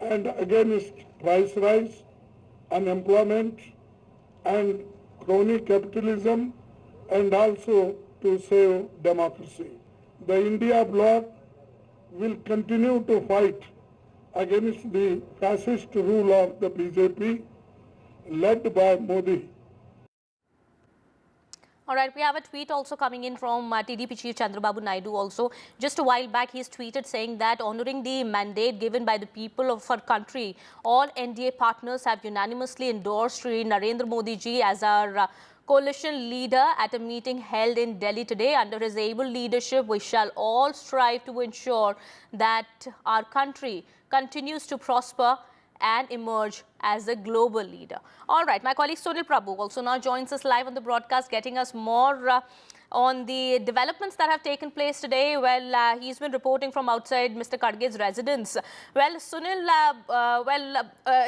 and against price rise, unemployment and crony capitalism, and also to save democracy. The India bloc will continue to fight against the fascist rule of the BJP led by Modi. All right, we have a tweet also coming in from TDP Chief Chandrababu Naidu also. Just a while back, he's tweeted saying that honoring the mandate given by the people of our country, all NDA partners have unanimously endorsed Sri Narendra Modi ji as our coalition leader at a meeting held in Delhi today. Under his able leadership, we shall all strive to ensure that our country continues to prosper and emerge as a global leader. All right, my colleague Sunil Prabhu also now joins us live on the broadcast, getting us more on the developments that have taken place today. Well, he's been reporting from outside Mr. Kharge's residence. Well, Sunil,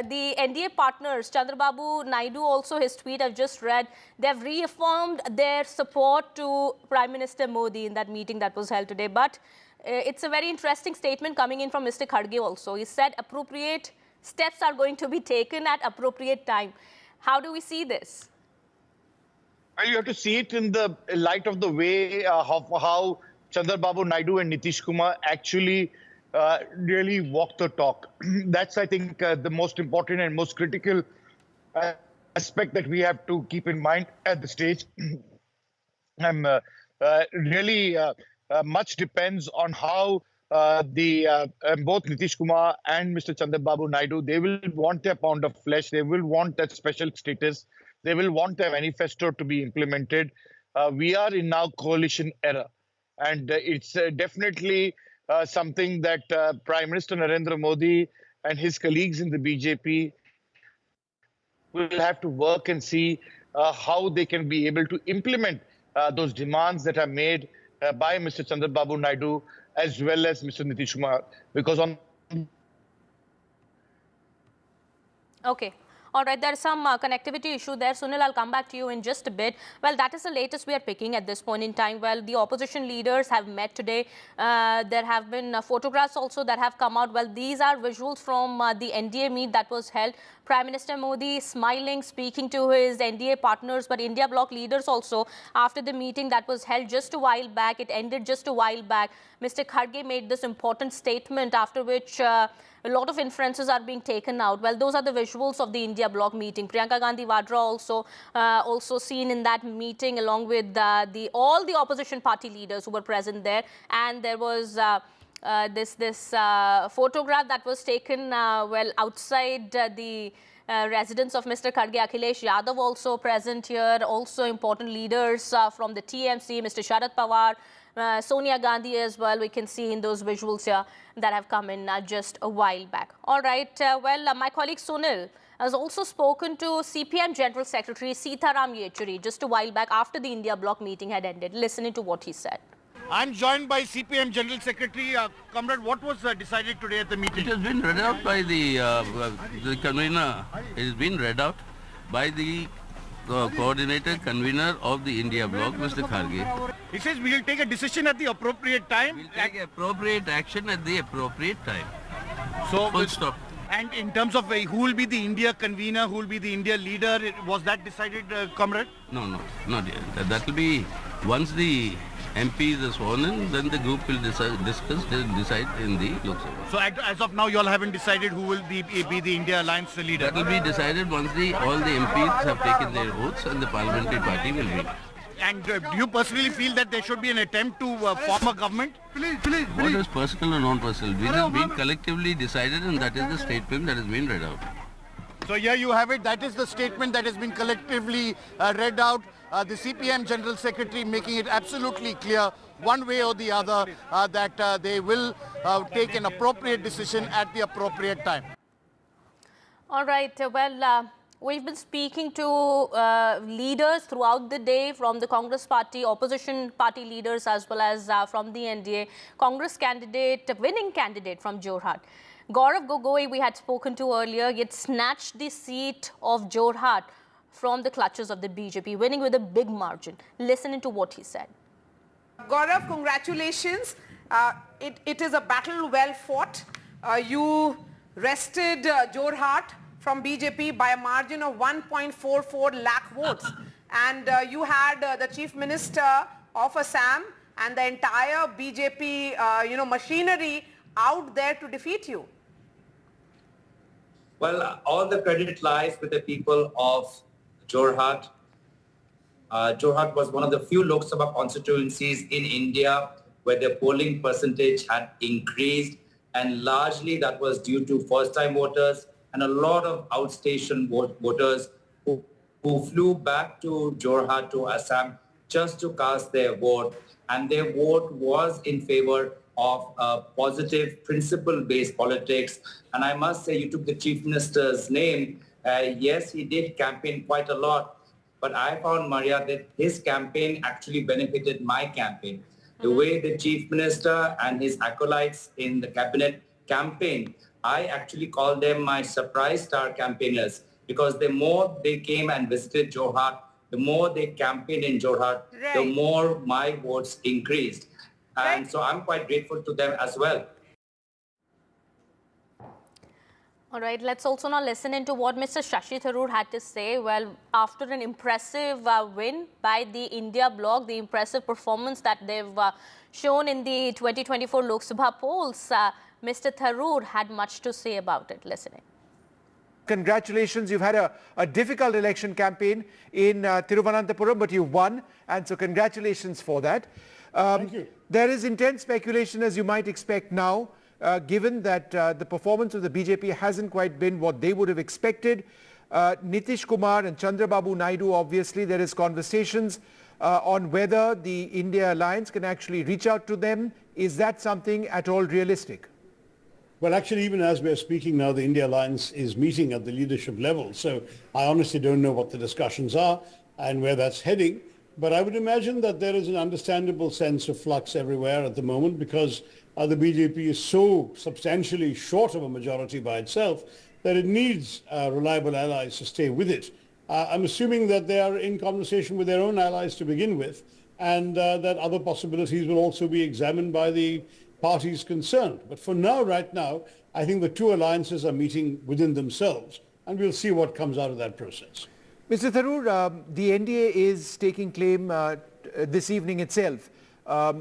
the NDA partners, Chandrababu Naidu, also his tweet I've just read, they've reaffirmed their support to Prime Minister Modi in that meeting that was held today. But it's a very interesting statement coming in from Mr. Kharge also. He said appropriate steps are going to be taken at appropriate time. How do we see this? Well, you have to see it in the light of the way of how Chandrababu Naidu and Nitish Kumar actually really walk the talk. That's, I think, the most important and most critical aspect that we have to keep in mind at the stage. Really much depends on how both Nitish Kumar and Mr. Chandrababu Naidu, they will want their pound of flesh, they will want that special status, they will want their manifesto to be implemented. We are in now coalition era, and it's definitely something that Prime Minister Narendra Modi and his colleagues in the BJP will have to work and see how they can be able to implement those demands that are made by Mr. Chandrababu Naidu as well as Mr. Nitish Kumar, because on... Okay. All right, there's some connectivity issue there. Sunil, I'll come back to you in just a bit. Well, that is the latest we are picking at this point in time. Well, the opposition leaders have met today. There have been photographs also that have come out. Well, these are visuals from the NDA meet that was held. Prime Minister Modi smiling, speaking to his NDA partners, but India bloc leaders also. After the meeting that was held just a while back, it ended just a while back, Mr. Kharge made this important statement, after which a lot of inferences are being taken out. Well, those are the visuals of the India bloc meeting. Priyanka Gandhi Vadra also seen in that meeting, along with all the opposition party leaders who were present there. And there was this photograph that was taken well outside the residence of Mr. Kharge. Akhilesh Yadav also present here. Also important leaders from the TMC, Mr. Sharad Pawar, Sonia Gandhi as well. We can see in those visuals here that have come in just a while back. All right. My colleague Sunil has also spoken to CPM General Secretary Sitaram Yechury just a while back after the India bloc meeting had ended. Listening to what he said. I'm joined by CPM General Secretary. Comrade, what was decided today at the meeting? It has been read out by the convener. It has been read out by the coordinator convener of the India bloc, Mr. Kharge. He says we will take a decision at the appropriate time. We'll take appropriate action at the appropriate time. So full stop. And in terms of who will be the India convener, who will be the India leader, was that decided, Comrade? No, not yet. That will be once the MPs are sworn in, then the group will decide in the Lok Sabha. So as of now, you all haven't decided who will be the India Alliance leader? That will be decided once all the MPs have taken their oaths and the parliamentary party will meet. And do you personally feel that there should be an attempt to form a government? What is personal or non-personal? It has been collectively decided, and that is the statement that has been read out. So here you have it. That is the statement that has been collectively read out. The CPM General Secretary making it absolutely clear, one way or the other, that they will take an appropriate decision at the appropriate time. All right. We've been speaking to leaders throughout the day from the Congress party, opposition party leaders, as well as from the NDA. Congress candidate, winning candidate from Jorhat, Gaurav Gogoi, we had spoken to earlier, yet snatched the seat of Jorhat from the clutches of the BJP, winning with a big margin. Listening to what he said. Gaurav, congratulations. It is a battle well fought. You wrested Jorhat from BJP by a margin of 1.44 lakh votes. And you had the Chief Minister of Assam and the entire BJP machinery out there to defeat you. Well, all the credit lies with the people of Jorhat. Jorhat was one of the few Lok Sabha constituencies in India where the polling percentage had increased, and largely that was due to first-time voters and a lot of outstation voters who flew back to Jorhat, to Assam, just to cast their vote. And their vote was in favor of positive, principle-based politics. And I must say, you took the Chief Minister's name. Yes, he did campaign quite a lot. But I found, Maria, that his campaign actually benefited my campaign. The way the Chief Minister and his acolytes in the cabinet campaigned, I actually call them my surprise star campaigners, because the more they came and visited Jorhat, the more they campaigned in Jorhat, the more my votes increased. And so I'm quite grateful to them as well. All right, let's also now listen into what Mr. Shashi Tharoor had to say. Well, after an impressive win by the India bloc, the impressive performance that they've shown in the 2024 Lok Sabha polls, Mr. Tharoor had much to say about it. Listening. congratulations. You've had a difficult election campaign in Thiruvananthapuram, but you won, and so congratulations for that. Thank you. There is intense speculation, as you might expect now, given that the performance of the BJP hasn't quite been what they would have expected. Nitish Kumar and Chandrababu Naidu, obviously there is conversations on whether the India Alliance can actually reach out to them. Is that something at all realistic? Well, actually, even as we're speaking now, the India Alliance is meeting at the leadership level. So I honestly don't know what the discussions are and where that's heading. But I would imagine that there is an understandable sense of flux everywhere at the moment because the BJP is so substantially short of a majority by itself that it needs reliable allies to stay with it. I'm assuming that they are in conversation with their own allies to begin with, and that other possibilities will also be examined by the parties concerned. But for now, right now, I think the two alliances are meeting within themselves, and we'll see what comes out of that process. Mr. Tharoor, the NDA is taking claim this evening itself.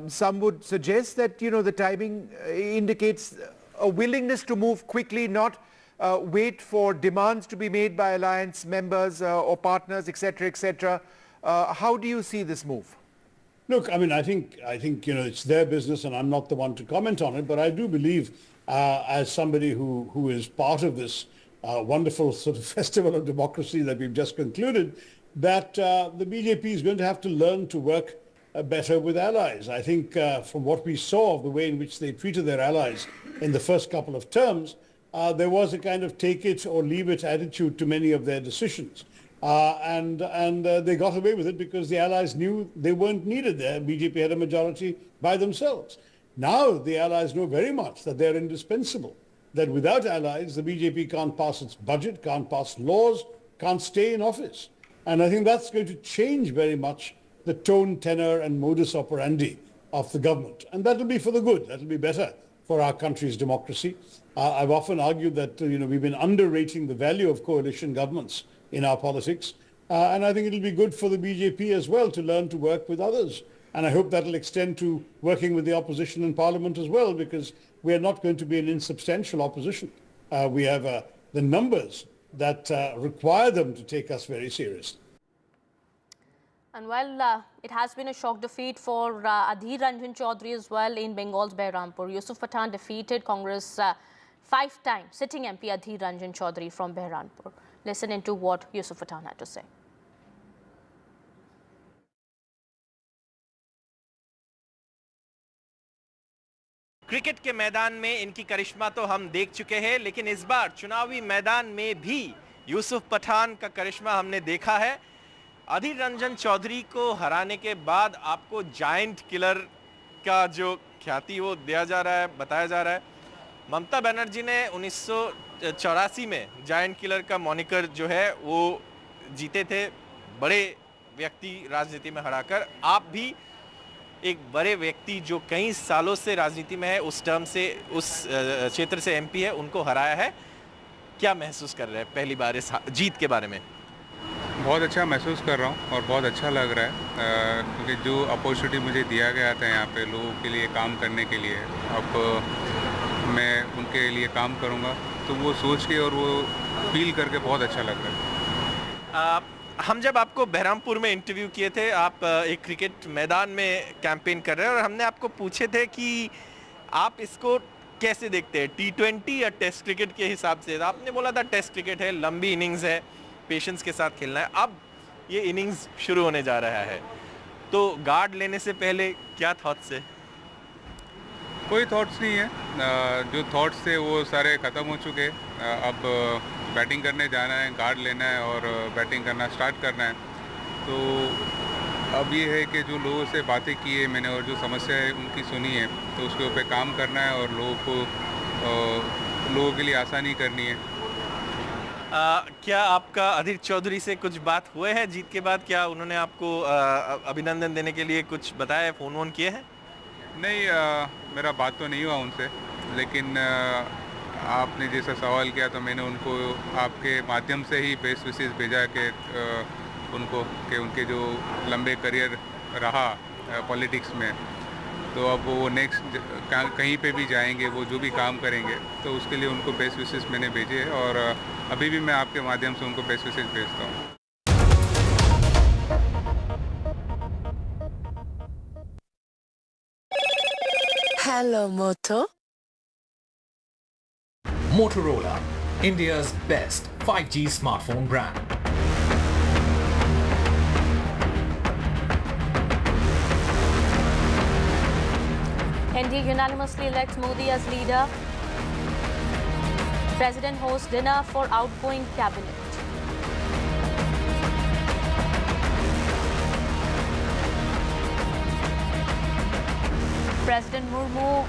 Some would suggest that, the timing indicates a willingness to move quickly, not wait for demands to be made by alliance members or partners, etc., etc. How do you see this move? Look, I think it's their business, and I'm not the one to comment on it. But I do believe, as somebody who is part of this wonderful sort of festival of democracy that we've just concluded, that the BJP is going to have to learn to work better with allies. I think from what we saw of the way in which they treated their allies in the first couple of terms, there was a kind of take it or leave it attitude to many of their decisions. And they got away with it because the allies knew they weren't needed there. BJP had a majority by themselves. Now the allies know very much that they're indispensable, that without allies, the BJP can't pass its budget, can't pass laws, can't stay in office. And I think that's going to change very much the tone, tenor, and modus operandi of the government. And that will be for the good. That will be better for our country's democracy. I've often argued that we've been underrating the value of coalition governments in our politics. And I think it'll be good for the BJP as well to learn to work with others. And I hope that will extend to working with the opposition in Parliament as well, because we are not going to be an insubstantial opposition. We have the numbers that require them to take us very seriously. And while it has been a shock defeat for Adhir Ranjan Chaudhary as well in Bengal's Behrampur, Yusuf Pathan defeated Congress 5-time sitting MP Adhir Ranjan Chaudhary from Behrampur. Listen into what Yusuf Pathan had to say. Cricket के मैदान में इनकी करिश्मा तो हम देख चुके हैं, लेकिन इस बार चुनावी मैदान में भी यूसुफ पठान का करिश्मा हमने देखा है। अधीर रंजन चौधरी को हराने के बाद आपको जायंट किलर का जो ख्याति वो दिया जा रहा है, बताया जा रहा है। ममता बनर्जी ने 1984 में जायंट किलर का मॉनिकर जो है वो जीते थे, बड़े व्यक्ति राजनीति में हराकर। आप भी एक बड़े व्यक्ति जो कई सालों से राजनीति में है, उस टर्म से, उस क्षेत्र से एमपी है, उनको हराया है। क्या महसूस कर रहे हैं पहली बार इस जीत के बारे में? बहुत अच्छा महसूस कर रहा हूँ और बहुत अच्छा लग रहा है, क्योंकि जो अपॉर्चुनिटी मुझे दिया गया था यहाँ पे लोगों के लिए काम करने के लिए, अब मैं उनके लिए काम करूँगा, तो वो सोच के और वो फील करके बहुत अच्छा लग रहा है। हम जब आपको बहरामपुर में इंटरव्यू किए थे, आप एक क्रिकेट मैदान में कैंपेन कर रहे हैं, और हमने आपको पूछे थे कि आप इसको कैसे देखते हैं, T20 या टेस्ट क्रिकेट के हिसाब से। आपने बोला था टेस्ट क्रिकेट है, लंबी इनिंग्स है, पेशेंस के साथ खेलना है। अब ये इनिंग्स शुरू होने जा रहा है, तो गार्ड लेने से पहले क्या थॉट्स है? कोई थॉट्स नहीं है, जो थॉट्स थे वो सारे ख़त्म हो चुके। अब बैटिंग करने जाना है, गार्ड लेना है और बैटिंग करना स्टार्ट करना है। तो अब ये है कि जो लोगों से बातें की है मैंने और जो समस्या है उनकी सुनी है, तो उसके ऊपर काम करना है और लोगों के लिए आसानी करनी है। क्या आपका अधीर चौधरी से कुछ बात हुए हैं जीत के बाद? क्या उन्होंने आपको अभिनंदन देने के लिए कुछ बताया, फ़ोन वोन किए हैं? नहीं, मेरा बात तो नहीं हुआ उनसे, लेकिन आपने जैसा सवाल किया तो मैंने उनको आपके माध्यम से ही बेस्ट विशेस भेजा कि उनको कि उनके जो लंबे करियर रहा पॉलिटिक्स में, तो अब वो नेक्स्ट कहीं पे भी जाएंगे, वो जो भी काम करेंगे, तो उसके लिए उनको बेस्ट विशेस मैंने भेजे हैं और अभी भी मैं आपके माध्यम से उनको बेस्ट विशेस भेजता हूँ। Hello, Moto. Motorola, India's best 5G smartphone brand. NDA unanimously elects Modi as leader. President hosts dinner for outgoing cabinet. President Murmu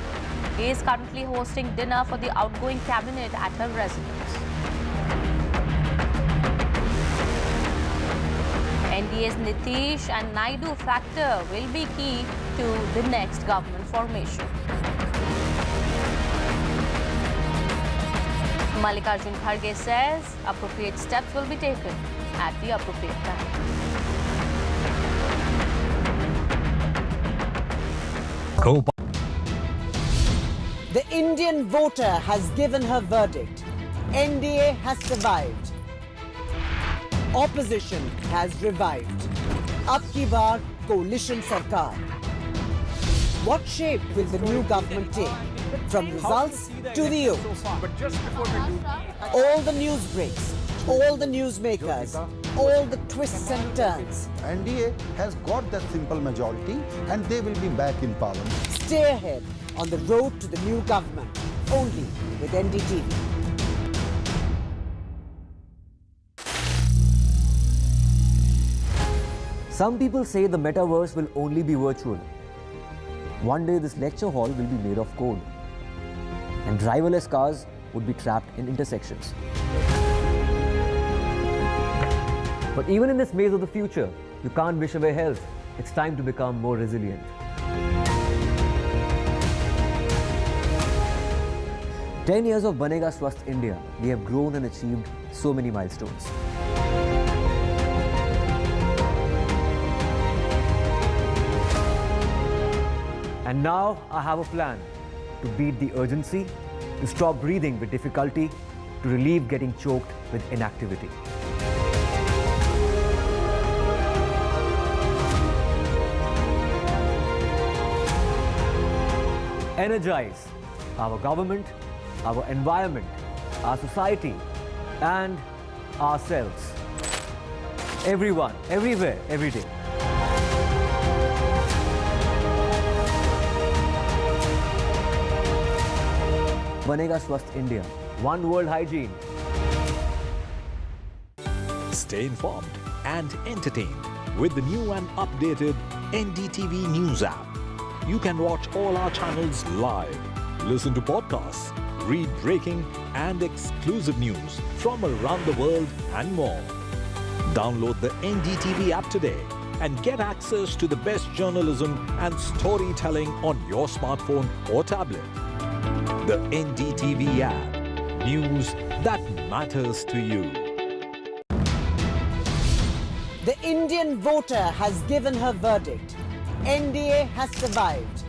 is currently hosting dinner for the outgoing cabinet at her residence. NDA's Nitish and Naidu factor will be key to the next government formation. Mallikarjun Kharge says appropriate steps will be taken at the appropriate time. The Indian voter has given her verdict. NDA has survived. Opposition has revived. Ab ki baar coalition sarkar. What shape will the new government take? From results to the oath. All the news breaks, all the newsmakers, all the twists and turns. NDA has got that simple majority and they will be back in parliament. Stay ahead on the road to the new government, only with NDTV. Some people say the metaverse will only be virtual. One day this lecture hall will be made of code, and driverless cars would be trapped in intersections. But even in this maze of the future, you can't wish away health. It's time to become more resilient. "10 years of Banega Swasth India, we have grown and achieved so many milestones. And now I have a plan to beat the urgency, to stop breathing with difficulty, to relieve getting choked with inactivity. Energize our government, our environment, our society, and ourselves. Everyone, everywhere, every day. Banega Swasth India. One world hygiene. Stay informed and entertained with the new and updated NDTV News app. You can watch all our channels live, listen to podcasts, read breaking and exclusive news from around the world and more. Download the NDTV app today and get access to the best journalism and storytelling on your smartphone or tablet. The NDTV app. News that matters to you. The Indian voter has given her verdict. NDA has survived.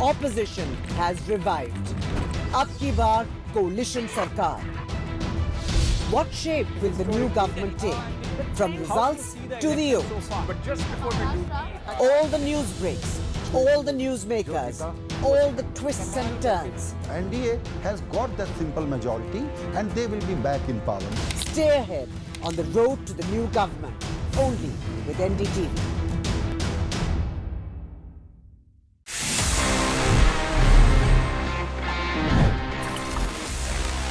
Opposition has revived. Ab ki baar coalition sarkar. What shape will the new government take? From results to the oath. All the news breaks, all the newsmakers, all the twists and turns. NDA has got that simple majority and they will be back in parliament. Stay ahead on the road to the new government, only with NDTV.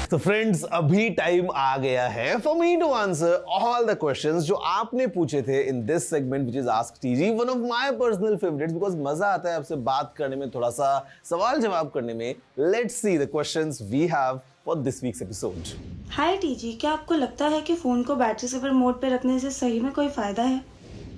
तो friends, अभी time आ गया है for me to answer all the questions जो आपने पूछे थे in this segment which is ask TG, one of my personal favourites, because मजा आता है आपसे बात करने में, थोड़ा सा सवाल जवाब करने में. Let's see the questions we have for this week's episode. Hi TG, क्या आपको लगता है कि फोन को बैटरी सेवर मोड पे रखने से सही में कोई फायदा है?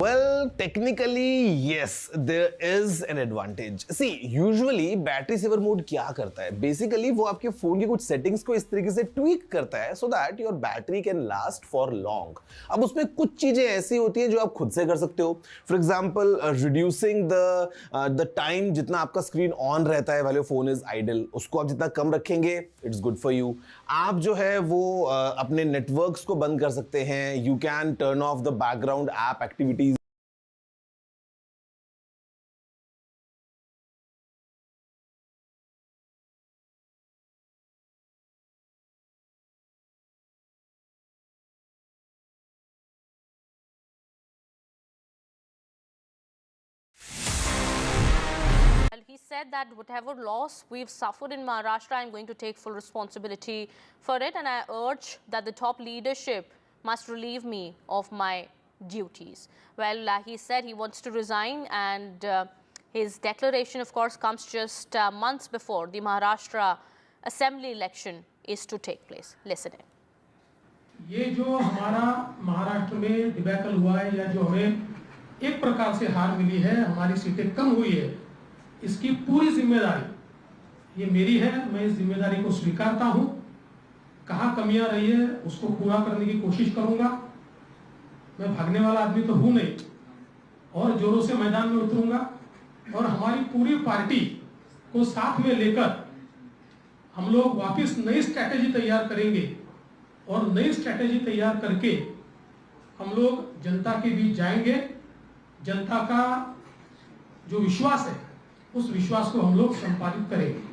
Well, technically, yes, there is an advantage. See, usually battery saver mode क्या करता है? Basically, वो आपके फोन की कुछ settings को इस तरीके से tweak करता है so that your battery can last for long. अब उसमें कुछ चीजें ऐसी होती हैं जो आप खुद से कर सकते हो. For example, reducing the time जितना आपका screen on रहता है while your phone is idle, उसको आप जितना कम रखेंगे, it's good for you. आप जो है वो अपने networks को बंद कर सकते हैं. You can turn off the background app activities. He said that whatever loss we've suffered in Maharashtra, I'm going to take full responsibility for it, and I urge that the top leadership must relieve me of my duties. Well, he said he wants to resign, and his declaration, of course, comes just months before the Maharashtra assembly election is to take place. Listen in. ये जो हमारा महाराष्ट्र में debacle हुआ है या जो हमें एक प्रकार से हार मिली है, हमारी सीटें कम हुई है, इसकी पूरी जिम्मेदारी ये मेरी है. मैं इस जिम्मेदारी को स्वीकारता हूं. कहां कमियां रही है उसको पूरा करने की कोशिश करूंगा. मैं भागने वाला आदमी तो हूं नहीं और जोरों से मैदान में उतरूंगा और हमारी पूरी पार्टी को साथ में लेकर हम लोग वापस नई स्ट्रैटेजी तैयार करेंगे और नई स्ट्रैटेजी तैयार करके हम लोग जनता के बीच जाएंगे. जनता का जो विश्वास है उस विश्वास को हम लोग संपादित करेंगे.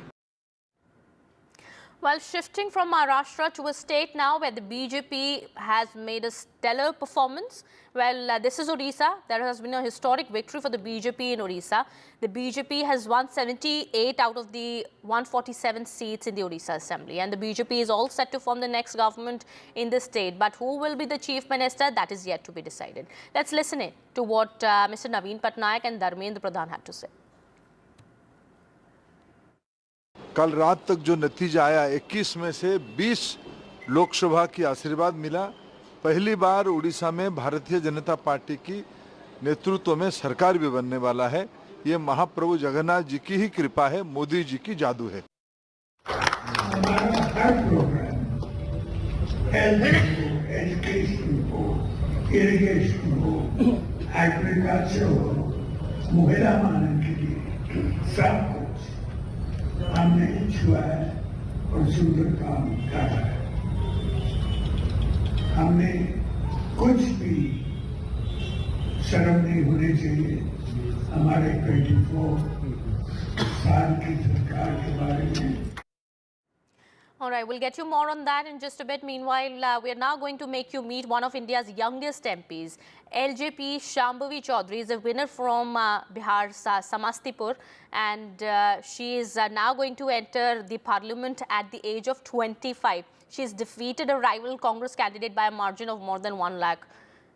Well, shifting from Maharashtra to a state now where the BJP has made a stellar performance. Well, this is Odisha. There has been a historic victory for the BJP in Odisha. The BJP has won 78 out of the 147 seats in the Odisha Assembly. And the BJP is all set to form the next government in the state. But who will be the Chief Minister? That is yet to be decided. Let's listen in to what Mr. Naveen Patnaik and Dharmendra Pradhan had to say. कल रात तक जो नतीजा आया 21 में से 20 लोकसभा की आशीर्वाद मिला. पहली बार उड़ीसा में भारतीय जनता पार्टी की नेतृत्व में सरकार भी बनने वाला है. ये महाप्रभु जगन्नाथ जी की ही कृपा है, मोदी जी की जादू है. एजुकेशन हो, इरिगेशन हो, एग्रीकल्चर हो, महिला मानव के लिए सब हमने छुआ है और सुंदर काम कर रहा है. हमने कुछ भी शर्म नहीं होनी चाहिए हमारे 24 साल की सरकार के बारे में. All right, we'll get you more on that in just a bit. Meanwhile, we are now going to make you meet one of India's youngest MPs. LJP Shambhavi Chaudhary is a winner from Bihar's Samastipur, and she is now going to enter the parliament at the age of 25. She has defeated a rival Congress candidate by a margin of more than 1 lakh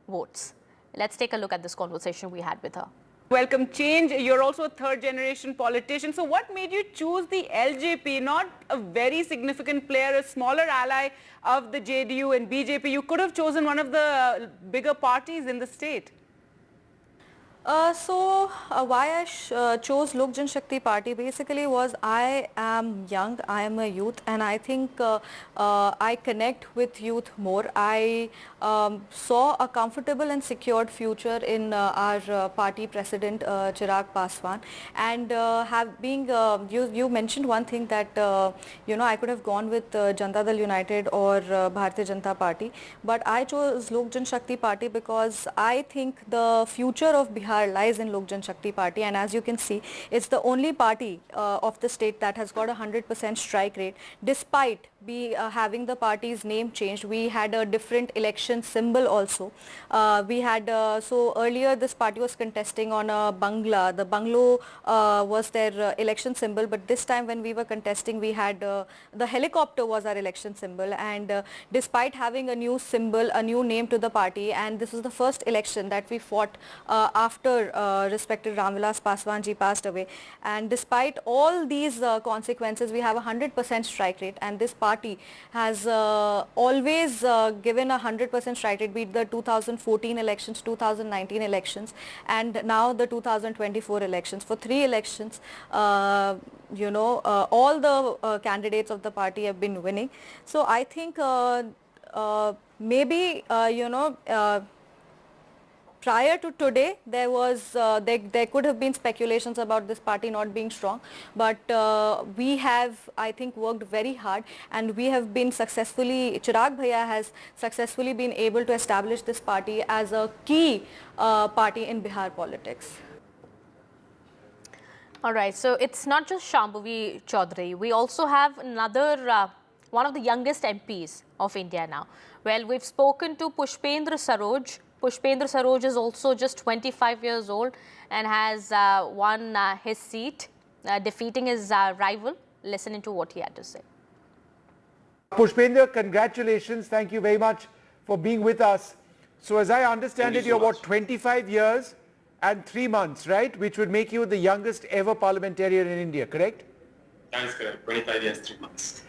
votes. Let's take a look at this conversation we had with her. Welcome change. You're also a third-generation politician. So what made you choose the LJP, not a very significant player, a smaller ally of the JDU and BJP? You could have chosen one of the bigger parties in the state. Why I chose Lok Jan Shakti Party basically was I am young, I am a youth, and I think I connect with youth more. I saw a comfortable and secured future in our party president Chirag Paswan, and you mentioned one thing that I could have gone with Janata Dal United or Bharatiya Janata Party, but I chose Lok Jan Shakti Party because I think the future of Bihar lies in Lok Jan Shakti Party, and as you can see, it's the only party of the state that has got 100% strike rate. Despite having the party's name changed, we had a different election symbol also. So earlier this party was contesting on a bangla. The bungalow was their election symbol, but this time when we were contesting, we had the helicopter was our election symbol. And despite having a new symbol, a new name to the party, and this was the first election that we fought after after respected Ramvilas Paswan ji passed away. And despite all these consequences, we have 100% strike rate, and this party has always given 100% strike rate, be it the 2014 elections, 2019 elections, and now the 2024 elections. For 3 elections, all the candidates of the party have been winning. So I think maybe prior to today, there could have been speculations about this party not being strong, but we have, I think, worked very hard, and we have been successfully, Chirag Bhaiya has successfully been able to establish this party as a key party in Bihar politics. All right, so it's not just Shambhavi Chaudhary. We also have another, one of the youngest MPs of India now. Well, we've spoken to Pushpendra Saroj. Pushpendra Saroj is also just 25 years old and has won his seat, defeating his rival. Listen to what he had to say. Pushpendra, congratulations. Thank you very much for being with us. So as I understand it, you're what, 25 years and 3 months, right? Which would make you the youngest ever parliamentarian in India, correct? That is correct. 25 years, 3 months.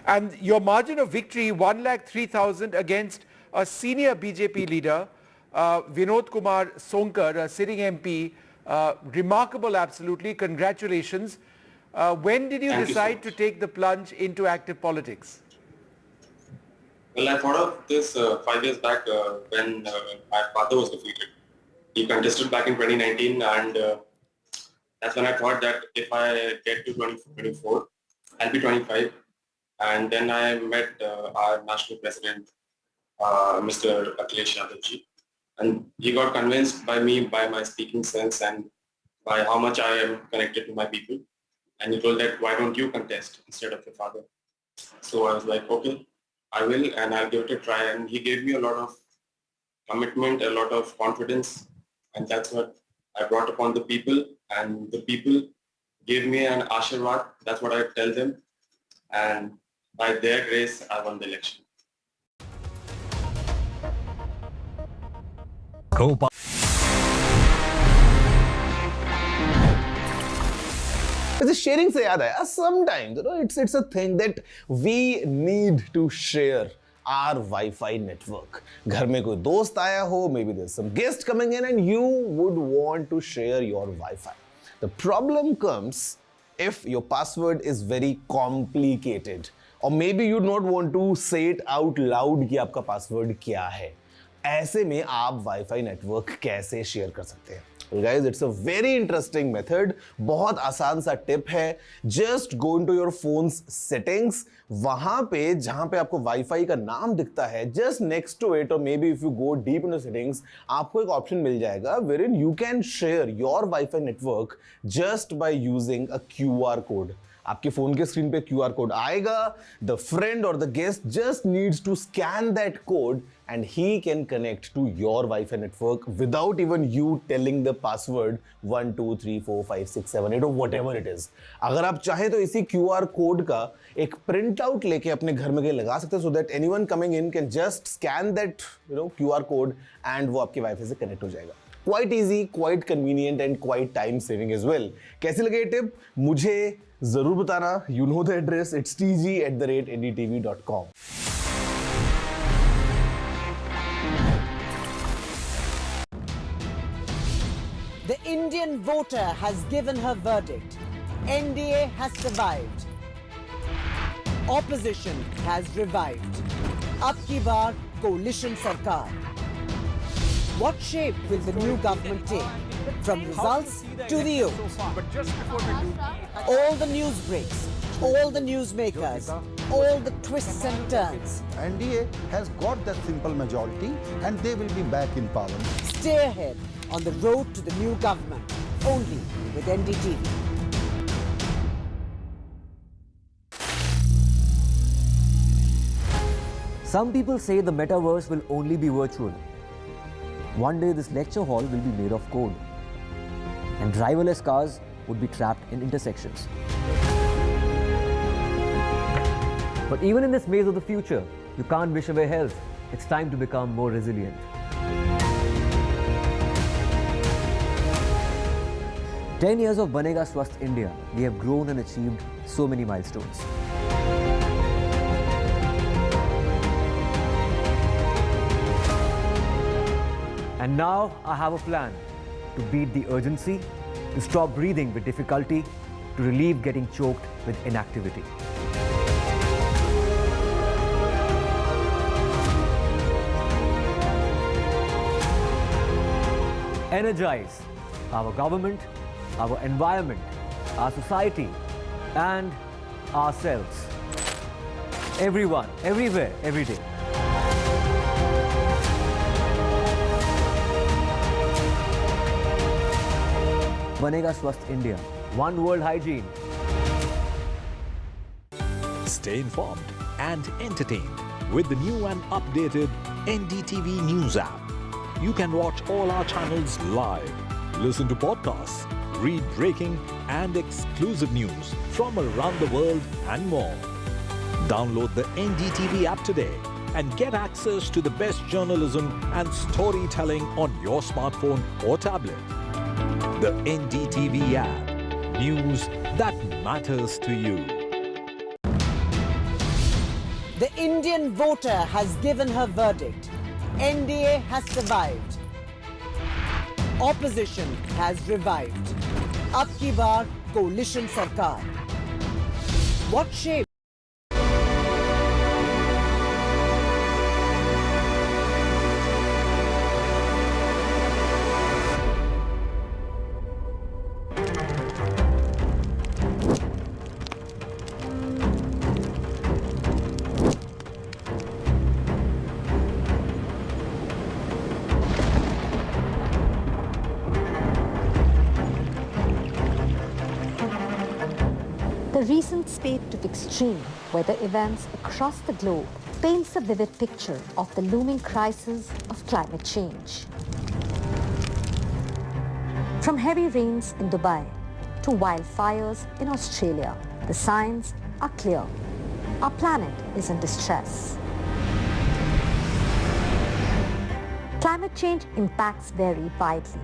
And your margin of victory, 1,03,000 against a senior BJP leader, Vinod Kumar Sonkar, a sitting MP, remarkable, absolutely. Congratulations. When did you decide to take the plunge into active politics? Well, I thought of this 5 years back when my father was defeated. He contested back in 2019, and that's when I thought that if I get to 2024, I'll be 25. And then I met our national president, Mr. Akhilesh Yadavji. And he got convinced by me, by my speaking sense and by how much I am connected to my people. And he told that, why don't you contest instead of your father? So I was like, okay, I will, and I'll give it a try. And he gave me a lot of commitment, a lot of confidence. And that's what I brought upon the people. And the people gave me an ashirwad. That's what I tell them. And by their grace, I won the election. Sharing se yaad hai, sometimes it's a thing that we need to share our Wi-Fi network. Ghar mein koi dost aaya ho, maybe there's some guest coming in and you would want to share your Wi-Fi. The problem comes if your password is very complicated, or maybe you not want to say it out loud कि आपका password क्या है. ऐसे में आप Wi-Fi network कैसे share कर सकते हैं? Well guys, it's a very interesting method. बहुत आसान सा टिप है. Just go into your phone's settings. वहां पे जहां पे आपको Wi-Fi का नाम दिखता है, just next to it, or maybe if you go deep into settings, आपको एक ऑप्शन मिल जाएगा wherein you can share your Wi-Fi network just by using a QR code. आपके फोन के स्क्रीन पे QR कोड आएगा. The friend or the guest just needs to scan that code and he can connect to your Wi-Fi network without even you telling the password 1 2 3 4 5 6 7 8 or whatever it is. अगर आप चाहें तो इसी QR code का एक print out लेके अपने घर में लगा सकते हैं so that anyone coming in can just scan that QR code and वो आपके Wi-Fi से कनेक्ट हो जाएगा. Quite easy, quite convenient and quite time saving as well. कैसी लगी ये टिप? मुझे जरूर बताना. You know the address. It's tg@ndtv.com. The Indian voter has given her verdict. NDA has survived. Opposition has revived. Ab ki baar coalition sarkar. What shape will the new government take? From results to the youth. All the news breaks, all the newsmakers, all the twists and turns. NDA has got that simple majority and they will be back in power. Stay ahead on the road to the new government, only with NDTV. Some people say the metaverse will only be virtual. One day this lecture hall will be made of code, and driverless cars would be trapped in intersections. But even in this maze of the future, you can't wish away health. It's time to become more resilient. 10 years of Banega Swasth India, we have grown and achieved so many milestones. And now I have a plan to beat the urgency, to stop breathing with difficulty, to relieve getting choked with inactivity. Energize our government, our environment, our society, and ourselves. Everyone, everywhere, every day. Banega Swasth India. One world hygiene. Stay informed and entertained with the new and updated NDTV News app. You can watch all our channels live, listen to podcasts, read breaking and exclusive news from around the world and more. Download the NDTV app today and get access to the best journalism and storytelling on your smartphone or tablet. The NDTV app. News that matters to you. The Indian voter has given her verdict. NDA has survived. Opposition has revived. Ab ki baar coalition sarkar. What shape? The recent spate of extreme weather events across the globe paints a vivid picture of the looming crisis of climate change. From heavy rains in Dubai to wildfires in Australia, the signs are clear. Our planet is in distress. Climate change impacts vary widely,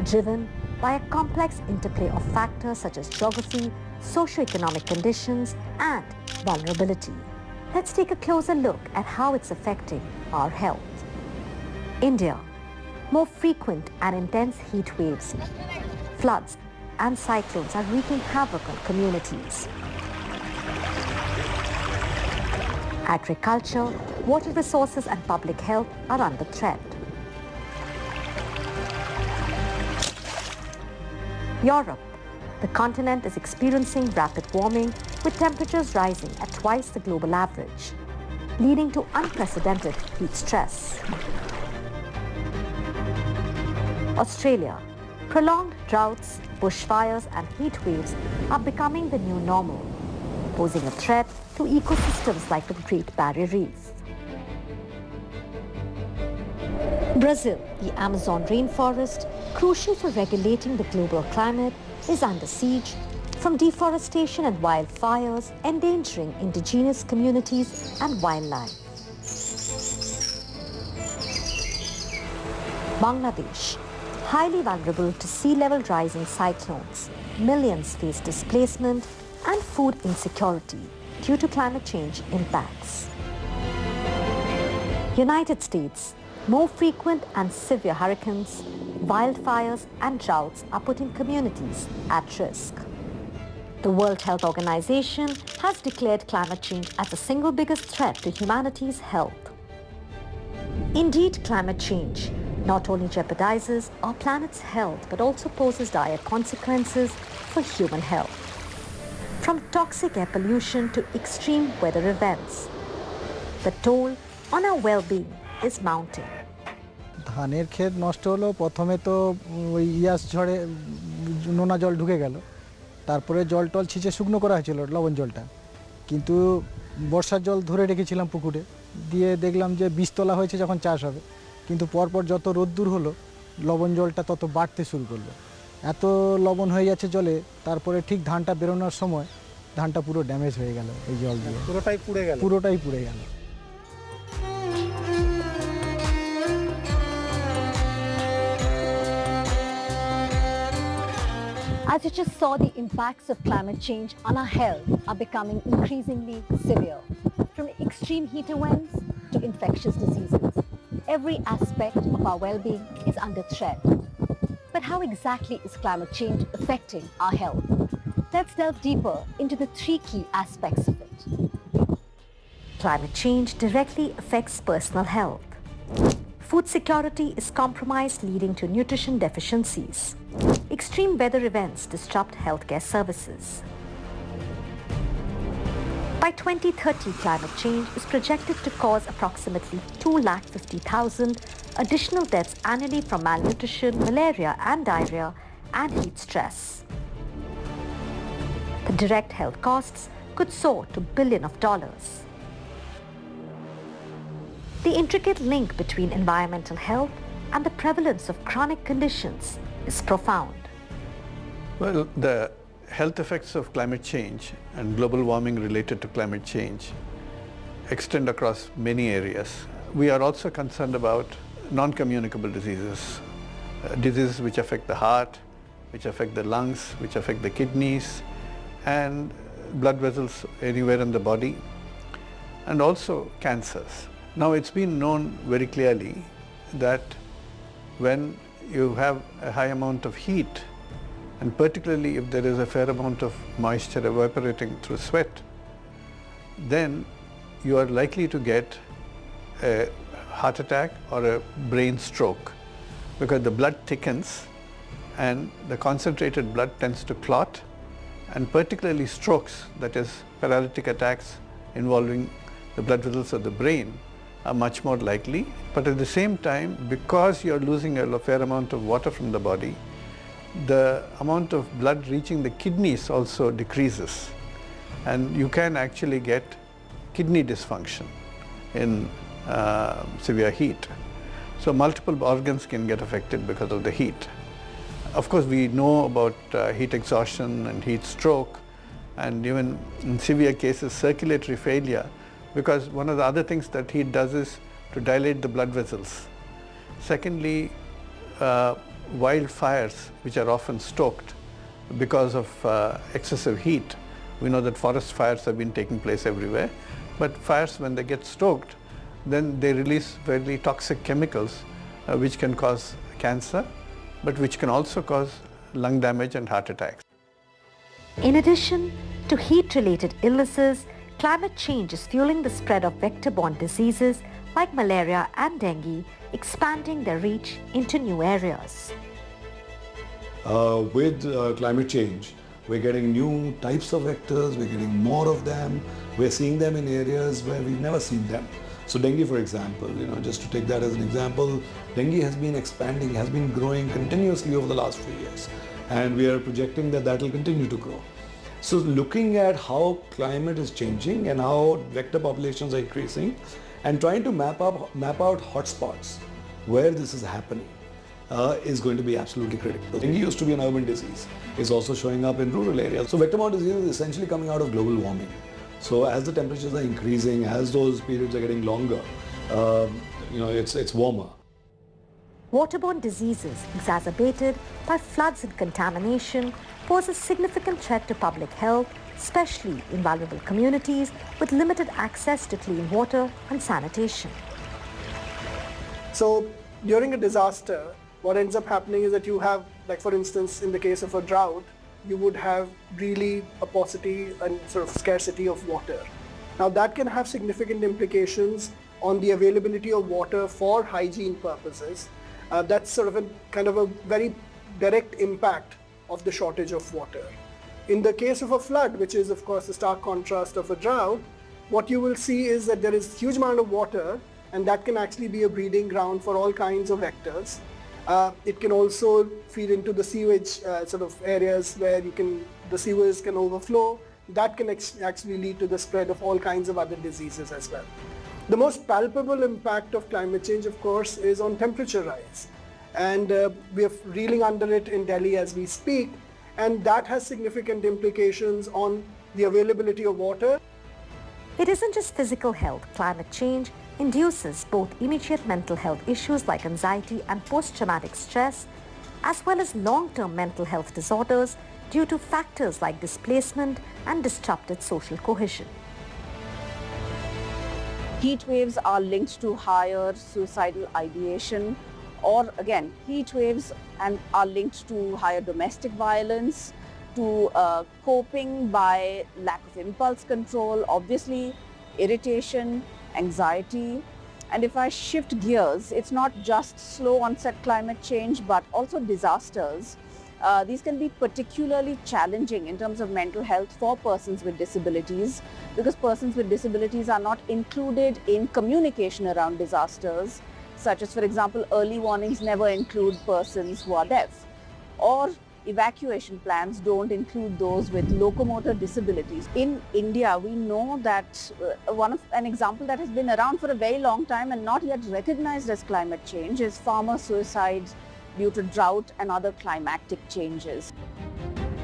driven by a complex interplay of factors such as geography, socioeconomic conditions, and vulnerability. Let's take a closer look at how it's affecting our health. India. More frequent and intense heat waves, floods, and cyclones are wreaking havoc on communities. Agriculture, water resources, and public health are under threat. Europe. The continent is experiencing rapid warming, with temperatures rising at twice the global average, leading to unprecedented heat stress. Australia. Prolonged droughts, bushfires, and heat waves are becoming the new normal, posing a threat to ecosystems like the Great Barrier Reef. Brazil, the Amazon rainforest, crucial for regulating the global climate, is under siege from deforestation and wildfires endangering indigenous communities and wildlife. Bangladesh, highly vulnerable to sea level rising cyclones, millions face displacement and food insecurity due to climate change impacts. United States, more frequent and severe hurricanes, wildfires and droughts are putting communities at risk. The World Health Organization has declared climate change as the single biggest threat to humanity's health. Indeed, climate change not only jeopardizes our planet's health but also poses dire consequences for human health. From toxic air pollution to extreme weather events, the toll on our well-being is mounting. ধানের ক্ষেত নষ্ট হলো প্রথমে তো ওই ইয়াস ঝড়ে নোনা জল ঢুকে গেল তারপরে জল টল ছিঁচে শুকনো করা হয়েছিল লবণ জলটা কিন্তু বর্ষার জল ধরে রেখেছিলাম পুকুরে দিয়ে দেখলাম যে বীজতলা হয়েছে যখন চাষ হবে কিন্তু পরপর যত রোদ্দুর হলো লবণ জলটা তত বাড়তে শুরু করলো এত লবণ হয়ে যাচ্ছে জলে তারপরে ঠিক ধানটা বেরোনোর সময় ধানটা পুরো ড্যামেজ হয়ে গেল এই জল দিয়ে পুরোটাই পুড়ে গেল As you just saw, the impacts of climate change on our health are becoming increasingly severe. From extreme heat events to infectious diseases, every aspect of our well-being is under threat. But how exactly is climate change affecting our health? Let's delve deeper into the three key aspects of it. Climate change directly affects personal health. Food security is compromised, leading to nutrition deficiencies. Extreme weather events disrupt healthcare services. By 2030, climate change is projected to cause approximately 250,000 additional deaths annually from malnutrition, malaria and diarrhea, and heat stress. The direct health costs could soar to billions of dollars. The intricate link between environmental health and the prevalence of chronic conditions is profound. Well, the health effects of climate change and global warming related to climate change extend across many areas. We are also concerned about non-communicable diseases, diseases which affect the heart, which affect the lungs, which affect the kidneys, and blood vessels anywhere in the body, and also cancers. Now, it's been known very clearly that when you have a high amount of heat, and particularly if there is a fair amount of moisture evaporating through sweat, then you are likely to get a heart attack or a brain stroke, because the blood thickens and the concentrated blood tends to clot, and particularly strokes, that is paralytic attacks involving the blood vessels of the brain, are much more likely. But at the same time, because you are losing a fair amount of water from the body, the amount of blood reaching the kidneys also decreases, and you can actually get kidney dysfunction in severe heat. So multiple organs can get affected because of the heat. Of course, we know about heat exhaustion and heat stroke, and even in severe cases circulatory failure, because one of the other things that heat does is to dilate the blood vessels. Secondly, wildfires, which are often stoked because of excessive heat. We know that forest fires have been taking place everywhere, but fires, when they get stoked, then they release very toxic chemicals which can cause cancer, but which can also cause lung damage and heart attacks. In addition to heat-related illnesses, climate change is fueling the spread of vector-borne diseases like malaria and dengue, expanding their reach into new areas. With climate change, we're getting new types of vectors, we're getting more of them, we're seeing them in areas where we've never seen them. So dengue, for example, just to take that as an example, dengue has been expanding, has been growing continuously over the last few years, and we are projecting that that will continue to grow. So looking at how climate is changing and how vector populations are increasing, and trying to map out hotspots where this is happening is going to be absolutely critical. Dengue used to be an urban disease. It's also showing up in rural areas. So vector-borne disease is essentially coming out of global warming. So as the temperatures are increasing, as those periods are getting longer, it's warmer. Waterborne diseases exacerbated by floods and contamination pose a significant threat to public health, especially in vulnerable communities with limited access to clean water and sanitation. So during a disaster, what ends up happening is that you have, like for instance, in the case of a drought, you would have really a paucity and sort of scarcity of water. Now that can have significant implications on the availability of water for hygiene purposes. That's sort of a very direct impact of the shortage of water. In the case of a flood, which is of course the stark contrast of a drought, what you will see is that there is huge amount of water, and that can actually be a breeding ground for all kinds of vectors. It can also feed into the sewage sort of areas where the sewers can overflow. That can actually lead to the spread of all kinds of other diseases as well. The most palpable impact of climate change, of course, is on temperature rise. And we are reeling under it in Delhi as we speak, and that has significant implications on the availability of water. It isn't just physical health. Climate change induces both immediate mental health issues like anxiety and post-traumatic stress, as well as long-term mental health disorders due to factors like displacement and disrupted social cohesion. Heat waves are linked to higher suicidal ideation, or again, heat waves are linked to higher domestic violence, to coping by lack of impulse control, obviously irritation, anxiety. And if I shift gears, it's not just slow onset climate change, but also disasters. These can be particularly challenging in terms of mental health for persons with disabilities, because persons with disabilities are not included in communication around disasters, such as, for example, early warnings never include persons who are deaf, or evacuation plans don't include those with locomotor disabilities. In India, we know that an example that has been around for a very long time and not yet recognized as climate change is farmer suicides due to drought and other climatic changes.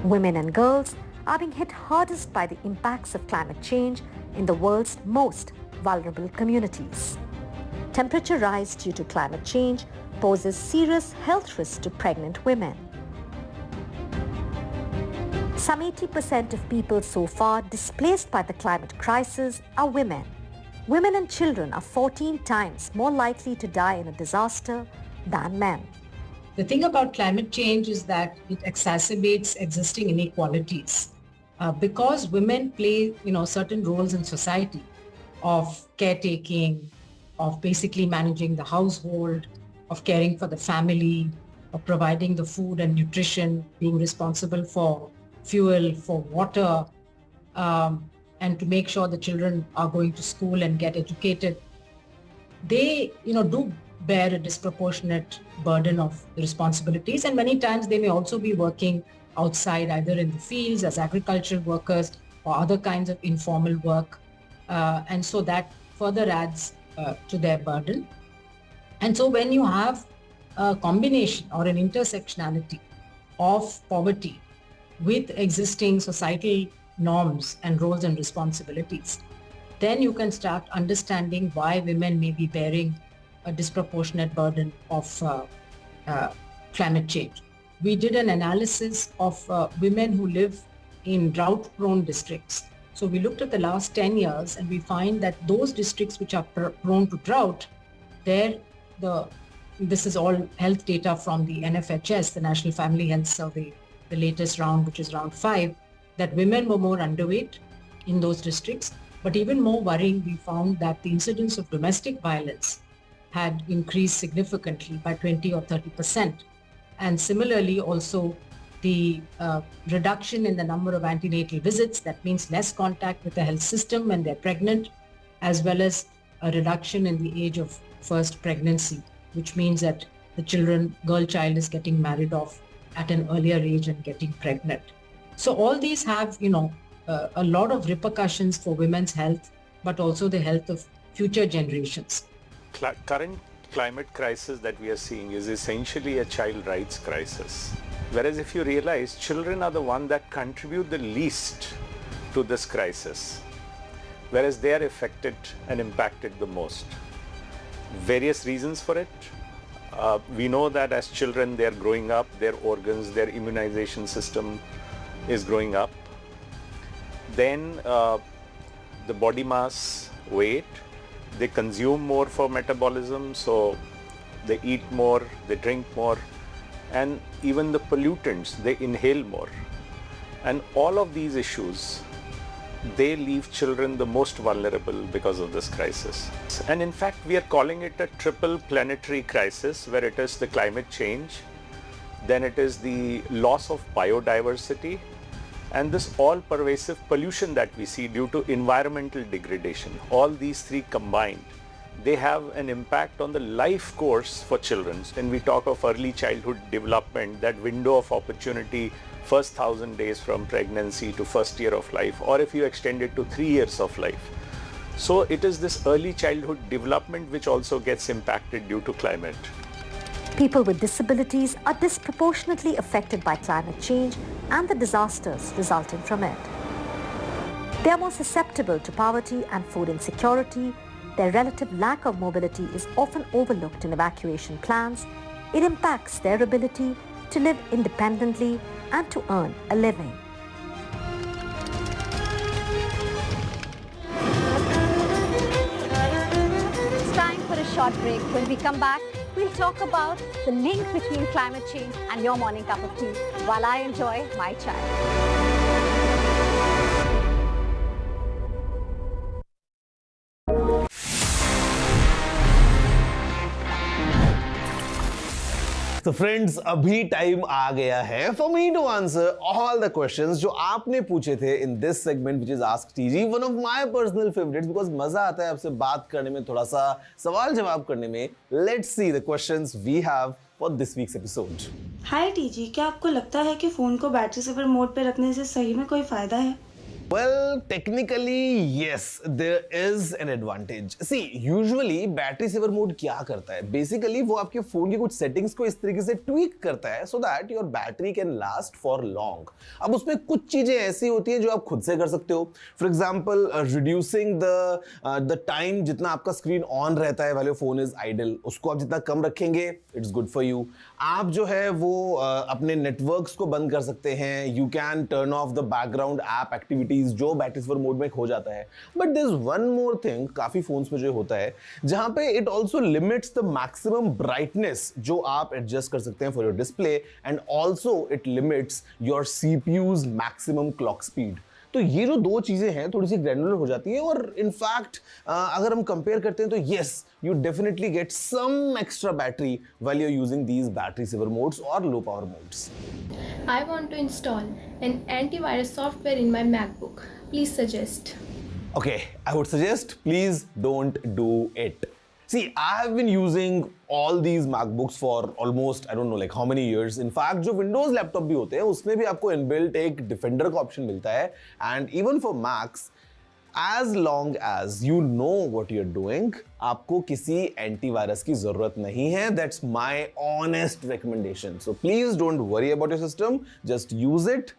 Women and girls are being hit hardest by the impacts of climate change in the world's most vulnerable communities. Temperature rise due to climate change poses serious health risks to pregnant women. Some 80% of people so far displaced by the climate crisis are women. Women and children are 14 times more likely to die in a disaster than men. The thing about climate change is that it exacerbates existing inequalities. Because women play, certain roles in society of caretaking, of basically managing the household, of caring for the family, of providing the food and nutrition, being responsible for fuel, for water, and to make sure the children are going to school and get educated. They, do bear a disproportionate burden of responsibilities, and many times they may also be working outside, either in the fields as agricultural workers or other kinds of informal work, and so that further adds to their burden. And so when you have a combination or an intersectionality of poverty with existing societal norms and roles and responsibilities, then you can start understanding why women may be bearing a disproportionate burden of climate change. We did an analysis of women who live in drought-prone districts. So we looked at the last 10 years and we find that those districts which are prone to drought, this is all health data from the NFHS, the National Family Health Survey, the latest round, which is round 5, that women were more underweight in those districts. But even more worrying, we found that the incidence of domestic violence had increased significantly by 20 or 30%. And similarly, also the reduction in the number of antenatal visits, that means less contact with the health system when they're pregnant, as well as a reduction in the age of first pregnancy, which means that the girl child is getting married off at an earlier age and getting pregnant. So all these have, a lot of repercussions for women's health, but also the health of future generations. Current climate crisis that we are seeing is essentially a child rights crisis. Whereas if you realize, children are the ones that contribute the least to this crisis, whereas they are affected and impacted the most. Various reasons for it. We know that as children they are growing up, their organs, their immunization system is growing up. Then the body mass, weight, they consume more for metabolism, so they eat more, they drink more, and even the pollutants, they inhale more. And all of these issues, they leave children the most vulnerable because of this crisis. And in fact, we are calling it a triple planetary crisis, where it is the climate change, then it is the loss of biodiversity, and this all-pervasive pollution that we see due to environmental degradation. All these three combined, they have an impact on the life course for children. When we talk of early childhood development, that window of opportunity, first 1,000 days from pregnancy to first year of life, or if you extend it to 3 years of life. So it is this early childhood development which also gets impacted due to climate. People with disabilities are disproportionately affected by climate change and the disasters resulting from it. They are more susceptible to poverty and food insecurity. Their relative lack of mobility is often overlooked in evacuation plans. It impacts their ability to live independently and to earn a living. It's time for a short break. When we come back, we'll talk about the link between climate change and your morning cup of tea while I enjoy my chai. So friends, अभी time आ गया है for me to answer all the questions जो आपने पूछे थे in this segment which is Ask TG, one of my personal favorites because मजा आता है आपसे बात करने में, थोड़ा सा सवाल जवाब करने में. Let's see the questions we have for this week's episode. Hi TG, क्या आपको लगता है कि फोन को बैटरी सेवर मोड पे रखने से सही में कोई फायदा है? Well, technically, yes, there is an advantage. See, usually battery saver mode क्या करता है? Basically, वो आपके फोन की कुछ settings को इस तरीके से tweak करता है so that your battery can last for long. अब उसमें कुछ चीजें ऐसी होती हैं जो आप खुद से कर सकते हो. For example, reducing the time जितना आपका screen on रहता है while your phone is idle, उसको आप जितना कम रखेंगे, it's good for you. आप जो है वो अपने networks को बंद कर सकते हैं. You can turn off the background app activities जो बैटरी सेवर मोड में खो जाता है. But there is one more thing काफी फोन्स में जो होता है जहां पे it also limits the maximum brightness जो आप एडजस्ट कर सकते हैं for your display and also it limits your CPU's maximum clock speed. तो ये जो दो चीजें हैं थोड़ी सी ग्रैनुलर हो जाती है और इनफैक्ट अगर हम कंपेयर करते हैं तो yes you definitely get some extra battery while you are using these battery saver modes और low power modes. I want to install an antivirus software in my MacBook. Please suggest. Okay, I would suggest please don't do it. See, I have been using all these MacBooks for almost, I don't know, like how many years. In fact, जो Windows laptop भी होते हैं, उसमें भी आपको inbuilt एक Defender का option मिलता है. And even for Macs, as long as you know what you're doing, आपको किसी antivirus की ज़रूरत नहीं है. That's my honest recommendation. So please don't worry about your system. Just use it.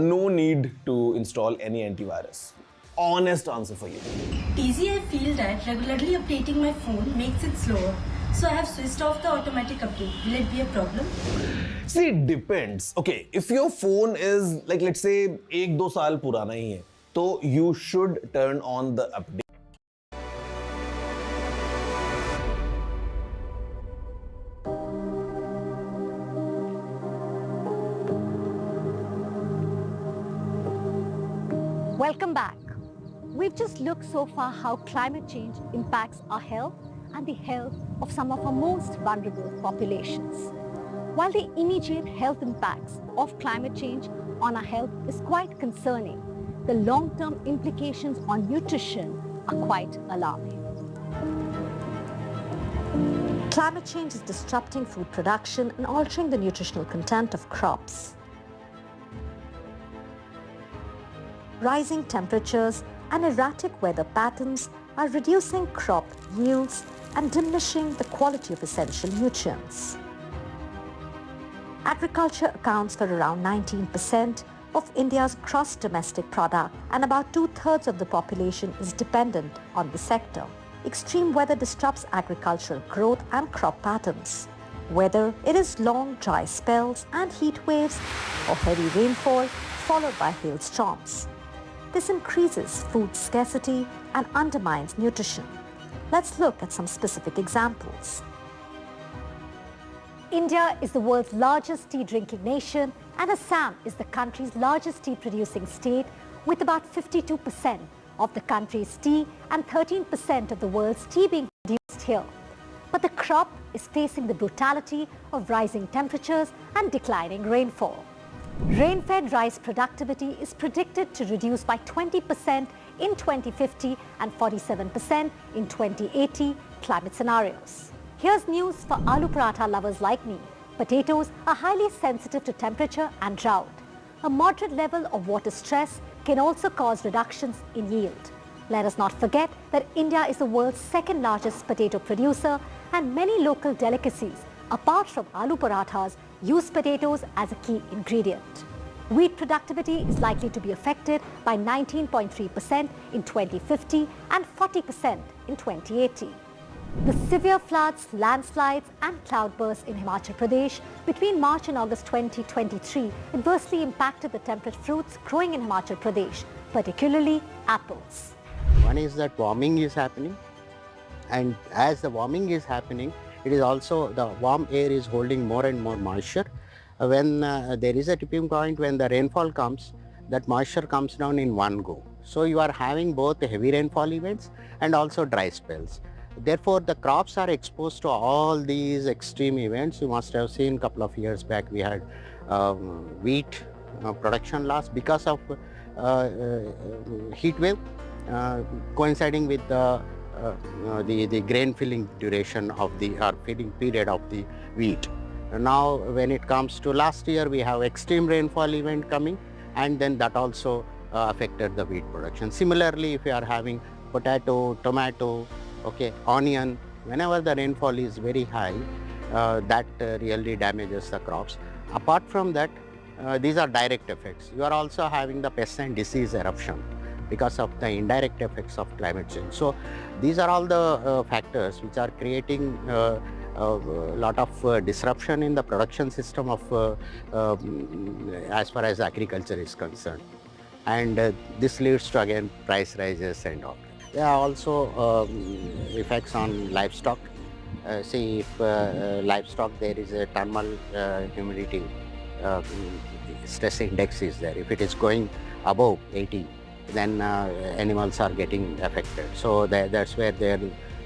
No need to install any antivirus. Honest answer for you. TZ, I feel that regularly updating my phone makes it slower. So I have switched off the automatic update. Will it be a problem? See, it depends. Okay, if your phone is like let's say 1-2 साल पुराना ही है, तो you should turn on the update. Welcome back. We've just looked so far how climate change impacts our health and the health of some of our most vulnerable populations. While the immediate health impacts of climate change on our health is quite concerning, the long-term implications on nutrition are quite alarming. Climate change is disrupting food production and altering the nutritional content of crops. Rising temperatures and erratic weather patterns are reducing crop yields and diminishing the quality of essential nutrients. Agriculture accounts for around 19% of India's gross domestic product, and about 2/3 of the population is dependent on the sector. Extreme weather disrupts agricultural growth and crop patterns. Whether it is long dry spells and heat waves or heavy rainfall followed by hailstorms. This increases food scarcity and undermines nutrition. Let's look at some specific examples. India is the world's largest tea drinking nation, and Assam is the country's largest tea producing state with about 52% of the country's tea and 13% of the world's tea being produced here. But the crop is facing the brutality of rising temperatures and declining rainfall. Rain-fed rice productivity is predicted to reduce by 20% in 2050 and 47% in 2080 climate scenarios. Here's news for aloo paratha lovers like me. Potatoes are highly sensitive to temperature and drought. A moderate level of water stress can also cause reductions in yield. Let us not forget that India is the world's second largest potato producer, and many local delicacies, apart from aloo parathas, use potatoes as a key ingredient. Wheat productivity is likely to be affected by 19.3% in 2050 and 40% in 2080. The severe floods, landslides and cloudbursts in Himachal Pradesh between March and August 2023 adversely impacted the temperate fruits growing in Himachal Pradesh, particularly apples. One is that warming is happening, and as the warming is happening, it is also the warm air is holding more and more moisture. When there is a tipping point when the rainfall comes, that moisture comes down in one go. So you are having both heavy rainfall events and also dry spells. Therefore, the crops are exposed to all these extreme events. You must have seen a couple of years back we had wheat production loss because of heat wave coinciding with the grain filling duration of the feeding period of the wheat. Now, when it comes to last year, we have extreme rainfall event coming, and then that also affected the wheat production. Similarly, if you are having potato, tomato, onion, whenever the rainfall is very high, that really damages the crops. Apart from that, these are direct effects. You are also having the pest and disease eruption because of the indirect effects of climate change. So these are all the factors which are creating a lot of disruption in the production system of as far as agriculture is concerned. And this leads to again price rises and all. There are also effects on livestock. See, if livestock, there is a thermal humidity stress index is there. If it is going above 80, then animals are getting affected. So that's where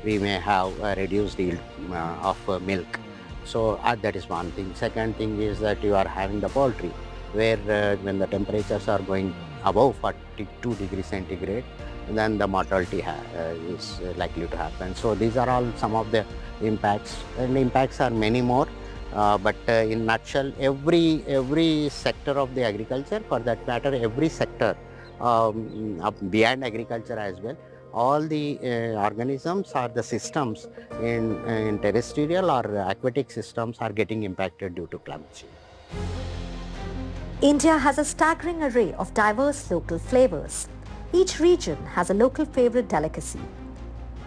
we may have a reduced yield of milk. So that is one thing. Second thing is that you are having the poultry, where when the temperatures are going above 42 degrees centigrade, then the mortality is likely to happen. So these are all some of the impacts, and the impacts are many more. But in a nutshell, every sector of the agriculture, for that matter, every sector beyond agriculture as well, all the organisms or the systems in terrestrial or aquatic systems are getting impacted due to climate change. India has a staggering array of diverse local flavors. Each region has a local favorite delicacy.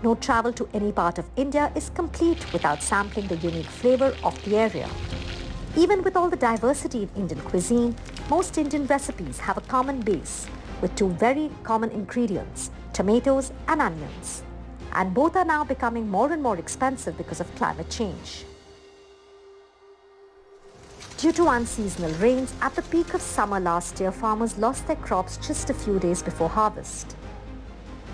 No travel to any part of India is complete without sampling the unique flavor of the area. Even with all the diversity in Indian cuisine, most Indian recipes have a common base with two very common ingredients, tomatoes and onions. And both are now becoming more and more expensive because of climate change. Due to unseasonal rains, at the peak of summer last year, farmers lost their crops just a few days before harvest.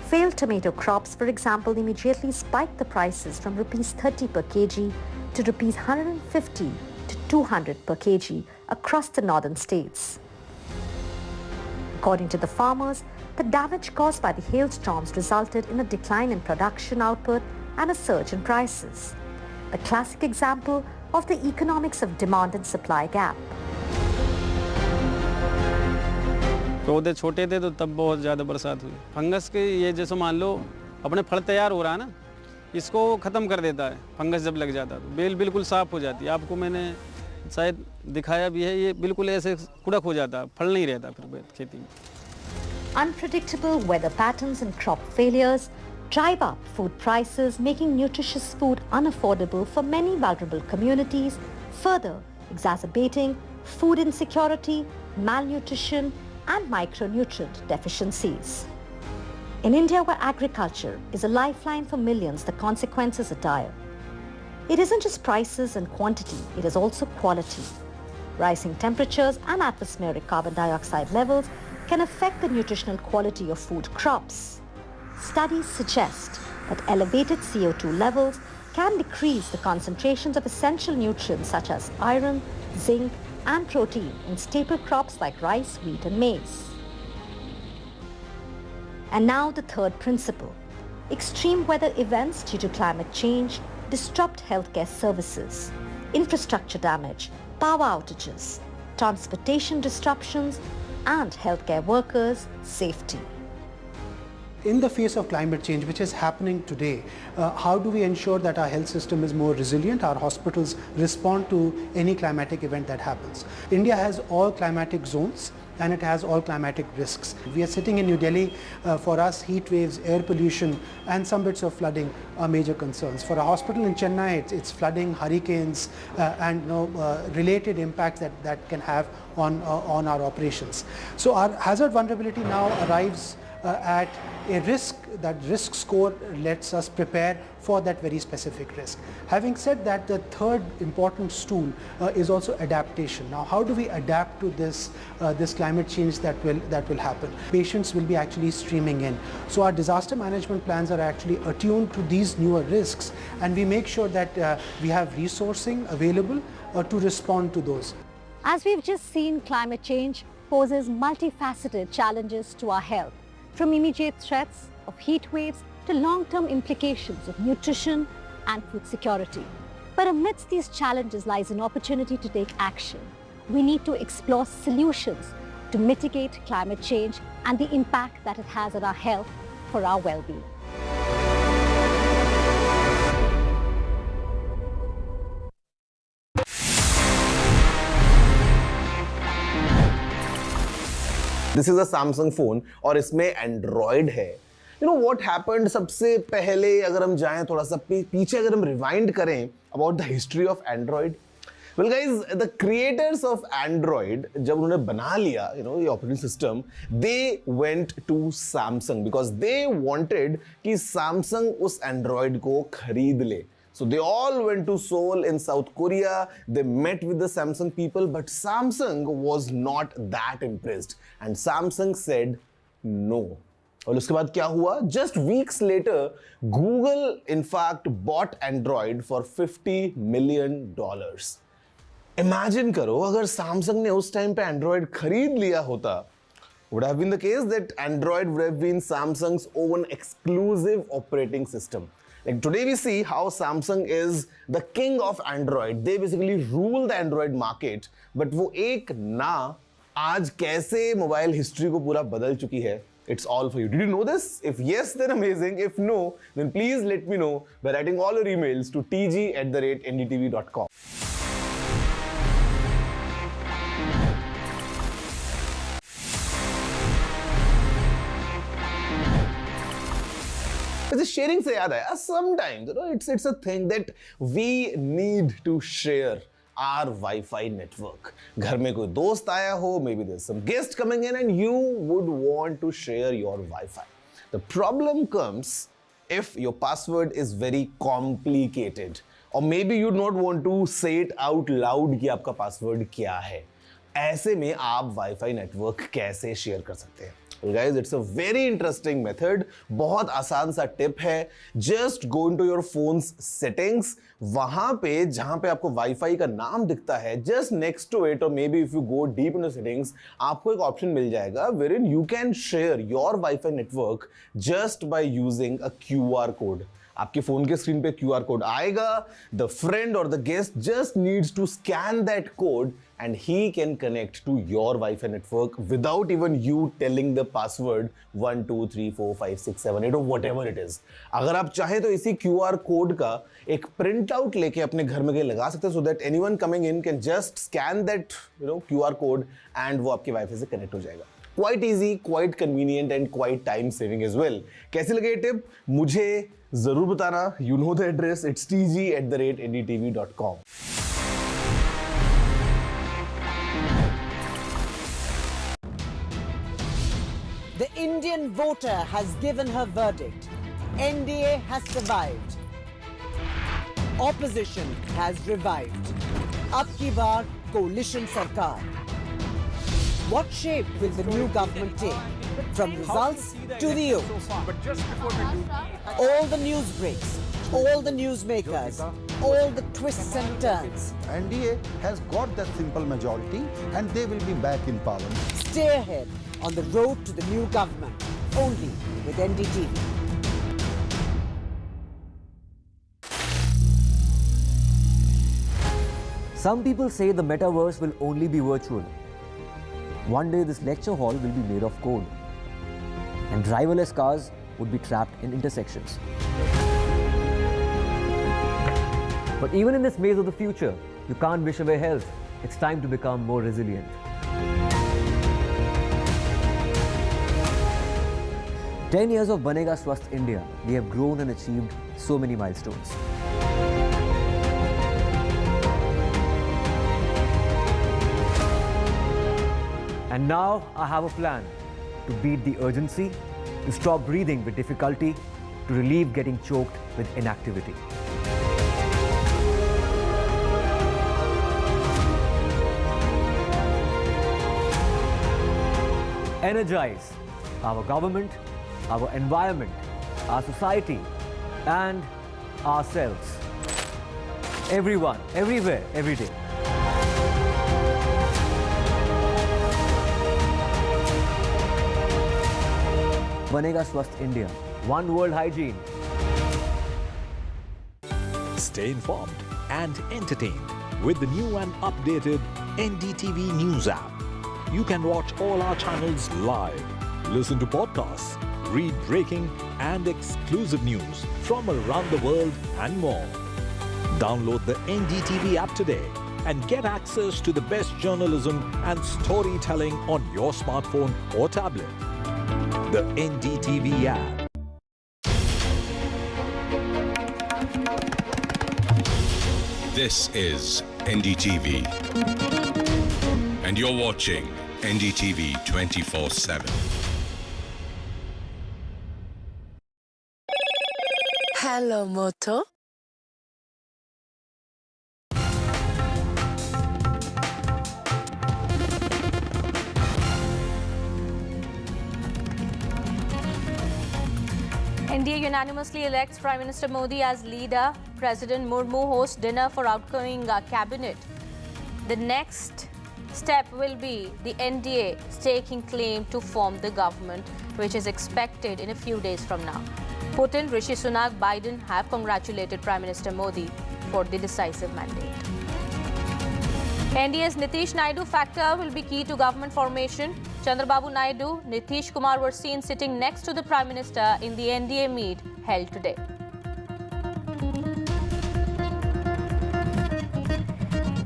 Failed tomato crops, for example, immediately spiked the prices from Rs 30 per kg to Rs 150 to 200 per kg across the northern states. According to the farmers, the damage caused by the hailstorms resulted in a decline in production output and a surge in prices. The classic example of the economics of demand and supply gap. पौधे छोटे थे तो तब बहुत ज़्यादा बरसात हुई। Fungus के ये जैसे मान लो अपने फल तैयार हो रहा है ना, इसको ख़त्म कर देता है। फंगस जब लग जाता है तो बेल बिल्कुल साफ़ हो जाती है। आपको मैंने शायद दिखाया भी है, ये बिल्कुल ऐसे कुड़क हो जाता है, फल नहीं रहता फिर खेती में। Unpredictable weather patterns and crop failures drive up food prices, making nutritious food unaffordable for many vulnerable communities, further exacerbating food insecurity, malnutrition, and micronutrient deficiencies. In India, where agriculture is a lifeline for millions, the consequences are dire. It isn't just prices and quantity, it is also quality. Rising temperatures and atmospheric carbon dioxide levels can affect the nutritional quality of food crops. Studies suggest that elevated CO2 levels can decrease the concentrations of essential nutrients such as iron, zinc, and protein in staple crops like rice, wheat, and maize. And now the third principle. Extreme weather events due to climate change disrupt healthcare services, infrastructure damage, power outages, transportation disruptions, and healthcare workers' safety. In the face of climate change, which is happening today, how do we ensure that our health system is more resilient, our hospitals respond to any climatic event that happens? India has all climatic zones and it has all climatic risks. We are sitting in New Delhi. For us, heat waves, air pollution, and some bits of flooding are major concerns. For a hospital in Chennai, it's flooding, hurricanes, and related impacts that can have on our operations. So our hazard vulnerability now arrives at a risk. That risk score lets us prepare for that very specific risk. Having said that, the third important stool is also adaptation. Now, how do we adapt to this climate change that will happen? Patients will be actually streaming in. So our disaster management plans are actually attuned to these newer risks, and we make sure that we have resourcing available to respond to those. As we've just seen, climate change poses multifaceted challenges to our health, from immediate threats of heat waves to long-term implications of nutrition and food security. But amidst these challenges lies an opportunity to take action. We need to explore solutions to mitigate climate change and the impact that it has on our health for our well-being. This is a Samsung phone और इसमें Android है. You know what happened? सबसे पहले अगर हम जाएं थोड़ा सा पीछे अगर हम rewind करें about the history of Android. Well guys, the creators of Android जब उन्होंने बना लिया ये operating system, they went to Samsung because they wanted कि Samsung उस Android को खरीद ले. So they all went to Seoul in South Korea. They met with the Samsung people, but Samsung was not that impressed. And Samsung said no. और उसके बाद क्या हुआ? Just weeks later, Google in fact bought Android for $50 million. Imagine करो अगर Samsung ने उस time पे Android खरीद लिया होता, would have been the case that Android would have been Samsung's own exclusive operating system. Like today we see how Samsung is the king of Android. They basically rule the Android market. But वो एक ना आज कैसे mobile history को पूरा बदल चुकी है. It's all for you. Did you know this? If yes, then amazing. If no, then please let me know by writing all your emails to tg@ndtv.com. Just sharing से याद आया, sometimes it's a thing that we need to share our Wi-Fi network. घर में कोई दोस्त आया हो, maybe there's some guest coming in and you would want to share your Wi-Fi. The problem comes if your password is very complicated or maybe you don't want to say it out loud कि आपका password क्या है. ऐसे में आप Wi-Fi network कैसे share कर सकते हैं? Well guys, it's a very interesting method. बहुत आसान सा टिप है. Just go into your phone's settings. वहां पे जहां पे आपको Wi-Fi का नाम दिखता है, just next to it or maybe if you go deep into settings, आपको एक ऑप्शन मिल जाएगा wherein you can share your Wi-Fi network just by using a QR code. आपके फोन के स्क्रीन पे QR कोड आएगा. The friend or the guest just needs to scan that code and he can connect to your Wi-Fi network without even you telling the password 1 2 3 4 5 6 7 8 or whatever it is. अगर आप चाहें तो इसी QR code का एक print out लेके अपने घर में लगा सकते हैं so that anyone coming in can just scan that QR code and वो आपके Wi-Fi से कनेक्ट हो जाएगा. Quite easy, quite convenient and quite time saving as well. कैसी लगे ये टिप? मुझे जरूर बताना. You know the address. It's tg@ndtv.com. The Indian voter has given her verdict. NDA has survived. Opposition has revived. Ab ki baar coalition sarkar. What shape will the new government take? From results to the youth. All the news breaks, all the newsmakers, all the twists and turns. NDA has got that simple majority and they will be back in power. Stay ahead on the road to the new government, only with NDTV. Some people say the metaverse will only be virtual. One day this lecture hall will be made of code and driverless cars would be trapped in intersections. But even in this maze of the future, you can't wish away health. It's time to become more resilient. 10 years of Banega Swasth India, we have grown and achieved so many milestones. And now I have a plan to beat the urgency, to stop breathing with difficulty, to relieve getting choked with inactivity. Energize our government, our environment, our society, and ourselves. Everyone, everywhere, every day. Banega Swasth India. One world hygiene. Stay informed and entertained with the new and updated NDTV News app. You can watch all our channels live, listen to podcasts, read breaking and exclusive news from around the world and more. Download the NDTV app today and get access to the best journalism and storytelling on your smartphone or tablet. The NDTV app. This is NDTV, and you're watching NDTV 24/7. Hello, Moto. NDA unanimously elects Prime Minister Modi as leader. President Murmu hosts dinner for outgoing cabinet. The next step will be the NDA staking claim to form the government, which is expected in a few days from now. Putin, Rishi Sunak, Biden have congratulated Prime Minister Modi for the decisive mandate. NDA's Nitish Naidu factor will be key to government formation. Chandrababu Naidu, Nitish Kumar were seen sitting next to the Prime Minister in the NDA meet held today.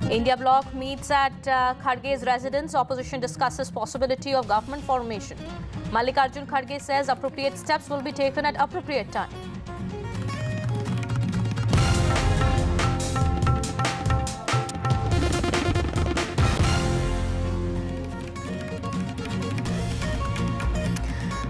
India bloc meets at Kharge's residence. Opposition discusses possibility of government formation. Mallikarjun Kharge says appropriate steps will be taken at appropriate time.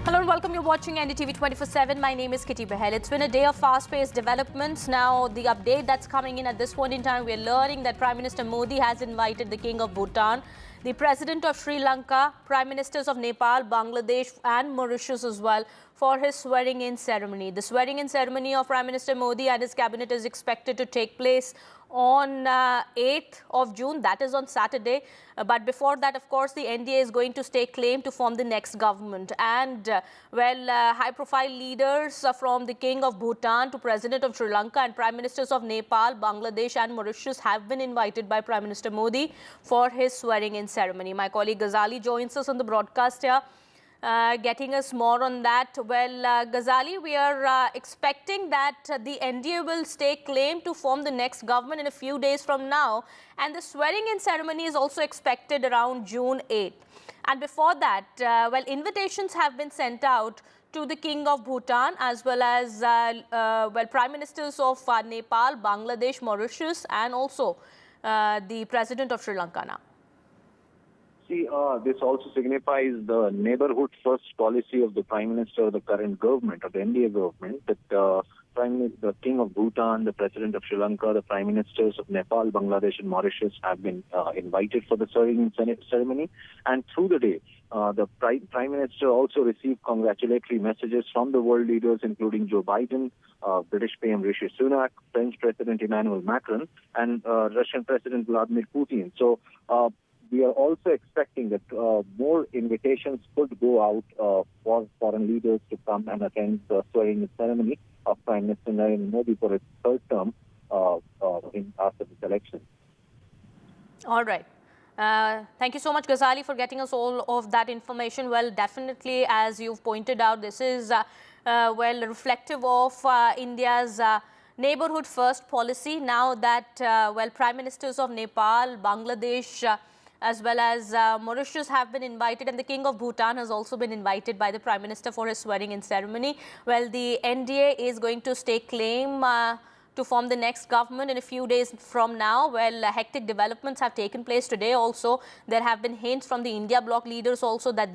Hello and welcome. You're watching NDTV 24/7. My name is Kitty Behel. It's been a day of fast-paced developments. Now, the update that's coming in at this point in time, we're learning that Prime Minister Modi has invited the King of Bhutan, the President of Sri Lanka, Prime Ministers of Nepal, Bangladesh and Mauritius as well for his swearing-in ceremony. The swearing-in ceremony of Prime Minister Modi and his cabinet is expected to take place on 8th of June, that is on Saturday. But before that, of course, the NDA is going to stake claim to form the next government. And, high-profile leaders from the King of Bhutan to President of Sri Lanka and Prime Ministers of Nepal, Bangladesh and Mauritius have been invited by Prime Minister Modi for his swearing-in ceremony. My colleague Ghazali joins us on the broadcast here, getting us more on that. Well, Ghazali, we are expecting that the NDA will stake claim to form the next government in a few days from now, and the swearing-in ceremony is also expected around June 8th. And before that, invitations have been sent out to the King of Bhutan as well as Prime Ministers of Nepal, Bangladesh, Mauritius, and also the President of Sri Lanka now. See, this also signifies the neighborhood first policy of the Prime Minister of the current government, of the NDA government, that the King of Bhutan, the President of Sri Lanka, the Prime Ministers of Nepal, Bangladesh and Mauritius have been invited for the swearing-in ceremony. And through the day, the Prime Minister also received congratulatory messages from the world leaders, including Joe Biden, British PM Rishi Sunak, French President Emmanuel Macron, and Russian President Vladimir Putin. So, we are also expecting that more invitations could go out for foreign leaders to come and attend the swearing-in ceremony of Prime Minister Narendra Modi for his third term after this election. All right. Thank you so much, Ghazali, for getting us all of that information. Well, definitely, as you've pointed out, this is reflective of India's neighborhood first policy. Now that Prime Ministers of Nepal, Bangladesh, as well as Mauritius have been invited, and the King of Bhutan has also been invited by the Prime Minister for his swearing-in ceremony. Well, the NDA is going to stake claim to form the next government in a few days from now. Well, hectic developments have taken place today also. There have been hints from the India bloc leaders also that they